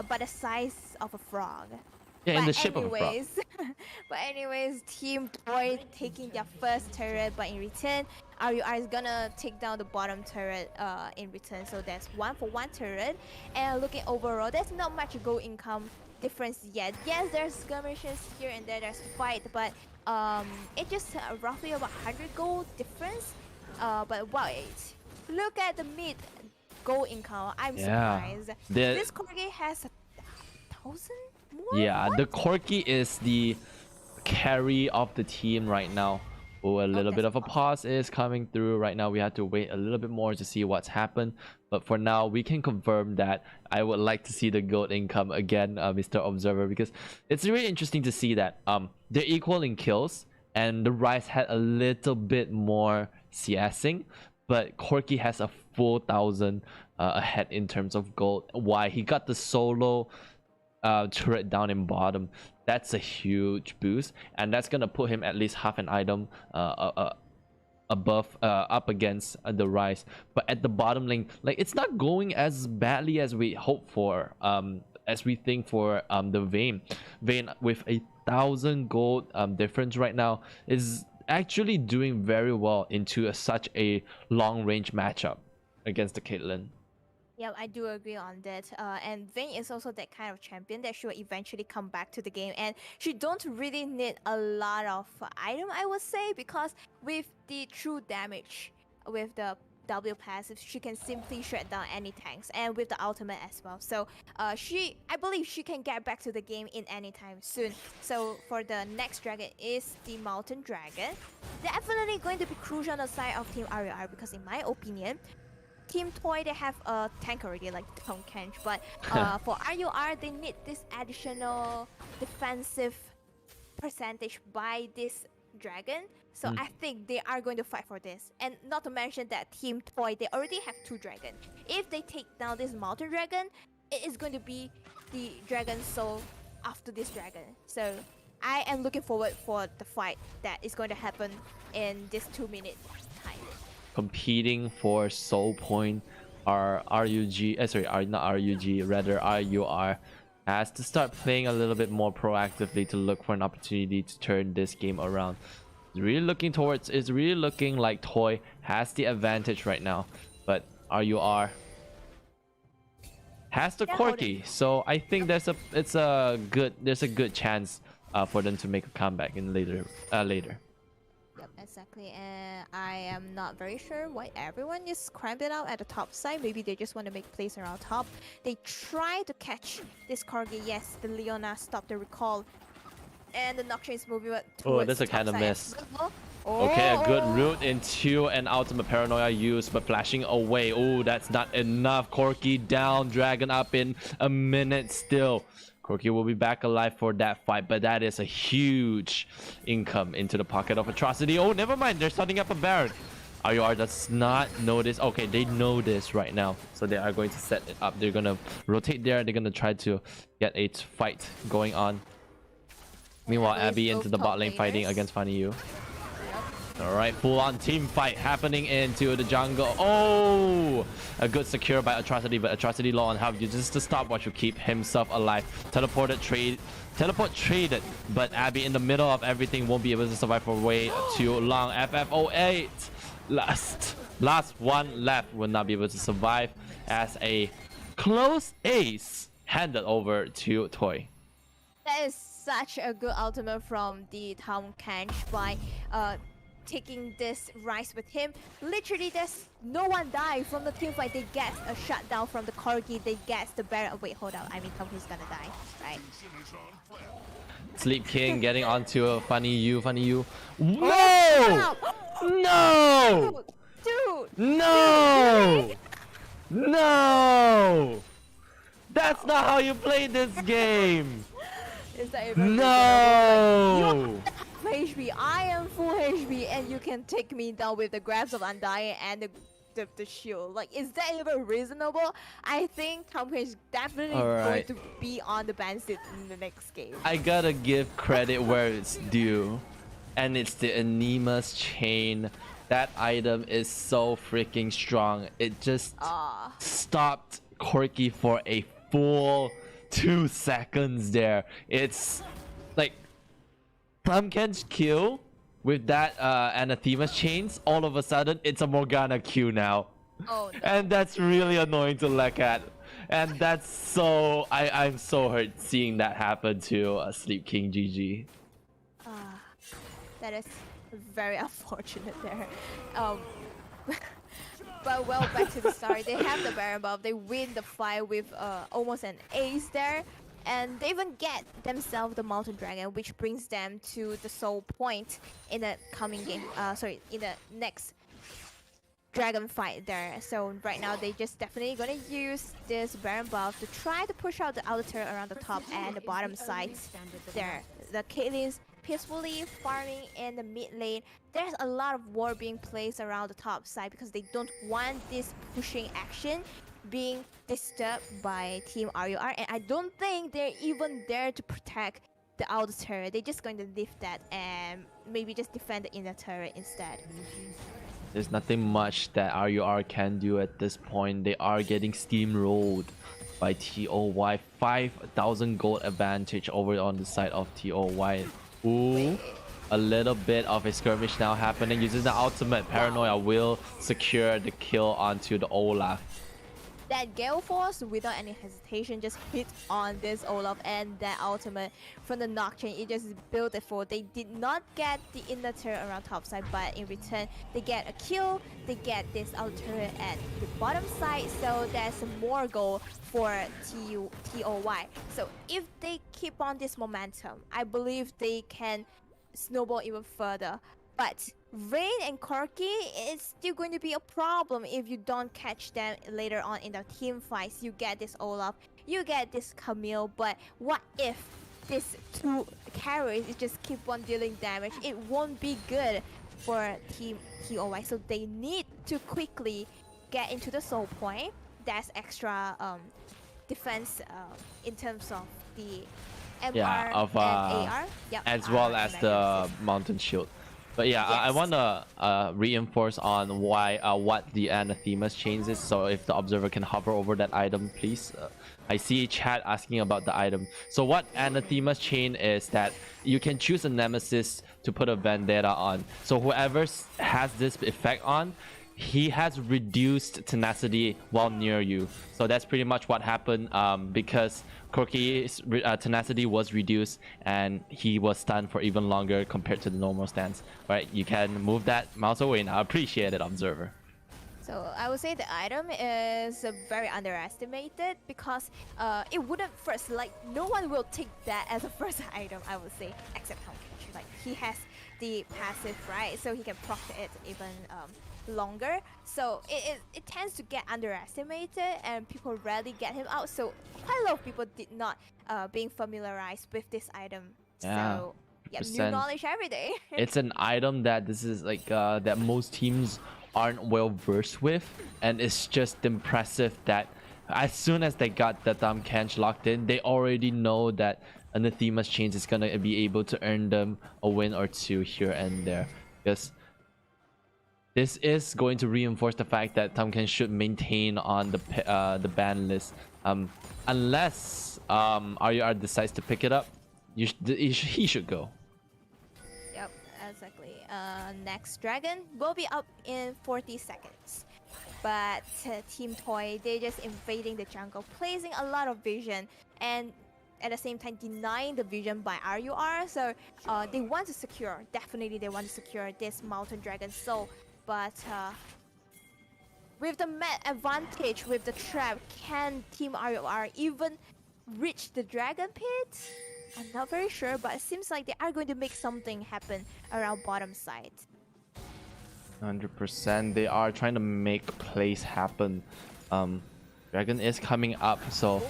But the size of a frog. Yeah, in But the shape of a frog. But anyways, Team Toy taking their first turret, but in return, RUR is gonna take down the bottom turret in return. So that's 1-for-1 turret. And looking overall, there's not much gold income difference yet. Yes, there's skirmishes here and there, there's fight, but it's just roughly about 100 gold difference. But wait, look at the mid gold income. I'm surprised. This Corgi has 1,000 more? Yeah, What? the Corki is the carry of the team right now. Oh, a little bit that's of a pause is coming through right now. We have to wait a little bit more to see what's happened. But for now, we can confirm that I would like to see the gold income again, Mr. Observer, because it's really interesting to see that they're equal in kills, and the Rise had a little bit more CSing, but Corki has a full 1,000 ahead in terms of gold. Why? He got the solo turret down in bottom. That's a huge boost, and that's gonna put him at least half an item above up against the Rise. But at the bottom lane, like, it's not going as badly as we hope for, as we think for the Vayne with 1,000 gold difference right now is actually doing very well into such a long range matchup against the Caitlyn. Yeah, I do agree on that. And Vayne is also that kind of champion that she will eventually come back to the game, and she don't really need a lot of item, I would say, because with the true damage, with the W passive, she can simply shut down any tanks, and with the ultimate as well. So I believe she can get back to the game in any time soon. So for the next dragon is the Mountain Dragon. Definitely going to be crucial on the side of Team RUR, because in my opinion, Team Toy, they have a tank already, like Tom Kench, but for RUR, they need this additional defensive percentage by this dragon. So I think they are going to fight for this. And not to mention that Team Toy, they already have 2 dragons. If they take down this Mountain Dragon, it is going to be the Dragon Soul after this dragon. So I am looking forward for the fight that is going to happen in this 2-minute time. Competing for soul point, our RUR has to start playing a little bit more proactively to look for an opportunity to turn this game around. It's really looking like Toy has the advantage right now, but RUR has the Corki, so I think there's a good chance for them to make a comeback in later. Yep, exactly. And I am not very sure why everyone is cramping out at the top side. Maybe they just want to make plays around top. They try to catch this Corgi. Yes, the Leona stopped the recall. And the Nocturne is moving towards Oh, that's a top kind of side miss. as well. Okay, a good Oh. route into an ultimate paranoia use, but flashing away. Oh, that's not enough. Corki down, Dragon up in a minute still. Corki will be back alive for that fight, but that is a huge income into the pocket of Atrocity. Oh, never mind. They're setting up a Baron. RUR does not know this. Okay, they know this right now. So they are going to set it up. They're going to rotate there. They're going to try to get a fight going on. Meanwhile, With Abby into both the top bot lane fighting laners. against Funny You. Yep. Alright, full-on team fight happening into the jungle. Oh! A good secure by Atrocity, but Atrocity low on health. Just to stop what you keep himself alive. Teleport traded, but Abby in the middle of everything won't be able to survive for way too long. FF08! Last one left will not be able to survive as a close ace handed over to Toy. That is such a good ultimate from the Town Kench by taking this rise with him. Literally, there's no one died from the team fight. They get a shutdown from the Corgi. They get the Baron. Wait, hold on. I mean, Tom's gonna die, right? Sleep King getting onto a Funny You. Oh, No! dude! No! No! That's not how you play this game! Is that even reasonable? No! Like, you have HP, I am full HP, and you can take me down with the grabs of Undying and the shield. Like, is that even reasonable? I think Tom is definitely Alright. going to be on the ban seat in the next game. I gotta give credit where it's due. And it's the Anima's chain. That item is so freaking strong. It just stopped Corki for a full 2 seconds there. It's like Pumpkin's kill with that Anathema's chains. All of a sudden, it's a Morgana Q now. Oh no. And that's really annoying to look at. And that's so... I'm so hurt seeing that happen to Sleep King GG. That is very unfortunate there. But well, back to the start. They have the Baron buff. They win the fight with almost an ace there. And they even get themselves the Mountain Dragon, which brings them to the soul point in the coming game. In the next dragon fight there. So right now they just definitely gonna use this Baron buff to try to push out the outer turret around the top and the bottom sides there. The Caitlyn's peacefully farming in the mid lane. There's a lot of war being placed around the top side because they don't want this pushing action being disturbed by Team RUR, and I don't think they're even there to protect the outer turret. They're just going to leave that and maybe just defend the inner turret instead. There's nothing much that RUR can do at this point. They are getting steamrolled by TOY. 5,000 gold advantage over on the side of TOY. Ooh, a little bit of a skirmish now happening. Using the ultimate, Paranoia will secure the kill onto the Olaf. That Gale Force, without any hesitation, just hit on this Olaf, and that ultimate from the Nocturne, it just built it for. They did not get the inner turret around top side, but in return, they get a kill. They get this outer turret at the bottom side, so there's more goal for TOY. So if they keep on this momentum, I believe they can snowball even further. But Rain and Corki is still going to be a problem if you don't catch them later on in the team fights. You get this Olaf, you get this Camille, but what if these two carries just keep on dealing damage? It won't be good for Team TOY, so they need to quickly get into the soul point. That's extra defense in terms of the MR of and AR. Yep, as well as the mechanism. mountain shield. But yeah, I Yes. want to reinforce on why what the Anathema's chains is. So if the observer can hover over that item, please. I see chat asking about the item. So what Anathema's chain is that you can choose a nemesis to put a vendetta on. So whoever has this effect on, he has reduced tenacity while near you. So that's pretty much what happened because Corki's tenacity was reduced and he was stunned for even longer compared to the normal stance. Right, you can move that mouse away now. Appreciate it, observer. So I would say the item is very underestimated because it wouldn't first, like, no one will take that as a first item, I would say, except Tom Cage. Like, he has the passive, right? So he can proc it even longer. So it tends to get underestimated and people rarely get him out. So quite a lot of people did not being familiarized with this item. Yeah. So yeah, new 100%. knowledge every day. It's an item that this is like that most teams aren't well versed with, and it's just impressive that as soon as they got the Thumb Kench locked in, they already know that Anathema's Chains is gonna be able to earn them a win or two here and there, because this is going to reinforce the fact that Thumb Kench should maintain on the ban list, unless RUR decides to pick it up. He should go. Yep, exactly. Next dragon will be up in 40 seconds. But Team Toy, they're just invading the jungle, placing a lot of vision, and at the same time denying the vision by RUR. So they want to secure, definitely they want to secure this Mountain Dragon soul. But with the map advantage, with the trap, can Team RUR even reach the Dragon Pit? I'm not very sure, but it seems like they are going to make something happen around bottom side. 100%. They are trying to make plays happen. Dragon is coming up, so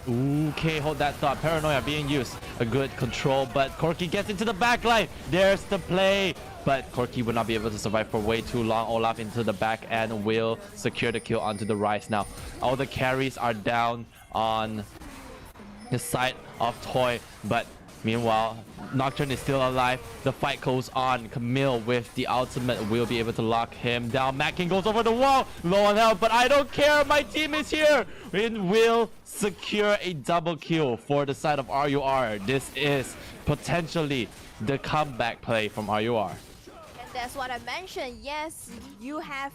okay, hold that thought. Paranoia being used, a good control, but Corki gets into the backline. There's the play, but Corki will not be able to survive for way too long. Olaf into the back and will secure the kill onto the Rise. Now all the carries are down on the side of Toy, but meanwhile Nocturne is still alive. The fight goes on. Camille with the ultimate will be able to lock him down. Mackin goes over the wall, low on health, but I don't care, my team is here. It will secure a double kill for the side of RUR. This is potentially the comeback play from RUR. And that's what I mentioned. Yes, you have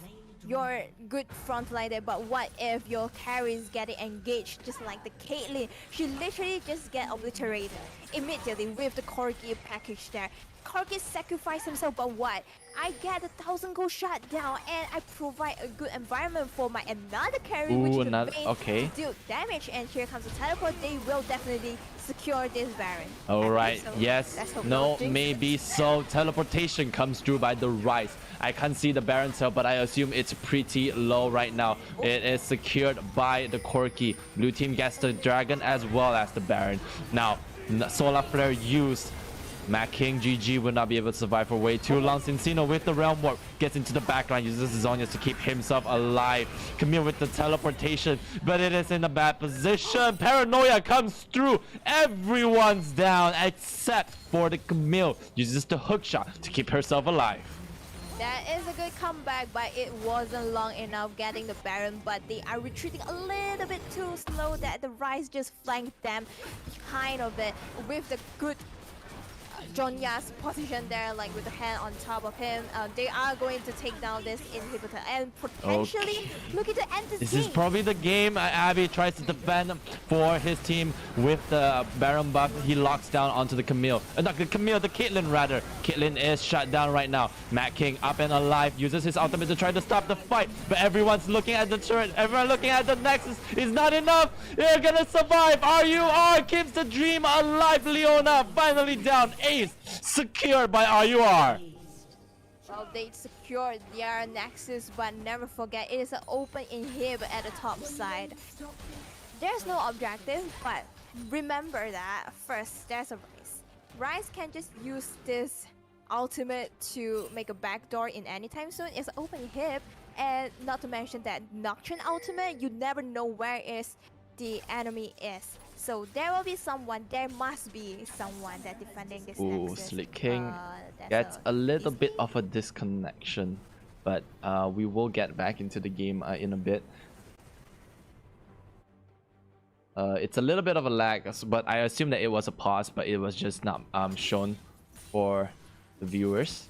your good front line there, but what if your carry is getting engaged, just like the Caitlyn? She literally just get obliterated immediately with the Corgi package there. Corgi sacrificed himself, but what? I get a 1000 gold shot down and I provide a good environment for my another carry, which is the Vayne, okay, to deal damage, and here comes the teleport. They will definitely secure this Baron. Alright, so. yes, no, maybe so. Teleportation comes through by the Rise. I can't see the Baron cell, but I assume it's pretty low right now. It is secured by the Corki. Blue team gets the Dragon as well as the Baron. Now, Solar Flare used. Mac King GG will not be able to survive for way too long. Cincino with the Realm Warp gets into the backline, uses his Zonias to keep himself alive. Camille with the teleportation, but it is in a bad position. Paranoia comes through. Everyone's down except for the Camille. Uses the hook shot to keep herself alive. That is a good comeback, but it wasn't long enough getting the Baron, but they are retreating a little bit too slow that the Rise just flanked them behind of it with the good Jonya's position there, like with the hand on top of him. They are going to take down this inhibitor and potentially looking to end this game. This is probably the game. Abby tries to defend for his team with the Baron buff. He locks down onto the Camille. Not the Camille, the Caitlyn rather. Caitlyn is shut down right now. Matt King up and alive, uses his ultimate to try to stop the fight, but everyone's looking at the turret. Everyone looking at the Nexus is not enough. They're gonna survive. RUR keeps the dream alive. Leona finally down. Ace secured by RUR. Well, they secured their Nexus, but never forget it is an open inhib at the top side. There's no objective, but remember that first there's a Rise. Rise can just use this ultimate to make a backdoor in any time soon. It's an open inhib, and not to mention that Nocturne ultimate, you never know where is the enemy is. So there will be someone, there must be someone that defending this Nexus. Slick King gets a little bit of a disconnection, but we will get back into the game in a bit. It's a little bit of a lag, but I assume that it was a pause, but it was just not shown for the viewers.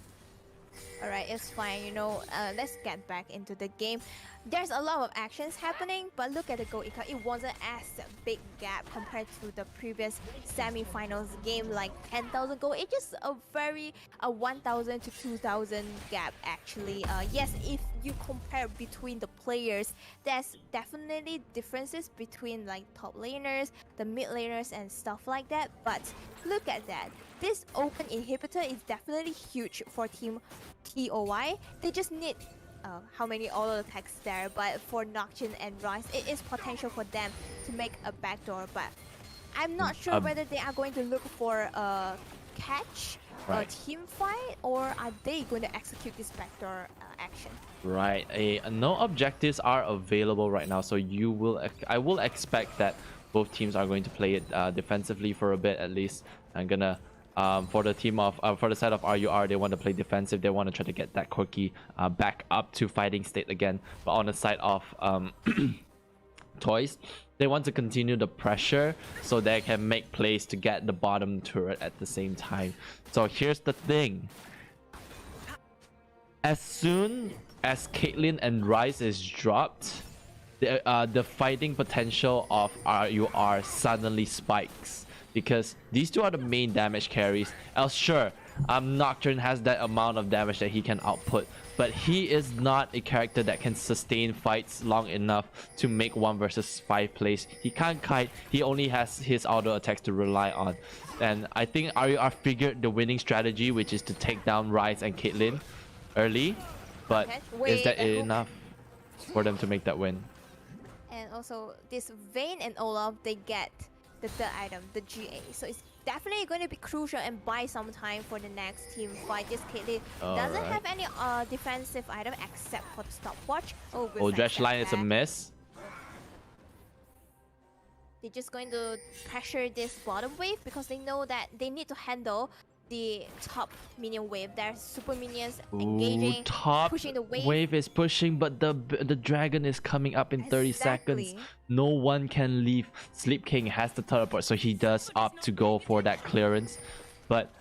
Alright, it's fine, you know, let's get back into the game. There's a lot of actions happening, but look at the goal account. It wasn't as big gap compared to the previous semi-finals game, like 10,000 goal. It's just a very 1,000 to 2,000 gap actually. Yes, if you compare between the players, there's definitely differences between like top laners, the mid laners and stuff like that. But look at that. This open inhibitor is definitely huge for team TOY. They just need how many auto attacks there, but for Nocturne and Rise, it is potential for them to make a backdoor, but I'm not sure whether they are going to look for a catch, a team fight, or are they going to execute this backdoor action? Right, no objectives are available right now, so I will expect that both teams are going to play it defensively for a bit at least. I'm gonna for the side of RUR, they want to play defensive. They want to try to get that Corki back up to fighting state again. But on the side of Toyz, they want to continue the pressure so they can make plays to get the bottom turret at the same time. So here's the thing. As soon as Caitlyn and Rise is dropped, the fighting potential of RUR suddenly spikes. Because these two are the main damage carries. Else, sure, Nocturne has that amount of damage that he can output, but he is not a character that can sustain fights long enough to make 1 versus 5 plays. He can't kite, he only has his auto attacks to rely on. And I think RUR figured the winning strategy, which is to take down Rise and Caitlyn early, but is that enough for them to make that win? And also, this Vayne and Olaf, they get the third item, the GA. So it's definitely going to be crucial and buy some time for the next team fight. This Caitlyn doesn't have any defensive item except for the stopwatch. Dredge line is a miss. They're just going to pressure this bottom wave because they know that they need to handle the top minion wave. There's super minions engaging, pushing the wave is pushing, but the dragon is coming up in 30 seconds. No one can leave. Sleep King has the teleport, so he does opt to go for that clearance, but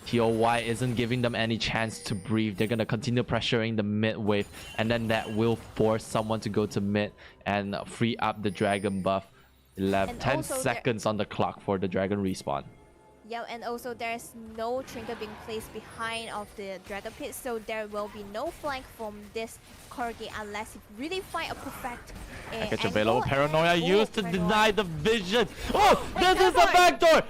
TOY isn't giving them any chance to breathe. They're gonna continue pressuring the mid wave, and then that will force someone to go to mid and free up the dragon buff. 10 seconds on the clock for the dragon respawn. Yeah, and also there's no trinket being placed behind of the Dragon Pit, so there will be no flank from this Corgi unless you really find a perfect package available. Paranoia used to deny the vision. Oh, this is a backdoor!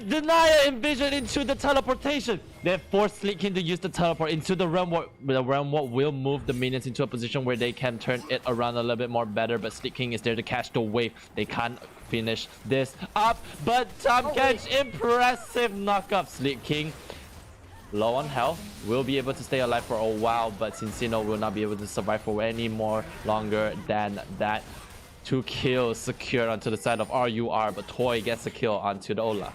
Deny and vision into the teleportation. They force Sleep King to use the teleport into the realm ward. The realm ward will move the minions into a position where they can turn it around a little bit more better, but Sleep King is there to catch the wave. They can't finish this up, but Tom Catch, impressive knock-up. Sleep King low on health, will be able to stay alive for a while, but Cincino will not be able to survive for any more longer than that. 2 kills secured onto the side of RUR, but Toy gets a kill onto the Olaf.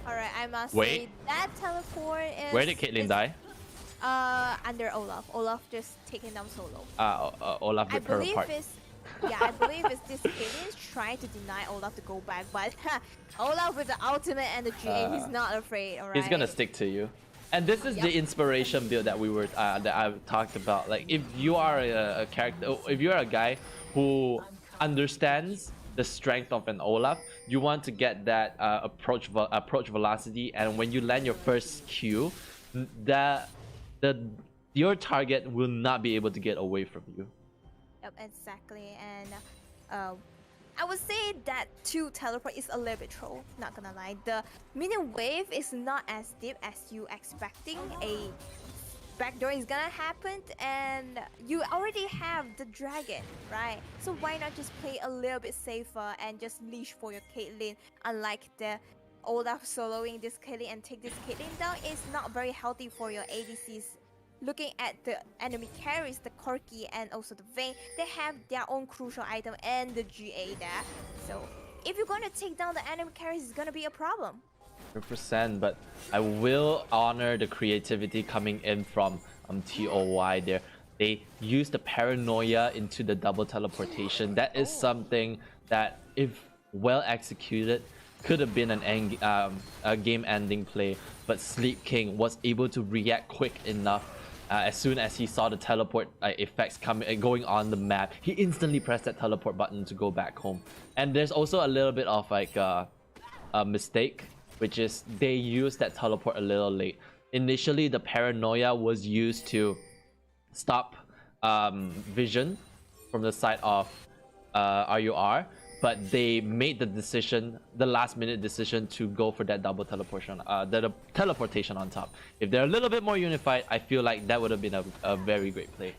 Alright, I must say that teleport is... Where did Caitlyn die? Under Olaf. Olaf just taken down solo. Olaf ripped her apart. I believe it's this Caitlyn's trying to deny Olaf to go back, but Olaf with the ultimate and the GA, he's not afraid, alright? He's gonna stick to you. And this is the inspiration build that that I've talked about. Like, if you are a character, if you're a guy who understands the strength of an Olaf, you want to get that approach velocity, and when you land your first Q, your target will not be able to get away from you. Yep, exactly. And I would say that 2 teleport is a little bit troll, not gonna lie. The minion wave is not as deep as you expecting. A backdoor is gonna happen, and you already have the dragon, right? So why not just play a little bit safer and just leash for your Caitlyn? Unlike the Olaf soloing this Caitlyn and take this Caitlyn down, is not very healthy for your ADCs. Looking at the enemy carries, the Corki and also the Vayne, they have their own crucial item and the GA there. So if you're going to take down the enemy carries, it's going to be a problem. 100%, but I will honor the creativity coming in from TOY there. They use the paranoia into the double teleportation. That is something that, if well executed, could have been a game-ending play, but Sleep King was able to react quick enough. As soon as he saw the teleport effects going on the map, he instantly pressed that teleport button to go back home. And there's also a little bit of like a mistake, which is they used that teleport a little late. Initially, the paranoia was used to stop vision from the side of RUR, but they made the last minute decision to go for that double teleportation, the teleportation on top. If they're a little bit more unified, I feel like that would have been a very great play.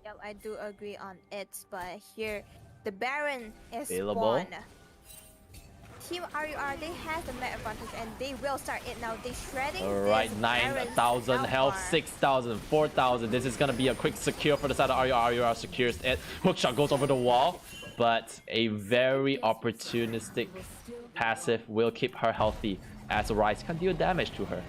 Yep, I do agree on it, but here the Baron is Available. spawned. Team RUR, they have the net advantage and they will start it now. They shredding. Alright, 9,000 health, 6,000, 4,000. This is gonna be a quick secure for the side of RUR. RUR secures it. Hookshot goes over the wall, but a very opportunistic passive will keep her healthy as Rise can deal damage to her.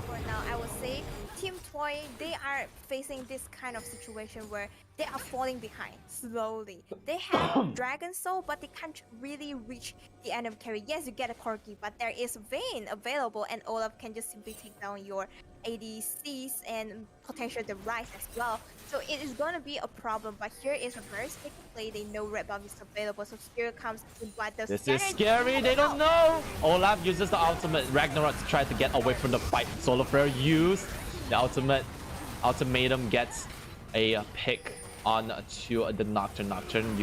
For now, I would say Team Toy, they are facing this kind of situation where they are falling behind slowly. They have Dragon Soul, but they can't really reach the end of carry. Yes, you get a Corki, but there is Vayne available, and Olaf can just simply take down your ADCs and potentially the Rise as well. So it is going to be a problem, but here is a very sticky play. They know red buff is available, so here comes but the This is scary, they don't know! Olaf uses the ultimate Ragnarok to try to get away from the fight. Solar Flare used. The ultimatum gets a pick on to the Nocturne. Nocturne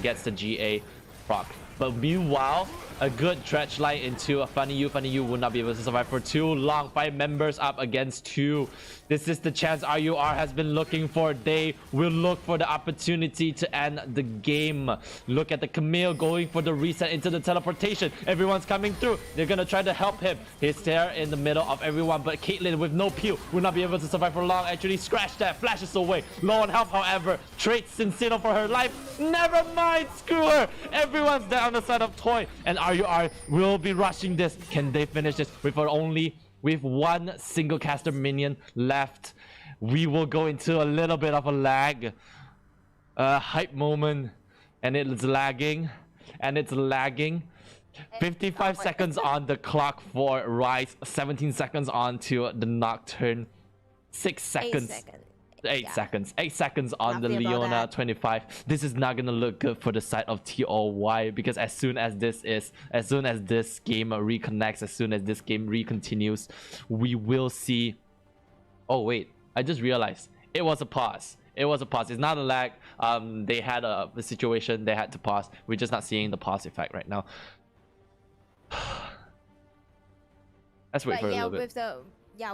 gets the GA proc. But meanwhile, a good dredge light into a Funny You. Funny You will not be able to survive for too long. 5 members up against 2. This is the chance RUR has been looking for. They will look for the opportunity to end the game. Look at the Camille going for the reset into the teleportation. Everyone's coming through. They're gonna try to help him. He's there in the middle of everyone, but Caitlyn with no peel will not be able to survive for long. Actually scratch that, flashes away. Low on health, however. Trades Cincino for her life. Never mind, screw her. Everyone's there on the side of Toy, and RUR will be rushing this. Can they finish this with one single caster minion left? We will go into a little bit of a lag, hype moment, and it's lagging, 55 seconds on the clock for Rise, 17 seconds on to the Nocturne, 6 seconds. 8 seconds on the Leona 25. This is not gonna look good for the side of TOY, because as soon as this game reconnects, as soon as this game recontinues, we will see. Oh wait, I just realized it was a pause. It's not a lag. They had a situation they had to pause. We're just not seeing the pause effect right now. Let's wait for a little bit.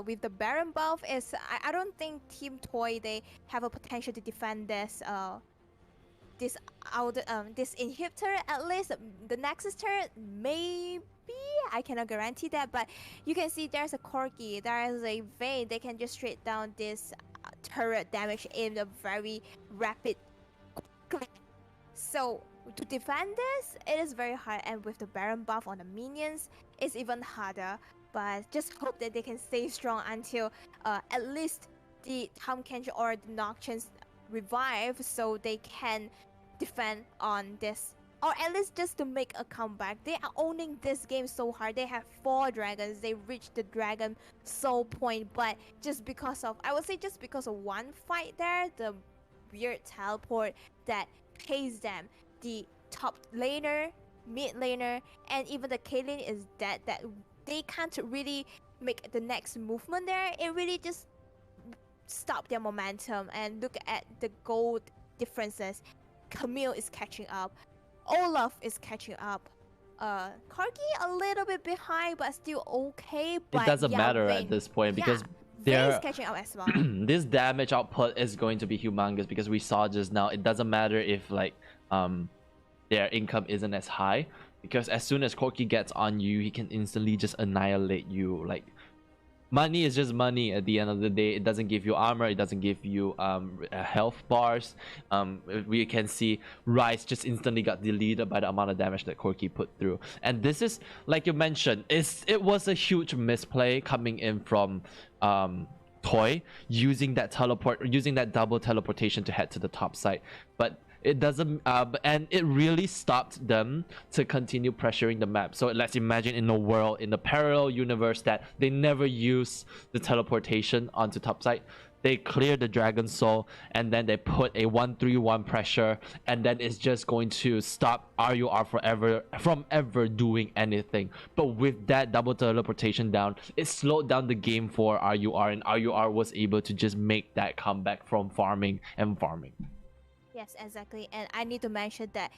With the Baron buff, I don't think Team Toy, they have a potential to defend this this inhibitor. At least the Nexus turret, maybe, I cannot guarantee that, but you can see there's a Corki, there is a Vayne. They can just straight down this turret damage in a very rapid click. So to defend this, it is very hard, and with the Baron buff on the minions, it's even harder. But just hope that they can stay strong until at least the Tom Kench or the Nocturnes revive, so they can defend on this, or at least just to make a comeback. They are owning this game so hard. They have 4 dragons. They reached the dragon soul point, but just because of one fight there, the weird teleport that pays them, the top laner, mid laner, and even the Caitlyn is dead, that they can't really make the next movement there. It really just stopped their momentum. And look at the gold differences. Camille is catching up. Olaf is catching up. Corki a little bit behind, but still okay. But it doesn't matter Vayne, at this point, because Vayne is catching up as well. This damage output is going to be humongous, because we saw just now, it doesn't matter if like their income isn't as high, because as soon as Corki gets on you, he can instantly just annihilate you. Like, money is just money at the end of the day. It doesn't give you armor, it doesn't give you health bars. We can see Rise just instantly got deleted by the amount of damage that Corki put through. And this is, like you mentioned, it was a huge misplay coming in from Toy, using that double teleportation to head to the top side. But it doesn't and it really stopped them to continue pressuring the map. So let's imagine in a world, in the parallel universe, that they never use the teleportation onto topside. They clear the Dragon Soul and then they put a 1-3-1 pressure, and then it's just going to stop RUR forever from ever doing anything. But with that double teleportation down, it slowed down the game for RUR, and RUR was able to just make that comeback from farming and farming. Yes, exactly. And I need to mention that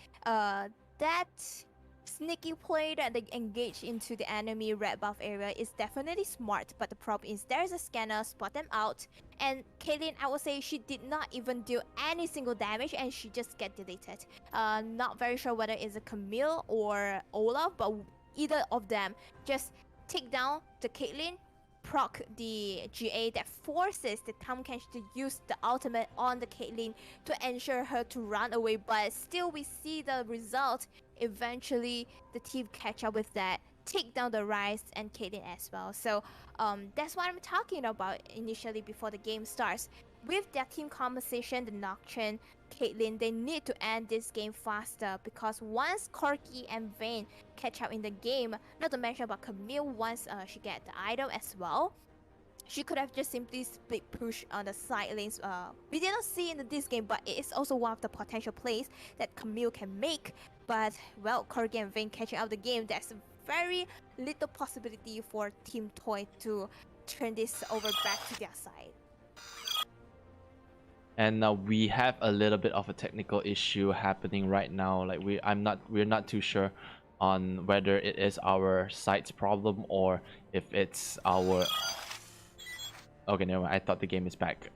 that sneaky play that they engage into the enemy red buff area is definitely smart, but the problem is there's a scanner, spot them out, and Caitlyn, I would say she did not even do any single damage and she just get deleted. Not very sure whether it's a Camille or Olaf, but either of them just take down the Caitlyn, proc the GA that forces the Tahm Kench to use the ultimate on the Caitlyn to ensure her to run away, but still we see the result. Eventually the team catch up with that, take down the Ryze and Caitlyn as well. So that's what I'm talking about initially before the game starts. With their team composition, the Nocturne, Caitlyn, they need to end this game faster, because once Corki and Vayne catch up in the game, not to mention about Camille once she get the item as well, she could have just simply split push on the side lanes. We did not see in this game, but it is also one of the potential plays that Camille can make. But well, Corki and Vayne catching up the game, there's very little possibility for Team Toy to turn this over back to their side. And we have a little bit of a technical issue happening right now. Like we're not too sure on whether it is our site's problem or if it's our. Okay, never mind. I thought the game is back.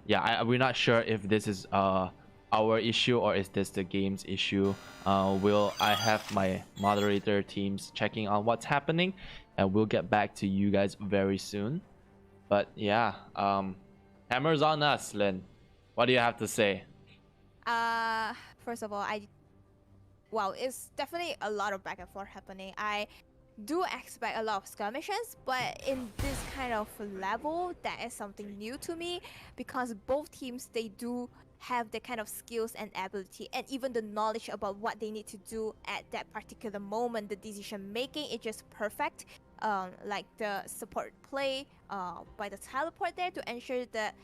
Yeah, we're not sure if this is our issue or is this the game's issue. I have my moderator teams checking on what's happening, and we'll get back to you guys very soon. But yeah, hammer's on us, Lynn. What do you have to say? First of all, wow, it's definitely a lot of back and forth happening. I do expect a lot of skirmishes, but in this kind of level, that is something new to me, because both teams, they do have the kind of skills and ability and even the knowledge about what they need to do at that particular moment. The decision making is just perfect. Like the support play by the teleport there to ensure that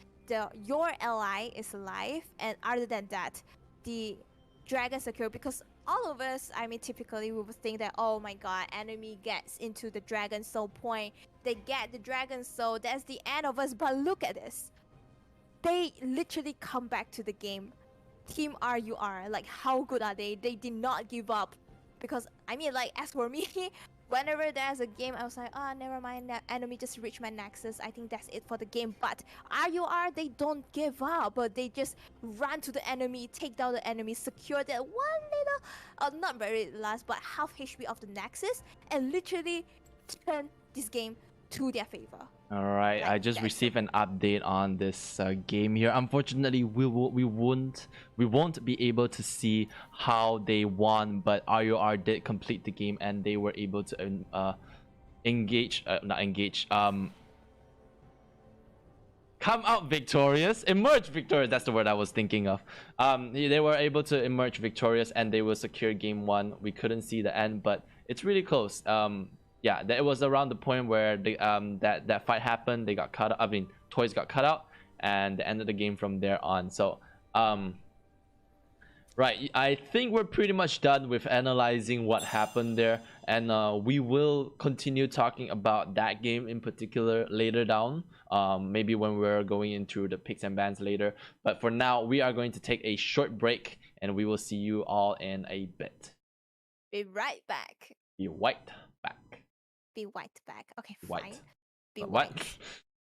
your ally is alive, and other than that, the dragon secure, because all of us, I mean, typically we would think that, oh my god, enemy gets into the dragon soul point, they get the dragon soul, that's the end of us. But look at this, they literally come back to the game. Team RUR, like, how good are they? They did not give up. Because I mean, like, as for me, whenever there's a game, I was like, oh, never mind, that enemy just reached my nexus, I think that's it for the game. But RUR, they don't give up, but they just run to the enemy, take down the enemy, secure that one little, not very last, but half HP of the nexus, and literally turn this game to their favor. All right, Like, I just received an update on this game here. Unfortunately, we won't be able to see how they won, but RUR did complete the game and they were able to come out victorious, emerge victorious. That's the word I was thinking of. They were able to emerge victorious and they will secure game 1. We couldn't see the end, but it's really close. Yeah, it was around the point where the that fight happened. They got cut out. I mean, Toyz got cut out, and they ended the game from there on. So, right, I think we're pretty much done with analyzing what happened there, and we will continue talking about that game in particular later down. Maybe when we're going into the picks and bans later. But for now, we are going to take a short break, and we will see you all in a bit. Be right back. Be right back. Be white back. Okay, White. fine. Be What? white.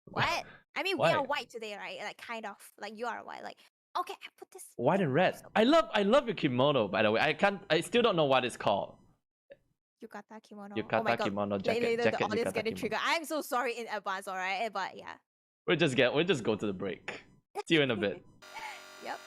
What? I mean, we Why? are white today, right? Like, kind of. Like, you are white. Like, okay, I put this. White and red. I love your kimono, by the way. I still don't know what it's called. Yukata kimono. Yukata oh my God. kimono jacket. Later, jacket the audience yukata getting kimono. triggered. I'm so sorry in advance, alright? But yeah. We'll just go to the break. See you in a bit. Yep.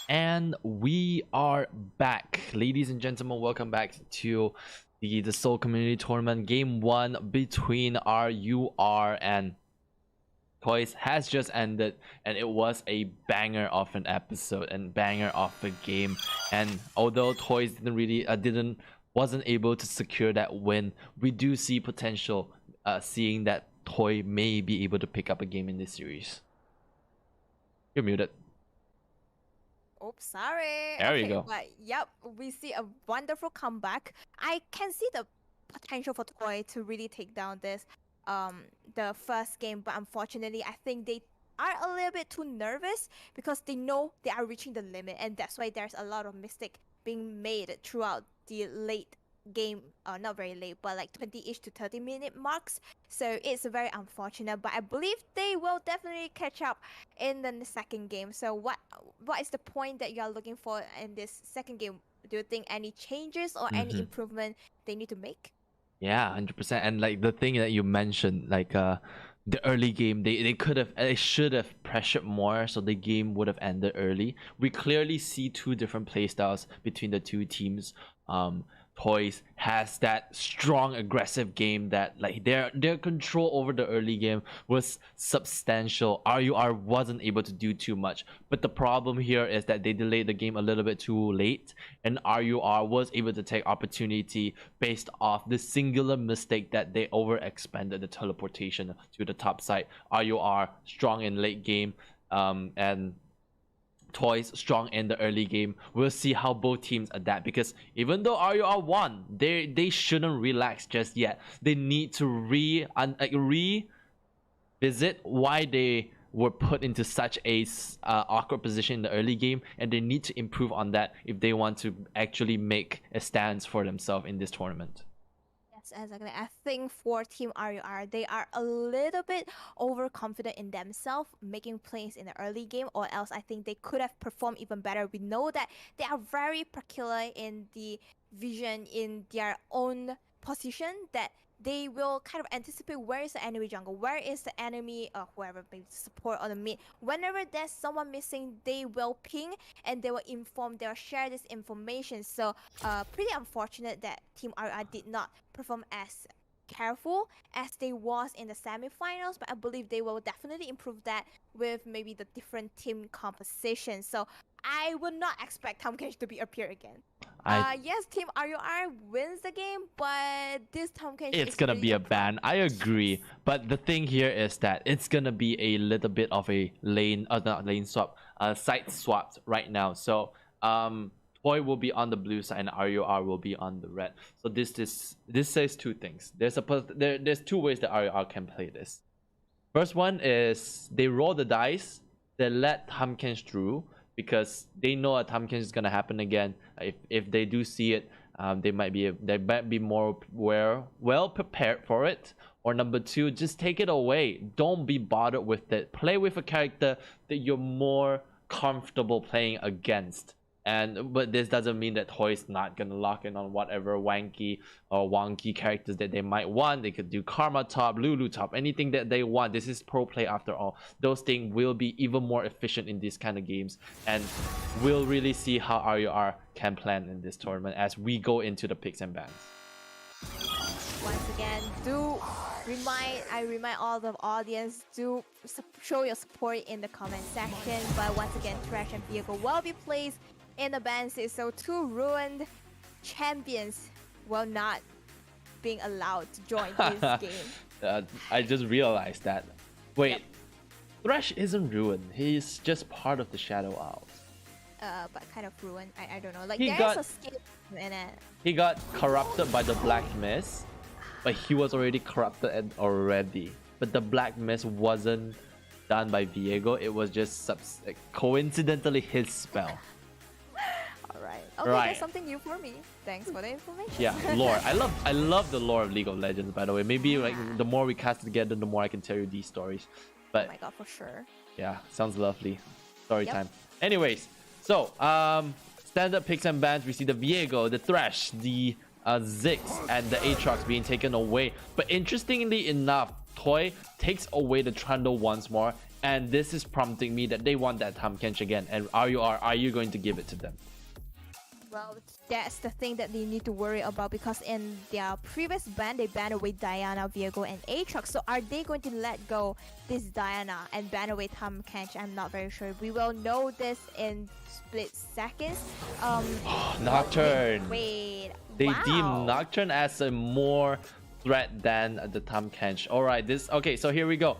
And we are back, ladies and gentlemen. Welcome back to the Seoul Community Tournament. Game 1 between RUR and Toyz has just ended, and it was a banger of an episode and banger of a game. And although Toyz wasn't able to secure that win, we do see potential, seeing that Toy may be able to pick up a game in this series. You're muted. Oops, sorry. There you go. But yep, we see a wonderful comeback. I can see the potential for Toy to really take down this the first game, but unfortunately I think they are a little bit too nervous because they know they are reaching the limit, and that's why there's a lot of mistake being made throughout the late game, not very late, but like 20-ish to 30-minute marks. So it's very unfortunate, but I believe they will definitely catch up in the second game. So what is the point that you are looking for in this second game? Do you think any changes or any improvement they need to make? Yeah, 100%. And like the thing that you mentioned, like the early game, they should have pressured more, so the game would have ended early. We clearly see two different playstyles between the two teams. Toyz has that strong aggressive game that like their control over the early game was substantial. RUR wasn't able to do too much, but the problem here is that they delayed the game a little bit too late, and RUR was able to take opportunity based off the singular mistake that they overexpanded the teleportation to the top side. RUR strong in late game, and Toyz strong in the early game. We'll see how both teams adapt, because even though RUR won, they shouldn't relax just yet. They need to revisit why they were put into such a awkward position in the early game, and they need to improve on that if they want to actually make a stance for themselves in this tournament. Exactly. I think for Team RUR, they are a little bit overconfident in themselves, making plays in the early game, or else I think they could have performed even better. We know that they are very particular in the vision in their own position, that they will kind of anticipate where is the enemy jungle, where is the enemy, whoever, maybe support on the mid. Whenever there's someone missing, they will ping and they will inform, they will share this information. So pretty unfortunate that Team RUR did not perform as careful as they was in the semifinals, but I believe they will definitely improve that with maybe the different team composition. So I would not expect Tom Kench to be appear again. Yes, Team RUR wins the game, but this Tom Kench it's gonna be a ban. I agree, but the thing here is that it's gonna be a little bit of a not lane swap, side swapped right now. So Toy will be on the blue side and RUR will be on the red. So this says two things. There's two ways that RUR can play this. First one is they roll the dice, they let Tom Kench through, because they know a Tom Kench is gonna happen again. If they do see it, they might be more well prepared for it. Or number two, just take it away. Don't be bothered with it. Play with a character that you're more comfortable playing against. But this doesn't mean that Toyz not gonna lock in on whatever wanky or wonky characters that they might want. They could do Karma top, Lulu top, anything that they want. This is pro play after all. Those things will be even more efficient in these kind of games, and we'll really see how RUR can plan in this tournament as we go into the picks and bans. Once again, I remind all the audience to show your support in the comment section. But once again, Trash and Vehicle will be placed in the ban list, so two ruined champions will not being allowed to join this game. I just realized that. Wait, Thresh isn't ruined. He's just part of the Shadow Owls. But kind of ruined. I don't know. Like He there's got- a skill in it. He got corrupted by the Black Mist, but he was already corrupted already. But the Black Mist wasn't done by Viego. It was just coincidentally his spell. Alright. Okay, Right. there's something new for me. Thanks for the information. Yeah, lore. I love the lore of League of Legends, by the way. Maybe like the more we cast together, the more I can tell you these stories. Oh But my god, for sure. yeah, sounds lovely. Story Yep. time. Anyways, so standard picks and bans. We see the Viego, the Thresh, the Ziggs, and the Aatrox being taken away. But interestingly enough, Toy takes away the Trundle once more And this is prompting me that they want that Tahm Kench again. And are you going to give it to them? Well, that's the thing that they need to worry about, because in their previous ban, they banned away Diana, Viego, and Aatrox. So are they going to let go this Diana and ban away Tahm Kench? I'm not very sure. We will know this in split seconds. Nocturne. Wait. They wow. deem Nocturne as a more threat than the Tahm Kench. Alright, okay, so here we go.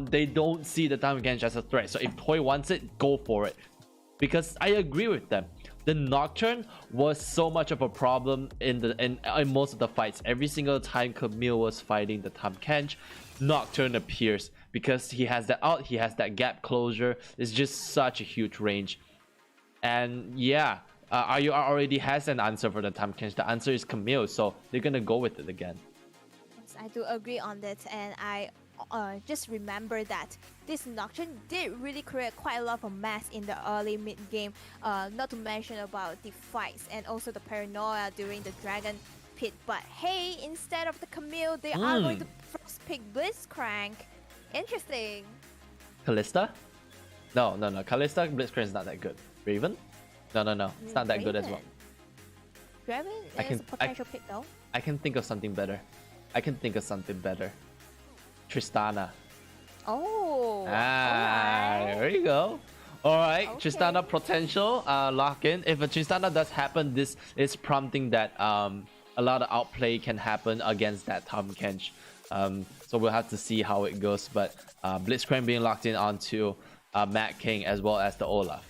They don't see the Tahm Kench as a threat. So if Toy wants it, go for it. Because I agree with them. The Nocturne was so much of a problem in most of the fights. Every single time Camille was fighting the Tahm Kench, Nocturne appears because he has that out, he has that gap closure. It's just such a huge range. And yeah, RUR already has an answer for the Tahm Kench. The answer is Camille, so they're gonna go with it again. Yes, I do agree on that, and I just remember that this Nocturne did really create quite a lot of mess in the early mid game, not to mention about the fights and also the paranoia during the Dragon Pit. But hey, instead of the Camille, they are going to first pick Blitzcrank. Interesting. Kalista? No. Kalista, Blitzcrank is not that good. Raven? No. It's not that good as well. Raven is a potential pick though. I can think of something better. Tristana. Oh. Alright. There you go. Alright, okay. Tristana potential lock in. If a Tristana does happen, this is prompting that a lot of outplay can happen against that Tahm Kench. So we'll have to see how it goes. But Blitzcrank being locked in onto Matt King as well as the Olaf.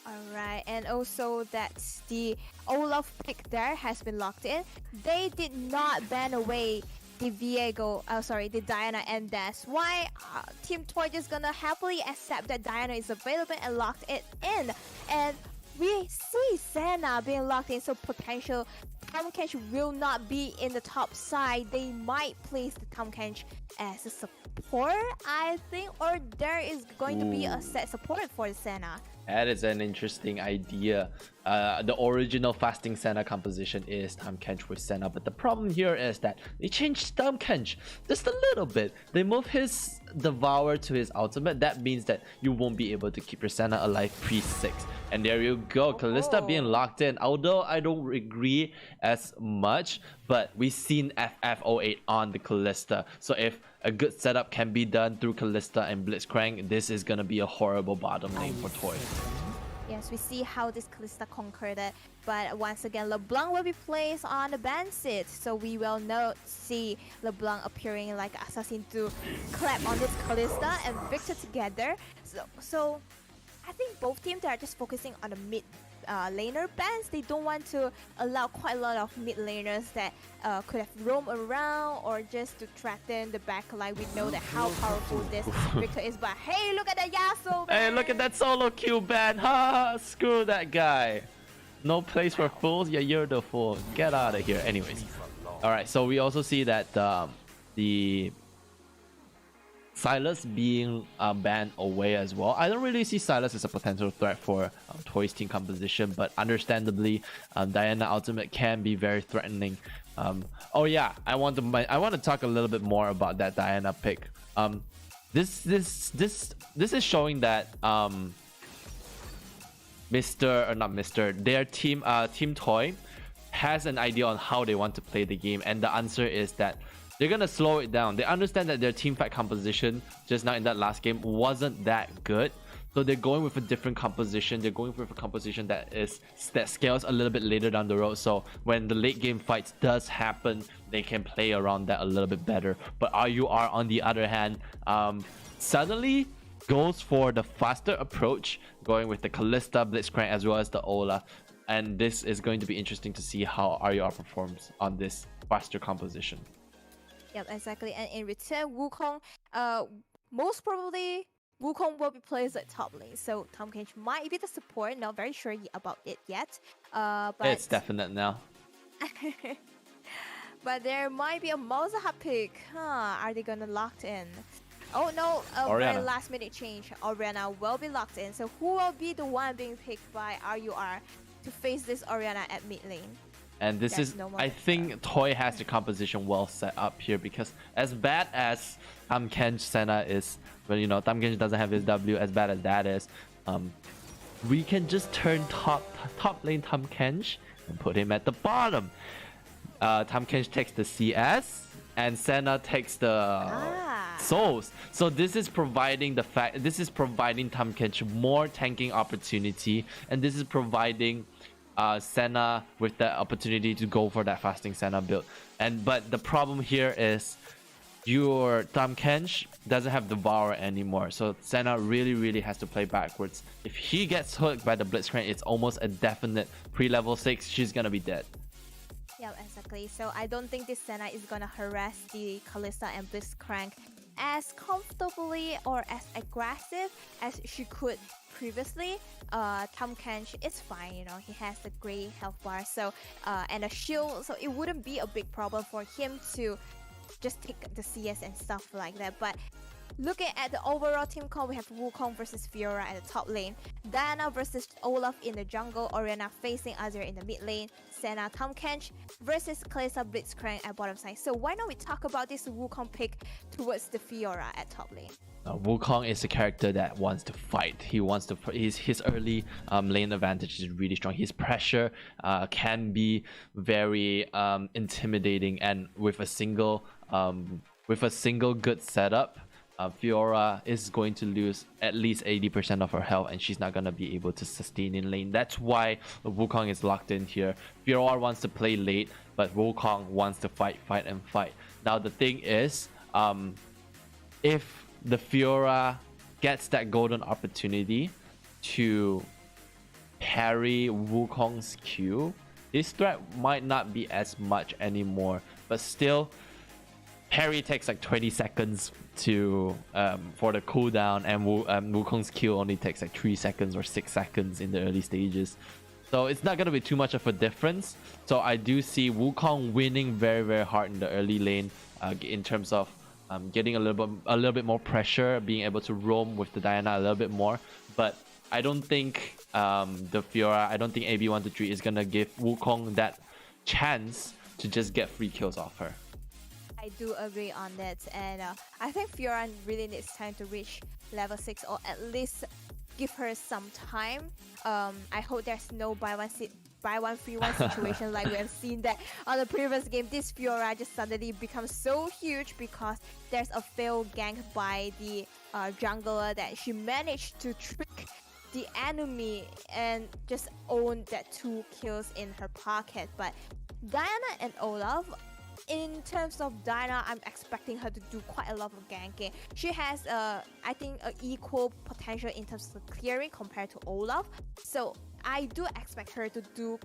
Alright, and also that the Olaf pick there has been locked in. They did not ban away the the Diana, and that's why Team Toy just gonna happily accept that Diana is available and locked it in. And we see Senna being locked in, so potential Tahm Kench will not be in the top side. They might place the Tahm Kench as a support, I think, or there is going to be a set support for Senna. That is an interesting idea. The original fasting Senna composition is Tahm Kench with Senna, but the problem here is that they changed Tahm Kench just a little bit. They moved his Devour to his ultimate. That means that you won't be able to keep your Senna alive pre-6. And there you go, Kalista being locked in. Although I don't agree as much, but we've seen FF08 on the Kalista. So if a good setup can be done through Kalista and Blitzcrank, this is gonna be a horrible bottom lane for Toy. Yes, we see how this Kalista conquered it, but once again, LeBlanc will be placed on the ban seat, so we will not see LeBlanc appearing like assassin to clap on this Kalista and Victor together. So I think both teams are just focusing on the mid laner bans. They don't want to allow quite a lot of mid laners that could have roamed around or just to threaten the back line. We know that how powerful this Victor is, but hey, look at that Yasuo, man. Hey, look at that solo kill ban. Ha! Screw that guy. No place for fools. Yeah, you're the fool. Get out of here. Anyways. Alright, so we also see that the Sylas being banned away as well. I don't really see Sylas as a potential threat for Toy's team composition, but understandably, Diana Ultimate can be very threatening. Oh yeah, I want to talk a little bit more about that Diana pick. This is showing that their team Toy has an idea on how they want to play the game, and the answer is that they're gonna slow it down. They understand that their team fight composition just now in that last game wasn't that good, so they're going with a different composition. They're going with a composition that scales a little bit later down the road, so when the late game fights does happen, they can play around that a little bit better. But RUR on the other hand, suddenly goes for the faster approach, going with the Kalista, Blitzcrank as well as the Ola, and this is going to be interesting to see how RUR performs on this faster composition. Yep, exactly. And in return, Wukong, most probably Wukong will be placed at top lane. So Tahm Kench might be the support. Not very sure about it yet. But it's definite now. But there might be a Mozaha pick. Are they gonna lock in? Oh no, a Orianna. very last minute change. Orianna will be locked in. So who will be the one being picked by RUR to face this Orianna at mid lane? And this There's is, no more I than think Toy has the composition well set up here, because as bad as Tamkench Senna is, well, you know, Tamkench doesn't have his W, as bad as that is, we can just turn top lane Tamkench and put him at the bottom. Tamkench takes the CS and Senna takes the souls. So this is providing Tamkench more tanking opportunity, and this is providing Senna with the opportunity to go for that fasting Senna build. But the problem here is your Tamkench doesn't have Devour anymore, so Senna really has to play backwards. If he gets hooked by the Blitzcrank, it's almost a definite pre-level 6 she's gonna be dead. Yeah, exactly. So I don't think this Senna is gonna harass the Kalista and Blitzcrank as comfortably or as aggressive as she could previously. Tamkench is fine, you know, he has the great health bar, so and a shield, so it wouldn't be a big problem for him to just take the CS and stuff like that. But looking at the overall team comp, we have Wukong versus Fiora at the top lane, Diana versus Olaf in the jungle, Orianna facing Azir in the mid lane, Senna Tamkench versus Kalista Blitzcrank at bottom side. So why don't we talk about this Wukong pick towards the Fiora at top lane? Wukong is a character that wants to fight. He wants to. His early lane advantage is really strong. His pressure can be very intimidating, and with a single good setup, Fiora is going to lose at least 80% of her health, and she's not gonna be able to sustain in lane. That's why Wukong is locked in here. Fiora wants to play late, but Wukong wants to fight. Now the thing is, if the Fiora gets that golden opportunity to parry Wukong's Q, his threat might not be as much anymore, but still, parry takes like 20 seconds to for the cooldown, and Wukong's Q only takes like 3 seconds or 6 seconds in the early stages. So it's not going to be too much of a difference. So I do see Wukong winning very hard in the early lane in terms of getting a little bit more pressure, being able to roam with the Diana a little bit more. But I don't think the Fiora, I don't think AB123 is gonna give Wukong that chance to just get free kills off her. I do agree on that, and I think Fiora really needs time to reach level 6, or at least give her some time. I hope there's no buy one free one situation like we have seen that on the previous game. This Fiora just suddenly becomes so huge because there's a failed gank by the jungler that she managed to trick the enemy and just own that 2 kills in her pocket. But Diana and Olaf, in terms of Diana, I'm expecting her to do quite a lot of ganking. She has, I think, an equal potential in terms of clearing compared to Olaf. So I do expect her to do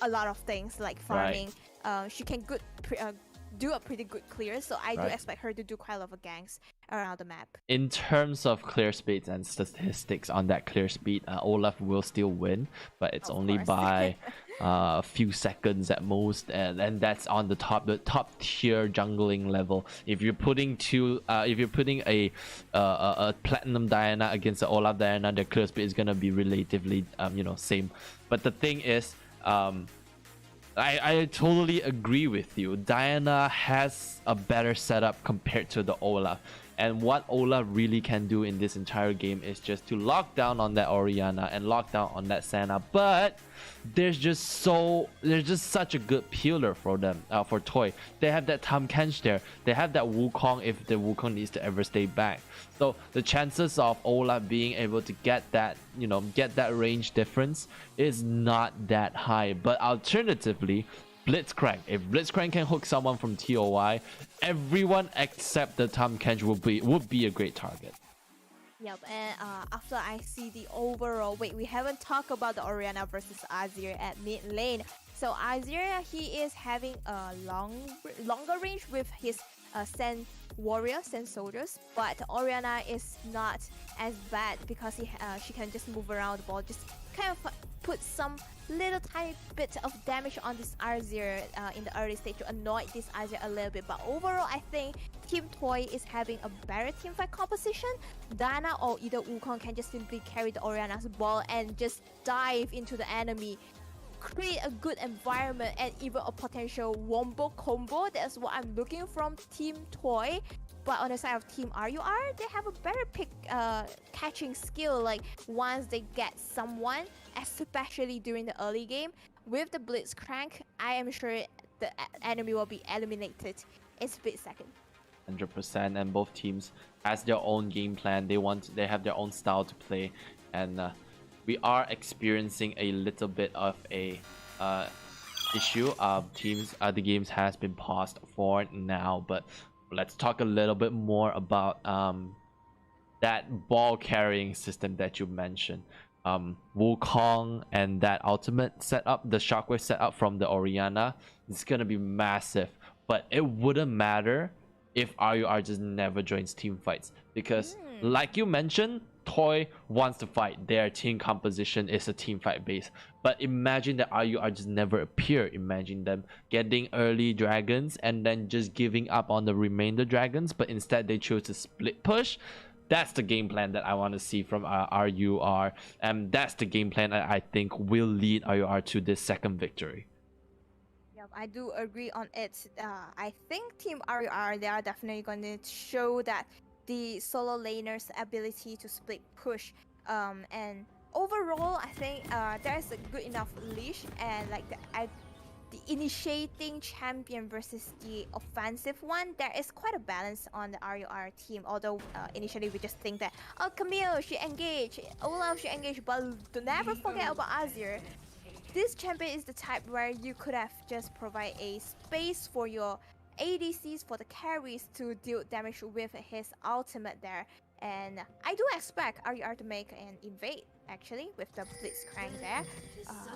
a lot of things like farming. Right. She can do a pretty good clear, so I do expect her to do quite a lot of ganks around the map. In terms of clear speeds and statistics on that clear speed, Olaf will still win, but it's only by a few seconds at most, and that's on the top tier jungling level. If you're putting a platinum Diana against the Olaf Diana, their clear speed is gonna be relatively same. But the thing is, I totally agree with you. Diana has a better setup compared to the Olaf. And what Olaf really can do in this entire game is just to lock down on that Orianna and lock down on that Senna. But there's just such a good peeler for them, for Toy. They have that Tamkench there. They have that Wukong if the Wukong needs to ever stay back. So the chances of Olaf being able to get that range difference is not that high. But alternatively, Blitzcrank. If Blitzcrank can hook someone from TOI, everyone except the Tamkench would be a great target. Yep, and after I see the overall, we haven't talked about the Orianna versus Azir at mid lane. So Azir, he is having a longer range with his Sand soldiers, but Orianna is not as bad because she can just move around the ball, just kind of put some little tiny bit of damage on this Azir in the early stage to annoy this Azir a little bit. But overall, I think Team Toy is having a better teamfight composition. Diana or either Wukong can just simply carry the Orianna's ball and just dive into the enemy, create a good environment and even a potential wombo combo. That's what I'm looking from Team Toy. But on the side of Team RUR, they have a better pick catching skill. Like once they get someone, especially during the early game, with the Blitzcrank, I am sure the enemy will be eliminated in split second. 100%, and both teams has their own game plan. They have their own style to play, and we are experiencing a little bit of a issue. The games has been paused for now, but let's talk a little bit more about that ball carrying system that you mentioned. Wukong and that ultimate setup, the shockwave setup from the Orianna, it's gonna be massive, but it wouldn't matter if RUR just never joins team fights, because like you mentioned, Toy wants to fight. Their team composition is a team fight base, but imagine that RUR just never appear. Imagine them getting early dragons and then just giving up on the remainder dragons, but instead they chose to split push. That's the game plan that I want to see from RUR, and that's the game plan that I think will lead RUR to this second victory. Yep, I do agree on it. I think Team RUR, they are definitely going to show that the solo laner's ability to split push. And overall, I think there's a good enough leash, and like the initiating champion versus the offensive one, there is quite a balance on the RUR team. Although initially we just think that, oh, Camille should engage, Olaf should engage, but never forget about Azir. This champion is the type where you could have just provide a space for your ADCs, for the carries to deal damage with his ultimate there. And I do expect RUR to make an invade actually with the Blitzcrank there.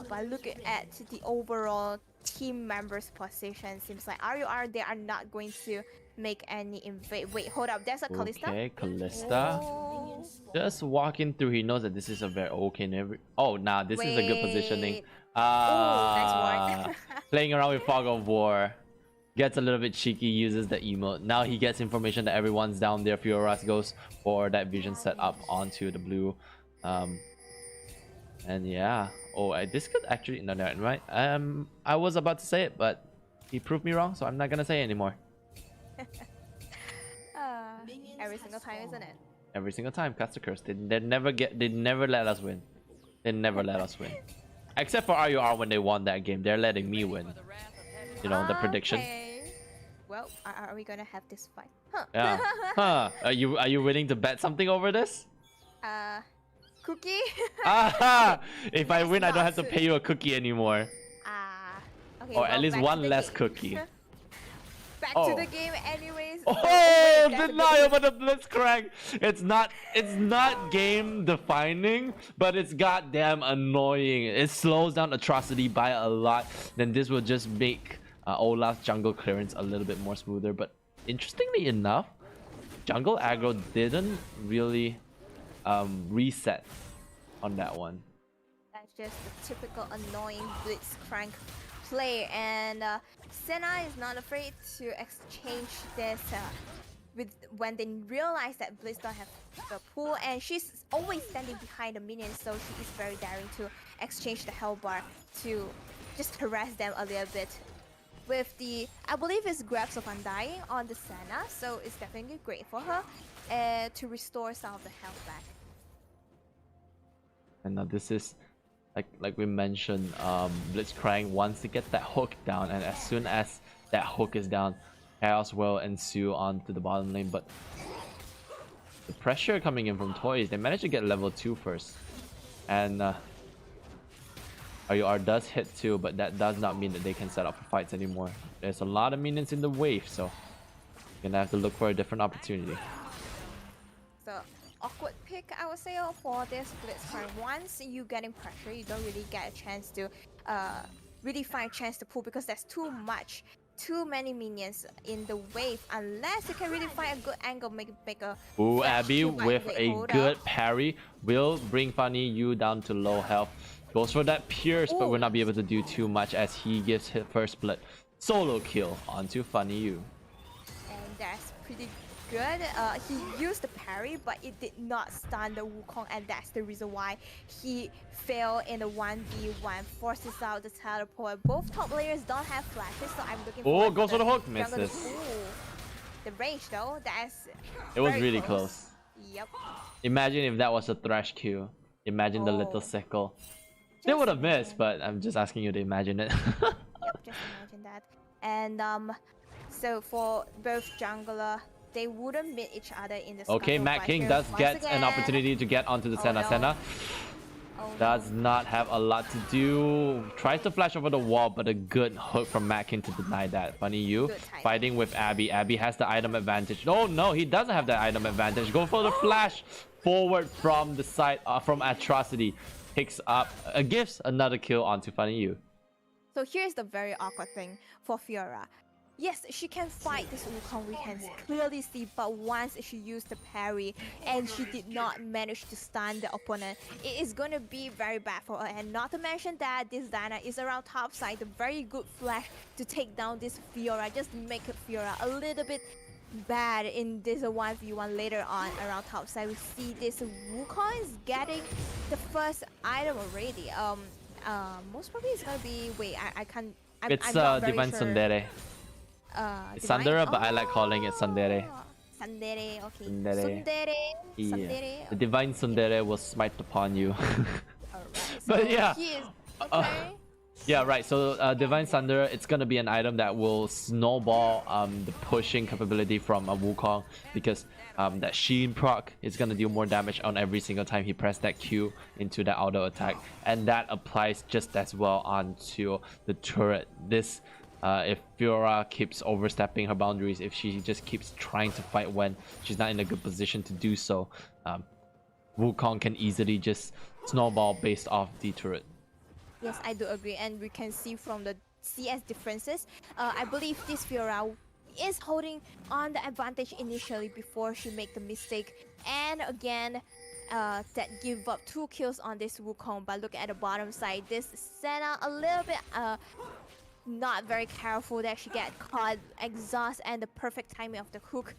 But looking at the overall team members' position, seems like RUR, they are not going to make any invade. Wait, hold up, there's a Kalista. Okay, Kalista. Oh. Just walking through, he knows that this is a very oh, nah, this is a good positioning. Nice one. Playing around with Fog of War. Gets a little bit cheeky, uses the emote. Now he gets information that everyone's down there. Fioras goes for that vision set up onto the blue. And yeah. Oh, this could actually... No, right? I was about to say it, but he proved me wrong, so I'm not gonna say it anymore. Every single time, isn't it? Every single time, cast the curse. They never let us win. They never let us win. Except for RUR when they won that game. They're letting me win. You know, the prediction. Okay. Well, are we gonna have this fight? Huh. Yeah. Huh. Are you willing to bet something over this? Cookie? Aha! If I win, I don't not have to pay you a cookie anymore. Okay, Or well, at least back to one the less game. cookie. Back Oh. to the game anyways. Oh, wait, that's a denial bit- by the Blitzcrank. It's not game defining, but it's goddamn annoying. It slows down Atrocity by a lot. Then this will just make Olaf's jungle clearance a little bit more smoother. But interestingly enough, jungle aggro didn't really reset on that one. That's just the typical annoying Blitzcrank play, and Senna is not afraid to exchange this when they realize that Blitz don't have the pool, and she's always standing behind the minions, so she is very daring to exchange the health bar to just harass them a little bit. With the, I believe it's Grabs of Undying on the Senna, so it's definitely great for her to restore some of the health back. And now this is like we mentioned, Blitzcrank wants to get that hook down, and as soon as that hook is down, chaos will ensue onto the bottom lane. But the pressure coming in from Toyz, they managed to get level 2 first, and RUR does hit 2, but that does not mean that they can set up for fights anymore. There's a lot of minions in the wave, so you're gonna have to look for a different opportunity. So awkward pick, I would say, for this Blitzcrank. Once you get in pressure, you don't really get a chance to really find a chance to pull, because there's too many minions in the wave, unless you can really find a good angle, make a Ooh, flash Abby kill by with Wait, a hold good up. parry will bring Funny You down to low health. Goes for that pierce, but Ooh. will not be able to do too much as he gives his first split solo kill onto Funny You. And that's pretty good. He used the parry, but it did not stun the Wukong, and that's the reason why he failed in the 1v1. Forces out the teleport. Both top players don't have flashes, so I'm looking for. Oh, goes for the hook, jungle to- misses. Ooh. The range though, that's. It was very really close. Yep. Imagine if that was a thrash Q. Imagine the little Oh. sickle. They would have missed, imagine. but I'm just asking you to imagine it. Yep, just imagine that. And so for both jungler, they wouldn't meet each other in the Okay, scuttle, Matt but King here, does once get an again- opportunity to get onto the Oh, Senna. no. Senna Oh, no. does not have a lot to do. Tries to flash over the wall, but a good hook from Matt King to deny that. Funny you Good timing. fighting with Abby. Abby has the item advantage. Oh no, he doesn't have that item advantage. Go for the flash forward from the side from Atrocity. Picks up, gives another kill onto Funny you. So here's the very awkward thing for Fiora. Yes, she can fight this Wukong, we can clearly see, but once she used the parry and she did not manage to stun the opponent, it is going to be very bad for her. And not to mention that this Diana is around top side, the very good flash to take down this Fiora, just make Fiora a little bit bad in this 1v1 later on around top side. We see this Wukong is getting the first item already. Most probably it's gonna be, wait, I can't, I'm It's not very Divine sure. Tsundere. Divine? It's Sandera, but I like calling it Tsundere. Oh, Tsundere, okay. Tsundere. Tsundere. Yeah. Tsundere. The Divine Tsundere will smite upon you. Alright, But so yeah, he is, uh, okay. Yeah, right. So Divine Thunder, it's gonna be an item that will snowball the pushing capability from a Wukong, because that Sheen proc is gonna do more damage on every single time he press that Q into that auto attack, and that applies just as well onto the turret. This if Fiora keeps overstepping her boundaries, if she just keeps trying to fight when she's not in a good position to do so, Wukong can easily just snowball based off the turret. Yes, I do agree, and we can see from the CS differences, I believe this Fiora is holding on the advantage initially before she make the mistake, and again, that give up 2 kills on this Wukong. But look at the bottom side, this Senna a little bit not very careful that she get caught exhaust, and the perfect timing of the hook.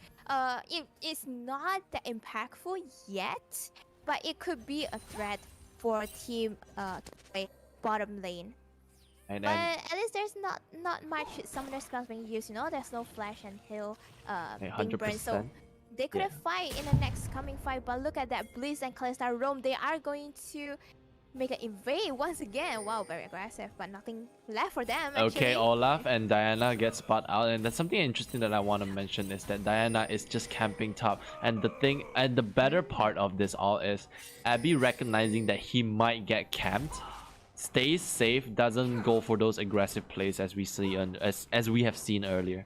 It's not that impactful yet, but it could be a threat for team to play bottom lane. And But at least there's not much summoner spells being used, you know, there's no flash and heal being burned, so 100%. they could have fight in the next coming fight. But look at that, Blizz and Kalista roam, they are going to make an invade once again. Wow, very aggressive, but nothing left for them actually. Okay, Olaf and Diana get spot out, and that's something interesting that I want to mention is that Diana is just camping top, and the better part of this all is Abby recognizing that he might get camped, stays safe, doesn't go for those aggressive plays as we see as we have seen earlier.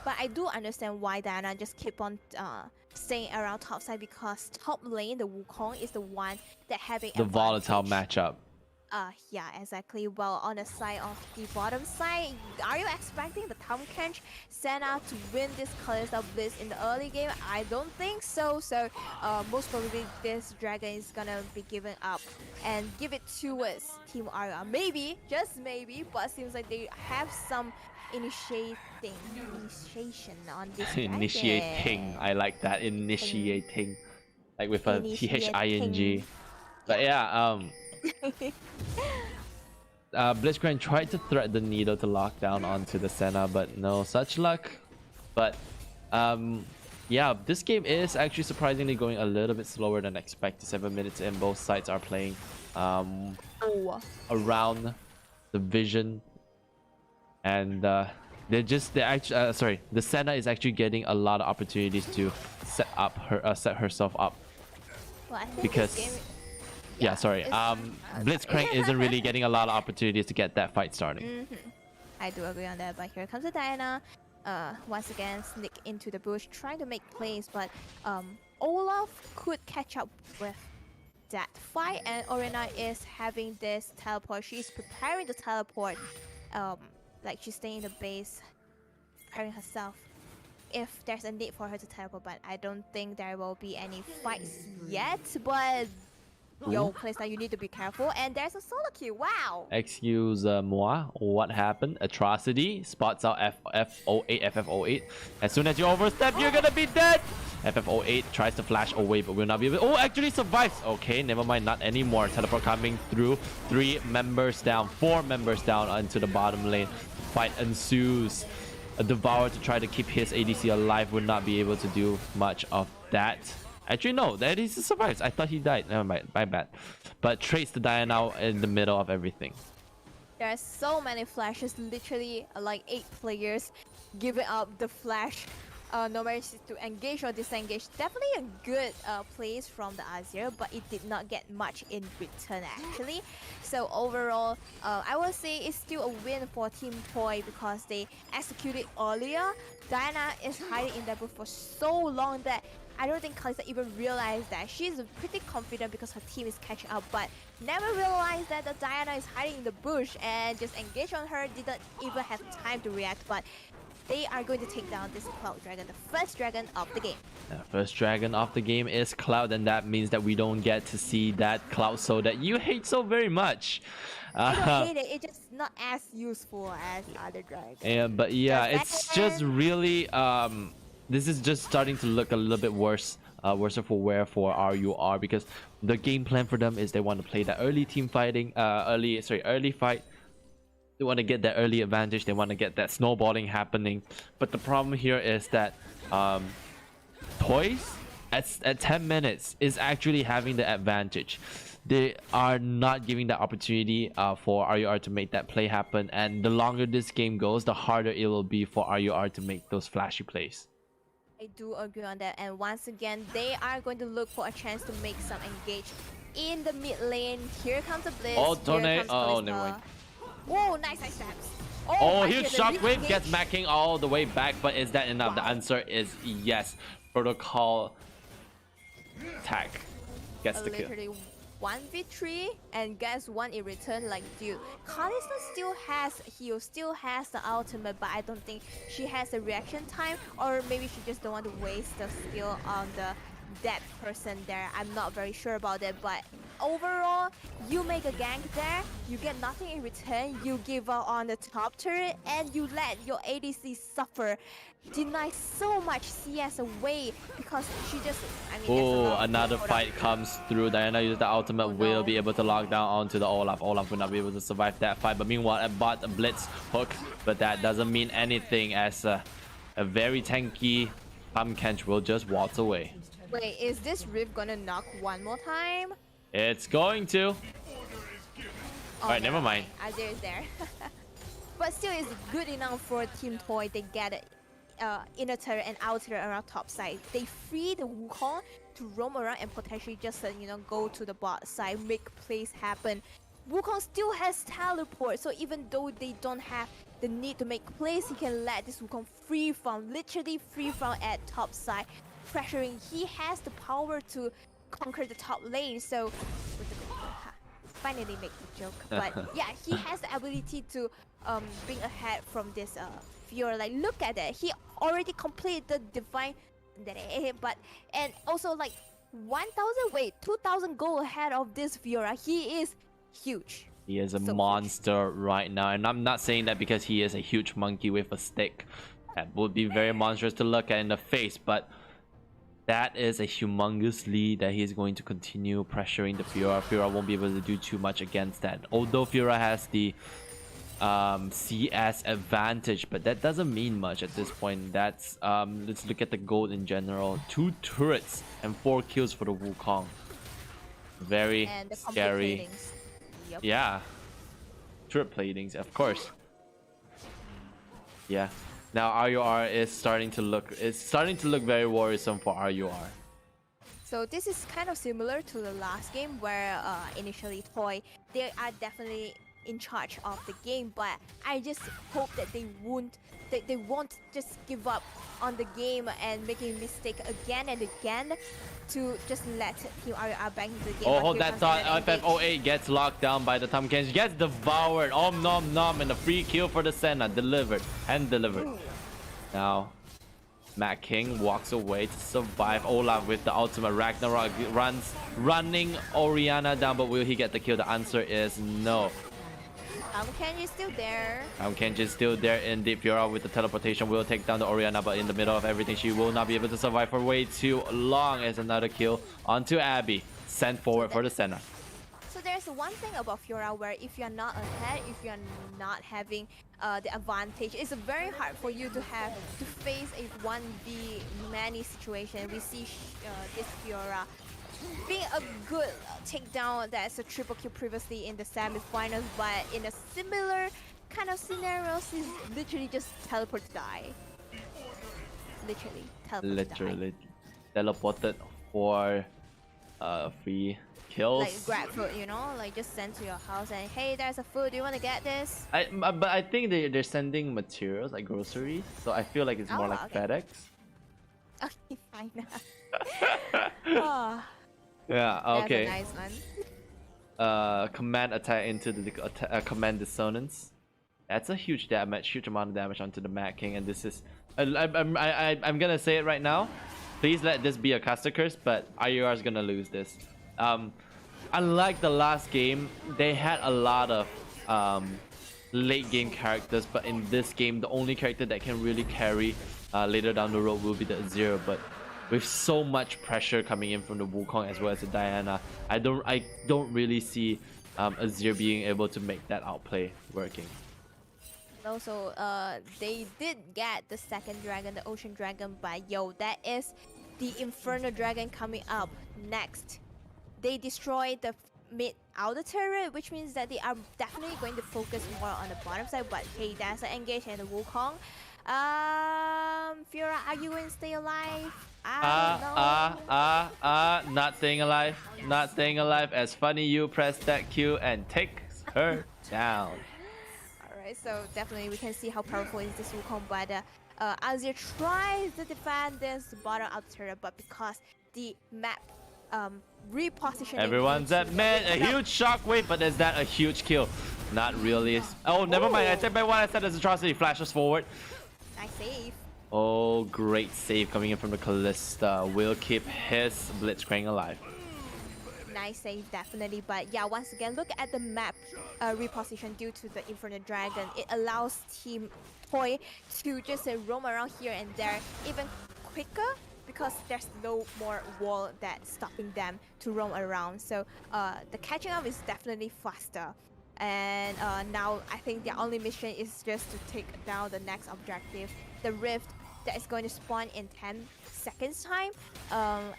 But I do understand why Diana just keep on staying around top side, because top lane, the Wukong, is the one that having The volatile advantage. matchup. Yeah, exactly. Well, on the side of the bottom side, are you expecting the Tom Kench Senna to win this Kalista Blitz in the early game? I don't think so. So, most probably this dragon is gonna be given up and give it towards Team Arya. Maybe, just maybe, but seems like they have some initiation on this dragon. Initiating. I like that. Initiating. Like with a Initiating. THING. But yeah, Blitzcrank tried to thread the needle to lock down onto the Senna, but no such luck. But yeah, this game is actually surprisingly going a little bit slower than expected. 7 minutes in, both sides are playing around the vision, and the Senna is actually getting a lot of opportunities to set herself up, Well, I think because this game, yeah, sorry. it's- Blitzcrank isn't really getting a lot of opportunities to get that fight starting. I do agree on that, but here comes the Diana. Once again, sneak into the bush, trying to make plays, but Olaf could catch up with that fight, and Orina is having this teleport. She's preparing to teleport. Like she's staying in the base, preparing herself if there's a need for her to teleport, but I don't think there will be any fights yet. But Yo, Kalista, you need to be careful. And there's a solo kill. Wow. Excuse-moi, what happened? Atrocity spots out FF08. As soon as you overstep, you're gonna be dead. FF08 tries to flash away, but will not be able. Oh, actually survives. Okay, never mind, not anymore. Teleport coming through. 3 members down, 4 members down into the bottom lane. Fight ensues. A Devour to try to keep his ADC alive would not be able to do much of that. Actually, no, the ADC survives. I thought he died. Never mind, my bad. But trades the Diana now in the middle of everything. There's so many flashes, literally like 8 players giving up the flash. No matter to engage or disengage. Definitely a good plays from the Azir, but it did not get much in return actually. So overall, I would say it's still a win for Team Toy because they executed earlier. Diana is hiding in that bush for so long that I don't think Kalista even realized that. She's pretty confident because her team is catching up, but never realized that the Diana is hiding in the bush and just engage on her, didn't even have time to react. But they are going to take down this Cloud Dragon, the first dragon of the game. The first dragon of the game is Cloud, and that means that we don't get to see that Cloud Soul that you hate so very much. I don't hate it, it's just not as useful as other dragons. Yeah, but yeah, it's just really this is just starting to look a little bit worse. Worse for wear for RUR, because the game plan for them is they want to play that early team fighting, early fight. They want to get that early advantage. They want to get that snowballing happening. But the problem here is that Toyz at 10 minutes is actually having the advantage. They are not giving the opportunity for RUR to make that play happen. And the longer this game goes, the harder it will be for RUR to make those flashy plays. I do agree on that, and once again they are going to look for a chance to make some engage in the mid lane. Here comes the Blitz. Oh, Tone. Oh, never mind. Whoa, nice steps. Oh, my huge goodness, shockwave gets macking all the way back, but is that enough? Wow. The answer is yes. Protocol tag gets the kill. Literally 1v3 and gets 1 in return. Like, dude, Kalista still has heal, still has the ultimate, but I don't think she has the reaction time, or maybe she just don't want to waste the skill on that person there. I'm not very sure about that, but overall, you make a gank there, you get nothing in return, you give up on the top turret, and you let your ADC suffer. Deny so much CS away because she just, I mean, Oh, another fight comes through. Diana uses the ultimate, Oh, no. will be able to lock down onto the Olaf. Olaf will not be able to survive that fight, but meanwhile, a bot, a blitz hook, but that doesn't mean anything as a very tanky Pumpkinch will just waltz away. Wait, is this Rift gonna knock one more time? It's going to. Oh, Alright, never mind. Azir is there. But still, it's good enough for Team Toy. They get it. Inner turret and outer turret around top side. They free the Wukong to roam around and potentially just go to the bot side, make plays happen. Wukong still has teleport, so even though they don't have the need to make plays, he can let this Wukong literally free from at top side, pressuring. He has the power to conquer the top lane. So finally make the joke, but yeah, he has the ability to bring ahead from this Fiora. Like, look at that, he already completed the divine, but and also like 2,000 gold ahead of this Fiora. He is huge. He is a So monster right now, and I'm not saying that because he is a huge monkey with a stick. That would be very monstrous to look at in the face, but that is a humongous lead that he's going to continue pressuring the Fiora. Fiora won't be able to do too much against that. Although Fiora has the CS advantage, but that doesn't mean much at this point. That's let's look at the gold in general. 2 turrets and 4 kills for the Wukong. Very And the scary. complete platings. Yep. Yeah, turret platings, of course. Yeah. Now RUR is starting to look very worrisome for RUR. So this is kind of similar to the last game where initially Toy, they are definitely in charge of the game, but I just hope that they won't just give up on the game and making mistake again and again to just let Team RUR back into the game. Oh, But hold here that comes thought. another engage. FF08 gets locked down by the Pumpkinch, gets devoured. Om nom nom, and a free kill for the Senna. Delivered and delivered. Now Matt King walks away to survive. Olaf with the ultimate. Ragnarok running Orianna down, but will he get the kill? The answer is no. Kenji's still there. Kenji's still there. Indeed, Fiora with the teleportation will take down the Orianna, but in the middle of everything, she will not be able to survive for way too long. As another kill onto Abby. Sent forward for the Senna. So there's one thing about Fiora where if you're not ahead, if you're not having the advantage, it's very hard for you to have to face a 1v many situation. We see this Fiora being a good takedown that's a triple kill previously in the semi-finals, but in a similar kind of scenario, she's literally just teleport to die. Literally teleport to die. Teleported for free kills. Like grab food, you know, like just send to your house and hey, there's a food. Do you want to get this? But I think they're sending materials like groceries, so I feel like it's more like FedEx. Okay, fine. Oh, Yeah. Okay. that's a nice one. Command attack into the command dissonance. That's a huge damage, huge amount of damage onto the Mad King, and this is I'm gonna say it right now. Please let this be a caster curse, but IUR is gonna lose this. Unlike the last game, they had a lot of late game characters, but in this game, the only character that can really carry later down the road will be the Azir. But with so much pressure coming in from the Wukong as well as the Diana, I don't really see Azir being able to make that outplay working. Also, they did get the second dragon, the Ocean Dragon, but yo, that is the Inferno Dragon coming up next. They destroyed the mid outer turret, which means that they are definitely going to focus more on the bottom side. But hey, that's an engage and the Wukong. Fiora, are you going to stay alive? Not staying alive. Not staying alive. As Funny you press that Q and takes her down. Alright, so definitely we can see how powerful is this Wukong, but Azir tries to defend this bottom outer turret, but because the map repositioning. Everyone's at mid, a huge shockwave, but is that a huge kill? Not really. Oh, never mind. I take back what I said as atrocity. Flashes forward. Nice save. Oh, great save coming in from the Kalista. Will keep his Blitzcrank alive. Nice save, definitely. But yeah, once again, look at the map reposition due to the Inferno Dragon. It allows Team Toy to just roam around here and there even quicker, because there's no more wall that's stopping them to roam around. So the catching up is definitely faster. And now I think their only mission is just to take down the next objective, the Rift that is going to spawn in 10 seconds time.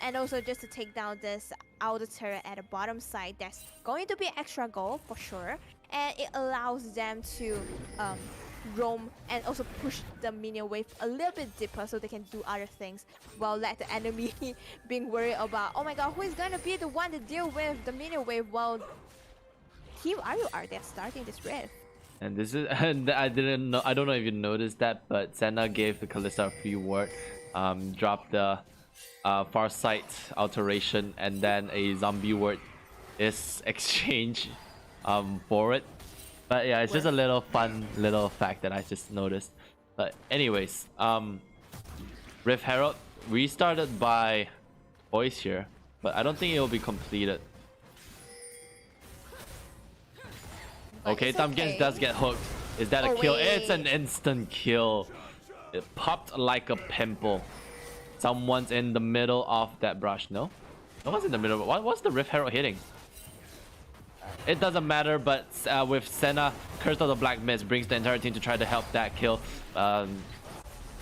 And also just to take down this outer turret at the bottom side. That's going to be extra goal for sure. And it allows them to roam and also push the minion wave a little bit deeper so they can do other things, while let the enemy being worried about, oh my god, who is gonna be the one to deal with the minion wave while Team IUR they're starting this rift. And this is, and I don't know if you noticed that, but Senna gave the Kalista a free word, dropped the far sight alteration, and then a zombie word is exchanged for it. But yeah, it's just a little fun little fact that I just noticed. But anyways, Rift Herald restarted by Toyz here, but I don't think it will be completed. Okay, Thumbkins does get hooked. Is that a kill? Wait. It's an instant kill. It popped like a pimple. Someone's in the middle of that brush. No? No one's in the middle. What's the Rift Herald hitting? It doesn't matter, but with Senna, Curse of the Black Mist brings the entire team to try to help that kill.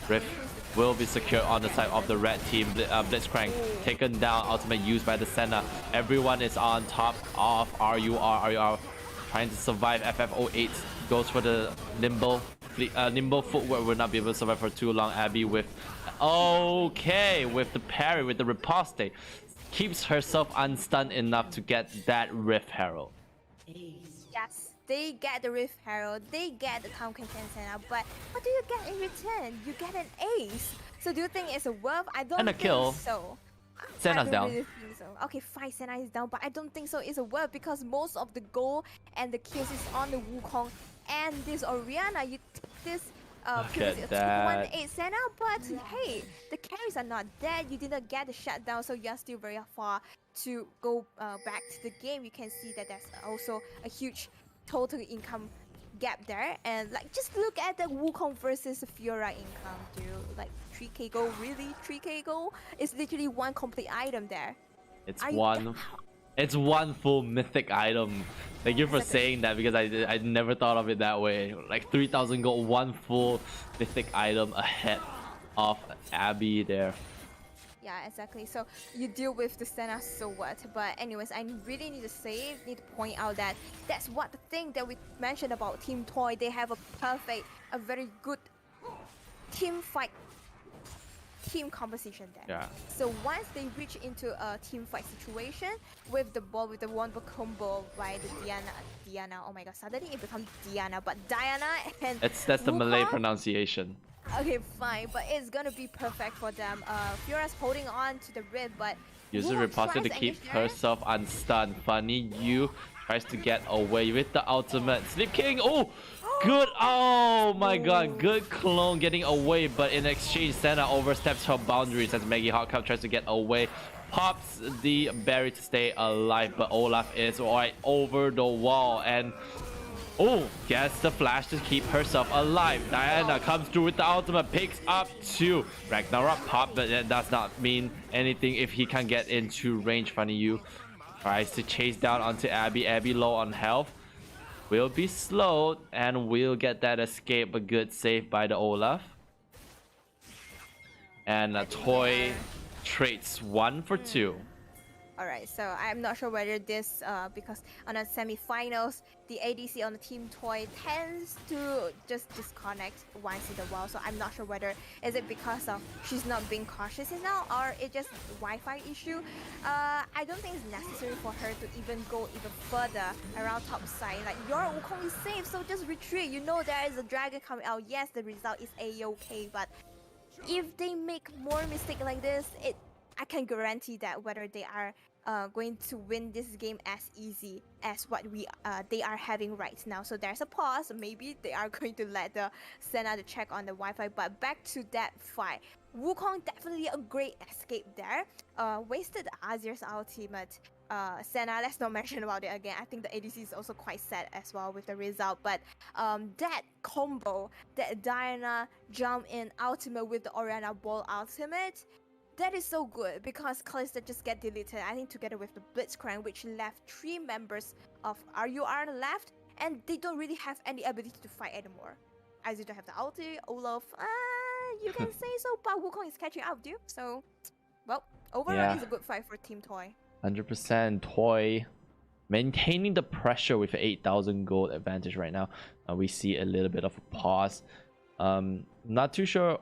Rift will be secured on the side of the red team. Blitzcrank taken down, ultimate used by the Senna. Everyone is on top of RUR trying to survive. FF08 goes for the nimble footwork, will not be able to survive for too long. Abby with with the parry, with the riposte, keeps herself unstunned enough to get that Rift Herald. Yes, they get the Rift Herald, they get the Tom Content Senna, but what do you get in return? You get an ace. So do you think it's a worth? I don't And a think kill. so. Senna's down. Really think so. Okay, fine, Senna is down, but I don't think so it's a worth, because most of the goal and the kills is on the Wukong and this Orianna. You take this Look previously at a 2-1-8 that. Senna, but hey, the carries are not dead. You didn't get the shutdown, so you're still very far to go back to the game. You can see that there's also a huge total income gap there. And like, just look at the Wukong versus Fiora income, dude. Like 3k gold, really? 3k gold? It's literally one complete item there. It's Are you- one. It's one full mythic item. Thank you for Exactly. saying that because I never thought of it that way. Like 3,000 gold, one full mythic item ahead of Abby there. Yeah, exactly. So you deal with the Senna, so what? But anyways, I really need to point out that that's what the thing that we mentioned about Team Toy. They have a very good team fight, team composition there. Yeah. So once they reach into a team fight situation with the ball, with the one-ball combo by the Diana. Oh my god, suddenly it becomes Diana, but Diana and That's the Malay Wukong? pronunciation. Okay, fine, but it's gonna be perfect for them. Fiora's holding on to the Rift, but User Wukong reported to tries keep engage there. herself unstunned. Funny you tries to get away with the ultimate. Sleep King. Oh, good. Oh my god, good clone getting away, but in exchange, Senna oversteps her boundaries as Maggie Hotcup tries to get away. Pops the berry to stay alive, but Olaf is right over the wall and oh, gets the flash to keep herself alive. Diana comes through with the ultimate, picks up two. Ragnarok pop, but that does not mean anything if he can get into range. Funny you tries to chase down onto Abby. Abby low on health. Will be slowed and will get that escape. A good save by the Olaf. And a Toy trades 1 for 2. Alright, so I'm not sure whether this, because on the semi-finals, the ADC on the Team Toy tends to just disconnect once in a while. So I'm not sure whether is it because of she's not being cautious enough or it just Wi-Fi issue. I don't think it's necessary for her to even go even further around top side. Like your Wukong is safe, so just retreat. You know there is a dragon coming out. Yes, the result is a-okay, but if they make more mistakes like this, I can guarantee that whether they are going to win this game as easy as what they are having right now. So there's a pause. Maybe they are going to let the Senna to check on the Wi-Fi. But back to that fight, Wukong definitely a great escape there. Wasted Azir's ultimate. Senna, let's not mention about it again. I think the ADC is also quite sad as well with the result. But that combo, that Diana jump in ultimate with the Oriana Ball ultimate, that is so good because Kalista just get deleted, I think together with the Blitzcrank, which left 3 members of RUR left, and they don't really have any ability to fight anymore. As you don't have the ulti, Olaf, you can say so, but Wukong is catching up, dude. So, well, overall Yeah. it's a good fight for Team Toy. 100% Toy maintaining the pressure with 8,000 gold advantage right now. We see a little bit of a pause. Not too sure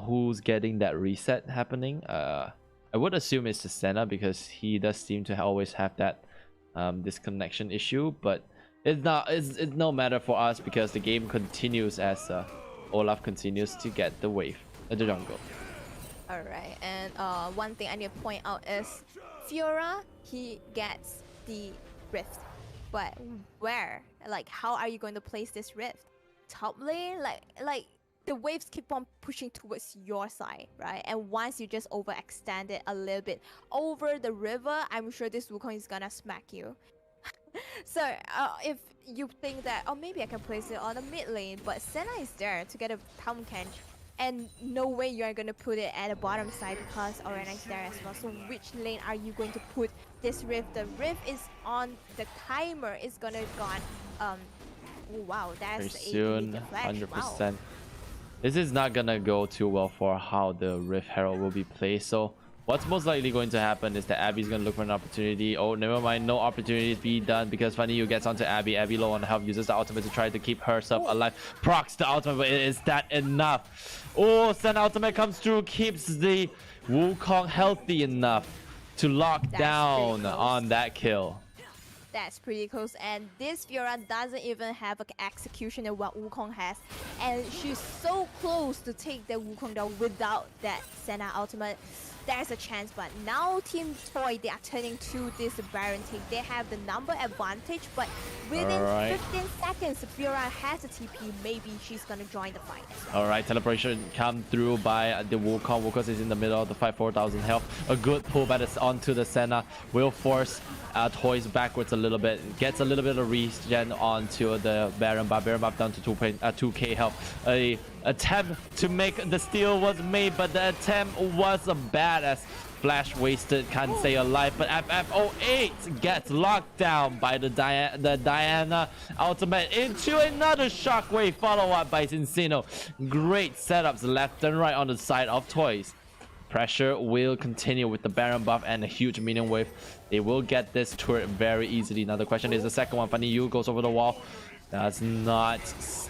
who's getting that reset happening. I would assume it's the Senna because he does seem to always have that disconnection issue, but it's no matter for us because the game continues as Olaf continues to get the wave at the jungle. Alright, and one thing I need to point out is Fiora, he gets the rift, but where? Like, how are you going to place this rift? Top lane? Like the waves keep on pushing towards your side, right? And once you just overextend it a little bit over the river, I'm sure this Wukong is gonna smack you. So if you think that, oh, maybe I can place it on the mid lane, but Senna is there to get a Pumpkin, and no way you're gonna put it at the bottom side because Oriana is there as well. So which lane are you going to put this rift? The rift is on the timer. It's gonna gone. Oh, wow, Very that's soon, a flash. 100%. Wow. This is not gonna go too well for how the Rift Herald will be played. So what's most likely going to happen is that Abby's gonna look for an opportunity. Oh, never mind, no opportunities be done because Funny You gets onto Abby. Abby low on health, uses the ultimate to try to keep herself alive. Procs the ultimate, but is that enough? Oh, Sen ultimate comes through, keeps the Wukong healthy enough to lock That's down pretty close. on that kill. That's pretty close, and this Fiora doesn't even have an execution of what Wukong has, and she's so close to take the Wukong down without that Senna ultimate. there's a chance. But now Team Toy, they are turning to this Baron take. They have the number advantage, but within Alright. 15 seconds, Fiora has a TP. Maybe she's gonna join the fight as well. Alright, teleportation come through by the Wukong. Wukong is in the middle of the fight, 4,000 health. A good pull by onto the Senna will force Toyz backwards a little bit. Gets a little bit of regen onto the Baron buff. Baron buff down to 2k health. A attempt to make the steal was made, but the attempt was a bad as Flash wasted, can't stay alive, but FF08 gets locked down by the Diana ultimate into another shockwave follow-up by Cincino. Great setups left and right on the side of Toyz. Pressure will continue with the Baron buff and a huge minion wave. They will get this turret very easily. Now the question is the second one. Funny Yu goes over the wall. Does not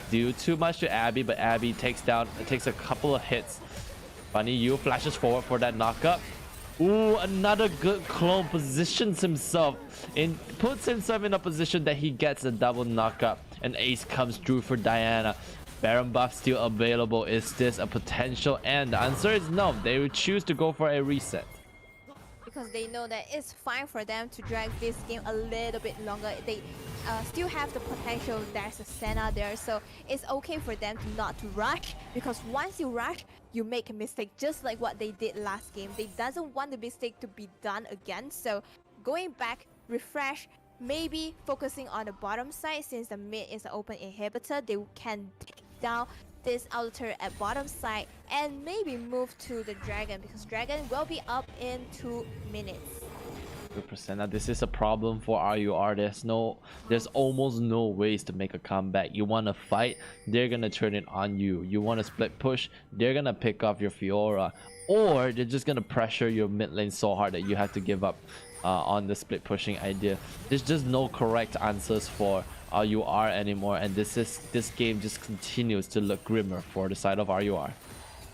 do too much to Abby, but Abby takes a couple of hits. Funny Yu flashes forward for that knockup. Ooh, another good clone positions himself puts himself in a position that he gets a double knockup. An ace comes through for Diana. Baron buff still available. Is this a potential? And the answer is no. They will choose to go for a reset. Because they know that it's fine for them to drag this game a little bit longer. They still have the potential. There's a Senna there, so it's okay for them to not to rush, because once you rush, you make a mistake, just like what they did last game. They doesn't want the mistake to be done again, so going back, refresh, maybe focusing on the bottom side. Since the mid is an open inhibitor, they can take down this outer at bottom side and maybe move to the dragon, because dragon will be up in 2 minutes. 100%. Now this is a problem for RUR. There's almost no ways to make a comeback. You want to fight, they're gonna turn it on you. You want to split push, they're gonna pick off your Fiora, or they're just gonna pressure your mid lane so hard that you have to give up on the split pushing idea. There's just no correct answers for RUR anymore, and this game just continues to look grimmer for the side of RUR.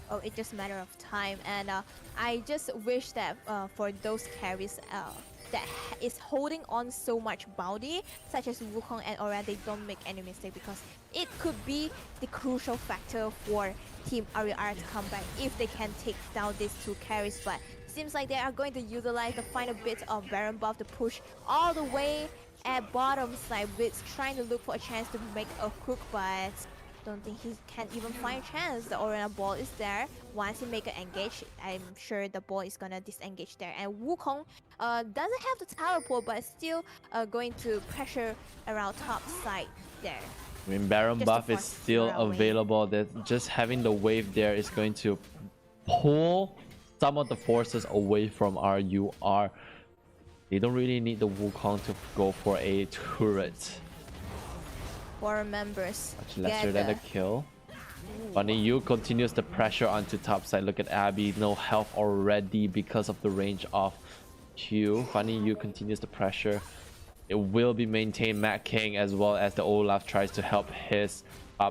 Oh, it's just a matter of time, and I just wish that for those carries that is holding on so much bounty, such as Wukong and Aura, they don't make any mistake, because it could be the crucial factor for Team RUR to come back if they can take down these two carries. But seems like they are going to utilize the final bit of Baron buff to push all the way at bottom side, with trying to look for a chance to make a hook, but don't think he can even find a chance. The Oriana ball is there. Once he make an engage, I'm sure the ball is gonna disengage there. And Wukong doesn't have the teleport, but still going to pressure around top side there. I mean, Baron Just buff to is force still Fiora away. available. That just having the wave there is going to pull some of the forces away from RUR. They don't really need the Wukong to go for a turret. 4 members. Much lesser than a kill. Funny Yu continues the pressure onto top side. Look at Abby, no health already because of the range of Q. Funny Yu continues the pressure. It will be maintained. Matt King as well as the Olaf tries to help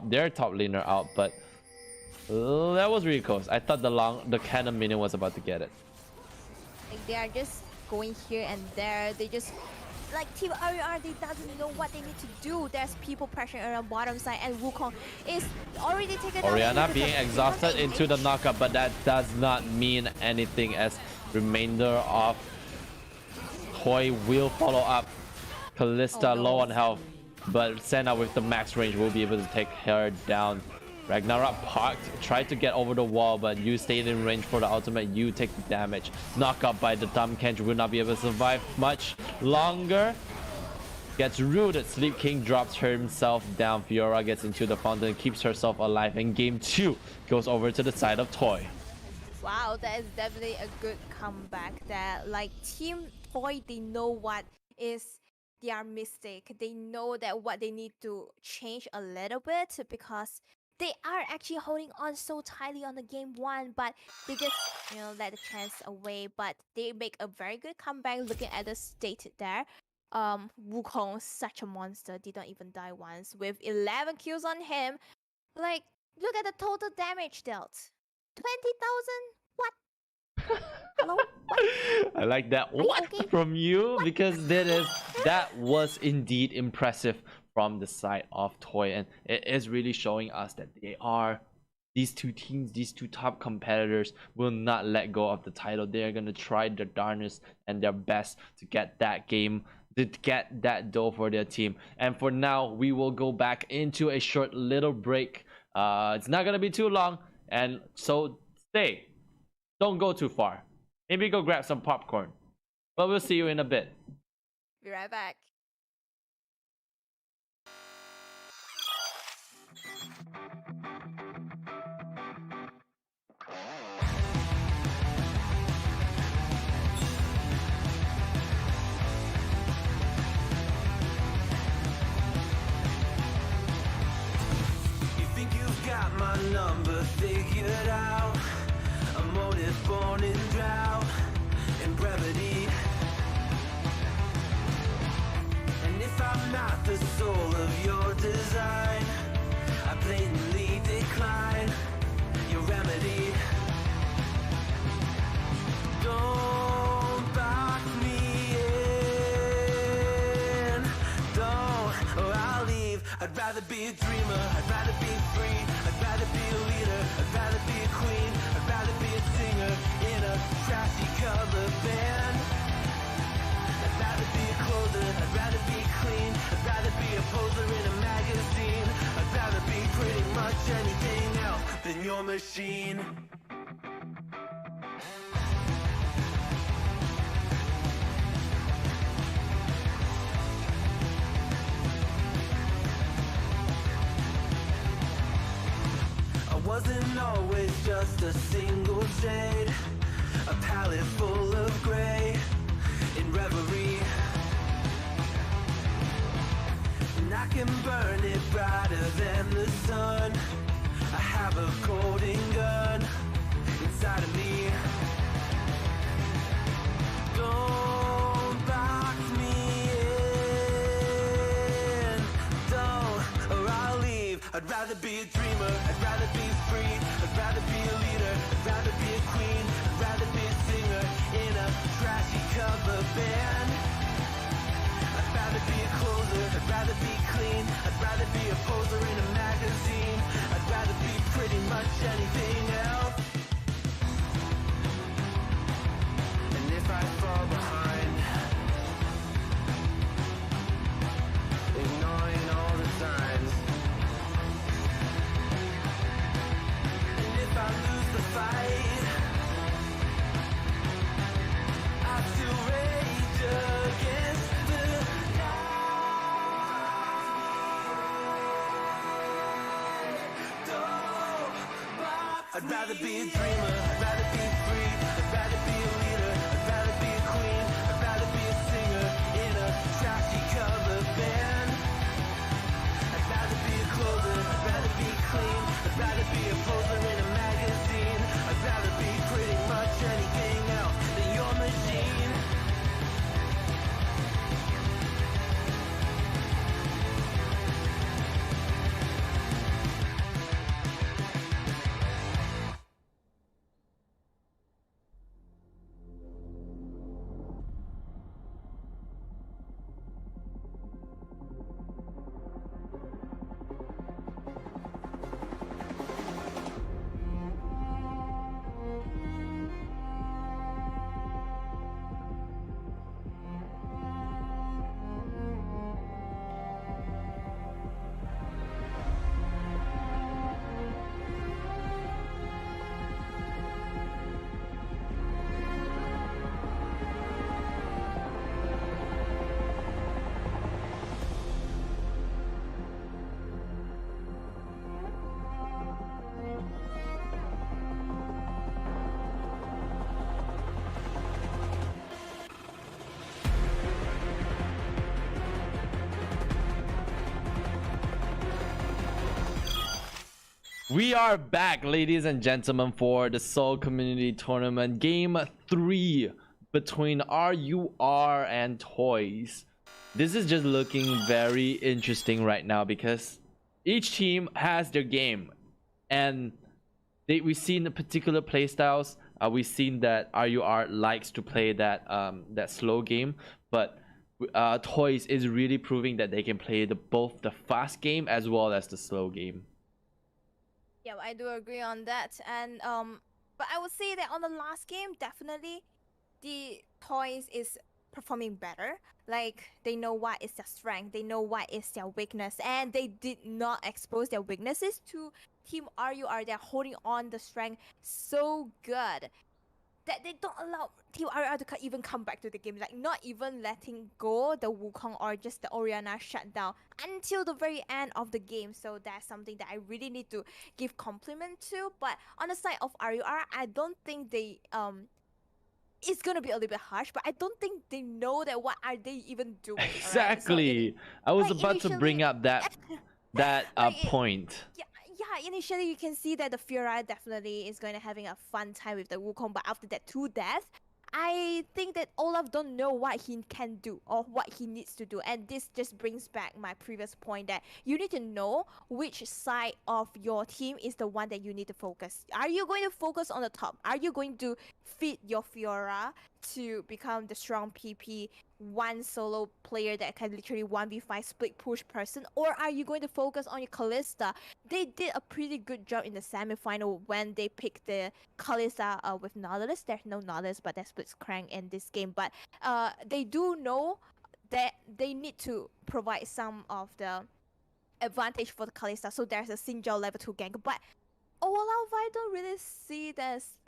their top laner out, but that was really close. I thought the cannon minion was about to get it. Like, they are just going here and there. They just, like, Team RUR, they doesn't know what they need to do. There's people pressuring around bottom side, and Wukong is already taken down. Oriana being exhausted into the knockup, but that does not mean anything, as remainder of Toy will follow up. Kalista low on health, but Senna with the max range will be able to take her down. Ragnarok parked, tried to get over the wall, but you stayed in range for the ultimate. You take the damage. Knock up by the Dumb Kench, will not be able to survive much longer. Gets rooted. Sleep King drops himself down. Fiora gets into the fountain, keeps herself alive, and game 2 goes over to the side of Toy. Wow, that is definitely a good comeback. That, like, Team Toy, they know what is their mistake. They know that what they need to change a little bit, because they are actually holding on so tightly on the game 1, but they just, let the chance away. But they make a very good comeback. Looking at the state there, Wukong, such a monster, didn't even die once with 11 kills on him. Like, look at the total damage dealt. 20,000? What? Hello? What? I like that you what okay? from you, because that was indeed impressive from the side of Toy, and it is really showing us that they are these two teams, these two top competitors will not let go of the title. They are going to try their darnest and their best to get that game, to get that dough for their team. And for now, we will go back into a short little break. It's not going to be too long, and so stay. Don't go too far. Maybe go grab some popcorn. But we'll see you in a bit. Be right back. Got my number figured out. A motive born in drought and brevity. And if I'm not the soul of your design, I blatantly decline your remedy. Don't box me in. Don't, or I'll leave. I'd rather be a dreamer. I'd rather be free. I'd rather be a leader. I'd rather be a queen. I'd rather be a singer in a trashy cover band. I'd rather be a closer. I'd rather be clean. I'd rather be a poser in a magazine. I'd rather be pretty much anything else than your machine. Wasn't always just a single shade, a palette full of gray in reverie. And I can burn it brighter than the sun. I have a golden gun inside of me. Don't box me in. Don't, or I'll leave. I'd rather be a dreamer. I'd rather be free. I'd rather be a leader. I'd rather be a queen. I'd rather be a singer in a trashy cover band. I'd rather be a closer. I'd rather be clean. I'd rather be a poser in a magazine. I'd rather be pretty much anything else. And if I fall behind, ignoring all the signs. If I lose the fight, I still rage against the night. I'd rather be a dreamer. I'd rather be free. I'd rather be a leader. I'd rather be a queen. I'd rather be a singer in a trashy cover band. I'd rather be a closer. I'd rather be clean. I'd rather be a poser in a magazine. I'd rather be pretty much anything else than your machine. We are back, ladies and gentlemen, for the Seoul Community Tournament Game 3 between RUR and Toyz. This is just looking very interesting right now because each team has their game, and we've seen the particular playstyles. We've seen that RUR likes to play that slow game, but Toyz is really proving that they can play both the fast game as well as the slow game. Yeah, I do agree on that. And but I would say that on the last game, definitely the Toys is performing better. Like they know what is their strength, they know what is their weakness, and they did not expose their weaknesses to Team RUR. They're holding on the strength so good that they don't allow Team RR to even come back to the game, like not even letting go the Wukong or just the Orianna shutdown until the very end of the game. So that's something that I really need to give compliment to. But on the side of RUR, I don't think they it's gonna be a little bit harsh, but I don't think they know that what are they even doing. Alright? So Exactly. I was like, about to bring initially- up that Like, point. yeah, initially you can see that the Fiora definitely is going to having a fun time with the Wukong, but after that 2 deaths, I think that Olaf don't know what he can do or what he needs to do, and this just brings back my previous point that you need to know which side of your team is the one that you need to focus. Are you going to focus on the top? Are you going to feed your Fiora to become the strong PP one solo player that can literally 1v5 split push person, or are you going to focus on your Kalista? They did a pretty good job in the semi-final when they picked the Kalista with Nautilus. There's no Nautilus, but there's Blitzcrank in this game. But they do know that they need to provide some of the advantage for the Kalista. So there's a Sinjao level 2 gank. But Olaf, I don't really see there's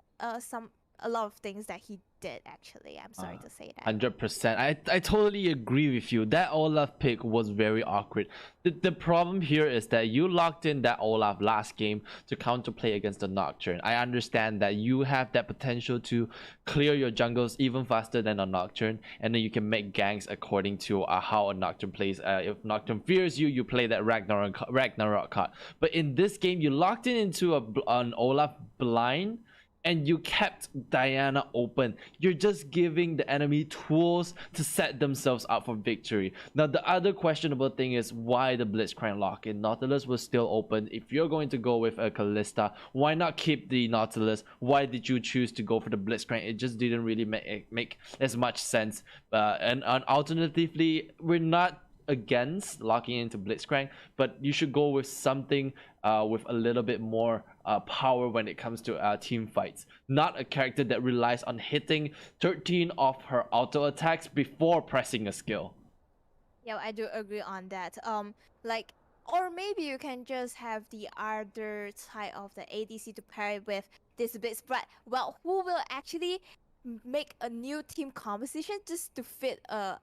a lot of things that he did actually. I'm sorry to say that. 100%. I totally agree with you. That Olaf pick was very awkward. The problem here is that you locked in that Olaf last game to counterplay against the Nocturne. I understand that you have that potential to clear your jungles even faster than a Nocturne, and then you can make ganks according to how a Nocturne plays. If Nocturne fears you, you play that Ragnarok card. But in this game, you locked in into an Olaf blind, and you kept Diana open. You're just giving the enemy tools to set themselves up for victory. Now, the other questionable thing is why the Blitzcrank lock-in. Nautilus was still open. If you're going to go with a Kalista, why not keep the Nautilus? Why did you choose to go for the Blitzcrank? It just didn't really make as much sense. And alternatively, we're not against locking into Blitzcrank, but you should go with something with a little bit more power when it comes to team fights. Not a character that relies on hitting 13 of her auto attacks before pressing a skill. Yeah, I do agree on that. Like, or maybe you can just have the other side of the ADC to pair it with this bit. But well, who will actually make a new team composition just to fit a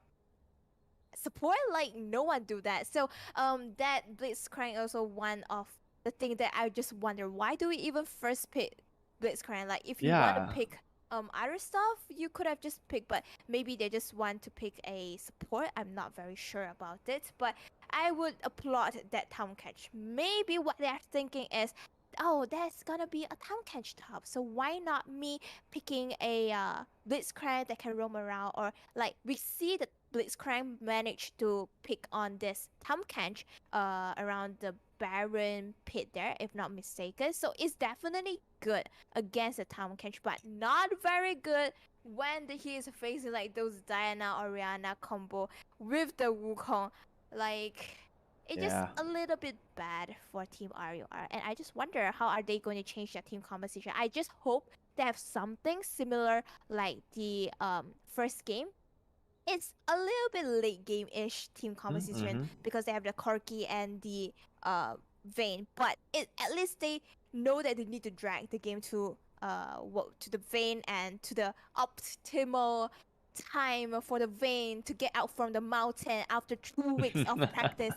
support? Like, no one do that. So that Blitzcrank also one of the thing that I just wonder, why do we even first pick Blitzcrank? Like, if you want to pick other stuff, you could have just picked, but maybe they just want to pick a support. I'm not very sure about it, but I would applaud that town catch. Maybe what they're thinking is, oh, there's gonna be a town catch top, so why not me picking a Blitzcrank that can roam around? Or like, we see that Blitzcrank managed to pick on this town catch around the Baron pit there, if not mistaken. So it's definitely good against the town catch, but not very good when he is facing like those Diana Orianna combo with the Wukong. Like, it's just a little bit bad for Team RUR, and I just wonder how are they going to change their team composition. I just hope they have something similar like the first game. It's a little bit late game-ish team composition because they have the Corki and the Vayne, but at least they know that they need to drag the game to the Vayne and to the optimal time for the Vayne to get out from the mountain after 2 weeks of practice.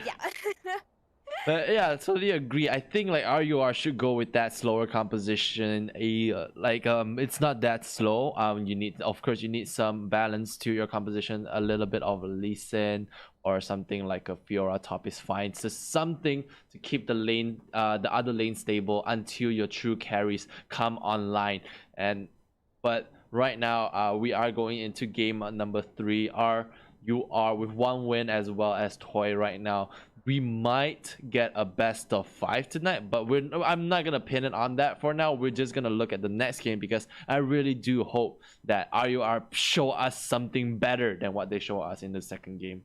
Yeah. But yeah, I totally agree. I think like RUR should go with that slower composition. It's not that slow. You need some balance to your composition. A little bit of a Lee Sin or something like a Fiora top is fine. So something to keep the other lane stable until your true carries come online. But right now, we are going into game number 3. You are with 1 win as well as Toy right now. We might get a best of 5 tonight, but I'm not gonna pin it on that for now. We're just gonna look at the next game because I really do hope that RUR show us something better than what they show us in the second game.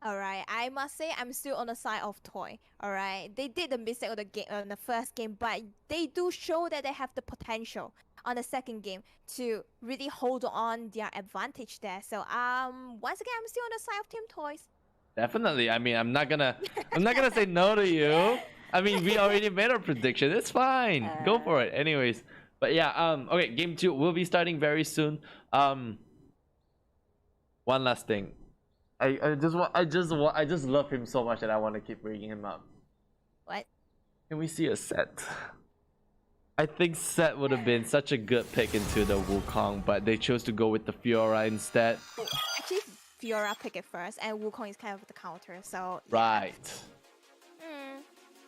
Alright, I must say I'm still on the side of Toy. Alright, they did the mistake of the game on the first game, but they do show that they have the potential on the second game to really hold on their advantage there. So once again, I'm still on the side of Team Toys. Definitely. I mean, I'm not gonna say no to you. I mean, we already made our prediction. It's fine. Go for it. Anyways, but yeah. Okay. Game 2 will be starting very soon. One last thing. I just love him so much that I want to keep bringing him up. What? Can we see a set? I think Set would have been such a good pick into the Wukong, but they chose to go with the Fiora instead. Actually, Fiora picked it first, and Wukong is kind of the counter. So yeah. Right.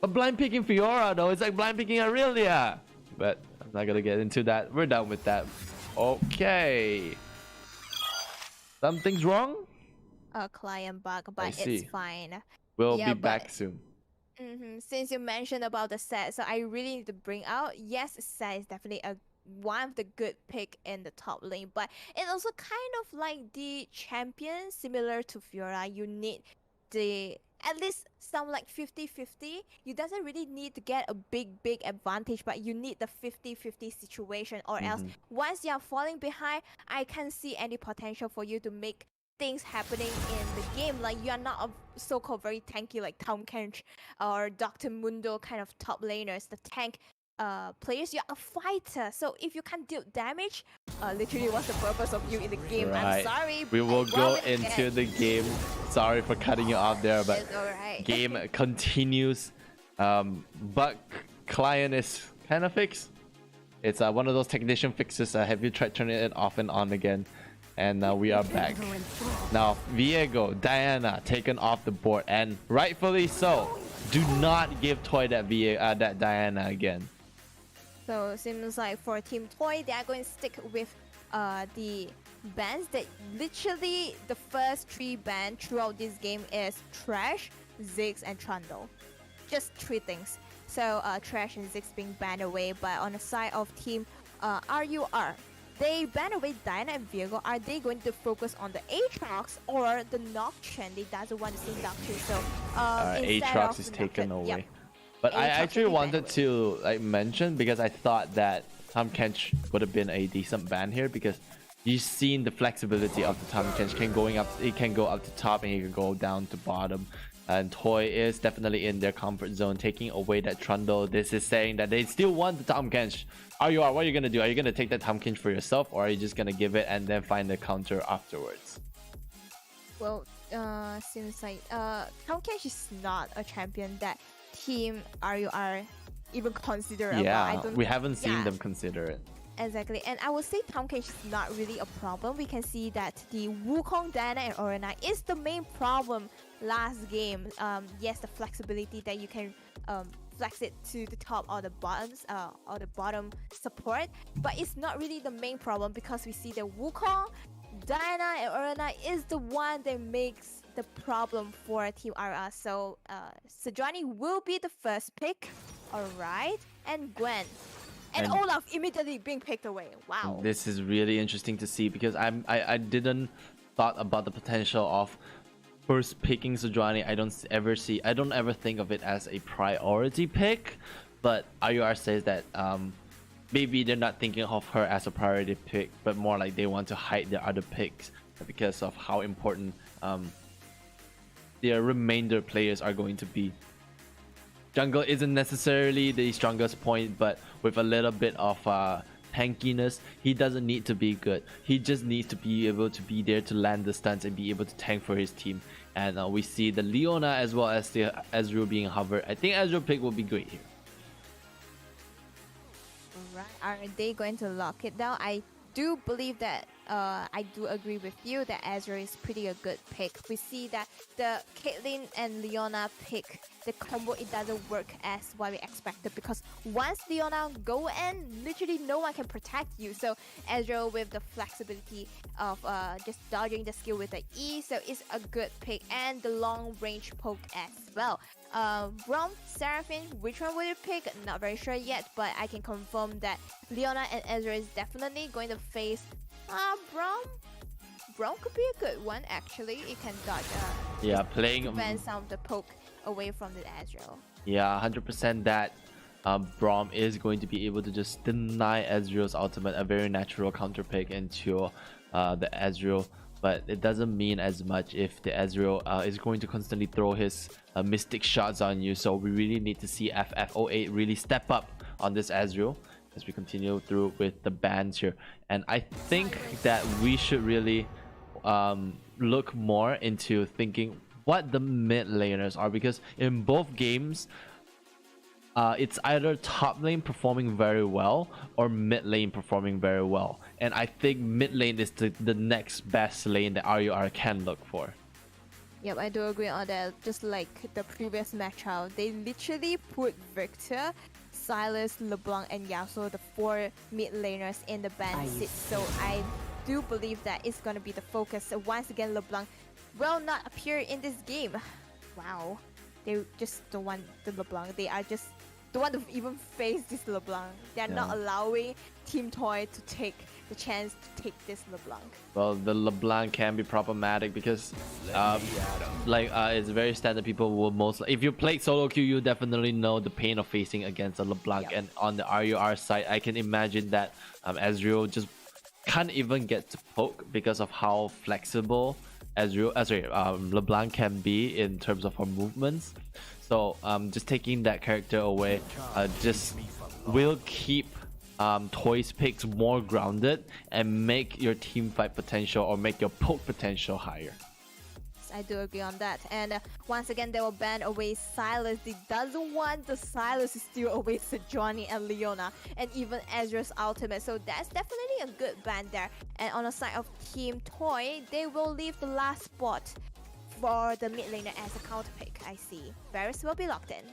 But blind picking Fiora though, it's like blind picking Aurelia. But I'm not gonna get into that. We're done with that. Okay. Something's wrong? A client bug, but it's see. fine. We'll Yeah, be back but- soon. Since you mentioned about the set, so I really need to bring out, yes, set is definitely one of the good pick in the top lane, but it's also kind of like the champion similar to Fiora. You need the at least some like 50-50. You doesn't really need to get a big advantage, but you need the 50-50 situation, or else once you are falling behind, I can't see any potential for you to make things happening in the game. Like, you are not a so-called very tanky like Tom Kench or Dr. Mundo kind of top laners, the tank players. You're a fighter, so if you can't deal damage, literally what's the purpose of you in the game? I'm sorry. We will I go won't into get- the game. Sorry for cutting you off there, but It's alright. game continues. But client is kind of fixed. It's one of those technician fixes. Have you tried turning it off and on again? And we are back. Now, Viego, Diana taken off the board, and rightfully so. Do not give Toy that Diana again. So it seems like for Team Toy, they are going to stick with the bans that literally the first 3 bans throughout this game is Trash, Ziggs, and Trundle. Just 3 things. So Trash and Ziggs being banned away, but on the side of Team RUR, they ban away Diana and Viego. Are they going to focus on the Aatrox or the Nocturne? They doesn't want to see Nocturne, so instead Aatrox of is the taken Nocturne- away. Yep. But I Aatrox actually will be banned wanted away. to like mention, because I thought that Tom Kench would have been a decent ban here, because you've seen the flexibility of the Tom Kench. It can go up to top and he can go down to bottom. And Toy is definitely in their comfort zone, taking away that Trundle. This is saying that they still want the Tom Kench. What are you gonna do? Are you gonna take that Tom Kench for yourself, or are you just gonna give it and then find the counter afterwards? Well, seems like Tom Kench is not a champion that Team RUR even consider about. I Yeah, don't, we haven't seen yeah. them consider it. Exactly, and I would say Tom Kench is not really a problem. We can see that the Wukong, Diana, and Orianna is the main problem last game. Yes, the flexibility that you can flex it to the top or the bottoms or the bottom support, but it's not really the main problem, because we see the Wukong, Diana, and Orianna is the one that makes the problem for Team RR. So Sejuani will be the first pick, alright, and Gwen. And Olaf immediately being picked away. Wow. This is really interesting to see, because I didn't thought about the potential of first picking Sejuani. I don't ever think of it as a priority pick, but RUR says that maybe they're not thinking of her as a priority pick, but more like they want to hide their other picks because of how important their remainder players are going to be. Jungle isn't necessarily the strongest point, but with a little bit of tankiness, he doesn't need to be good. He just needs to be able to be there to land the stunts and be able to tank for his team. And we see the Leona as well as the Ezreal being hovered. I think Ezreal pick will be great here. Right. Are they going to lock it down? I do believe that I do agree with you that Ezreal is pretty a good pick. We see that the Caitlyn and Leona pick, the combo, it doesn't work as what we expected, because once Leona go in, literally no one can protect you. So Ezreal with the flexibility of just dodging the skill with the E, so it's a good pick, and the long range poke as well. Braum, Seraphine, which one will you pick? Not very sure yet, but I can confirm that Leona and Ezreal is definitely going to face Braum. Braum could be a good one actually. It can dodge. Yeah, playing. Prevent some of the poke away from the Ezreal. Yeah, 100% that Braum is going to be able to just deny Ezreal's ultimate, a very natural counter pick into the Ezreal. But it doesn't mean as much if the Ezreal is going to constantly throw his mystic shots on you. So we really need to see FF08 really step up on this Ezreal as we continue through with the bans here. And I think that we should really look more into thinking what the mid laners are, because in both games it's either top lane performing very well or mid lane performing very well, and I think mid lane is the next best lane that RUR can look for. Yep, I do agree on that. Just like the previous matchup, they literally put Victor, Silas, LeBlanc, and Yasuo, the 4 mid laners in the ban seat. So I do believe that it's gonna be the focus. So once again, LeBlanc will not appear in this game. Wow, they just don't want the LeBlanc. They are just don't want to even face this LeBlanc. They are not allowing Team Toy to take the chance to take this LeBlanc. Well, the LeBlanc can be problematic because it's very standard. People will if you played solo queue, you definitely know the pain of facing against a LeBlanc. And on the RUR side, I can imagine that Ezreal just can't even get to poke because of how flexible LeBlanc can be in terms of her movements. So just taking that character away just will keep Toyz picks more grounded and make your team fight potential or make your poke potential higher. I do agree on that. And once again, they will ban away Silas. They doesn't want the Silas to steal away Sejuani and Leona and even Ezreal's ultimate. So that's definitely a good ban there. And on the side of Team Toy, they will leave the last spot for the mid laner as a counter pick. I see. Varus will be locked in.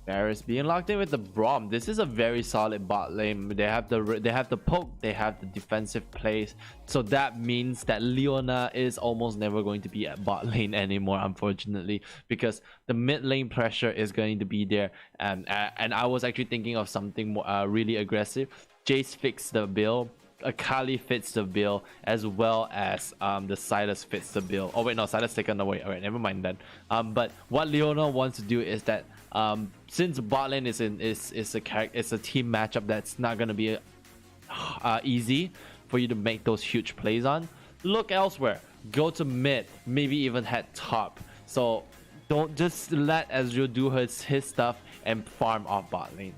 Varus being locked in with the Braum. This is a very solid bot lane. They have the poke, they have the defensive plays. So that means that Leona is almost never going to be at bot lane anymore, unfortunately, because the mid lane pressure is going to be there. And I was actually thinking of something more, really aggressive. Jace fixed the bill. Akali fits the bill, as well as the Silas fits the bill. Oh wait, no, Silas taken away. Alright, never mind then. But what Leona wants to do is that since bot lane is a team matchup that's not gonna be easy for you to make those huge plays on, look elsewhere. Go to mid, maybe even head top. So don't just let Ezreal do his stuff and farm off bot lane.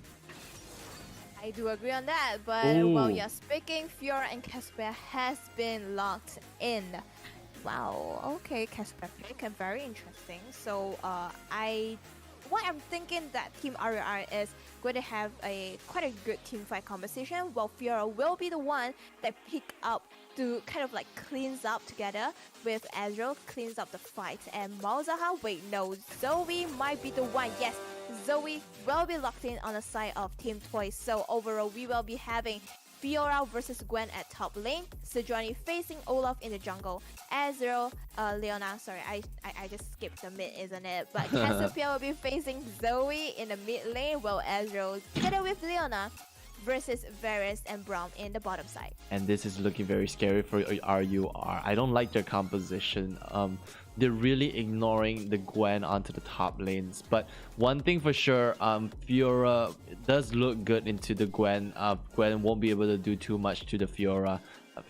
I do agree on that, but while you're speaking, Fiora and Casper has been locked in. Wow, okay, Casper pick, very interesting. So what I'm thinking that Team RUR is going to have quite a good team fight conversation, while Fiora will be the one that pick up to kind of like cleans up together with Ezreal, cleans up the fight. And Malzahar, wait, no, Zoe might be the one. Yes, Zoe will be locked in on the side of Team Toy. So overall, we will be having Fiora versus Gwen at top lane, Sejuani facing Olaf in the jungle, Ezreal, Leona, sorry, I just skipped the mid, isn't it? But Cassiopeia will be facing Zoe in the mid lane, while Ezreal together with Leona versus Varus and Braum in the bottom side. And this is looking very scary for RUR. I don't like their composition. They're really ignoring the Gwen onto the top lanes. But one thing for sure, Fiora does look good into the Gwen. Gwen won't be able to do too much to the Fiora.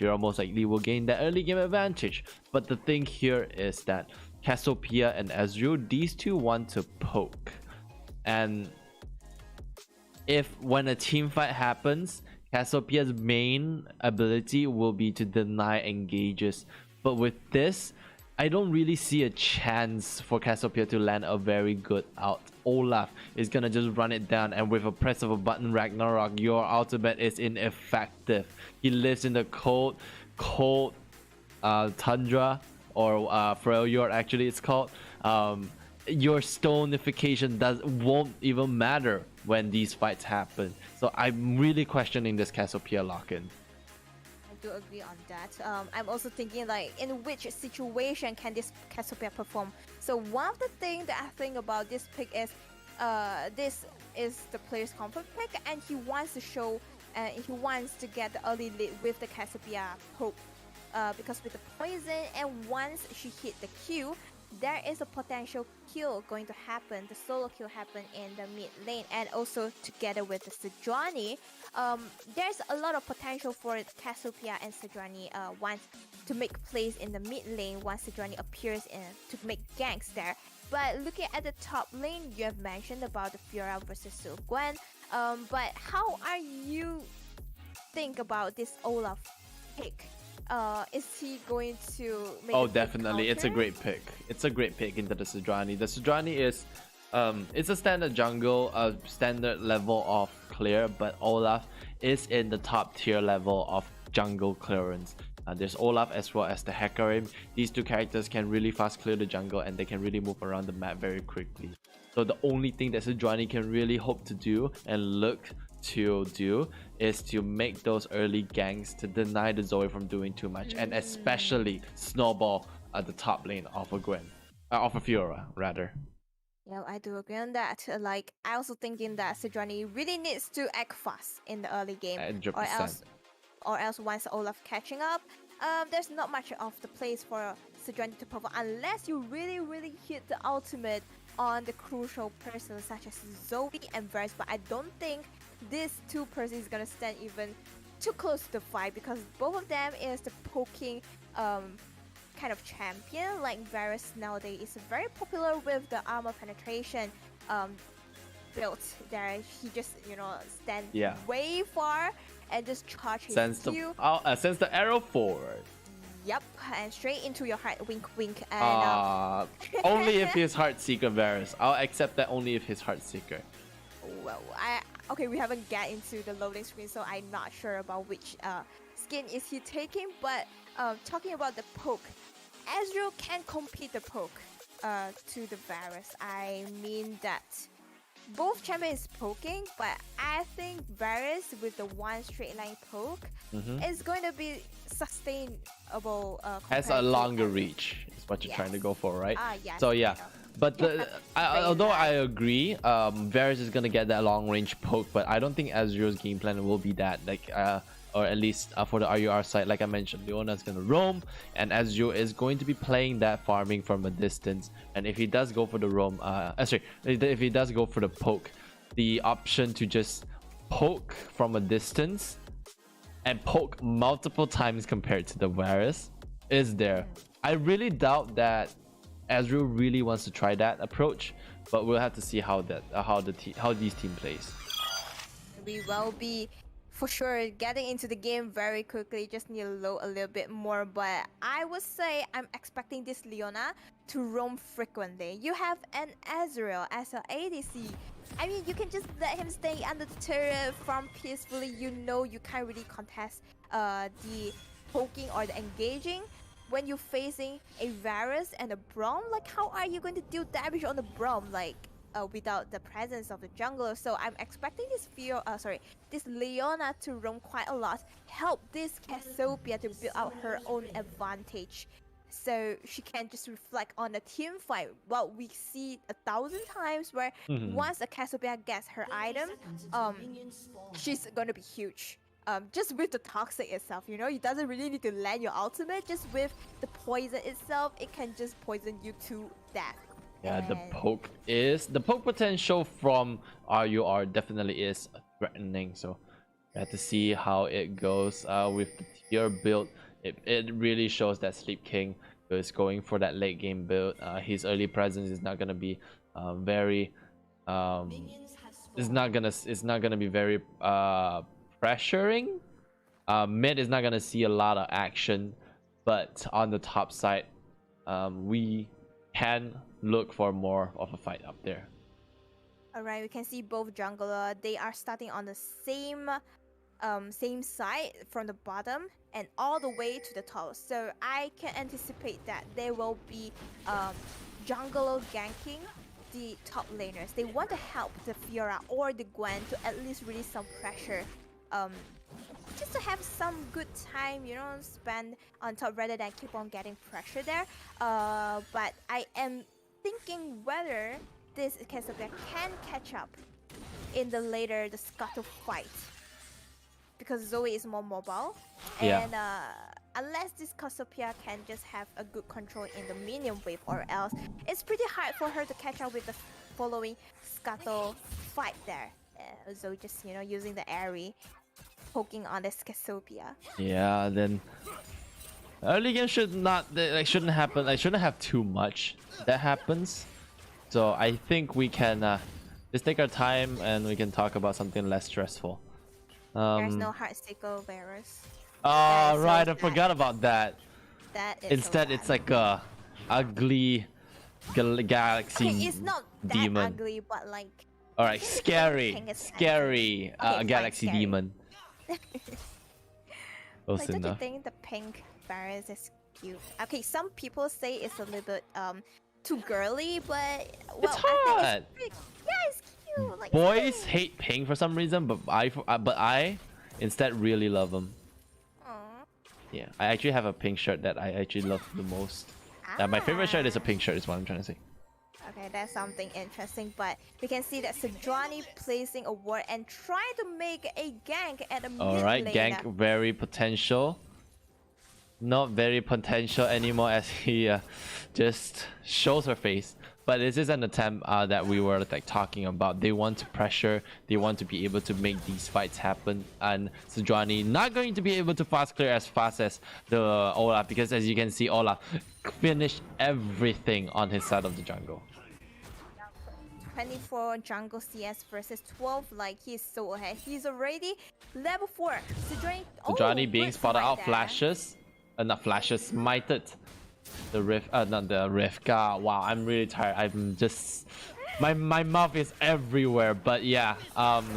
Fiora most likely will gain that early game advantage. But the thing here is that Cassiopeia and Ezreal, these two want to poke. And when a team fight happens, Cassiopeia's main ability will be to deny engages. But with this, I don't really see a chance for Cassiopeia to land a very good out. Olaf is gonna just run it down, and with a press of a button, Ragnarok, your ultimate is ineffective. He lives in the cold tundra, or Freljord actually it's called. Your stonification won't even matter when these fights happen. So I'm really questioning this Cassiopeia lock-in. Do agree on that. I'm also thinking like in which situation can this Cassiopeia perform. So one of the things that I think about this pick is this is the player's comfort pick, and he wants to show he wants to get the early lead with the Cassiopeia poke because with the poison, and once she hit the Q, there is a potential kill going to happen, the solo kill happen in the mid lane, and also together with the Sejuani. There's a lot of potential for Cassiopeia and Sejuani once to make plays in the mid lane once Sejuani appears in to make ganks there. But looking at the top lane, you have mentioned about the Fiora versus Sue Gwen. But how are you think about this Olaf pick? Is he going to make Oh, a big definitely. It's a counter? great pick. It's a great pick into the Sejuani. The Sejuani is, it's a standard jungle, a standard level of clear, but Olaf is in the top tier level of jungle clearance. There's Olaf as well as the Hecarim. These two characters can really fast clear the jungle and they can really move around the map very quickly. So the only thing that Sejuani can really hope to do and look to do is to make those early ganks to deny the Zoe from doing too much, and especially snowball at the top lane of a Gwen, of a Fiora rather. Yeah, I do agree on that. Like, I also thinking that Sejuani really needs to act fast in the early game, 100%. or else once Olaf catching up, there's not much of the place for Sejuani to perform unless you really hit the ultimate on the crucial persons such as Zoe and Varus. But I don't think these two persons is gonna stand even too close to the fight, because both of them is the poking kind of champion. Like Varus nowadays is very popular with the armor penetration built there. He just stand way far and just charge his Sends Q. sends the arrow forward. Yep, and straight into your heart. Wink, wink. And Only if he's Heartseeker Varus. I'll accept that only if he's Heartseeker. well, okay, we haven't get into the loading screen, so I'm not sure about which skin is he taking. But talking about the poke, Ezreal can compete the poke to the Varus. I mean that both champions is poking, but I think Varus with the one straight line poke is going to be sustainable. Has a longer reach, is what you're trying to go for, right? Yes, So yeah. But although I right. agree, Varus is gonna get that long range poke, but I don't think Ezreal's game plan will be that. Like, or at least for the RUR side, like I mentioned, Leona's gonna roam, and Ezreal is going to be playing that farming from a distance. And if he does go for the roam, if he does go for the poke, the option to just poke from a distance and poke multiple times compared to the Varus is there. I really doubt that Ezreal really wants to try that approach, but we'll have to see how these team plays. We will be for sure getting into the game very quickly. Just need to load a little bit more, but I would say I'm expecting this Leona to roam frequently. You have an Ezreal as an ADC. I mean, you can just let him stay under the turret, farm peacefully. You know you can't really contest the poking or the engaging. When you're facing a Varus and a Braum, like how are you going to deal damage on the Braum, like without the presence of the jungler? So I'm expecting this Leona to roam quite a lot, help this Cassiopeia to build out her own advantage, so she can just reflect on the team fight. Well, we see 1,000 times where once a Cassiopeia gets her item, she's gonna be huge. Just with the toxic itself, it doesn't really need to land your ultimate. Just with the poison itself, it can just poison you to death. Yeah, the poke potential from RUR definitely is threatening. So we have to see how it goes with the tier build. It really shows that Sleep King is going for that late game build. His early presence is not gonna be very it's not gonna be very pressuring. Mid is not gonna see a lot of action, but on the top side, we can look for more of a fight up there. Alright, we can see both jungler. They are starting on the same side from the bottom and all the way to the top. So I can anticipate that there will be jungler ganking the top laners. They want to help the Fiora or the Gwen to at least release some pressure. Just to have some good time, spend on top rather than keep on getting pressure there. But I am thinking whether this Cassiopeia can catch up in the scuttle fight, because Zoe is more mobile, and unless this Cassiopeia can just have a good control in the minion wave, or else it's pretty hard for her to catch up with the following Scuttle fight there. So just, you know, using the Airy, poking on this Cassiopeia. Yeah, then early game shouldn't happen. Like, shouldn't have too much that happens. So I think we can just take our time and we can talk about something less stressful. There's no Heartsickle virus. Oh, right, so I forgot about that. That is Instead, so it's bad. like a ugly galaxy Okay, it's not that demon. ugly, but like. All right, I think scary, pink is scary Okay, fine, galaxy scary. demon. Close Like, don't you enough. think the pink virus is cute? Okay, some people say it's a little bit too girly, but well, It's I think hot. it's pretty, yeah, it's cute. Like, Boys it's hate pink for some reason, but I instead really love them. Aw. Yeah, I actually have a pink shirt that I actually love the most. My favorite shirt is a Ah. pink shirt, is what I'm trying to say. Okay, that's something interesting, but we can see that Sejuani placing a ward and trying to make a gank at the mid Alright, lane. gank very potential. Not very potential anymore as he just shows her face. But this is an attempt that we were like talking about. They want to pressure, they want to be able to make these fights happen. And Sejuani not going to be able to fast clear as fast as the Olaf, because as you can see, Olaf finished everything on his side of the jungle. 24 jungle CS versus 12, like he's so ahead. He's already level 4. Sejuani being good spotted fight out, there. flashes, not flashes, smited the rift, not the rift. God, wow, I'm really tired. I'm just, my mouth is everywhere. But yeah,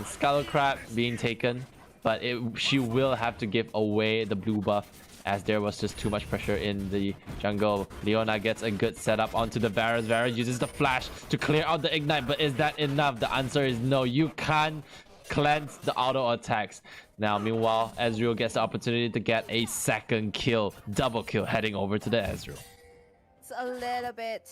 Skull Crab being taken, but she will have to give away the blue buff, as there was just too much pressure in the jungle. Leona gets a good setup onto the Varus. Varus uses the flash to clear out the ignite, but is that enough? The answer is no. You can't cleanse the auto attacks. Now, meanwhile, Ezreal gets the opportunity to get a second kill, double kill, heading over to the Ezreal. It's a little bit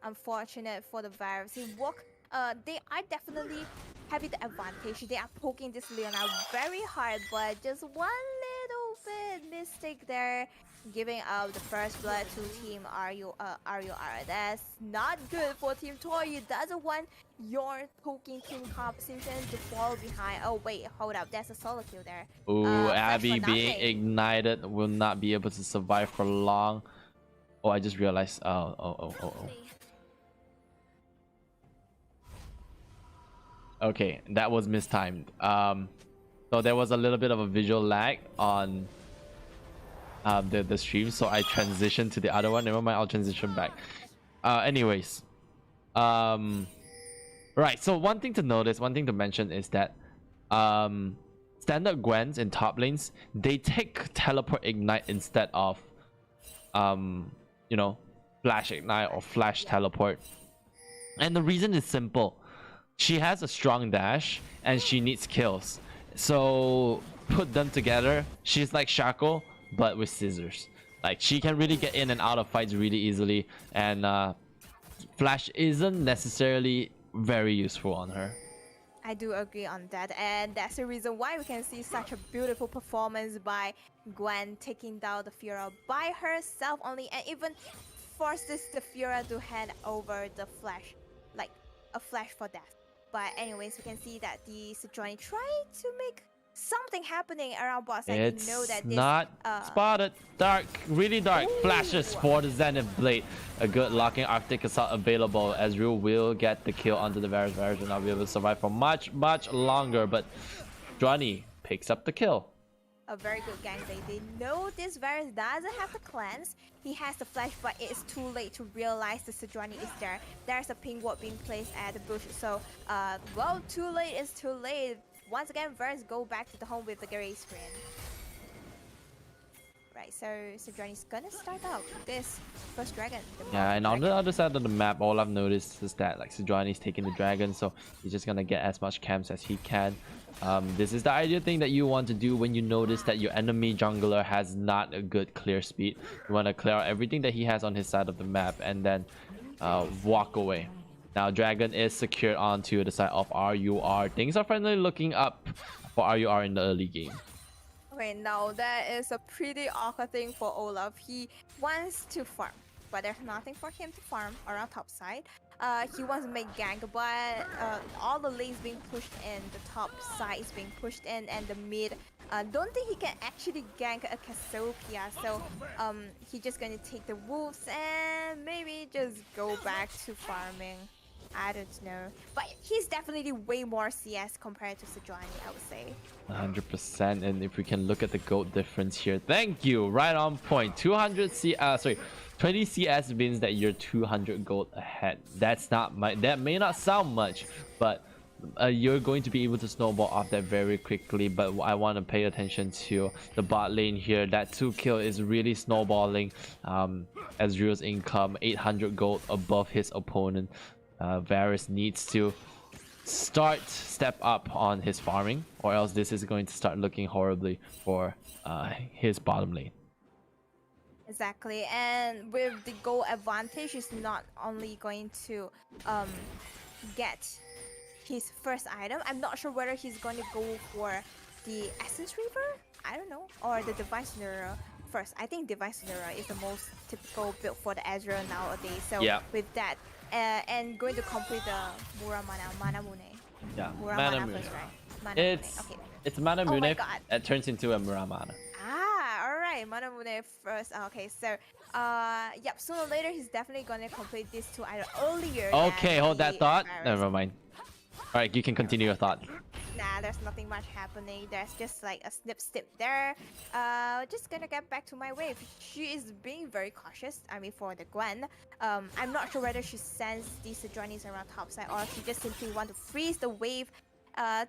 unfortunate for the Varus. They are definitely having the advantage. They are poking this Leona very hard, but just one little bit mistake there, giving out the first blood to Team RUR. That's not good for Team Toy. It doesn't want your poking team composition to fall behind. Oh wait, hold up, that's a solo kill there. Ooh, Flash Abby for being nothing. ignited will not be able to survive for long. Oh, I just realized. Oh. Okay, that was mistimed. So there was a little bit of a visual lag on the stream, so I transitioned to the other one. Never mind, I'll transition back. Anyways, right. So one thing to notice, one thing to mention is that standard Gwens in top lanes, they take teleport ignite instead of you know, flash ignite or flash teleport. And the reason is simple. She has a strong dash and she needs kills. So put them together, she's like Shaco but with scissors. Like, she can really get in and out of fights really easily, and flash isn't necessarily very useful on her. I do agree on that, and that's the reason why we can see such a beautiful performance by Gwen, taking down the Fiora by herself only, and even forces the Fiora to hand over the flash, like a flash for death. But anyways, we can see that the Sejuani trying to make something happening around boss. I It's know that this, not spotted. Dark, really dark. Ooh. Flashes for the Zenith Blade. A good locking Arctic Assault available. Ezreal will get the kill onto the Varus. Varus will not be able to survive for much longer, but Sejuani picks up the kill. a very good gank. They know this Varus doesn't have the cleanse. He has the flash, but it is too late to realize the Sejuani is there. There's a ping ward being placed at the bush. So, well, too late is too late. Once again, Varus go back to the home with the gray screen. Right, so Sejuani's gonna start out this first dragon. Yeah, and on the other side of the map, all I've noticed is that like Sejuani's taking the dragon, so he's just gonna get as much camps as he can. This is the ideal thing that you want to do when you notice that your enemy jungler has not a good clear speed. You want to clear out everything that he has on his side of the map and then walk away. Now dragon is secured onto the side of RUR. Things are finally looking up for RUR in the early game. Okay, now that is a pretty awkward thing for Olaf. He wants to farm, but there's nothing for him to farm around top side. He wants to make gank, but all the lanes being pushed in, the top side is being pushed in, and the mid. Don't think he can actually gank a Cassiopeia, so he's just gonna take the wolves and maybe just go back to farming. I don't know, but he's definitely way more CS compared to Sejuani, I would say. 100%. And if we can look at the gold difference here, thank you, right on point. 20 CS means that you're 200 gold ahead. That's not that may not sound much, but you're going to be able to snowball off that very quickly. But I want to pay attention to the bot lane here. That 2 kill is really snowballing. Ezreal's income 800 gold above his opponent. Varus needs to step up on his farming, or else this is going to start looking horribly for his bottom lane. Exactly, and with the goal advantage, he's not only going to get his first item. I'm not sure whether he's going to go for the Essence Reaver, I don't know, or the Device Neural first. I think Device Neural is the most typical build for the Ezreal nowadays. So yeah, with that, and going to complete the Mana Mune. Yeah, Mana Mune first, right? Mana Mune. Okay. It's Mana Oh my Mune. God. It turns into a Muramana. Ah, alright, Mana Mune first. Okay, so yep, sooner or later he's definitely gonna complete these 2 items earlier. Okay, hold that thought. Virus. Never mind. Alright, you can continue your thought. Nah, there's nothing much happening. There's just like a snip there. Just gonna get back to my wave. She is being very cautious. I mean, for the Gwen. I'm not sure whether she sends these Sejuanis around topside or she just simply want to freeze the wave.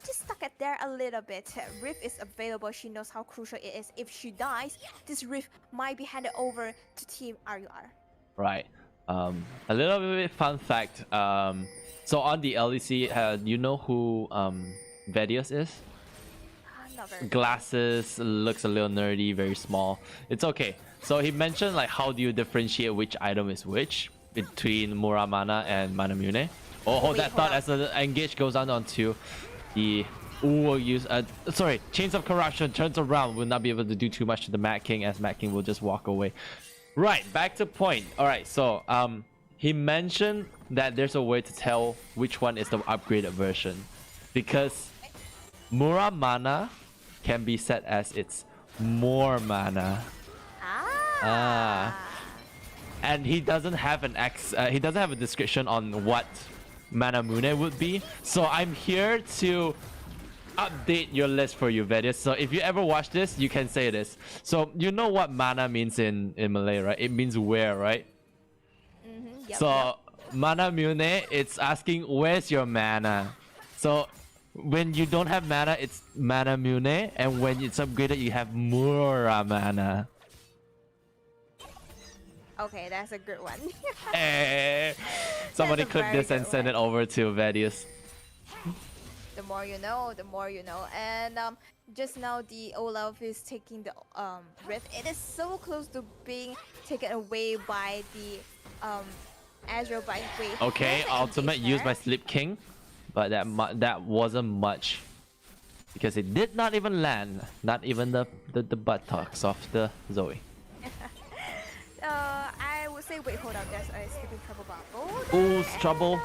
Just stuck it there a little bit. Rift is available. She knows how crucial it is. If she dies, this Rift might be handed over to Team RUR. Right. A little bit fun fact. So on the LEC, you know who Vedius is? Not very Glasses, looks a little nerdy, very small. It's okay. So he mentioned like how do you differentiate which item is which between Muramana and Manamune. Oh, hold that thought as the engage goes on onto the Chains of Corruption turns around, will not be able to do too much to the Mad King, as Mad King will just walk away. Right, back to point. Alright, so he mentioned that there's a way to tell which one is the upgraded version, because Muramana can be set as it's more mana. And he doesn't have he doesn't have a description on what Manamune would be. So I'm here to update your list for you, Vedius. So if you ever watch this, you can say this. So you know what mana means in Malay, right? It means where, right? Yep, So Manamune, it's asking where's your mana. So when you don't have mana, it's Manamune, and when it's upgraded, you have Muramana. Okay, that's a good one. Somebody That's a clip very this and good send one. it over to Vedius. The more you know, the more you know. And just now the Olaf is taking the Rift. It is so close to being taken away by the Ezreal by wave. Okay, There's an ultimate engage used by there. Slip King, but that wasn't much because it did not even land. Not even the buttocks of the Zoe. I would say wait, hold up. There's a sleeping trouble bubble. Oh, it's trouble.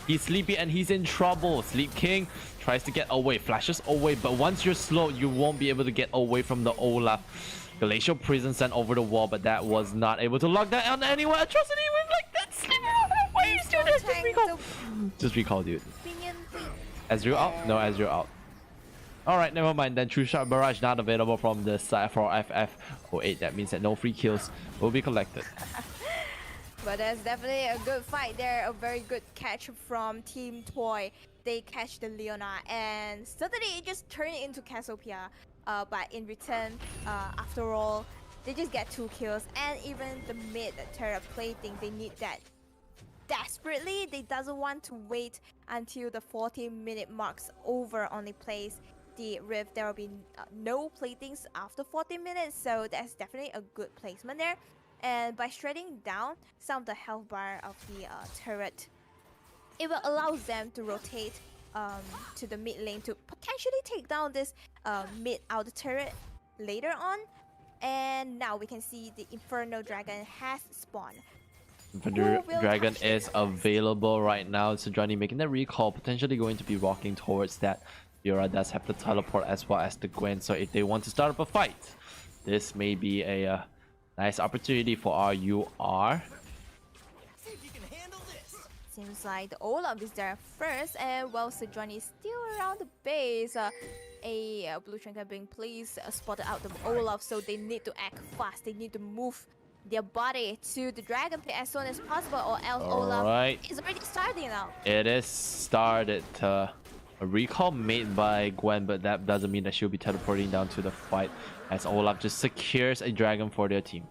He's sleepy and he's in trouble. Sleep King tries to get away, flashes away, but once you're slow, you won't be able to get away from the Olaf. Glacial Prison sent over the wall, but that was not able to lock that on anyone. Atrocity went like that. Sleeping. Why are you still there? Just recall. Just recall, dude. Ezreal out? No, Ezreal out. Alright, never mind. Then True Shot Barrage not available from the side for FF08. That means that no free kills will be collected. But there's definitely a good fight there. A very good catch from Team Toy. They catch the Leona, and suddenly it just turned into Cassiopeia. But in return, after all, they just get 2 kills. And even the mid turret plating, they need that desperately. They doesn't want to wait until the 40-minute marks over only plays the Rift. There will be no platings after 40 minutes, so that's definitely a good placement there. And by shredding down some of the health bar of the turret, it will allow them to rotate to the mid lane to potentially take down this mid outer turret later on. And now we can see the Inferno Dragon has spawned. The Who will dragon touch is this? available right now. Sejuani making that recall, potentially going to be walking towards that. Fiora does have the teleport as well as the Gwen, so if they want to start up a fight, this may be a nice opportunity for RUR. Seems like the Olaf is there first, and while Sejuani is still around the base, a blue trinket being placed, spotted out the Olaf, so they need to act fast. They need to move their body to the dragon pit as soon as possible, or else Olaf Alright. is already starting now. It is started. A recall made by Gwen, but that doesn't mean that she'll be teleporting down to the fight as Olaf just secures a dragon for their team.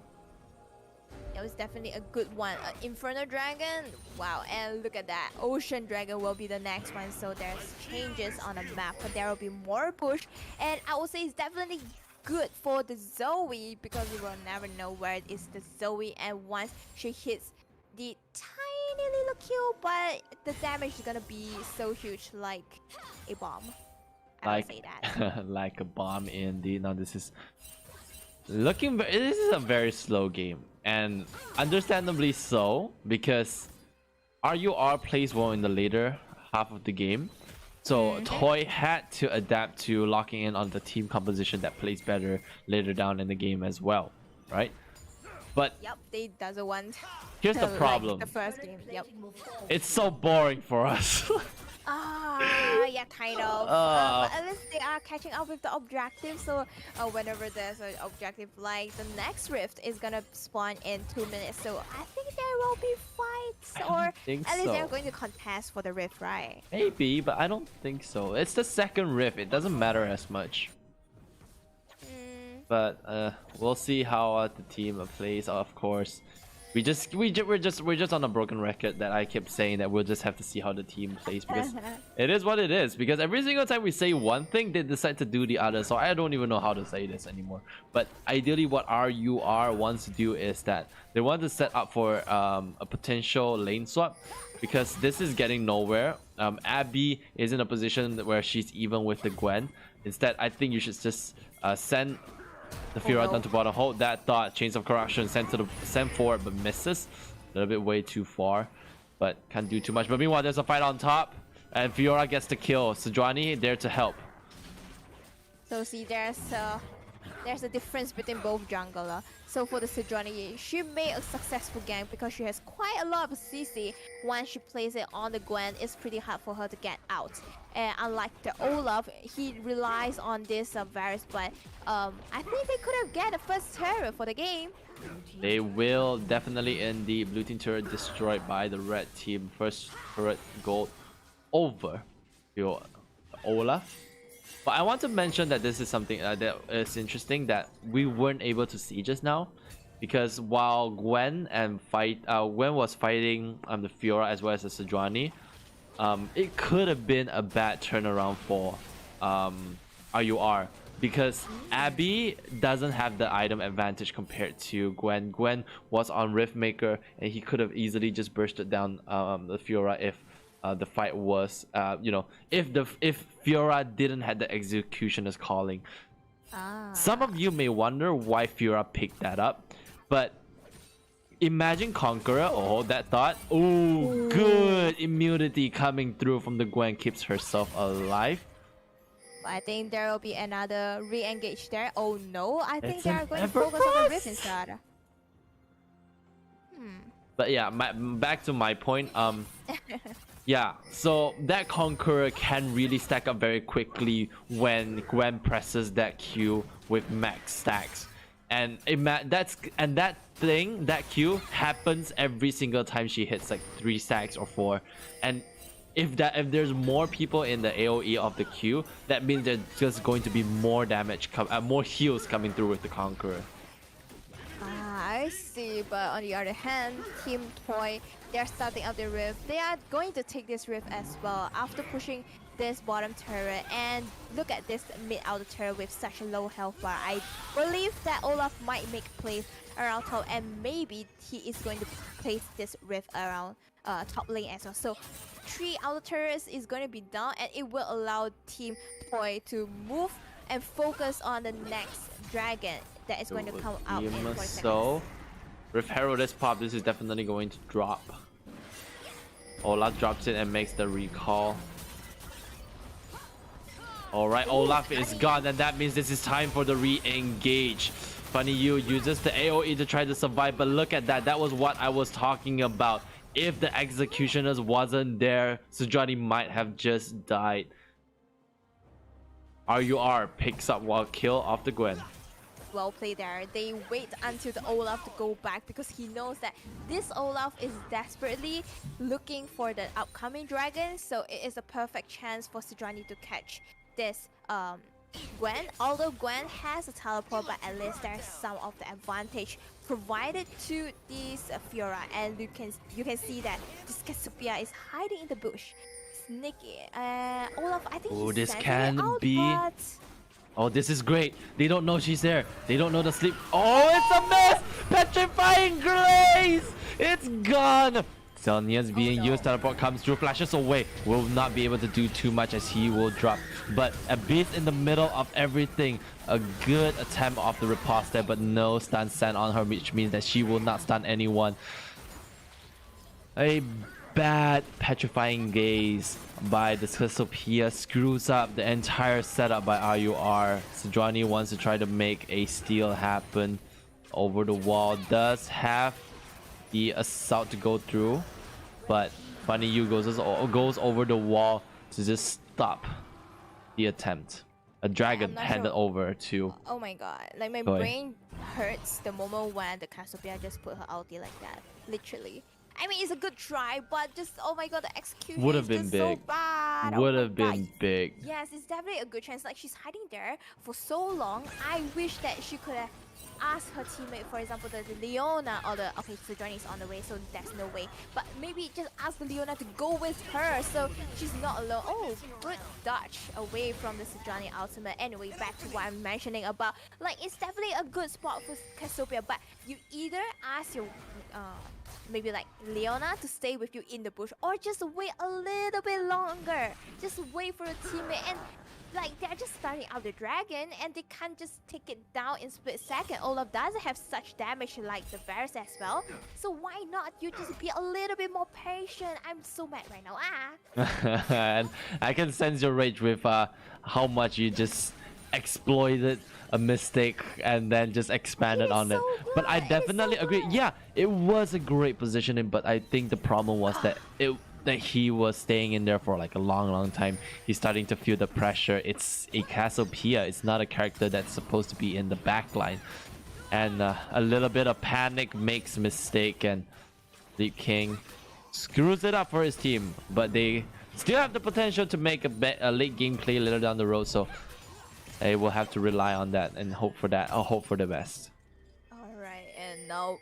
It was definitely a good one. Inferno Dragon, wow, and look at that. Ocean Dragon will be the next one, so there's changes on the map, but there will be more push, and I would say it's definitely good for the Zoe because we will never know where it is the Zoe, and once she hits the tiny little kill, but the damage is gonna be so huge, like a bomb. I would say that. Like a bomb indeed. Now this is looking. This is a very slow game, and understandably so because RUR plays well in the later half of the game. So Toy had to adapt to locking in on the team composition that plays better later down in the game as well, right? But Yep, they doesn't want. here's the like problem. the first game. Yep. It's so boring for us. Yeah, kind of. But at least they are catching up with the objective. So whenever there's an objective, like the next rift is gonna spawn in 2 minutes. So I think there will be fights, or think at least they're so. going to contest for the rift, right? Maybe, but I don't think so. It's the second rift. It doesn't matter as much. But we'll see how the team plays. Of course, we're just on a broken record that I kept saying that we'll just have to see how the team plays because it is what it is. Because every single time we say one thing, they decide to do the other. So I don't even know how to say this anymore. But ideally, what RUR wants to do is that they want to set up for a potential lane swap because this is getting nowhere. Abby is in a position where she's even with the Gwen. Instead, I think you should just send the Fiora down to bottom. Hold that thought. Chains of Corruption send forward, but misses. A little bit way too far, but can't do too much. But meanwhile, there's a fight on top, and Fiora gets the kill. Sejuani there to help. So see, there's a difference between both jungler. So for the Sejuani, she made a successful gank because she has quite a lot of CC. Once she plays it on the Gwen, it's pretty hard for her to get out. And unlike the Olaf, he relies on this Varus, but I think they could have get the first turret for the game. They will definitely end the blue team turret destroyed by the red team. First turret gold over your Olaf. But I want to mention that this is something that is interesting that we weren't able to see just now, because while Gwen was fighting the Fiora as well as the Sejuani, it could have been a bad turnaround for RUR because Abby doesn't have the item advantage compared to Gwen. Gwen was on Riftmaker and he could have easily just bursted down the Fiora if the fight was, if Fiora didn't have the Executioner's Calling. Some of you may wonder why Fiora picked that up, but imagine Conqueror. Oh, that thought. Oh, good immunity coming through from the Gwen keeps herself alive. I think there will be another re-engage there. Oh no, I think It's they an are going to focus on the Everfrost. rift instead. But yeah, back to my point. Yeah, so that Conqueror can really stack up very quickly when Gwen presses that Q with max stacks, and that Q happens every single time she hits like 3 stacks or 4, and if there's more people in the AOE of the Q, that means there's just going to be more damage, more heals coming through with the Conqueror. I see, but on the other hand, Team Toy, they're starting up the rift. They are going to take this rift as well after pushing this bottom turret. And look at this mid outer turret with such a low health bar. I believe that Olaf might make plays around top, and maybe he is going to place this rift around top lane as well. So 3 outer turrets is going to be down, and it will allow Team Toy to move and focus on the next dragon that is going to come out in 40 seconds. So, with Herald is pop, this is definitely going to drop. Olaf drops it and makes the recall. Alright, Olaf is gone, and that means this is time for the re-engage. Funny you uses the AoE to try to survive, but look at that. That was what I was talking about. If the Executioners wasn't there, Sejuani might have just died. RUR picks up one kill off the Gwen. Well played there. They wait until the Olaf to go back because he knows that this Olaf is desperately looking for the upcoming dragon. So it is a perfect chance for Sejuani to catch this Gwen. Although Gwen has a teleport, but at least there's some of the advantage provided to this Fiora, and you can see that this Cassiopeia is hiding in the bush. Sneaky. Olaf, I think he's this sending can it out, be. but... Oh, this is great. They don't know she's there. They don't know the sleep. Oh, it's a miss! Petrifying Grace! It's gone! Selnia's being used. Teleport comes through, flashes away. Will not be able to do too much as he will drop. But a beast in the middle of everything. A good attempt off the riposte there, but no stun sent on her, which means that she will not stun anyone. A bad petrifying gaze by the Cassiopeia screws up the entire setup by RUR. Sejuani wants to try to make a steal happen. Over the wall does have the assault to go through, but Funny You goes over the wall to just stop the attempt. A dragon handed over to... Oh my god, like my Toy. brain hurts the moment when the Cassiopeia just put her ulti like that, literally. I mean, it's a good try, but just, oh my god, the execution Would have is been just big. so bad. Would Oh my have been god. big. Yes, it's definitely a good chance. Like, she's hiding there for so long. I wish that she could have asked her teammate, for example, the Leona or the... Okay, Sejuani is on the way, so there's no way. But maybe just ask the Leona to go with her, so she's not alone. Oh, good dodge away from the Sejuani ultimate. Anyway, back to what I'm mentioning about... Like, it's definitely a good spot for Cassiopeia, but you either ask your... maybe like Leona to stay with you in the bush, or just wait a little bit longer. Just wait for a teammate, and like they're just starting out the dragon and they can't just take it down in split second. Olaf doesn't have such damage like the Varus as well, so why not you just be a little bit more patient? I'm so mad right now. And I can sense your rage with how much you just exploited a mistake and then just expanded on it. But I definitely agree. Yeah, it was a great positioning, but I think the problem was that he was staying in there for like a long time. He's starting to feel the pressure. It's a Cassiopeia. It's not a character that's supposed to be in the backline. And a little bit of panic makes mistake, and Leap King screws it up for his team. But they still have the potential to make a late game play later down the road. So they will have to rely on that and hope for that, or hope for the best. Alright, and now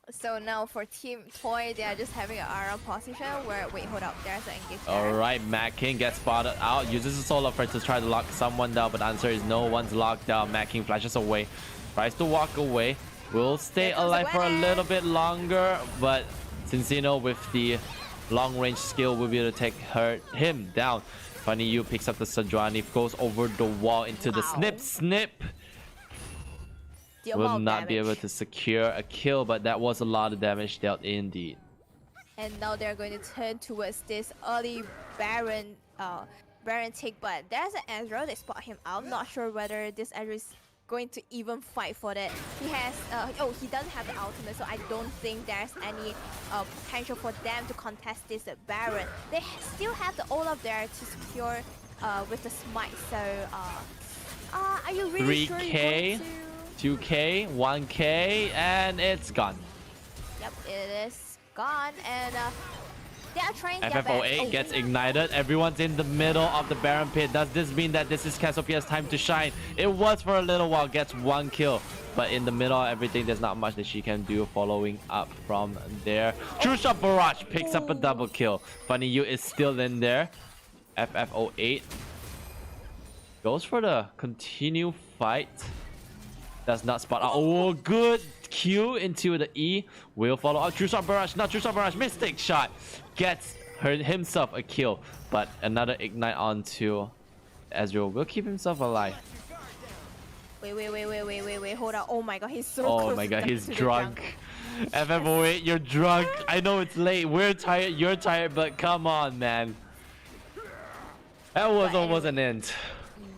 so now for Team Toy, they are just having an RR position where... Wait, hold up, there's an engage there. Alright, Mad King gets spotted out, uses a solar flare to try to lock someone down, but the answer is no one's locked down. Mad King flashes away, tries to walk away, will stay alive for a little bit longer, but Cincino with the long range skill will be able to take him down. Funny You picks up the Sejuani, goes over the wall into the snip. Will not be able to secure a kill, but that was a lot of damage dealt indeed. And now they're going to turn towards this early Baron take, but there's an Ezreal. They spot him out. I'm not sure whether this Ezreal is going to even fight for that. He has he doesn't have the ultimate, so I don't think there's any potential for them to contest this Baron. They still have the Olaf there to secure with the smite. So are you really 3K, sure you're going to... 2K, 1K, and it's gone. Yep, it is gone, and they are trying their best. FF08 gets ignited. Everyone's in the middle of the Baron pit. Does this mean that this is Cassiopeia's time to shine? It was for a little while, gets 1 kill. But in the middle of everything, there's not much that she can do following up from there. True Shot Barrage picks up a double kill. Funny You is still in there. FF08 goes for the continue fight. Does not spot out. Oh, good Q into the E. Will follow up. True shot barrage. Not true shot barrage. Mystic shot. Gets himself a kill. But another ignite onto Ezreal. Will keep himself alive. Wait. Hold on. Oh my god, he's so Oh close my god, to he's the drunk. FF08, you're drunk. I know it's late. We're tired. You're tired. But come on, man. That was But almost anyway. an end.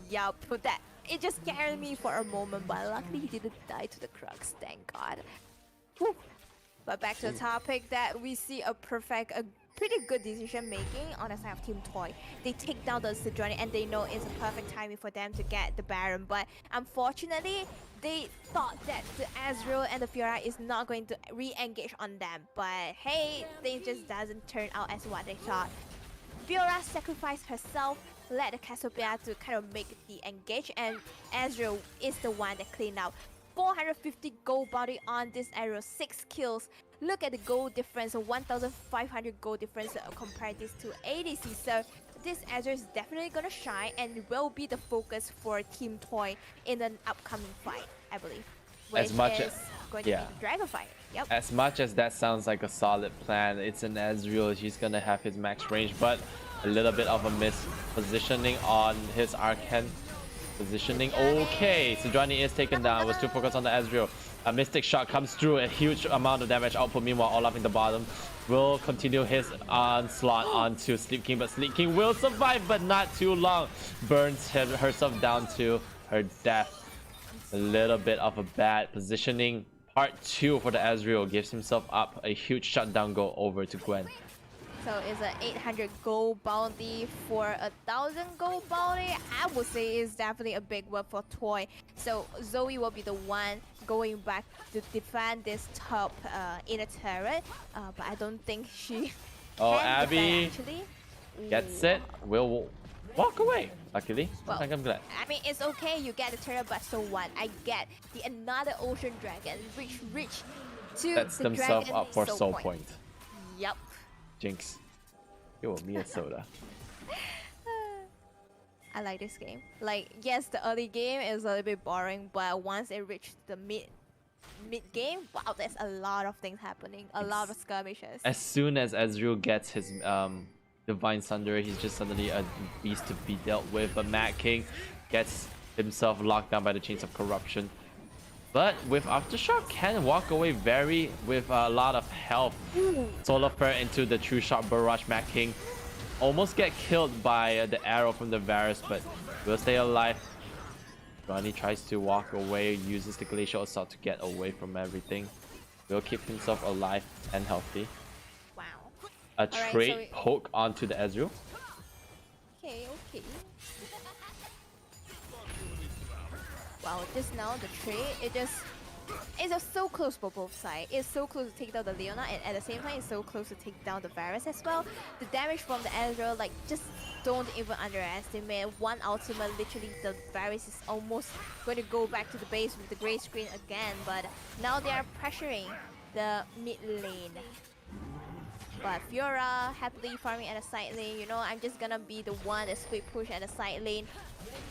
Yup, but that it just scared me for a moment, but luckily he didn't die to the crux, thank god. Whew. But back to the topic, that we see a pretty good decision making on the side of Team Toy. They take down the Sejuani and they know it's a perfect timing for them to get the Baron, but unfortunately they thought that the Ezreal and the Fiora is not going to re-engage on them, but hey, things just doesn't turn out as what they thought. Fiora sacrificed herself, let the Cassiopeia to kind of make the engage, and Ezreal is the one that cleaned out. 450 gold bounty on this arrow, 6 kills. Look at the gold difference, 1,500 gold difference compared this to ADC. So this Ezreal is definitely gonna shine and will be the focus for Team Toy in an upcoming fight, I believe. As much is going to yeah. be the Dragon fight. Yep. As much as that sounds like a solid plan, it's an Ezreal. He's gonna have his max range, but a little bit of a miss positioning on his Arcane positioning. Okay, Sejuani is taken down. We're still focused on the Ezreal. A Mystic shot comes through, a huge amount of damage output. Meanwhile, Olaf in the bottom will continue his onslaught onto Sleep King, but Sleep King will survive, but not too long. Burns herself down to her death. A little bit of a bad positioning. Part 2 for the Ezreal, gives himself up. A huge shutdown go over to Gwen. So it's an 800 gold bounty for 1,000 gold bounty. I would say is definitely a big one for Toy. So Zoe will be the one going back to defend this top inner turret. But I don't think she Oh, can Abby defend, actually. gets it. Will walk away. Luckily, Well, I'm glad. I mean, it's okay, you get the turret, but so what? I get the another ocean dragon reach to Sets the themselves dragon up for soul soul point. Yup. Jinx. You owe me a soda. I like this game. Like, yes, the early game is a little bit boring, but once it reached the mid game, wow, there's a lot of things happening, a lot of skirmishes. As soon as Ezreal gets his Divine Thunder, he's just suddenly a beast to be dealt with. But Mad King gets himself locked down by the chains of corruption. But with Aftershock, can walk away with a lot of health. Solar Flare into the True Shot Barrage. Mad King almost get killed by the arrow from the Varus, but will stay alive. Ronnie tries to walk away, uses the Glacial Assault to get away from everything. Will keep himself alive and healthy. Wow. A Alright, trait so poke onto the Ezreal. Okay. Wow, just now the trade, it's just so close for both sides. It's so close to take down the Leona, and at the same time, it's so close to take down the Varus as well. The damage from the Ezreal, like, just don't even underestimate. One ultimate, literally, the Varus is almost going to go back to the base with the gray screen again, but now they are pressuring the mid lane. But Fiora happily farming at the side lane. You know, I'm just gonna be the one that split push at the side lane.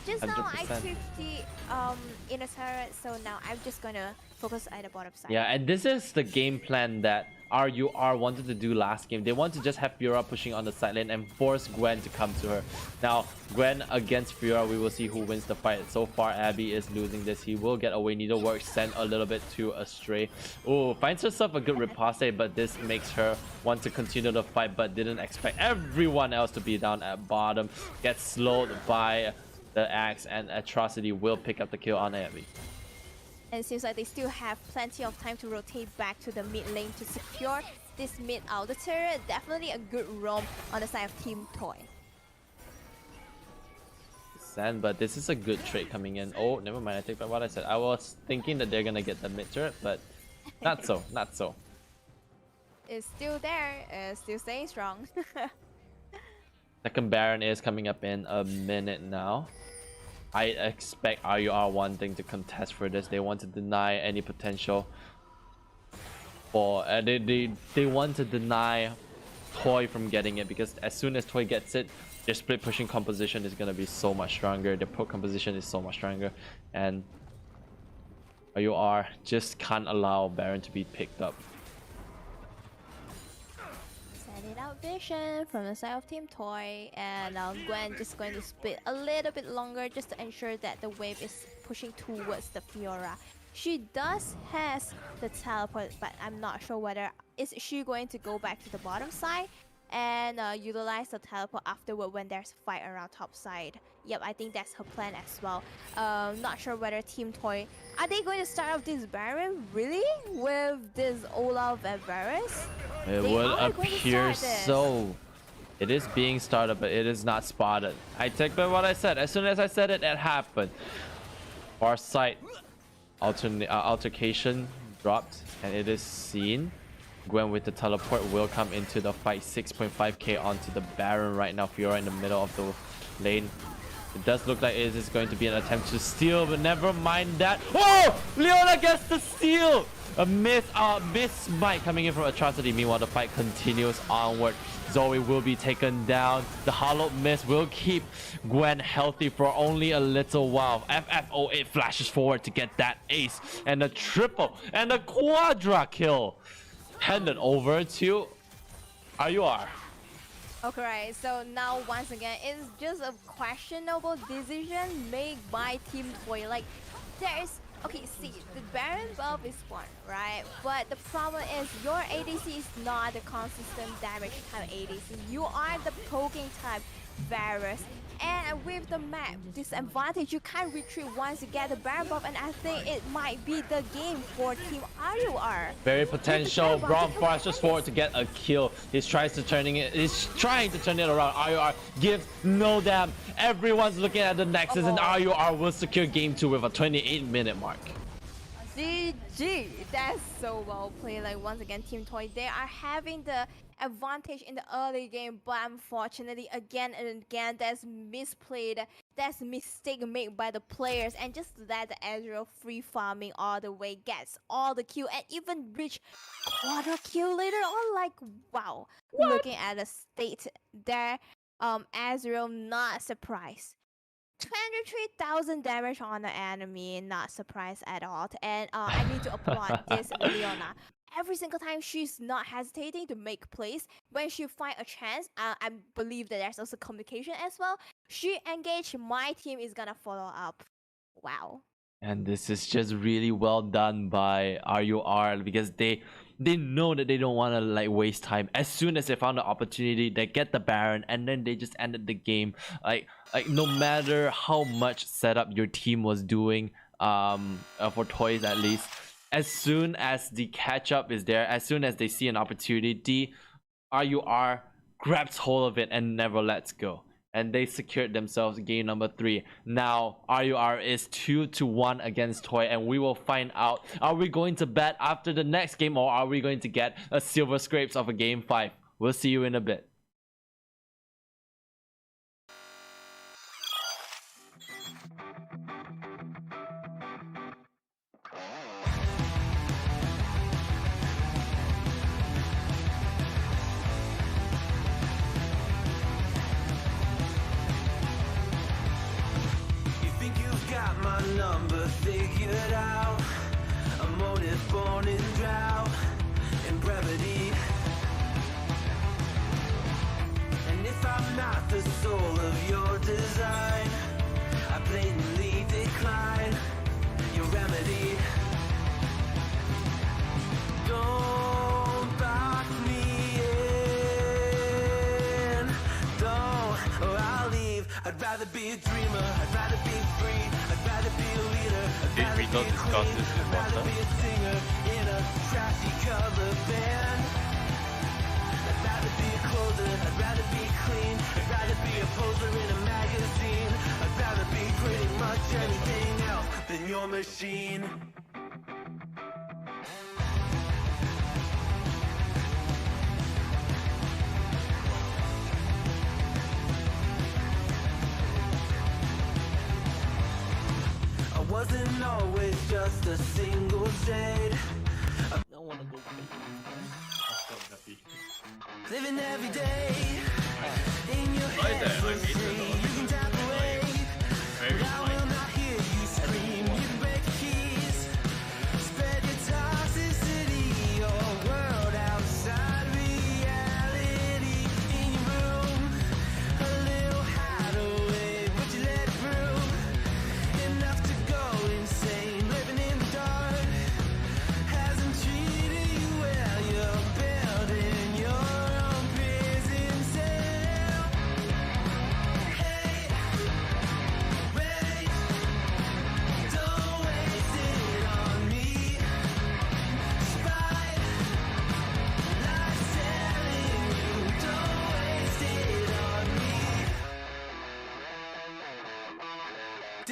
Just now I 100%. took the inner turret, so now I'm just gonna focus at the bottom side. Yeah, and this is the game plan that RUR wanted to do last game. They want to just have Fiora pushing on the side lane and force Gwen to come to her. Now, Gwen against Fiora, we will see who wins the fight. So far, Abby is losing this. He will get away. Needlework sent a little bit to astray. Oh, finds herself a good riposte, but this makes her want to continue the fight, but didn't expect everyone else to be down at bottom. Gets slowed by the axe, and Atrocity will pick up the kill on Abby. And it seems like they still have plenty of time to rotate back to the mid lane to secure this mid outer turret. Definitely a good roam on the side of Team Toy. Sand, but this is a good trade coming in. Oh, never mind. I take back what I said. I was thinking that they're gonna get the mid turret, but not so. Not so. It's still there, it's still staying strong. Second Baron is coming up in a minute now. I expect RUR wanting to contest for this. They want to deny any potential for they want to deny Toy from getting it, because as soon as Toy gets it, their split pushing composition is gonna be so much stronger. Their poke composition is so much stronger, and RUR just can't allow Baron to be picked up. Send it out vision from the side of Team Toy, and Gwen just going to split a little bit longer just to ensure that the wave is pushing towards the Fiora. She does has the teleport, but I'm not sure whether is she going to go back to the bottom side and utilize the teleport afterward when there's a fight around top side. Yep, I think that's her plan as well. Not sure whether Team Toy, are they going to start off this Baron really with this Olaf and Varus? It would appear so. It is being started, but it is not spotted. I take back what I said. As soon as I said it, it happened. Far side altercation dropped, and it is seen. Gwen with the teleport will come into the fight. 6.5k onto the Baron right now. Fiora in the middle of the lane. It does look like it is going to be an attempt to steal, but never mind that. Oh! Leona gets the steal! A miss smite coming in from Atrocity. Meanwhile, the fight continues onward. Zoe will be taken down. The hollow mist will keep Gwen healthy for only a little while. FF08 flashes forward to get that ace. And a triple and a quadra kill. Handed over to RUR. Okay, right. So now once again, it's just a questionable decision made by Team Toy. Like, there's okay. See, the Baron buff is fun, right? But the problem is your ADC is not the consistent damage type ADC. You are the poking type Varus. And with the map disadvantage, you can't retreat once you get the Baron buff, and I think it might be the game for Team RUR. Very potential. Braum flashes forward to get a kill. He's trying to turn it around. RUR gives no damn. Everyone's looking at the Nexus, and RUR will secure game 2 with a 28-minute mark. GG, that's so well played. Like, once again, Team Toy, they are having the advantage in the early game, but unfortunately again and again that's misplayed, that's mistake made by the players, and just let the Ezreal free farming all the way, gets all the kill and even reach quarter kill later on. Like, wow, looking at the state there, Ezreal not surprised. 23,000 damage on the enemy, not surprised at all. And I need to applaud this Leona. Every single time she's not hesitating to make plays. When she find a chance, I believe that there's also communication as well. She engaged, my team is gonna follow up. Wow. And this is just really well done by RUR, because they know that they don't want to like waste time. As soon as they found the opportunity, they get the Baron, and then they just ended the game. Like no matter how much setup your team was doing, for Toys at least, as soon as the catch up is there, as soon as they see an opportunity, RUR grabs hold of it and never lets go. And they secured themselves game number 3. Now RUR is 2-1 against Toy, and we will find out, are we going to bet after the next game, or are we going to get a silver scrapes of a game 5? We'll see you in a bit. Number figured out, a motive born in drought and brevity. And if I'm not the soul of your design, I blatantly decline your remedy. Don't box me in, don't, or I'll leave. I'd rather be a dreamer, I'd rather be free, I'd rather be a leader, I'd rather be a queen, I'd rather be a singer in a trashy cover band. I'd rather be a closer, I'd rather be clean, I'd rather be a poser in a magazine, I'd rather be pretty much anything else than your machine. Wasn't always just a single shade. I don't want to go crazy. Living every day in your head for free. You can tap away, but I will not hear you scream. You can break the keys,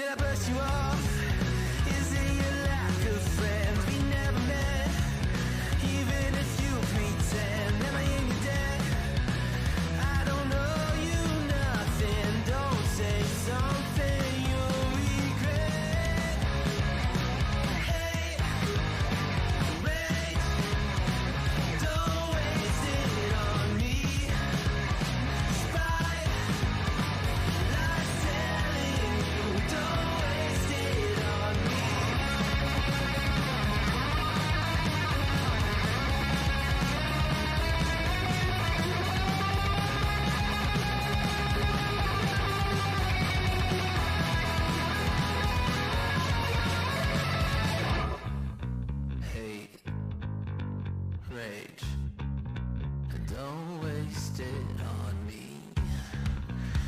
I brush you off? Is it your lack of friends? We never met. Even if you pretend, am I in your debt? I don't owe you nothing. Don't say something you'll regret. Hey, wait, don't waste it on me. Spy, lies telling you, don't waste it on me. Hate, rage, don't waste it on me.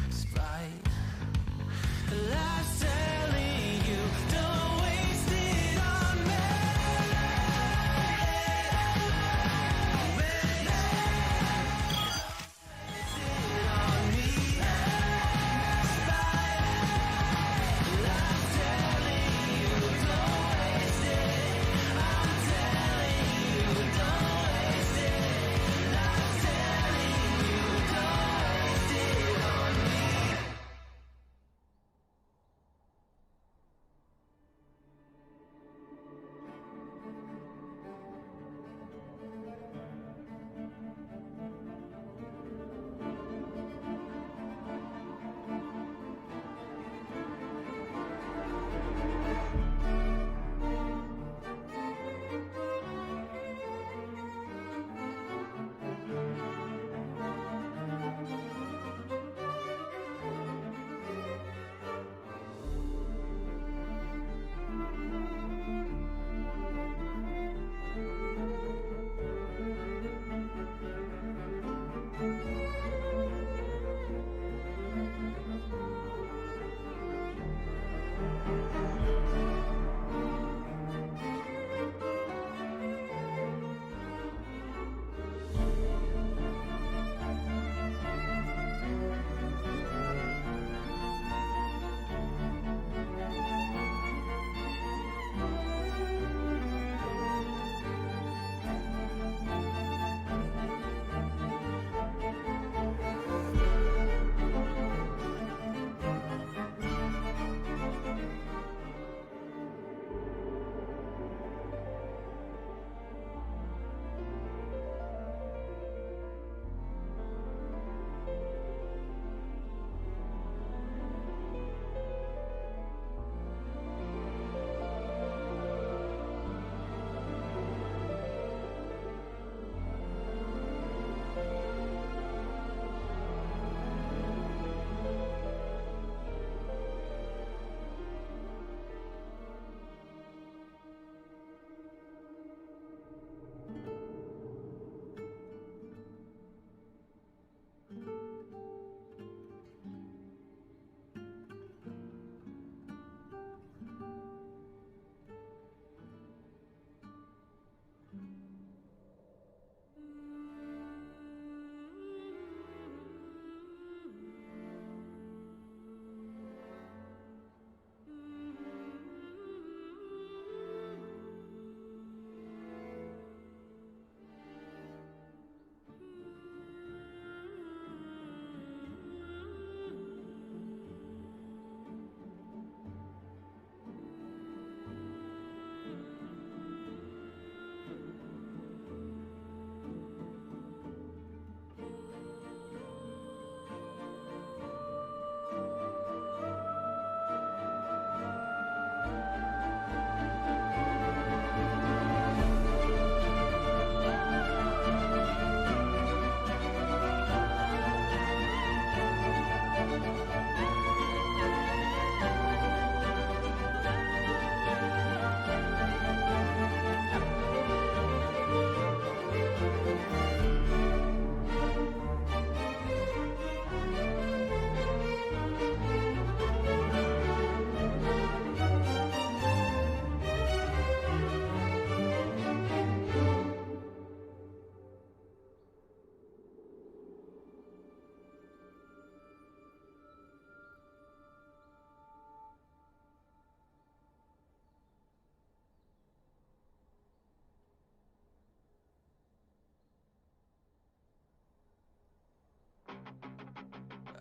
Spite, lies telling you, don't waste it on me. Waste it on me. Spite, lies telling you, don't waste it. I'm telling you, don't waste it. Lies telling you, don't waste it on me.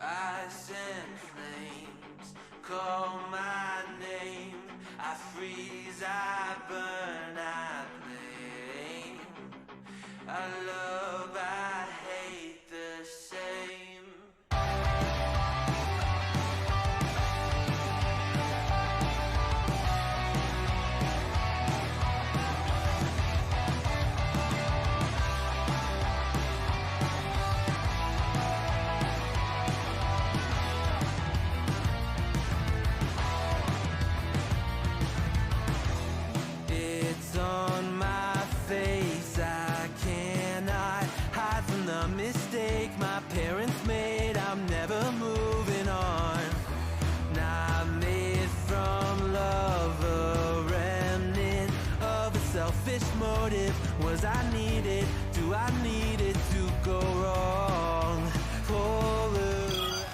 ice and flames call my name. I freeze, I burn, I blame. I love, I hate the same. It's on my face, I cannot hide from the mistake my parents made. I'm never moving on. Not made from love, a remnant of a selfish motive. Was I needed? Do I need it to go wrong? Polarized.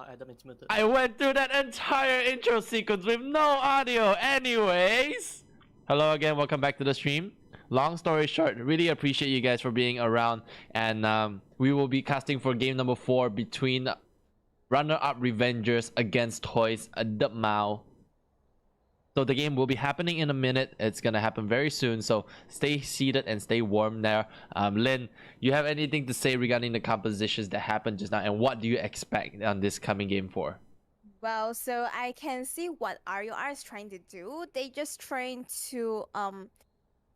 Adam, it's muted. I went through that entire intro sequence with no audio. Anyways, hello again. Welcome back to the stream. Long story short, really appreciate you guys for being around, and we will be casting for game number 4 between runner-up Revengers against Toyz the Mau. So the game will be happening in a minute. It's gonna happen very soon. So stay seated and stay warm there. Lynn, you have anything to say regarding the compositions that happened just now, and what do you expect on this coming game 4? Well, so I can see what RUR is trying to do. They just trying to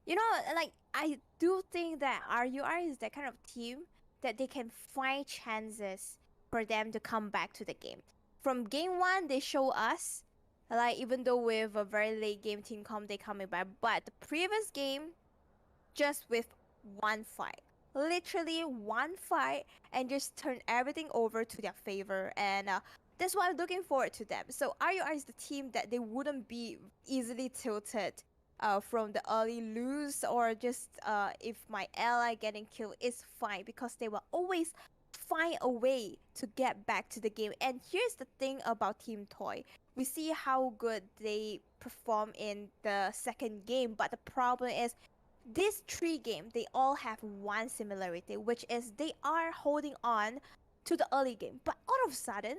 you know, like I do think that RUR is that kind of team that they can find chances for them to come back to the game. From game 1, they show us, like, even though with a very late game team they coming back, but the previous game, just with one fight, literally one fight, and just turn everything over to their favor, and that's why I'm looking forward to them. So RUR is the team that they wouldn't be easily tilted from the early lose, or just if my ally getting killed is fine, because they will always find a way to get back to the game. And here's the thing about Team Toy. We see how good they perform in the second game, but the problem is these 3 games, they all have one similarity, which is they are holding on to the early game. But all of a sudden,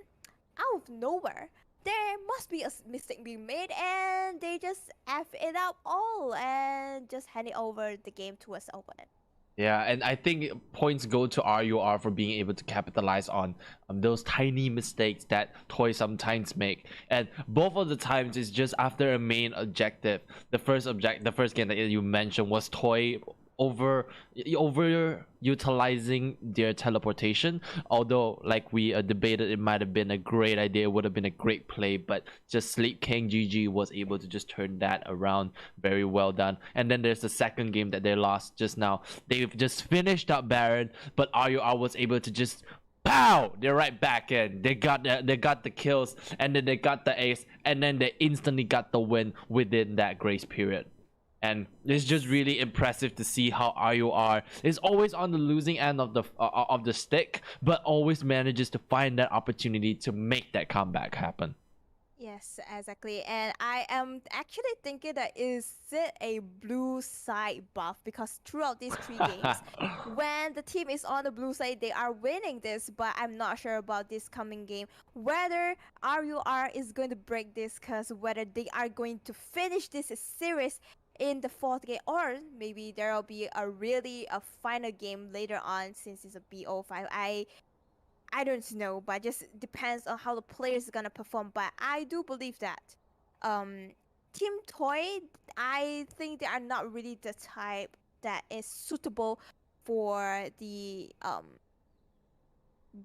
out of nowhere, there must be a mistake being made, and they just F it up all and just hand it over the game to us opponent. Yeah, and I think points go to RUR for being able to capitalize on those tiny mistakes that Toy sometimes make. And both of the times is just after a main objective. The first game that you mentioned was Toy over utilizing their teleportation, although like we debated, it might have been a great idea, it would have been a great play, but just Sleep King GG was able to just turn that around. Very well done. And then there's the second game that they lost just now. They've just finished up Baron, but RUR was able to just pow, they're right back in. They got the kills, and then they got the ace, and then they instantly got the win within that grace period. And it's just really impressive to see how RUR is always on the losing end of the stick, but always manages to find that opportunity to make that comeback happen. Yes, exactly. And I am actually thinking that is it a blue side buff, because throughout these 3 games, when the team is on the blue side, they are winning this, but I'm not sure about this coming game, whether RUR is going to break this, because whether they are going to finish this series in the 4th game, or maybe there will be a final game later on, since it's a BO5. I don't know, but just depends on how the players are gonna perform. But I do believe that Team Toy, I think they are not really the type that is suitable for the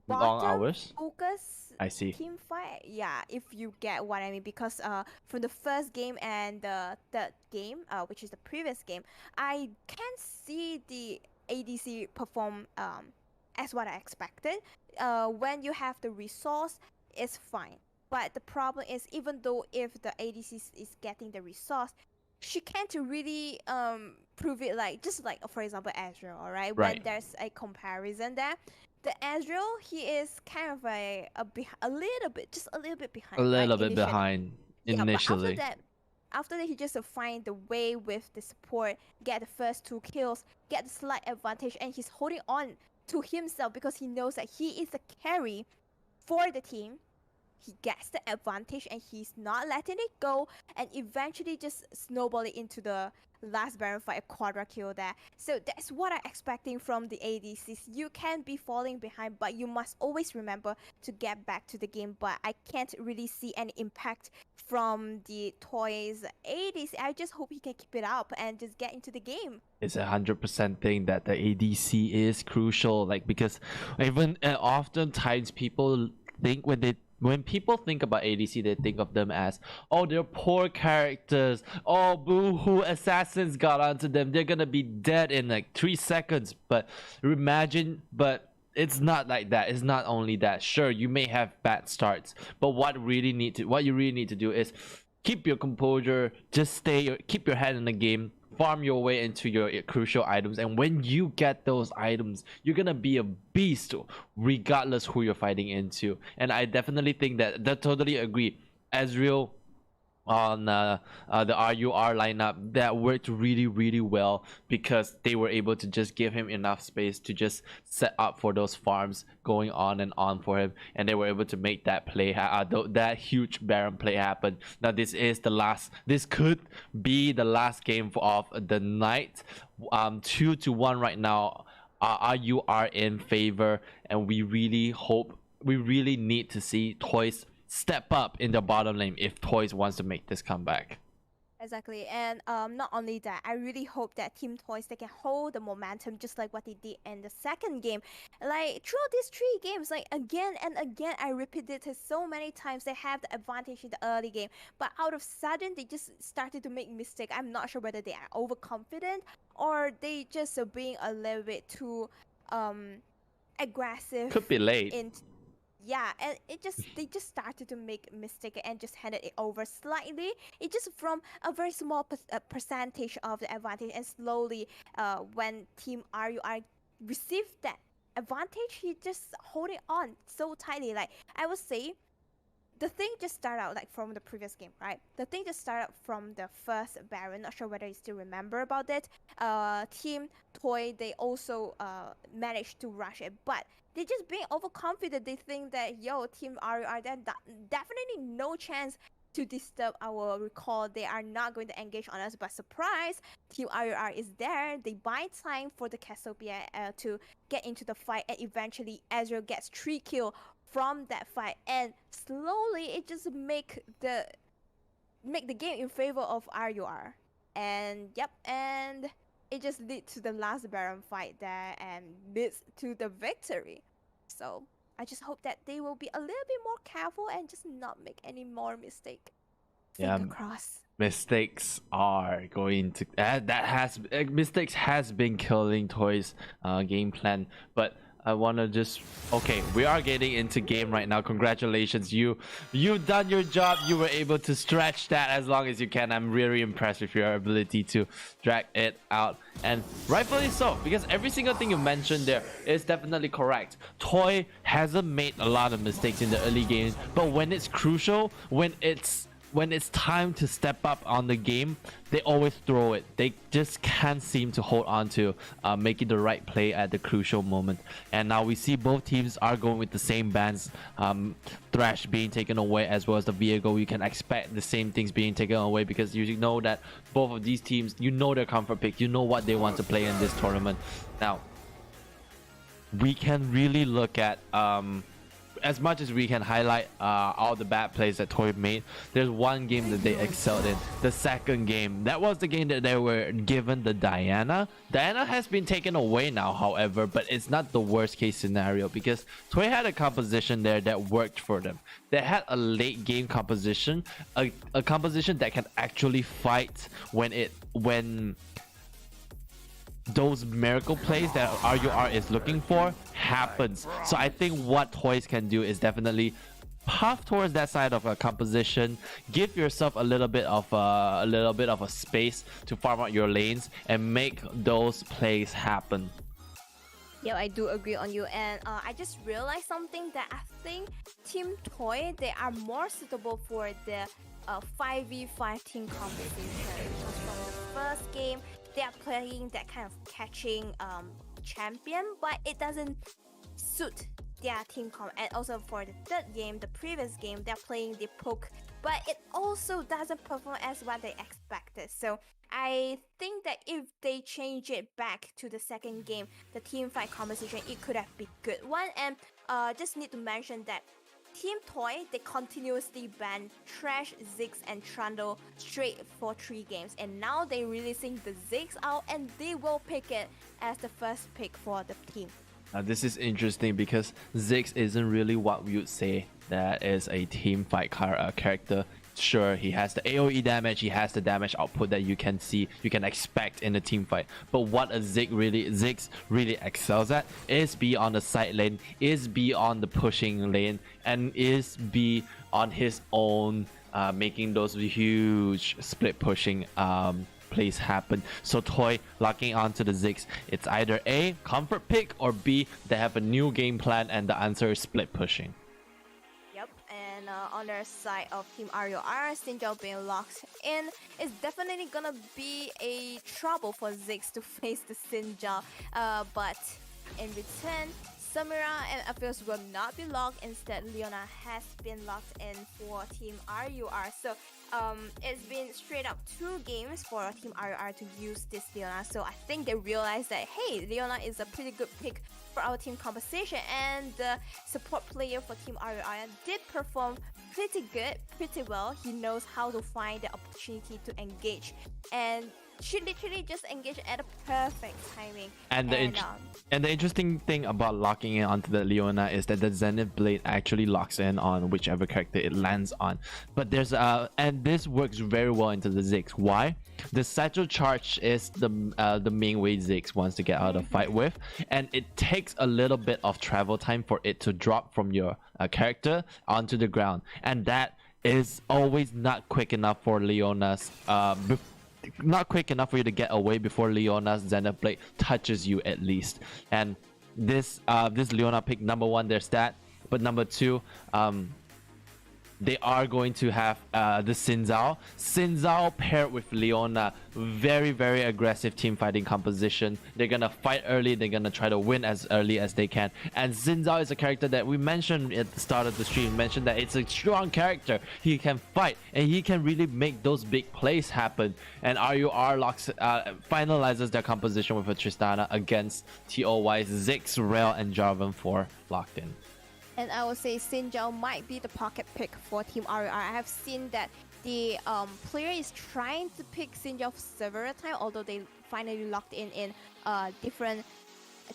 Long bottom hours? focus I see. team fight. Yeah, if you get what I mean, because from the first game and the third game, which is the previous game, I can see the ADC perform as what I expected. When you have the resource, it's fine. But the problem is, even though if the ADC is getting the resource, she can't really prove it, like just like for example Ezreal, all right? When Right. there's a comparison there, the Ezreal, he is kind of a little bit, just a little bit behind. A right, little bit initially. behind Yeah, initially. but after that, he just find the way with the support, get the first 2 kills, get the slight advantage, and he's holding on to himself because he knows that he is a carry for the team. He gets the advantage and he's not letting it go, and eventually just snowballing into the last Baron fight, a quadra kill there. So that's what I'm expecting from the ADCs. You can be falling behind, but you must always remember to get back to the game. But I can't really see any impact from the Toyz ADC. I just hope he can keep it up and just get into the game. It's 100% thing that the ADC is crucial, like, because even oftentimes people think when people think about ADC, they think of them as, oh, they're poor characters, oh, boo-hoo, assassins got onto them, they're gonna be dead in like 3 seconds. But it's not like that. It's not only that. Sure, you may have bad starts, but what you really need to do is keep your composure, just keep your head in the game, farm your way into your crucial items, and when you get those items, you're gonna be a beast regardless who you're fighting into. And I definitely think that totally agree. Ezreal on the RUR lineup, that worked really well because they were able to just give him enough space to just set up for those farms going on and on for him, and they were able to make that play that huge Baron play happen. Now this could be the last game of the night. 2-1 right now. RUR in favor, and we really need to see Toyz step up in the bottom lane if Toyz wants to make this comeback. Exactly, and not only that, I really hope that Team Toyz, they can hold the momentum just like what they did in the second game. Like throughout these 3 games, like again and again, I repeated it so many times, they have the advantage in the early game, but out of sudden they just started to make mistakes. I'm not sure whether they are overconfident or they just are being a little bit too aggressive. Could be late. Yeah, and they just started to make a mistake and just handed it over slightly. It just from a very small percentage of the advantage, and slowly, when Team RUR received that advantage, he just holding on so tightly. Like I would say, the thing just started out like from the previous game, right? The thing just started from the first Baron. Not sure whether you still remember about it. Team Toy, they also managed to rush it, but they're just being overconfident. They think that, yo, Team RUR, there's definitely no chance to disturb our recall. They are not going to engage on us, but surprise, Team RUR is there. They buy time for the Cassiopeia to get into the fight, and eventually Ezreal gets 3 kills from that fight, and slowly it just make the game in favor of RUR. And yep, and it just leads to the last Baron fight there and leads to the victory. So I just hope that they will be a little bit more careful and just not make any more mistake. Finger crossed. Mistakes are going to mistakes has been killing Toyz game plan, but I wanna just we are getting into game right now. Congratulations, you've done your job. You were able to stretch that as long as you can. I'm really impressed with your ability to drag it out, and rightfully so, because every single thing you mentioned there is definitely correct. Toy hasn't made a lot of mistakes in the early games, but when it's crucial, when it's time to step up on the game, they always throw it. They just can't seem to hold on to making the right play at the crucial moment. And now we see both teams are going with the same bans. Thresh being taken away as well as the vehicle. You can expect the same things being taken away because you know that both of these teams, you know their comfort pick, you know what they want to play in this tournament. Now, we can really look at as much as we can highlight all the bad plays that Toy made, there's one game that they excelled in. The second game, that was the game that they were given the Diana. Diana has been taken away now, however, but it's not the worst case scenario because Toy had a composition there that worked for them. They had a late game composition, a composition that can actually fight when those miracle plays that RUR is looking for happens. So I think what Toys can do is definitely puff towards that side of a composition, give yourself a little bit of a space to farm out your lanes and make those plays happen. Yeah, I do agree on you, and I just realized something that I think Team Toy, they are more suitable for the 5v5 team competition, because from the first game they are playing that kind of catching champion, but it doesn't suit their team comp. And also for the third game, the previous game, they're playing the poke, but it also doesn't perform as what they expected. So I think that if they change it back to the second game, the team fight composition, it could have been good one. And just need to mention that Team Toy, they continuously ban Trash, Ziggs, and Trundle straight for 3 games, and now they're releasing the Ziggs out, and they will pick it as the first pick for the team. This is interesting because Ziggs isn't really what we would say that is a team fight character. Sure, he has the AoE damage, he has the damage output that you can see, you can expect in a team fight. But what a Ziggs really excels at is be on the side lane, is be on the pushing lane, and is be on his own, making those huge split pushing plays happen. So Toy locking onto the Ziggs, it's either A, comfort pick, or B, they have a new game plan and the answer is split pushing. And on their side of Team RUR, Sinjao being locked in is definitely gonna be a trouble for Ziggs to face the Sinjao. But in return, Samira and Aphios will not be locked. Instead, Leona has been locked in for Team RUR. So it's been straight up 2 games for Team RUR to use this Leona. So I think they realized that, hey, Leona is a pretty good pick for our team composition, and the support player for Team RUR did perform pretty good, pretty well. He knows how to find the opportunity to engage, and she literally just engaged at a perfect timing. And the interesting thing about locking in onto the Leona is that the Zenith Blade actually locks in on whichever character it lands on. But there's and this works very well into the Ziggs. Why? The satchel charge is the main way Ziggs wants to get out of the fight with, and it takes a little bit of travel time for it to drop from your character onto the ground, and that is always not quick enough for Leona's not quick enough for you to get away before Leona's Zenith Blade touches you at least. And this Leona pick, number 1, there's that, but number 2, they are going to have the Sinzao paired with Leona. Very, very aggressive team fighting composition. They're gonna fight early, they're gonna try to win as early as they can. And Sinzao is a character that we mentioned at the start of the stream, mentioned that it's a strong character. He can fight and he can really make those big plays happen. And RUR finalizes their composition with a Tristana against TOY's Ziggs, Rel, and Jarvan for locked in. And I would say Sinjao might be the pocket pick for Team RUR. I have seen that the player is trying to pick Sinjao several times, although they finally locked in different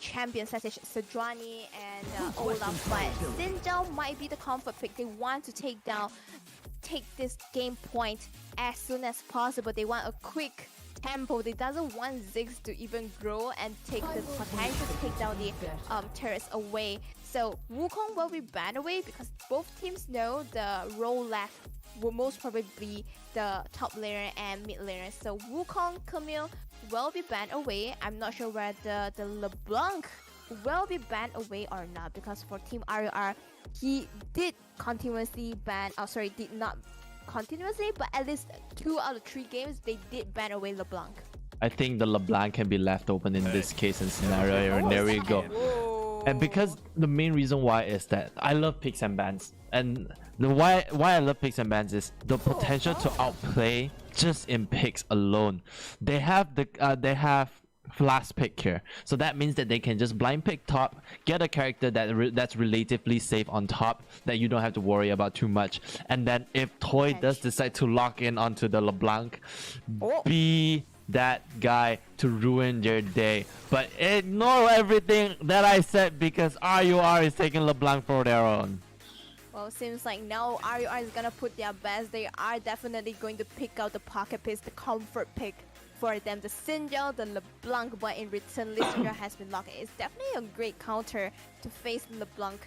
champions such as Sejuani and Olaf. But Sinjao might be the comfort pick. They want to take this game point as soon as possible. They want a quick tempo. They doesn't want Ziggs to even grow and take the potential to take down the turrets away. So Wukong will be banned away because both teams know the role left will most probably be the top laner and mid laner. So Wukong, Camille will be banned away. I'm not sure whether the LeBlanc will be banned away or not, because for Team RUR, he did continuously ban, did not continuously, but at least 2 out of 3 games they did ban away LeBlanc. I think the LeBlanc can be left open in this case and scenario, and there we go. And because the main reason why is that I love picks and bans, and the why I love picks and bans is the potential to outplay just in picks alone. They have last pick here. So that means that they can just blind pick top, get a character that's relatively safe on top that you don't have to worry about too much. And then if Toy does decide to lock in onto the LeBlanc, be that guy to ruin their day. But ignore everything that I said because RUR is taking LeBlanc for their own. Well, it seems like now RUR is gonna put their best. They are definitely going to pick out the pocket pick, the comfort pick for them, the Sinjao, the LeBlanc, but in return, Lissandra has been locked. It's definitely a great counter to face LeBlanc.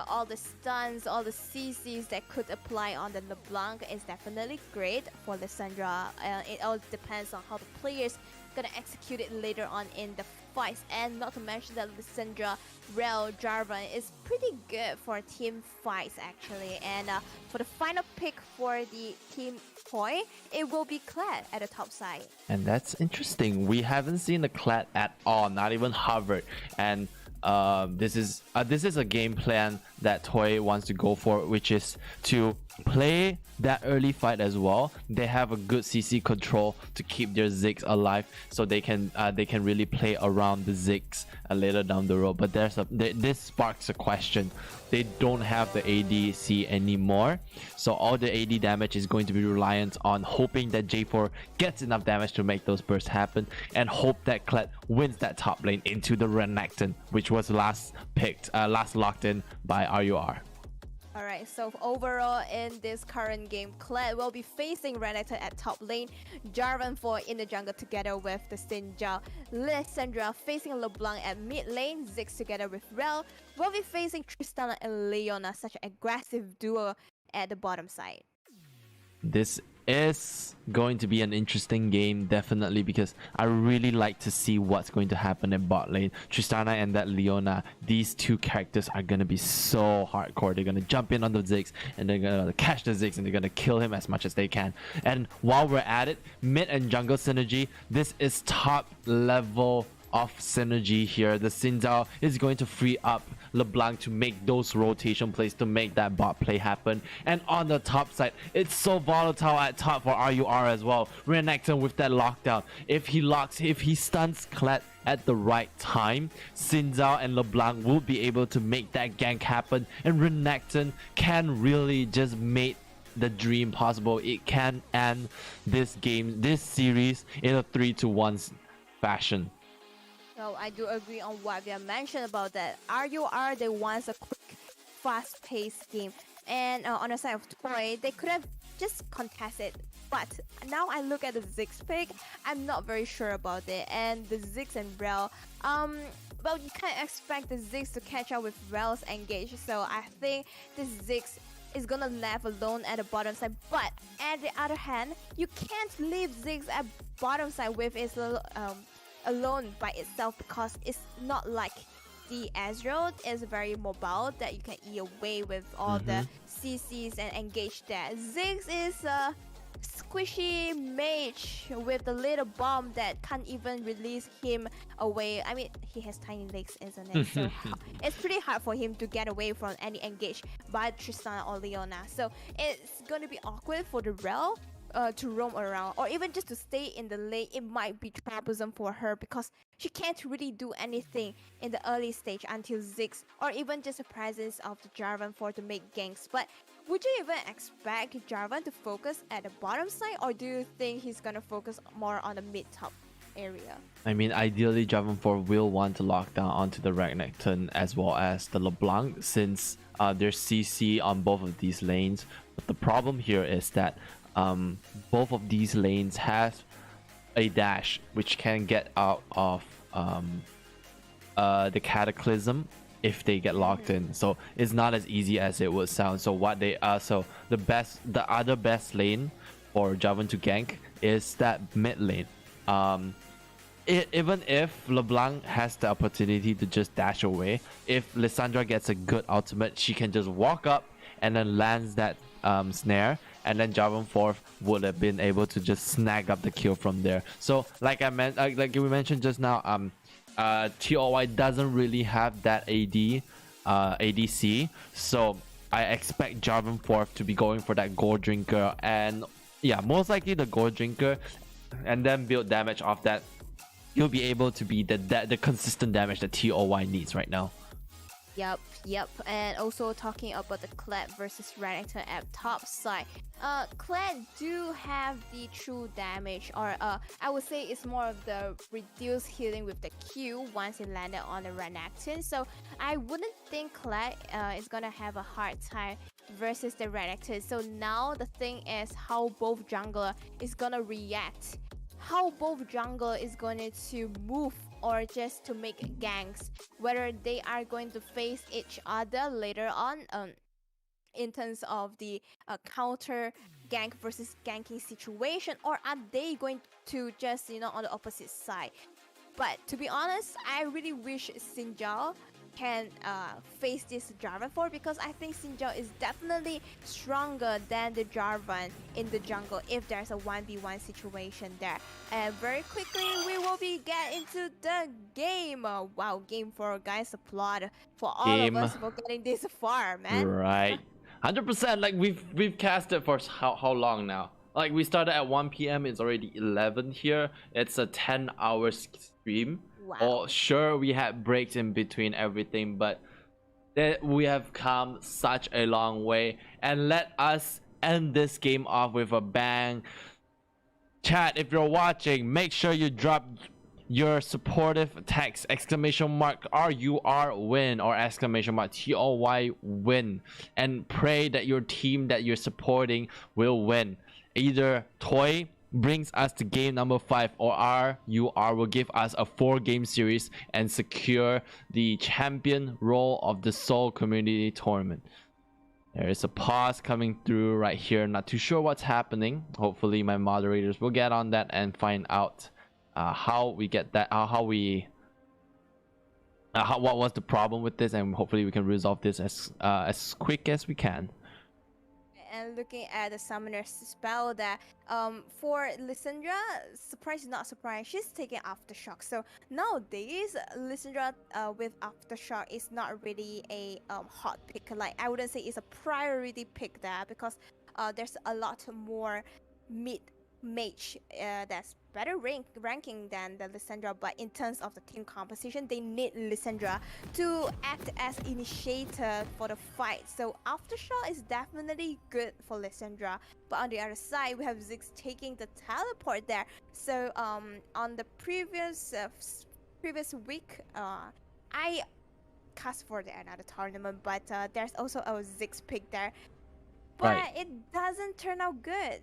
All the stuns, all the CCs that could apply on the LeBlanc is definitely great for Lissandra. It all depends on how the players gonna execute it later on in the fights, and not to mention that Lissandra, Rel, Jarvan is pretty good for team fights actually. And for the final pick for the team Toy, it will be Clad at the top side. And that's interesting. We haven't seen the Clad at all, not even hovered. And this is a game plan that Toy wants to go for, which is to play that early fight as well. They have a good CC control to keep their Ziggs alive, so they can really play around the Ziggs later down the road. But this sparks a question. They don't have the ADC anymore, so all the AD damage is going to be reliant on hoping that J4 gets enough damage to make those bursts happen, and hope that Kled wins that top lane into the Renekton, which was last locked in by RUR. Alright, so overall in this current game, Kled will be facing Renekton at top lane, Jarvan in the jungle together with the Sinjao, Lissandra facing LeBlanc at mid lane, Ziggs together with Rel will be facing Tristana and Leona, such an aggressive duo at the bottom side. This is going to be an interesting game, definitely, because I really like to see what's going to happen in bot lane. Tristana and that Leona, these two characters are going to be so hardcore. They're going to jump in on the Ziggs and they're going to catch the Ziggs and they're going to kill him as much as they can. And while we're at it, mid and jungle synergy, this is top level of synergy here. The Sinjao is going to free up LeBlanc to make those rotation plays to make that bot play happen. And on the top side, it's so volatile at top for RUR as well. Renekton with that lockdown. If he stuns Kled at the right time, Sinjao and LeBlanc will be able to make that gank happen, and Renekton can really just make the dream possible. It can end this game, this series, in a 3-1 fashion. So I do agree on what we mentioned about that. RUR, they want a quick, fast-paced game. And on the side of Toy, they could have just contested. But now I look at the Ziggs pick, I'm not very sure about it. And the Ziggs and Rel, well, you can't expect the Ziggs to catch up with Rel's engage. So I think the Ziggs is gonna left alone at the bottom side. But at the other hand, you can't leave Ziggs at bottom side with his alone by itself, because it's not like the Ezreal is very mobile that you can eat away with all the CCs and engage that. Ziggs is a squishy mage with a little bomb that can't even release him away. I mean, he has tiny legs, isn't it? So it's pretty hard for him to get away from any engage by Tristana or Leona. So it's gonna be awkward for the Rel to roam around, or even just to stay in the lane. It might be troublesome for her because she can't really do anything in the early stage until Ziggs, or even just the presence of the Jarvan to make ganks. But would you even expect Jarvan to focus at the bottom side, or do you think he's gonna focus more on the mid-top area? I mean, ideally Jarvan will want to lock down onto the Renekton as well as the LeBlanc, since there's CC on both of these lanes. But the problem here is that both of these lanes have a dash which can get out of the Cataclysm if they get locked in. So it's not as easy as it would sound. So the other best lane for Jarvan to gank is that mid lane. Even if LeBlanc has the opportunity to just dash away, if Lissandra gets a good ultimate, she can just walk up and then lands that snare, and then Jarvan would have been able to just snag up the kill from there. So like we mentioned just now, TOY doesn't really have that ADC, so I expect Jarvan to be going for that gold drinker, and yeah, most likely the gold drinker, and then build damage off that you'll be able to be the consistent damage that TOY needs right now. Yep. And also talking about the Kled versus Renekton at top side. Kled do have the true damage, or I would say it's more of the reduced healing with the Q once it landed on the Renekton. So I wouldn't think Kled is gonna have a hard time versus the Renekton. So now the thing is how both jungler is gonna react. How both jungler is going to move or just to make ganks, whether they are going to face each other later on in terms of the counter gank versus ganking situation, or are they going to just on the opposite side. But to be honest, I really wish Sinjao can face this Jarvan for, because I think Sinjao is definitely stronger than the Jarvan in the jungle if there's a 1v1 situation there. And very quickly we will be getting into the game. Wow, game 4, guys. Applaud for all of us for getting this far, man. Right, 100%. Like we've casted for how long now? Like we started at 1 p.m. It's already 11 here. It's a 10-hour stream. Wow. Oh, sure, we had breaks in between everything, but we have come such a long way. And let us end this game off with a bang. Chat, if you're watching, make sure you drop your supportive text, !RUR win or !TOY win, and pray that your team that you're supporting will win. Either Toy brings us to game number 5, or RUR will give us a 4-game series and secure the champion role of the Seoul Community Tournament. There is a pause coming through right here. Not too sure what's happening. Hopefully my moderators will get on that and find out how we get that, what was the problem with this, and hopefully we can resolve this as quick as we can. And looking at the summoner's spell, that for Lysandra, surprise not surprise, she's taking Aftershock. So nowadays Lysandra with Aftershock is not really a hot pick. Like, I wouldn't say it's a priority pick there, because there's a lot more mid mage that's better ranking than the Lysandra, but in terms of the team composition, they need Lysandra to act as initiator for the fight. So Aftershock is definitely good for Lysandra, but on the other side we have Ziggs taking the teleport there. So on the previous week, I cast for another tournament, but there's also a Ziggs pick there, but it doesn't turn out good.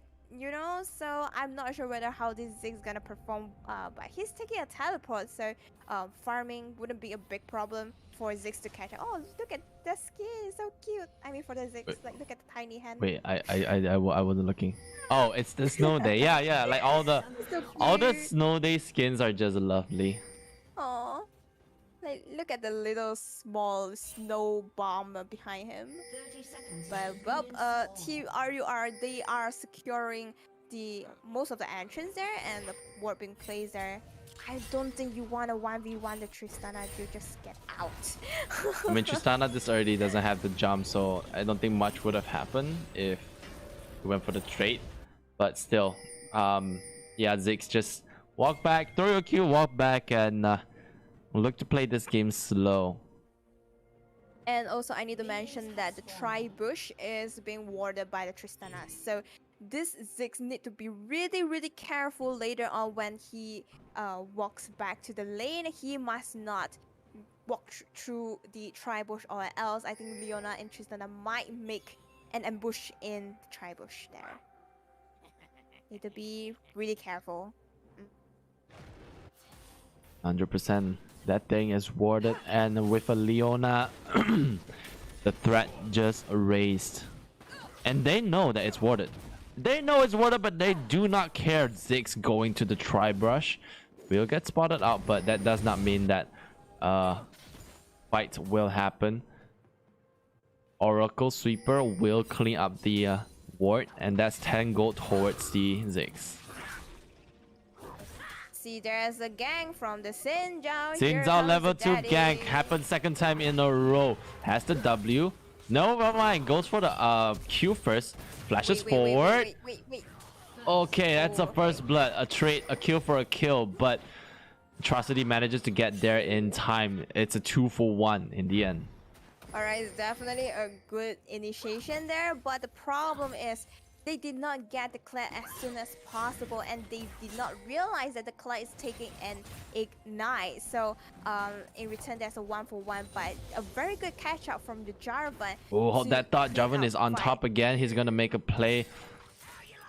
So I'm not sure whether how this Ziggs gonna perform, but he's taking a teleport, so farming wouldn't be a big problem for Ziggs to catch. Oh, look at the skin, so cute. I mean, for the Ziggs, like, look at the tiny hand. Wait, I wasn't looking. Oh, it's the snow day. Yeah, like all the snow day skins are just lovely. Aww. Like, look at the little small snow bomb behind him. But well, Team RUR, they are securing most of the entrance there, and the ward being placed there. I don't think you want a 1v1 the Tristana, you just get out. I mean, Tristana this already doesn't have the jump, so I don't think much would have happened if we went for the trade. But still, yeah, Ziggs just walk back, throw your Q, walk back, and look to play this game slow. And also, I need to mention that the Tri-Bush is being warded by the Tristana. So this Ziggs need to be really careful later on when he walks back to the lane. He must not walk through the Tri-Bush, or else I think Leona and Tristana might make an ambush in the Tri-Bush there. Need to be really careful. 100%. That thing is warded, and with a Leona, the threat just erased. And they know that it's warded. They know it's warded, but they do not care. Ziggs going to the Tri-Brush will get spotted out, but that does not mean that fight will happen. Oracle Sweeper will clean up the ward, and that's 10 gold towards the Ziggs. See, there's a gang from the Sinjao. Sinjao level 2 gank happens second time in a row. Has the W. No, never mind. Goes for the Q first. Flashes forward. Wait. Okay, that's a first blood. A trade, a kill for a kill. But Atrocity manages to get there in time. It's a 2-for-1 in the end. Alright, it's definitely a good initiation there, but the problem is they did not get the Claire as soon as possible, and they did not realize that the Claire is taking an ignite. So in return, there's a 1-for-1, but a very good catch up from the Jarvan. Oh, hold that thought. clean Jarvan out is on fight. top again. He's gonna make a play.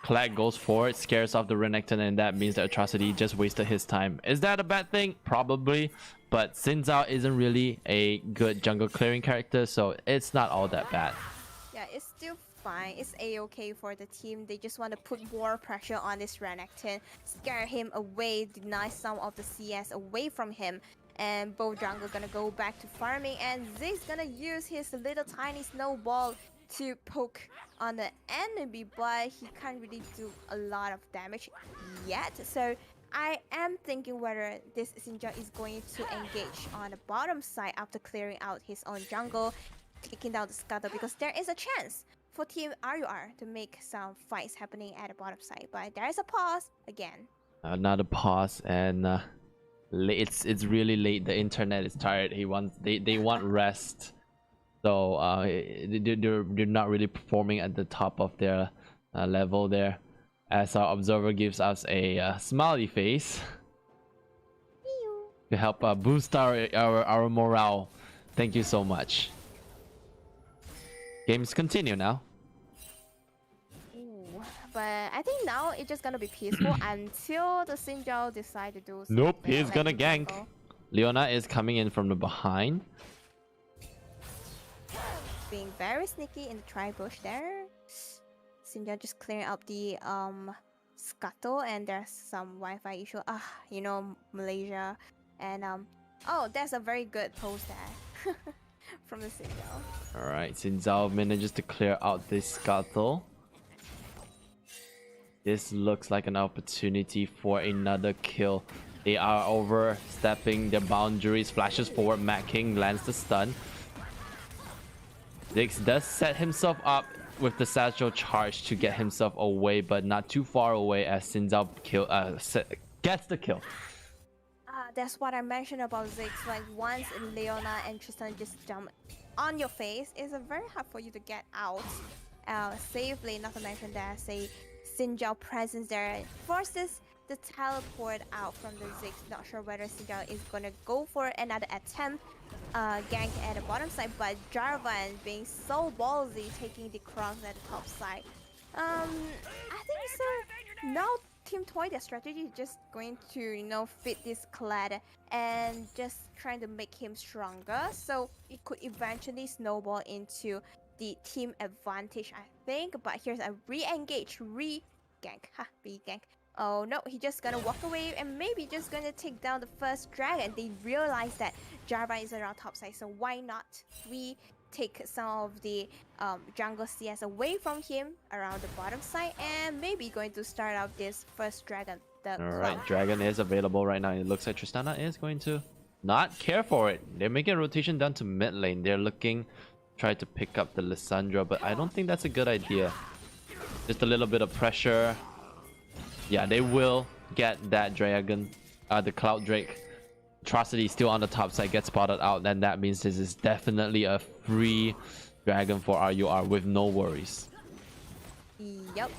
Clad goes forward, scares off the Renekton, and that means that Atrocity just wasted his time. Is that a bad thing? Probably. But Xin Zhao isn't really a good jungle clearing character, so it's not all that bad. Yeah, it's still fine. It's a-okay for the team. They just want to put more pressure on this Renekton, scare him away, deny some of the CS away from him. And both jungle gonna go back to farming, and Zig's gonna use his little tiny snowball to poke on the enemy, but he can't really do a lot of damage yet. So I am thinking whether this Xinjiao is going to engage on the bottom side after clearing out his own jungle, taking down the scuttle, because there is a chance for Team RUR to make some fights happening at the bottom side. But there is a pause again. Another pause, and it's really late. The internet is tired. They want rest. So they're not really performing at the top of their level there, as our observer gives us a smiley face to help boost our morale. Thank you so much. Games continue now. Ooh, but I think now it's just gonna be peaceful until the Xinjiao decide to do something. Nope, he's like gonna the gank. jungle. Leona is coming in from the behind. Being very sneaky in the tri-bush there. Xinjiao just clearing up the scuttle, and there's some Wi-Fi issue. You know, Malaysia. And oh, that's a very good post there from the Xinjiao. Alright, Xin Zhao manages to clear out this scuttle. This looks like an opportunity for another kill. They are overstepping their boundaries. Flashes forward, Matt King lands the stun. Ziggs does set himself up with the satchel charge to get himself away, but not too far away as Xin Zhao gets the kill. That's what I mentioned about Ziggs. Like, once Leona and Tristan just jump on your face, it's very hard for you to get out safely. Not to mention there's a Xinjiao presence there. Forces the teleport out from the Ziggs. Not sure whether Xinjiao is gonna go for another attempt gank at the bottom side, but Jarvan being so ballsy, taking the cross at the top side. I think so. Now Team Toyz, their strategy is just going to, you know, fit this Clad and just trying to make him stronger, so it could eventually snowball into the team advantage, I think. But here's a re-engage, re-gank, re-gank. Oh no, he just gonna walk away and maybe just gonna take down the first dragon. They realize that Jarvan is around top side, so why not we take some of the jungle CS away from him around the bottom side, and maybe going to start out this first dragon. Alright, dragon is available right now. It looks like Tristana is going to not care for it. They're making a rotation down to mid lane. They're looking, try to pick up the Lissandra, but I don't think that's a good idea. Just a little bit of pressure. Yeah, they will get that dragon, the Cloud Drake. Atrocity still on the top side, gets spotted out, and that means this is definitely a free dragon for RUR with no worries. Yep.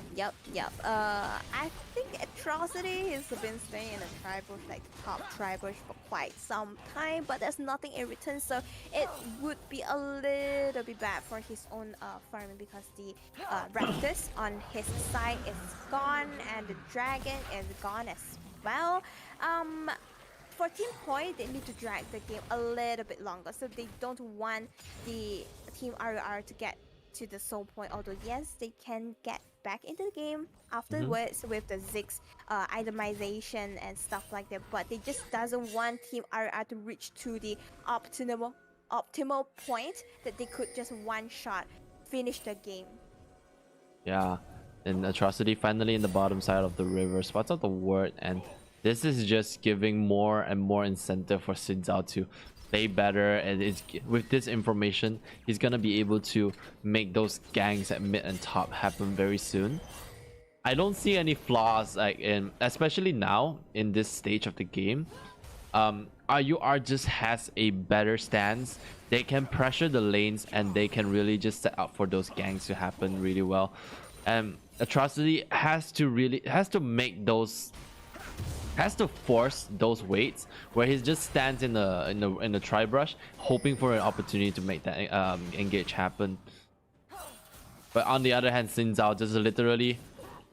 I think Atrocity has been staying in the tri-bush, like the top tri-bush, for quite some time, but there's nothing in return, so it would be a little bit bad for his own farming, because the Raptors on his side is gone, and the dragon is gone as well. For Team Toyz, they need to drag the game a little bit longer, so they don't want the Team RUR to get to the soul point, although yes, they can get back into the game afterwards with the Ziggs itemization and stuff like that, but they just doesn't want Team RUR to reach to the optimal point that they could just one shot finish the game. Yeah, and Atrocity finally in the bottom side of the river, spots out the ward, and this is just giving more and more incentive for Xin Zhao to play better, and with this information, he's gonna be able to make those ganks at mid and top happen very soon. I don't see any flaws, like especially now in this stage of the game. RUR just has a better stance. They can pressure the lanes and they can really just set up for those ganks to happen really well. Atrocity has to force those waits where he just stands in the tri brush, hoping for an opportunity to make that engage happen. But on the other hand, Xin Zhao just literally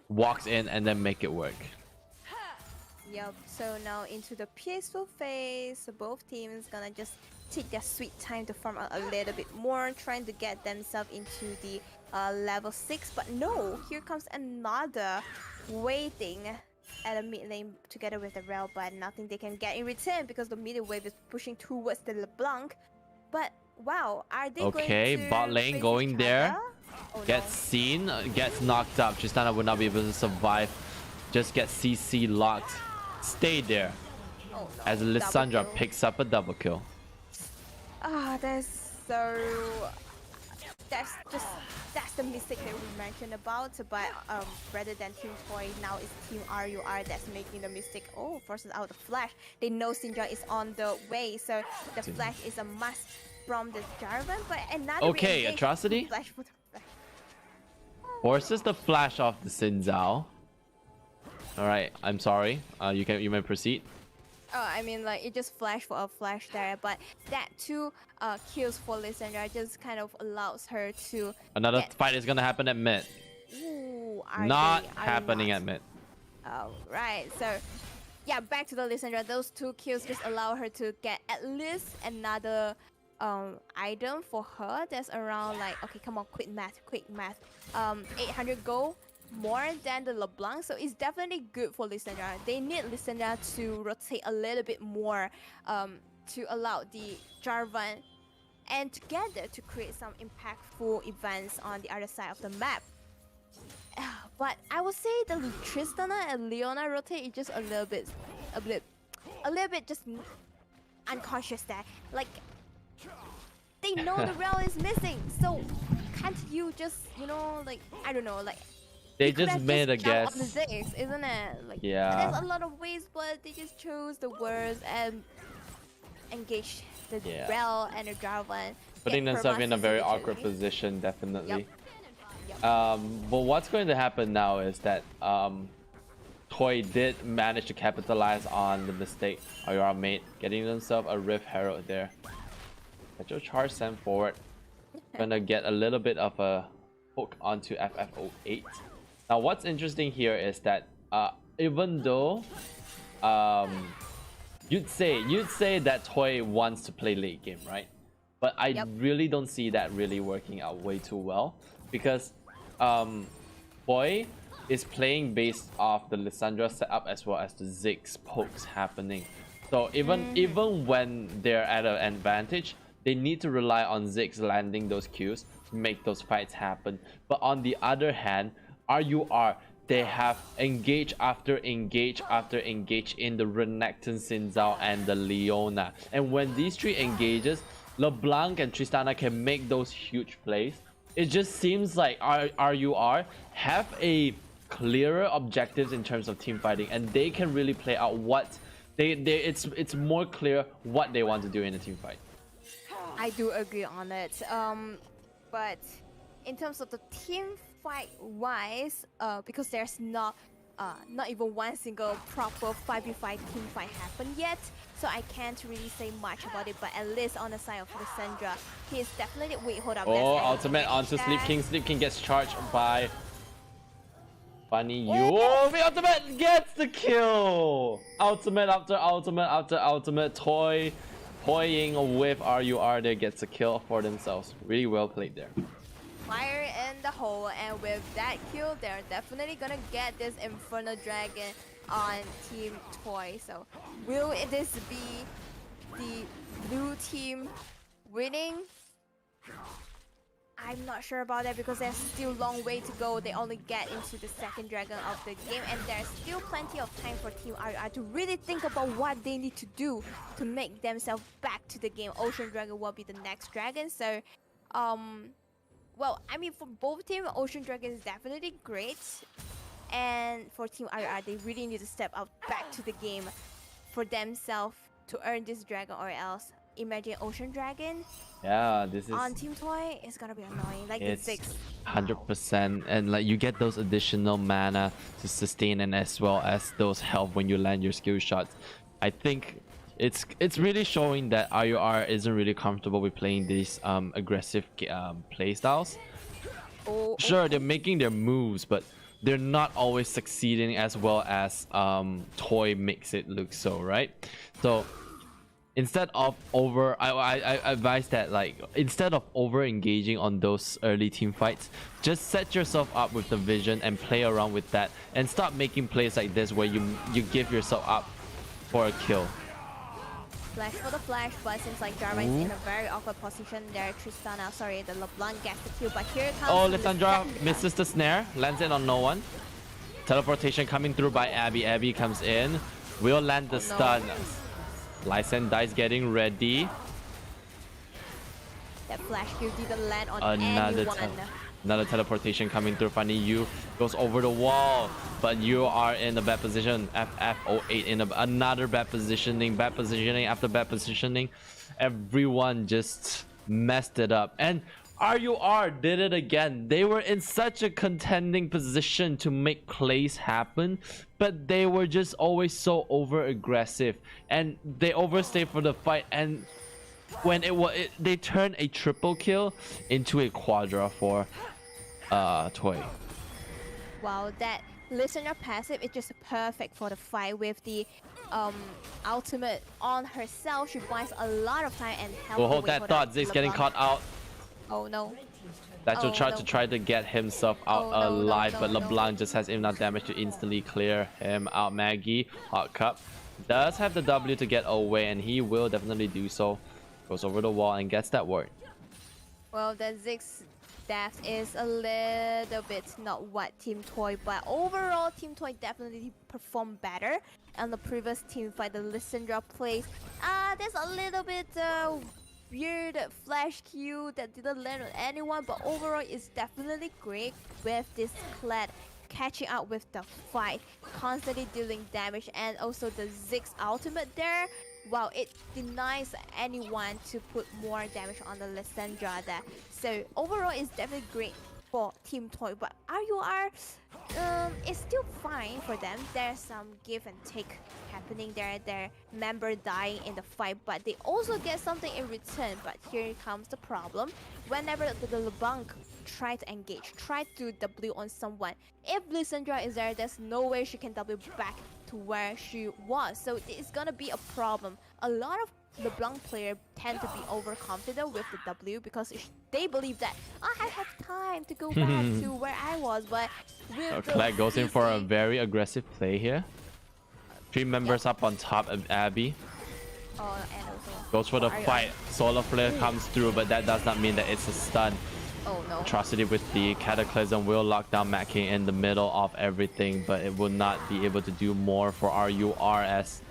walks in and then make it work. Yep, so now into the peaceful phase. So both teams gonna just take their sweet time to farm out a little bit more, trying to get themselves into the level 6. But no, here comes another waiting at a mid lane together with the rail, but nothing they can get in return because the middle wave is pushing towards the LeBlanc. But wow, are they okay, going to bot lane face going each there. other? Oh, Gets seen, gets knocked up. Tristana would not be able to survive. Just get CC locked. Stay there. Oh, no. As Double Lissandra kill. picks up a double kill. That's the mistake that we mentioned about. But rather than Team Toy, now it's Team RUR that's making the mistake. Oh, forces out the flash. They know Syndra is on the way, so the flash is a must from the Jarvan. But another Okay, Atrocity flash for the flash. forces the flash off the Xin Zhao. Alright, I'm sorry. You may proceed. Oh, I mean, like, it just flashed for a flash there, but that 2 kills for Lissandra just kind of allows her to Another get... fight is gonna happen at mid. Ooh, Not are happening not? at mid. Oh, right. So, yeah, back to the Lissandra. Those 2 kills just allow her to get at least another item for her. That's around, like, okay, come on, quick math. 800 gold. More than the LeBlanc, so it's definitely good for Lissandra. They need Lissandra to rotate a little bit more to allow the Jarvan and together to create some impactful events on the other side of the map. But I would say the Tristana and Leona rotate is just a little bit just unconscious there. Like, they know the rail is missing, so can't you just, you know, like, I don't know, like, They just made a guess. On the Ziggs, isn't it? Like, Yeah. there's a lot of ways, but they just chose the words and engage the rail and the Jarvan. Putting themselves in a very awkward position, definitely. But what's going to happen now is that Toy did manage to capitalize on the mistake RUR made, getting themselves a Rift Herald there. Metro Charge sent forward. Gonna get a little bit of a hook onto FF08. Now what's interesting here is that even though you'd say that Toy wants to play late game, right? But I really don't see that really working out way too well, because Toy is playing based off the Lissandra setup as well as the Ziggs pokes happening. So even when they're at an advantage, they need to rely on Ziggs landing those Qs to make those fights happen. But on the other hand, RUR, they have engage after engage after engage in the Renekton, Xin Zhao, and the Leona. And when these 3 engages, LeBlanc and Tristana can make those huge plays. It just seems like RUR have a clearer objectives in terms of team fighting, and they can really play out what it's more clear what they want to do in a team fight. I do agree on it. But in terms of the team fight wise, because there's not even one single proper 5v5 team fight happened yet, so I can't really say much about it. But at least on the side of Lissandra, he is definitely... Wait, hold up. Oh, ultimate onto Sleep King. Sleep King gets charged by Bunny Yu. Oh, the ultimate gets the kill! Ultimate after ultimate after ultimate. Toying with RUR there gets a kill for themselves. Really well played there. Fire in the hole, and with that kill, they're definitely gonna get this Infernal Dragon on Team Toy. So, will this be the blue team winning? I'm not sure about that because there's still a long way to go. They only get into the second dragon of the game, and there's still plenty of time for Team RUR to really think about what they need to do to make themselves back to the game. Ocean Dragon will be the next dragon. So, well, I mean, for both teams, Ocean Dragon is definitely great. And for Team RUR, they really need to step out back to the game for themselves to earn this dragon, or else imagine Ocean Dragon Yeah, this is on Team Toy. It's gonna be annoying, like the it's 6. 100%, and like you get those additional mana to sustain, and as well as those health when you land your skill shots. I think it's really showing that RUR isn't really comfortable with playing these aggressive play styles. Oh, Sure, they're making their moves, but they're not always succeeding as well as Toy makes it look so, right? So instead of I advise that, like, instead of over engaging on those early team fights, just set yourself up with the vision and play around with that, and stop making plays like this where you give yourself up for a kill. Flash for the flash, but seems like Jarvan is in a very awkward position there. Tristana, sorry, the LeBlanc gets the kill, but here comes Oh, Lissandra misses the snare, lands it on no one. Teleportation coming through by Abby. Abby comes in, will land the stun. Lysan dies getting ready. That flash kill didn't land on Another anyone. Another teleportation coming through. Funny you goes over the wall, but you are in a bad position. FF08 in another bad positioning after bad positioning. Everyone just messed it up, and RUR did it again. They were in such a contending position to make plays happen, but they were just always so over aggressive, and they overstayed for the fight, and when they turned a triple kill into a quadra for Toy. Wow, that listener passive is just perfect for the fight with the ultimate on herself. She buys a lot of time and help. We'll hold that thought. Zig's getting caught out. Oh no. That'll try to get himself out alive, but LeBlanc just has enough damage to instantly clear him out. Maggie, Hot Cup, does have the W to get away, and he will definitely do so. Goes over the wall and gets that word. Well, the Zig's death is a little bit not what Team Toy, but overall Team Toy definitely performed better. On the previous team fight, the Lissandra plays, there's a little bit weird flash Q that didn't land on anyone, but overall it's definitely great with this Kled catching up with the fight, constantly dealing damage, and also the Zig's ultimate there. Wow, it denies anyone to put more damage on the Lissandra there. So overall, it's definitely great for Team Toy, but RUR, it's still fine for them. There's some give and take happening there. Their member dying in the fight, but they also get something in return. But here comes the problem. Whenever the LeBlanc try to engage, try to W on someone, if Lissandra is there, there's no way she can W back to where she was. So it's gonna be a problem. A lot of LeBlanc players tend to be overconfident with the W because they believe that I have time to go back to where I was. But Kled goes in for a very aggressive play here. 3 members up on top of Abby. Oh, and also Goes for the fight. Solar Flare comes through, but that does not mean that it's a stun. oh no. Atrocity with the Cataclysm will lock down Matt King in the middle of everything, but it will not be able to do more for RUR as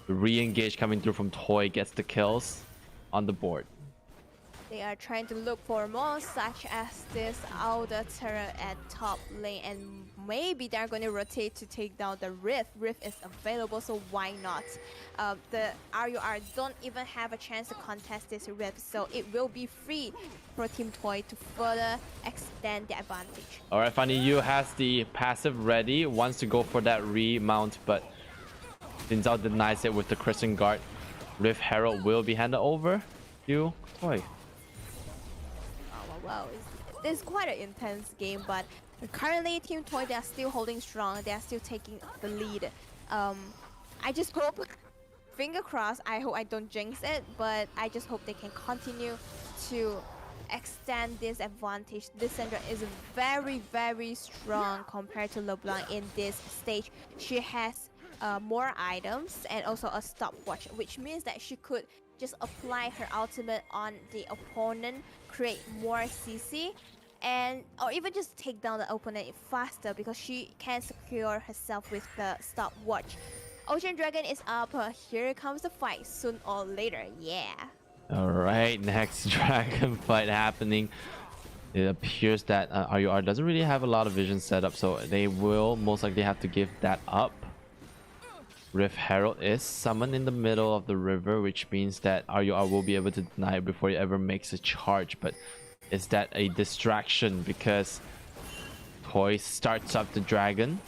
the re-engage coming through from Toy gets the kills on the board. They are trying to look for more, such as this outer turret at top lane, and maybe they're going to rotate to take down the Rift. Rift is available, so why not? The RUR don't even have a chance to contest this Rift, so it will be free for Team Toy to further extend the advantage. Alright, Funny You has the passive ready, wants to go for that remount, but Xin Zhao denies it with the Crescent Guard. Rift Herald will be handed over to Toy. Wow, it's quite an intense game, but currently Team Toy, they are still holding strong. They are still taking the lead. I just hope, finger crossed, I hope I don't jinx it, but I just hope they can continue to extend this advantage. Lissandra is very, very strong compared to LeBlanc in this stage. She has more items and also a stopwatch, which means that she could just apply her ultimate on the opponent, create more CC, and or even just take down the opponent faster because she can secure herself with the stopwatch. Ocean Dragon is up. Here comes the fight soon or later. Yeah. Alright, next dragon fight happening. It appears that RUR doesn't really have a lot of vision set up, so they will most likely have to give that up. Rift Herald is summoned in the middle of the river, which means that RUR will be able to deny it before he ever makes a charge. But is that a distraction? Because Toyz starts up the dragon.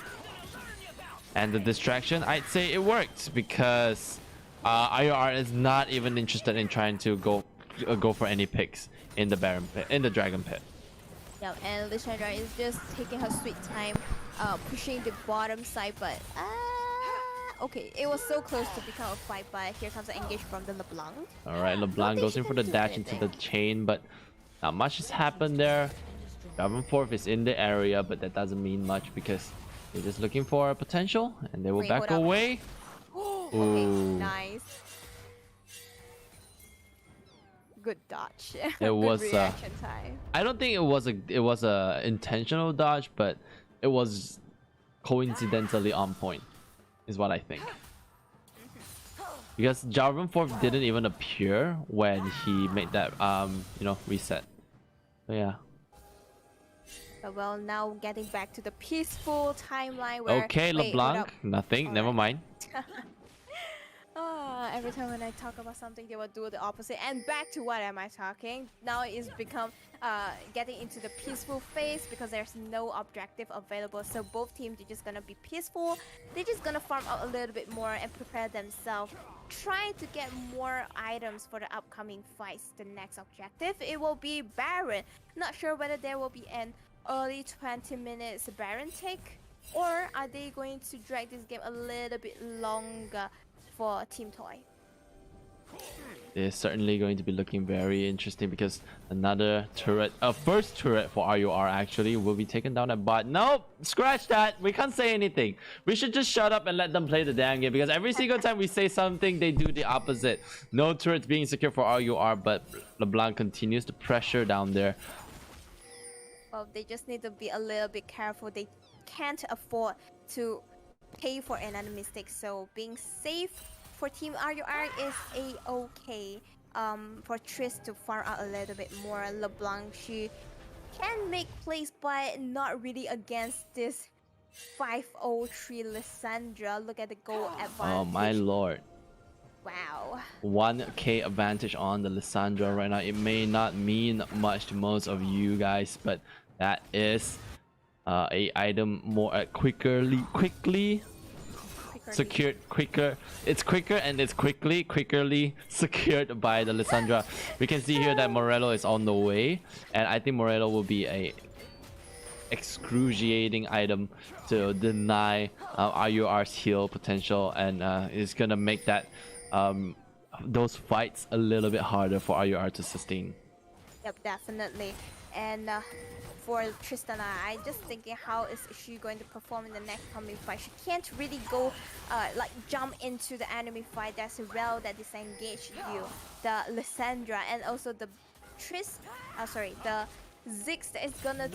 And the distraction, I'd say it worked because RUR is not even interested in trying to go for any picks in the Baron pit, in the Dragon pit. Yeah, and Lissandra is just taking her sweet time, pushing the bottom side, but okay, it was so close to become a fight, but here comes the engage from the LeBlanc. Alright, LeBlanc goes in for the dash into the chain, but not much has happened there. Dravenforth is in the area, but that doesn't mean much because they're just looking for a potential, and they will Wait, back hold up. away. Okay, Ooh. nice. Good dodge. It Good was reaction time. I don't think it was a intentional dodge, but it was coincidentally on point, is what I think. Because Dravenforth didn't even appear when he made that reset. So yeah. But well, now getting back to the peaceful timeline where. Okay, wait, hold LeBlanc, up. nothing. Never Alright. mind. Every time when I talk about something, they will do the opposite. And back to what am I talking? Now it's become getting into the peaceful phase because there's no objective available. So both teams are just gonna be peaceful. They're just gonna farm out a little bit more and prepare themselves, trying to get more items for the upcoming fights. The next objective, it will be Baron. Not sure whether there will be an early 20 minutes Baron take, or are they going to drag this game a little bit longer for Team Toy? It's certainly going to be looking very interesting because another turret, first turret for RUR actually, will be taken down at bot. Nope, scratch that. We can't say anything. We should just shut up and let them play the damn game because every single time we say something, they do the opposite. No turrets being secured for RUR, but LeBlanc continues to pressure down there. Well, they just need to be a little bit careful. They can't afford to pay for another mistake. So being safe for Team RUR is a-okay. For Triss to farm out a little bit more. LeBlanc, she can make plays, but not really against this 503 Lissandra. Look at the goal advantage. Oh my lord. Wow. 1k advantage on the Lissandra right now. It may not mean much to most of you guys, but that is a item more quickly secured. It's quicker and it's quickly secured by the Lissandra. We can see here that Morello is on the way, and I think Morello will be a excruciating item to deny RUR's heal potential, and it's gonna make that those fights a little bit harder for RUR to sustain. Yep, definitely. And for Tristana, I just thinking how is she going to perform in the next coming fight. She can't really go like jump into the enemy fight. That's a rel that disengage you. The Lissandra and also the the Ziggs that is gonna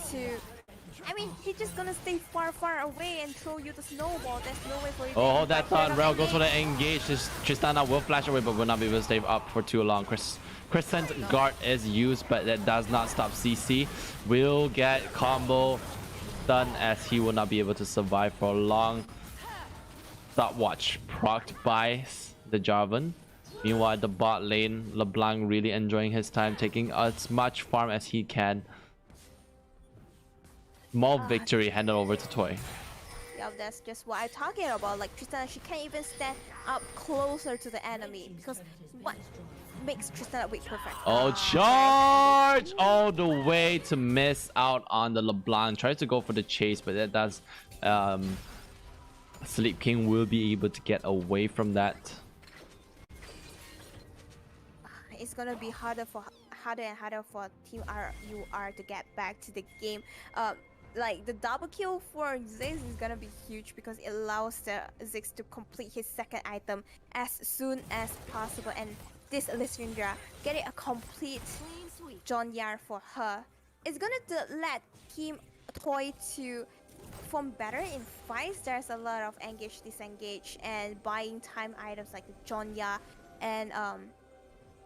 he's just gonna stay far away and throw you the snowball. There's no way for you. Oh, that thought. Rel goes for the engage. Tristana will flash away, but will not be able to stay up for too long. Crescent guard is used, but that does not stop CC. Will get combo done as he will not be able to survive for long. Stopwatch procced by the Jarvan. Meanwhile, the bot lane, LeBlanc really enjoying his time, taking as much farm as he can. Small victory handed over to Toy. Yeah, that's just what I'm talking about. Like Tristana, she can't even stand up closer to the enemy because what makes Tristana weak perfect? Oh, charge all the way to miss out on the LeBlanc. Tries to go for the chase, but that does. Sleep King will be able to get away from that. It's gonna be harder and harder for Team RUR to get back to the game. Like the double kill for Ziggs is gonna be huge because it allows the Ziggs to complete his second item as soon as possible, and this Lissandra getting a complete John Yar for her. It's gonna let Team Toy to perform better in fights. There's a lot of engage, disengage, and buying time items like the John Yar and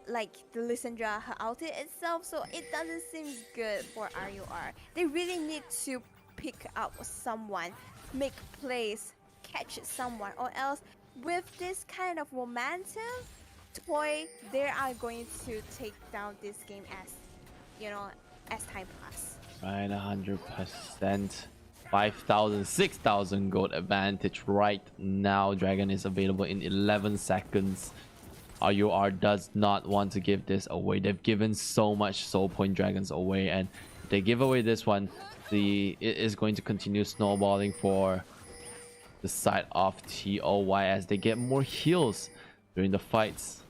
like the Lissandra, her ulti itself, so it doesn't seem good for RUR. They really need to pick up someone, make plays, catch someone, or else with this kind of momentum, Toy, they are going to take down this game as, you know, as time passes. Right, 100%. 5,000, 6,000 gold advantage right now. Dragon is available in 11 seconds. RUR does not want to give this away. They've given so much soul point dragons away, and if they give away this one, it is going to continue snowballing for the side of TOY as they get more heals during the fights.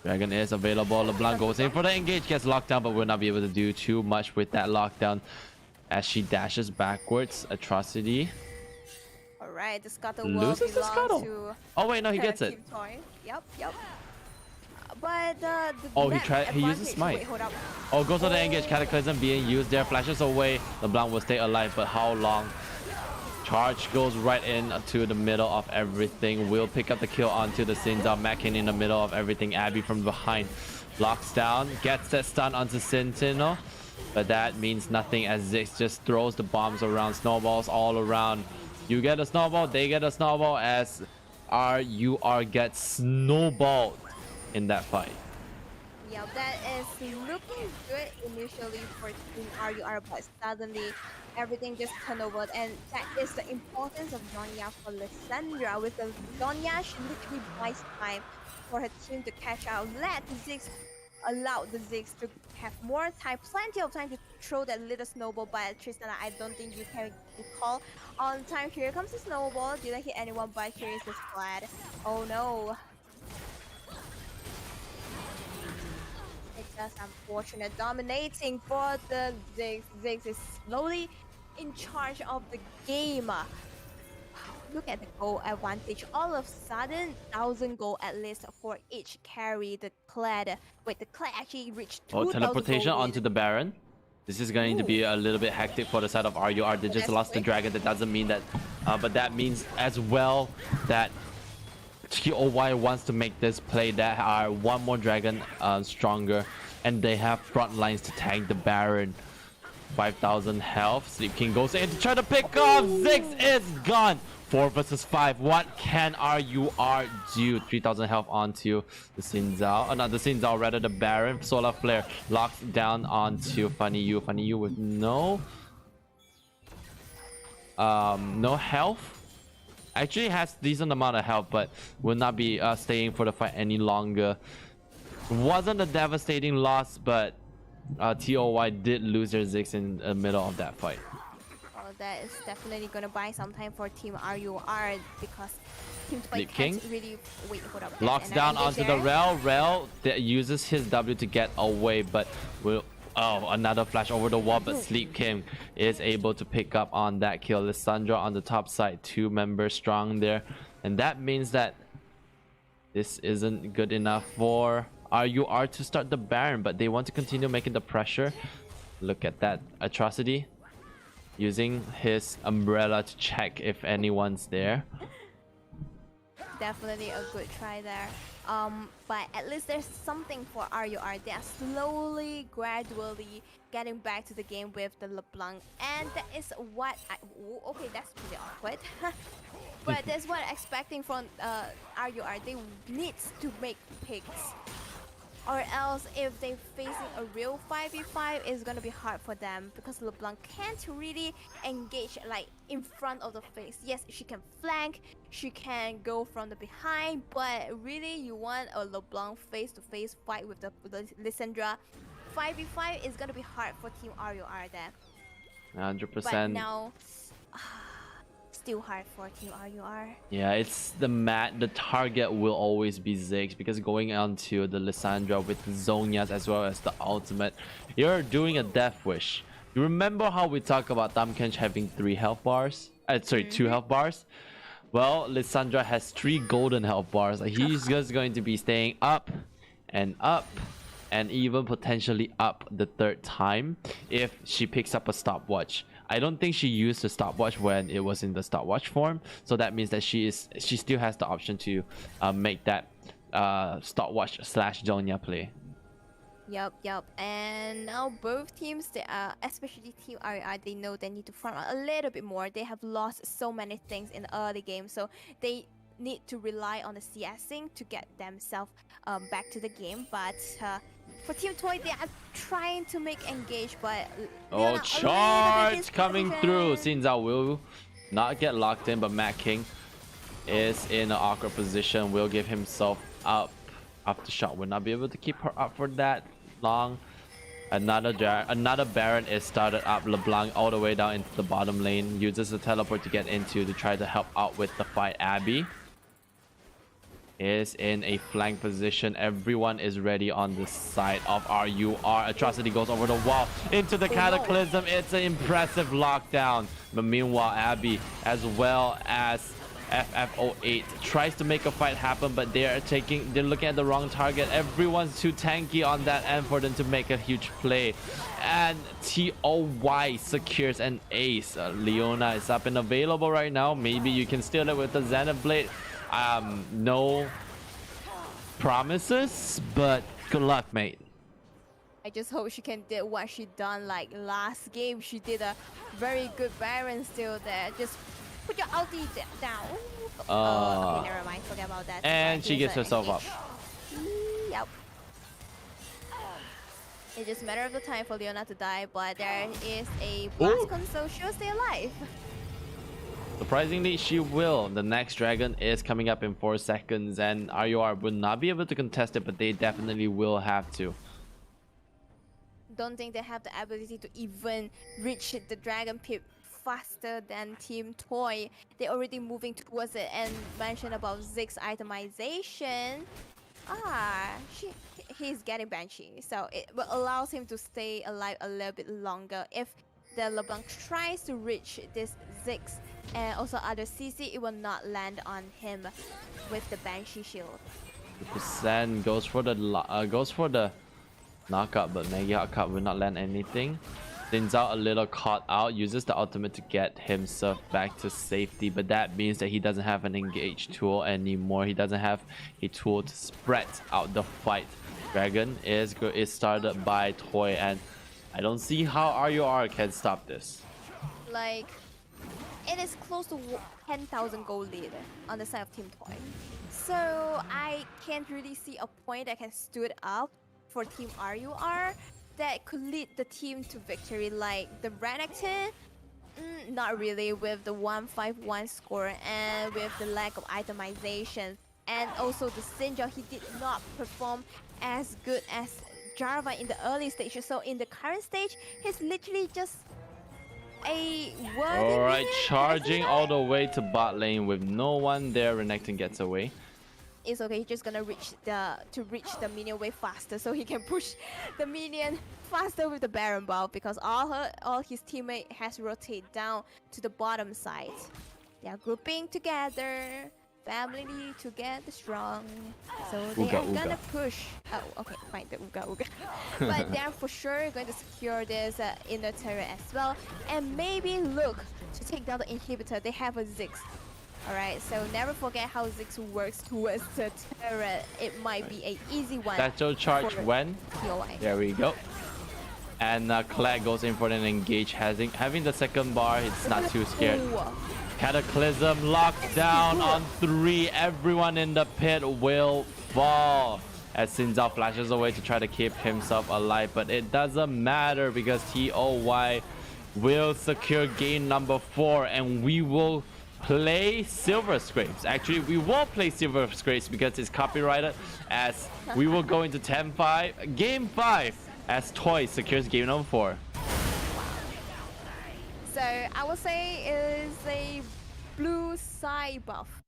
Dragon is available. LeBlanc goes in for the engage, gets locked down, but will not be able to do too much with that lockdown as she dashes backwards. Atrocity Alright, the scuttle will loses the belong scuttle. to Oh wait, no, he gets it. Team Toy. Yep. But the Oh, map he uses advantage- smite. Wait, hold up. Oh, goes for the engage. Cataclysm being used there. Flashes away. LeBlanc will stay alive, but how long? Charge goes right in to the middle of everything. Will pick up the kill onto the Sinzao. Mackin in the middle of everything. Abby from behind locks down. Gets that stun onto Sentinel. But that means nothing as Ziggs just throws the bombs around. Snowballs all around. You get a snowball. They get a snowball as RUR gets snowballed in that fight. Yeah, that is looking good initially for Team RUR, but suddenly everything just turned over, and that is the importance of Zonya for Lissandra. With the Zonya, she literally buys time for her team to catch out. Allowed the Ziggs to have more time, plenty of time to throw that little snowball, but Tristana, I don't think you can recall on time. Here comes the snowball, didn't hit anyone, but here is the splat. Oh no. It's just unfortunate. Dominating for the Ziggs. Ziggs is slowly in charge of the game. Look at the goal advantage. All of a sudden, 1,000 gold at least for each carry. The Clad. Wait, the Clad actually reached 2,000 teleportation gold onto the Baron. This is going to be a little bit hectic for the side of RUR. They just That's lost the quick. dragon. That doesn't mean that, but that means as well that TOY wants to make this play that are one more dragon stronger, and they have front lines to tank the Baron. 5,000 health. Sleep King goes in to try to pick off. Ziggs is gone. 4 versus 5. What can RUR do? 3,000 health onto the Sinzao. Not the Sinzao, rather the Baron. Solar Flare locks down onto Funny You. Funny You with no health. Actually has decent amount of health, but will not be staying for the fight any longer. Wasn't a devastating loss, but TOY did lose their Ziggs in the middle of that fight. Oh, that is definitely gonna buy some time for Team RUR because Team Toy Sleep can't King really wait. Hold up. locks And down I onto engage the there. Rel that uses his W to get away, but will another flash over the wall, but Sleep King is able to pick up on that kill. Lissandra on the top side, 2 members strong there, and that means that this isn't good enough for RUR to start the Baron, but they want to continue making the pressure. Look at that Atrocity using his umbrella to check if anyone's there. Definitely a good try there. But at least there's something for RUR. They are slowly, gradually getting back to the game with the LeBlanc, and that is what okay, that's pretty awkward. But that's what I'm expecting from RUR. They need to make picks, or else if they're facing a real 5v5, it's gonna be hard for them because LeBlanc can't really engage like in front of the face. Yes, she can flank, she can go from the behind, but really you want a LeBlanc face-to-face fight with the Lissandra. 5v5 is gonna be hard for Team RUR there. 100%. But now, still hard for Team RUR. Yeah, it's the target will always be Ziggs, because going on to the Lissandra with the Zonias as well as the ultimate, you're doing a death wish. You remember how we talk about Tamkench having 3 health bars? 2 health bars? Well, Lissandra has 3 golden health bars. He's just going to be staying up and even potentially up the 3rd time if she picks up a stopwatch. I don't think she used the stopwatch when it was in the stopwatch form, so that means that she still has the option to make that stopwatch / Zonya play. Yup. And now both teams, they are, especially Team RUR, they know they need to front run a little bit more. They have lost so many things in the early game, so they need to rely on the CSing to get themselves back to the game. But for Team Toy, they are trying to make engage, but Oh, charge coming through. Xin Zhao will not get locked in, but Matt King is in an awkward position. Will give himself up after shot. Will not be able to keep her up for that long. Another Baron is started up. LeBlanc all the way down into the bottom lane. Uses the teleport to get into to try to help out with the fight. Abby is in a flank position. Everyone is ready on the side of RUR. Atrocity goes over the wall into the Cataclysm. It's an impressive lockdown. But meanwhile, Abby as well as FF08 tries to make a fight happen, but they're looking at the wrong target. Everyone's too tanky on that end for them to make a huge play. And TOY secures an ace. Leona is up and available right now. Maybe you can steal it with the Zenith Blade. No promises, but good luck, mate. I just hope she can do what she done like last game. She did a very good Baron still there. Just put your ulti down. Okay, never mind. Forget about that. And she gets herself up. Yep. It's just a matter of the time for Leona to die, but there is a blast console. She'll stay alive. Surprisingly, she will. The next dragon is coming up in 4 seconds, and RUR will not be able to contest it, but they definitely will have to. Don't think they have the ability to even reach the dragon pit faster than Team Toy. They're already moving towards it, and mentioned about Ziggs itemization. He's getting Banshee, so it allows him to stay alive a little bit longer. If the LeBlanc tries to reach this Ziggs and also other CC, it will not land on him with the Banshee shield. % goes for the knockout, but Maggie Hotcut will not land anything. Thins out a little caught out, uses the ultimate to get himself back to safety, but that means that he doesn't have an engage tool anymore. He doesn't have a tool to spread out the fight. Dragon is started by Toy, and I don't see how RUR can stop this. Like, it is close to 10,000 gold lead on the side of Team Toy. So I can't really see a point that can stood up for Team RUR that could lead the team to victory. Like the Renekton, not really, with the 151 score and with the lack of itemization. And also the Sinjao, he did not perform as good as Jarvan in the early stages. So in the current stage, he's literally just a Alright, charging all the way to bot lane with no one there. Renekton gets away. It's okay, he's just gonna reach the minion way faster, so he can push the minion faster with the Baron buff, because all his teammate has rotated down to the bottom side. They are grouping together, family together strong. So they are gonna push. Oh, okay, fine, the Uga. But they're for sure going to secure this inner turret as well, and maybe look to take down the inhibitor. They have a Ziggs. Alright, so never forget how Ziggs works towards the turret. It might be an easy one. Satchel charge when? TOI. There we go. And Clad goes in for an engage. Having the second bar, it's not too scared. Cataclysm locked down on 3. Everyone in the pit will fall. As Sinzao flashes away to try to keep himself alive, but it doesn't matter because TOY will secure game number 4, and we will play Silver Scrapes. Actually, we will play Silver Scrapes because it's copyrighted, as we will go into game 5 as Toy secures game number 4. So I would say it is a blue side buff.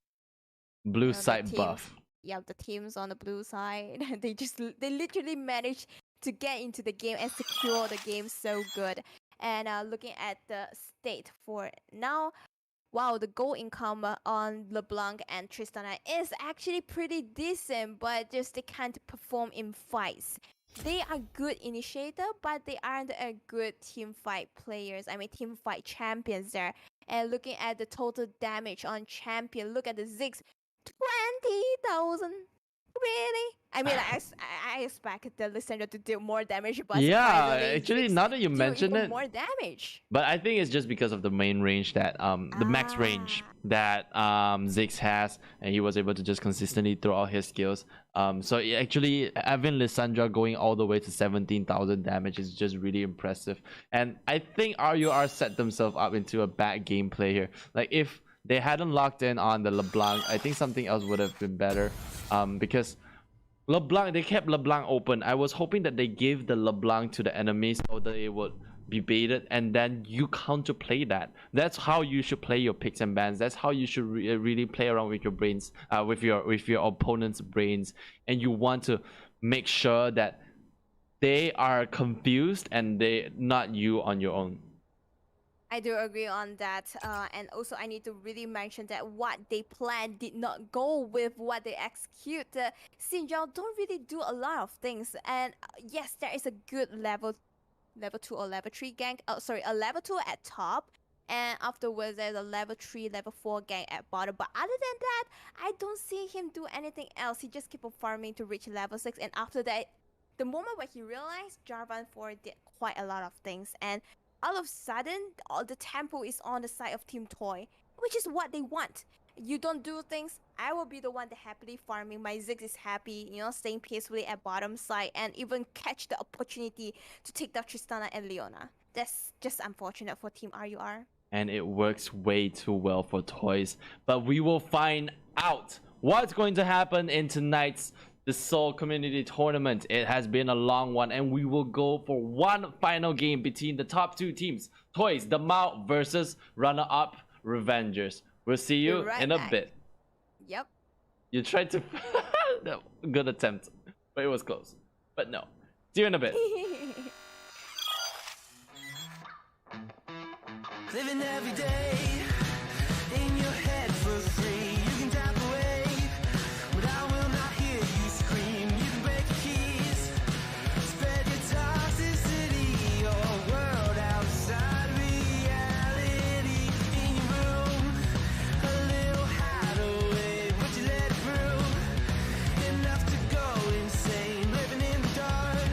Blue side buff. Yeah, the teams on the blue side, they literally managed to get into the game and secure the game so good. And looking at the state for now, wow, the goal income on LeBlanc and Tristana is actually pretty decent, but just they can't perform in fights. They are good initiator, but they aren't a good team fight players. I mean, team fight champions there. And looking at the total damage on champion, look at the Ziggs, 20,000. Really? I mean, I expect the listener to do more damage, but Yeah, surprisingly, actually, Ziggs now that you do mention even it, more damage. but I think it's just because of the main range that the max range that Ziggs has, and he was able to just consistently throw out his skills. So actually having Lissandra going all the way to 17,000 damage is just really impressive. And I think RUR set themselves up into a bad gameplay here. Like if they hadn't locked in on the LeBlanc, I think something else would have been better. Because LeBlanc, they kept LeBlanc open. I was hoping that they gave the LeBlanc to the enemies so that it would be baited, and then you counterplay that. That's how you should play your picks and bans. That's how you should really play around with your brains, with your opponent's brains, and you want to make sure that they are confused and they not you on your own. I do agree on that, and also I need to really mention that what they planned did not go with what they execute. Xinjiang don't really do a lot of things, and yes, there is a good level 2 or level 3 gank. Oh, sorry, a level 2 at top, and afterwards there's a level 3, level 4 gank at bottom. But other than that, I don't see him do anything else. He just keep on farming to reach level 6, and after that, the moment where he realized Jarvan 4 did quite a lot of things, and all of a sudden, all the tempo is on the side of Team Toy, which is what they want. You don't do things, I will be the one that happily farming. My Ziggs is happy, you know, staying peacefully at bottom side and even catch the opportunity to take down Tristana and Leona. That's just unfortunate for Team RUR. And it works way too well for Toyz. But we will find out what's going to happen in tonight's the Seoul Community Tournament. It has been a long one, and we will go for one final game between the top two teams, Toyz the Mau versus runner-up Revengers. We'll see you Right in a back. bit. Yep. You tried to no, good attempt, but it was close. But no, see you in a bit. Living every day in your head for free. You can tap away, but I will not hear you scream. You can break the keys, spread your toxicity, your world outside reality. In your room, a little hideaway, but you let it through. Enough to go insane, living in the dark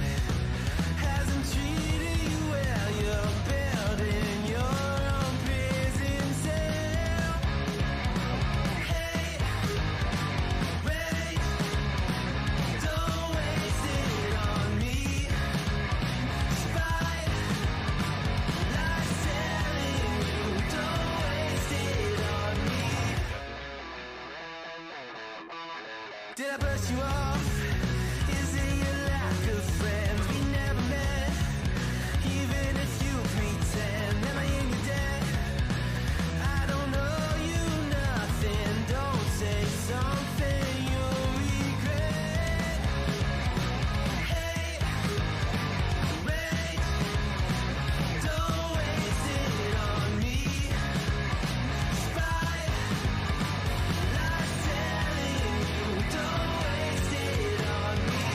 hasn't treated you well. You're building your own prison cell. Hey, wait, don't waste it on me. Spy, lies telling you, don't waste it on me. Did I brush you off? Is it your lack of friends? We never met, even if you pretend. Am I in your debt? I don't owe you nothing. Don't say something you'll regret. Hey, wait, don't waste it on me. Spy, lies telling you, don't waste it on me.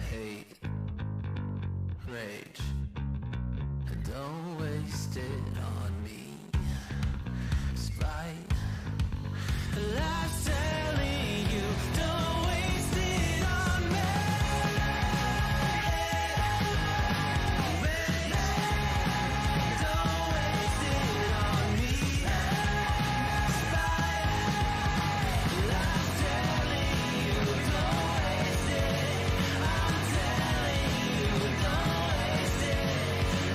Hate, rage, don't waste it on me. Spite, lies telling you, don't waste it on me. Rage, don't waste it on me. Spite, lies telling you, don't waste it. I'm telling you, don't waste it.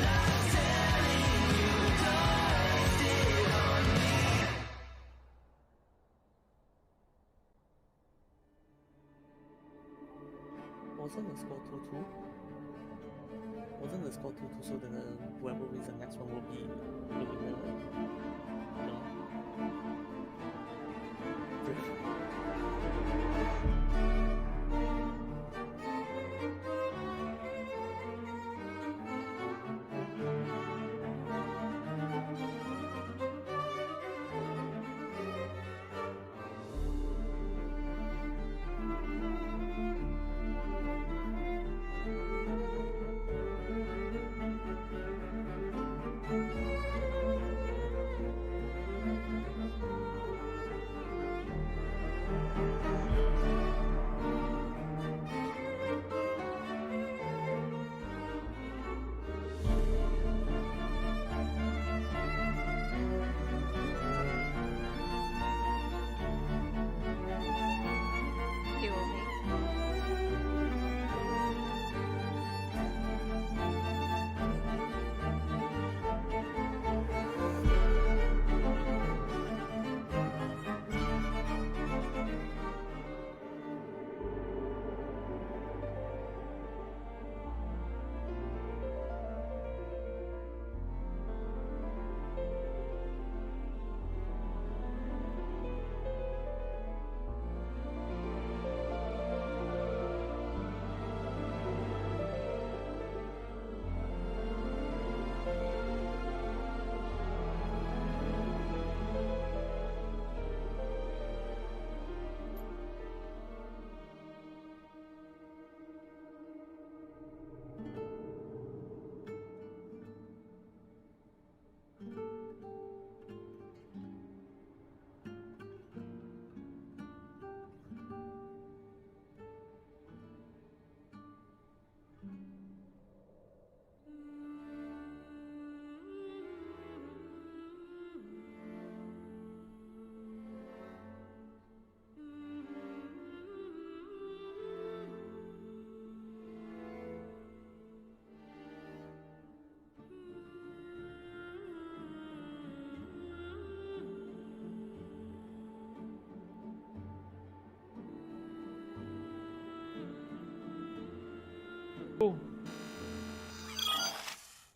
Lies telling you, don't waste it on me. Wasn't the score 2-2? Wasn't the score 2-2 so that whoever wins the next one will be the winner? No.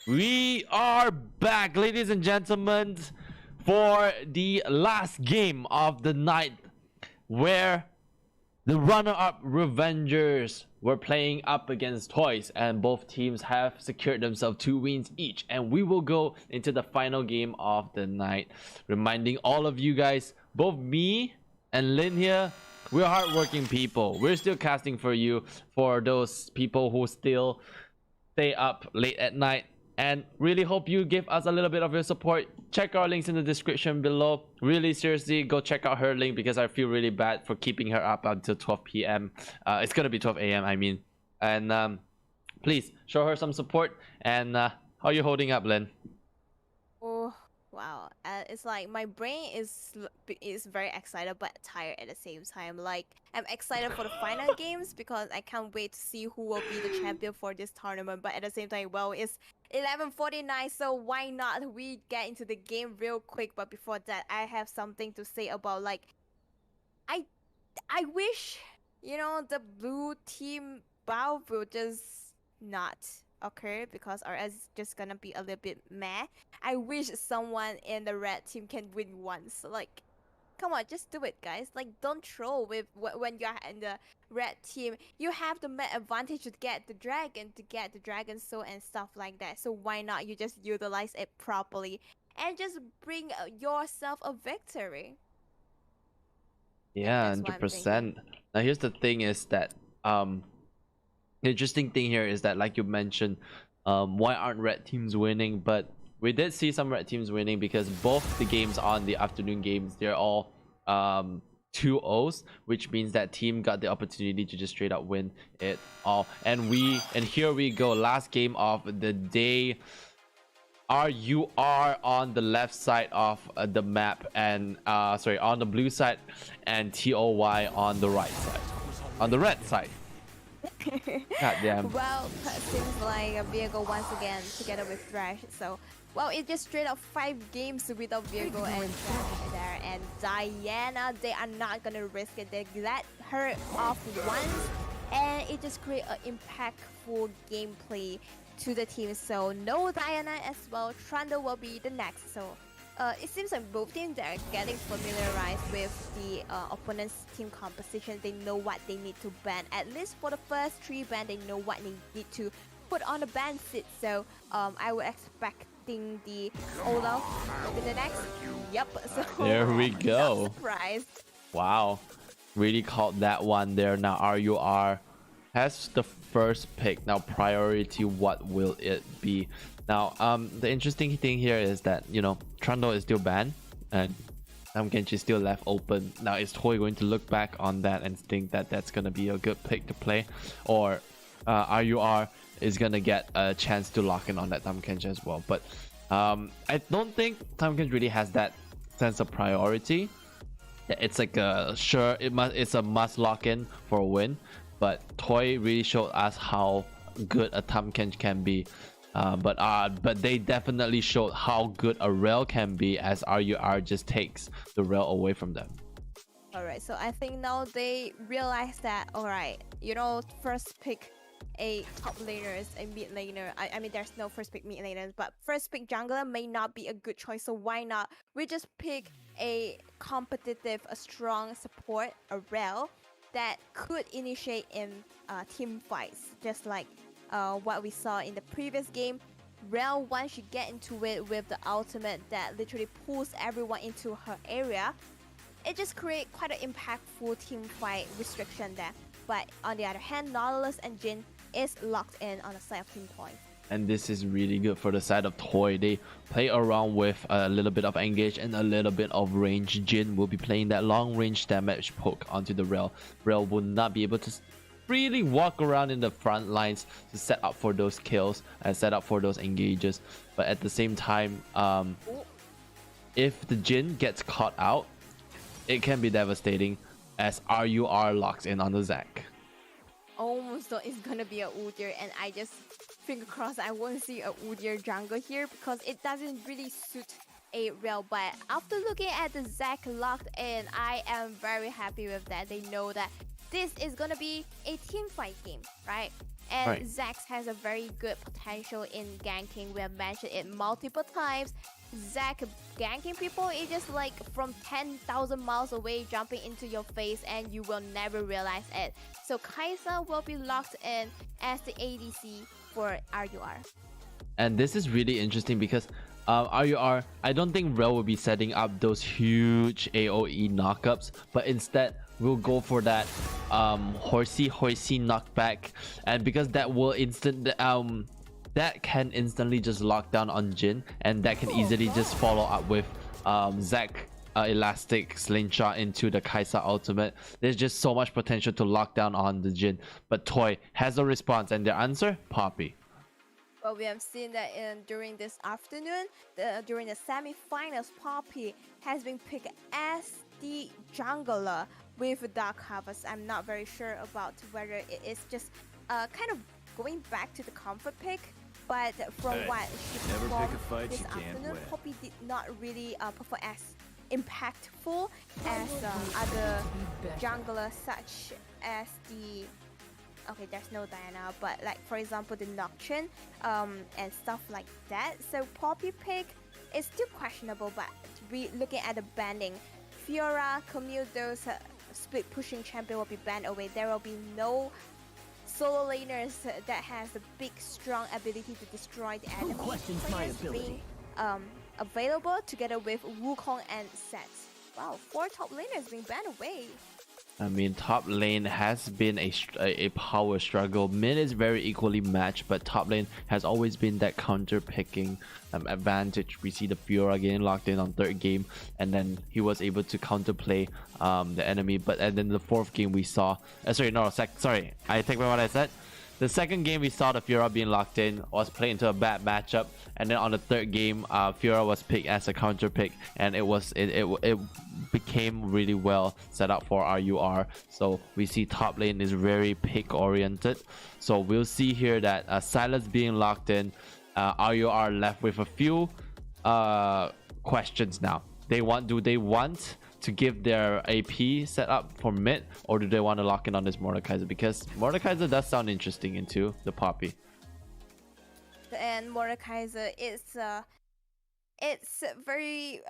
We are back, ladies and gentlemen, for the last game of the night, where the runner-up Revengers were playing up against Toyz, and both teams have secured themselves 2 wins each. And we will go into the final game of the night, reminding all of you guys, both me and Lin here, we're hardworking people. We're still casting for you, for those people who still stay up late at night, and really hope you give us a little bit of your support. Check our links in the description below. Really, seriously, go check out her link, because I feel really bad for keeping her up until 12 p.m. It's gonna be 12 a.m. I mean. And please show her some support. And how are you holding up, Lynn? Oh wow! It's like my brain is very excited but tired at the same time. Like, I'm excited for the final games because I can't wait to see who will be the champion for this tournament. But at the same time, well, it's 11:49, so why not we get into the game real quick? But before that, I have something to say about, like, I wish, you know, the blue team bow will just not occur, because or else it's just gonna be a little bit meh. I wish someone in the red team can win once. Like, come on, just do it, guys. Like, don't troll with when you're in the red team. You have the advantage to get the dragon soul and stuff like that. So why not you just utilize it properly and just bring yourself a victory? Yeah, That's what I'm 100%. Now here's the thing is that the interesting thing here is that, like you mentioned, why aren't red teams winning? But we did see some red teams winning, because both the games on the afternoon games, they're all 2-0s, which means that team got the opportunity to just straight up win it all. And here we go, last game of the day. RUR on the left side of the map, and sorry, on the blue side, and TOY on the right side, on the red side. God damn. Well, it seems like Virgo once again together with Thresh. So, well, it just straight up 5 games without Virgo and Thresh there. And Diana, they are not gonna risk it. They let her off once, and it just create an impactful gameplay to the team. So no Diana as well. Trundle will be the next. So it seems like both teams are getting familiarized with the opponent's team composition. They know what they need to ban. At least for the first 3 ban, they know what they need to put on the ban seat. So I would expecting the Olaf will be the next. Yep. So there we go. Not surprised. Wow, really called that one there. Now RUR has the first pick. Now priority, what will it be? Now the interesting thing here is that, you know, Trundle is still banned and Tamkenchi is still left open. Now is Toy going to look back on that and think that that's gonna be a good pick to play, or RUR is gonna get a chance to lock in on that Tamkenchi as well? But I don't think Tamkenchi really has that sense of priority. It's like a sure, it's a must lock in for a win. But Toy really showed us how good a Tamkench can be. But they definitely showed how good a rail can be, as RUR just takes the rail away from them. Alright, so I think now they realize that, alright, you know, first pick a top laner, a mid laner. I mean, there's no first pick mid laners, but first pick jungler may not be a good choice. So why not? We just pick a competitive, a strong support, a rail that could initiate in team fights, just like what we saw in the previous game. Rel, once you get into it with the ultimate that literally pulls everyone into her area, it just creates quite an impactful team fight restriction there. But on the other hand, Nautilus and Jin is locked in on the side of Team Toy. And this is really good for the side of Toy. They play around with a little bit of engage and a little bit of range. Jin will be playing that long range damage poke onto the Rel. Rel will not be able to freely walk around in the front lines to set up for those kills and set up for those engages. But at the same time, if the Jin gets caught out, it can be devastating, as RUR locks in on the Zac. Almost thought it's gonna be a Udyr, and I just finger crossed I won't see a Udyr jungle here, because it doesn't really suit a Rel. But after looking at the Zac locked in, I am very happy with that. They know that this is gonna be a team fight game, right? And Right. Zax has a very good potential in ganking. We have mentioned it multiple times. Zac ganking people is just like from 10,000 miles away jumping into your face and you will never realize it. So Kai'Sa will be locked in as the ADC for RUR. And this is really interesting because RUR, I don't think Rel will be setting up those huge AoE knockups, but instead we'll go for that horsey knockback, and because that will that can instantly just lock down on Jhin, and that can easily just follow up with Zac elastic slingshot into the Kai'Sa ultimate. There's just so much potential to lock down on the Jhin, but Toy has a response, and their answer, Poppy. Well, we have seen that during this afternoon, during the semi-finals, Poppy has been picked as the jungler with Dark Harvest. I'm not very sure about whether it is just kind of going back to the comfort pick, but from what she performed this afternoon, Poppy did not really perform as impactful as other junglers such as the... Okay, there's no Diana, but like for example the Nocturne and stuff like that. So Poppy pick is still questionable, but looking at the banding, Fiora, Komodo's split pushing champion will be banned away. There will be no solo laners that has the big strong ability to destroy the enemy. Who questions my ability? Being available together with Wukong and Set. Wow, 4 top laners being banned away. I mean, top lane has been a power struggle. Mid is very equally matched, but top lane has always been that counter picking advantage. We see the Fiora getting locked in on 3rd game, and then he was able to counterplay the enemy. And then the 4th game we saw, sorry, I take back what I said. The 2nd game we saw the Fiora being locked in, was played into a bad matchup, and then on the 3rd game, Fiora was picked as a counter pick, and it became really well set up for RUR. So we see top lane is very pick oriented. So we'll see here that Sylas being locked in, RUR left with a few questions now. Do they want to give their AP setup for mid, or do they want to lock in on this Mordekaiser? Because Mordekaiser does sound interesting into the Poppy. And Mordekaiser is it's very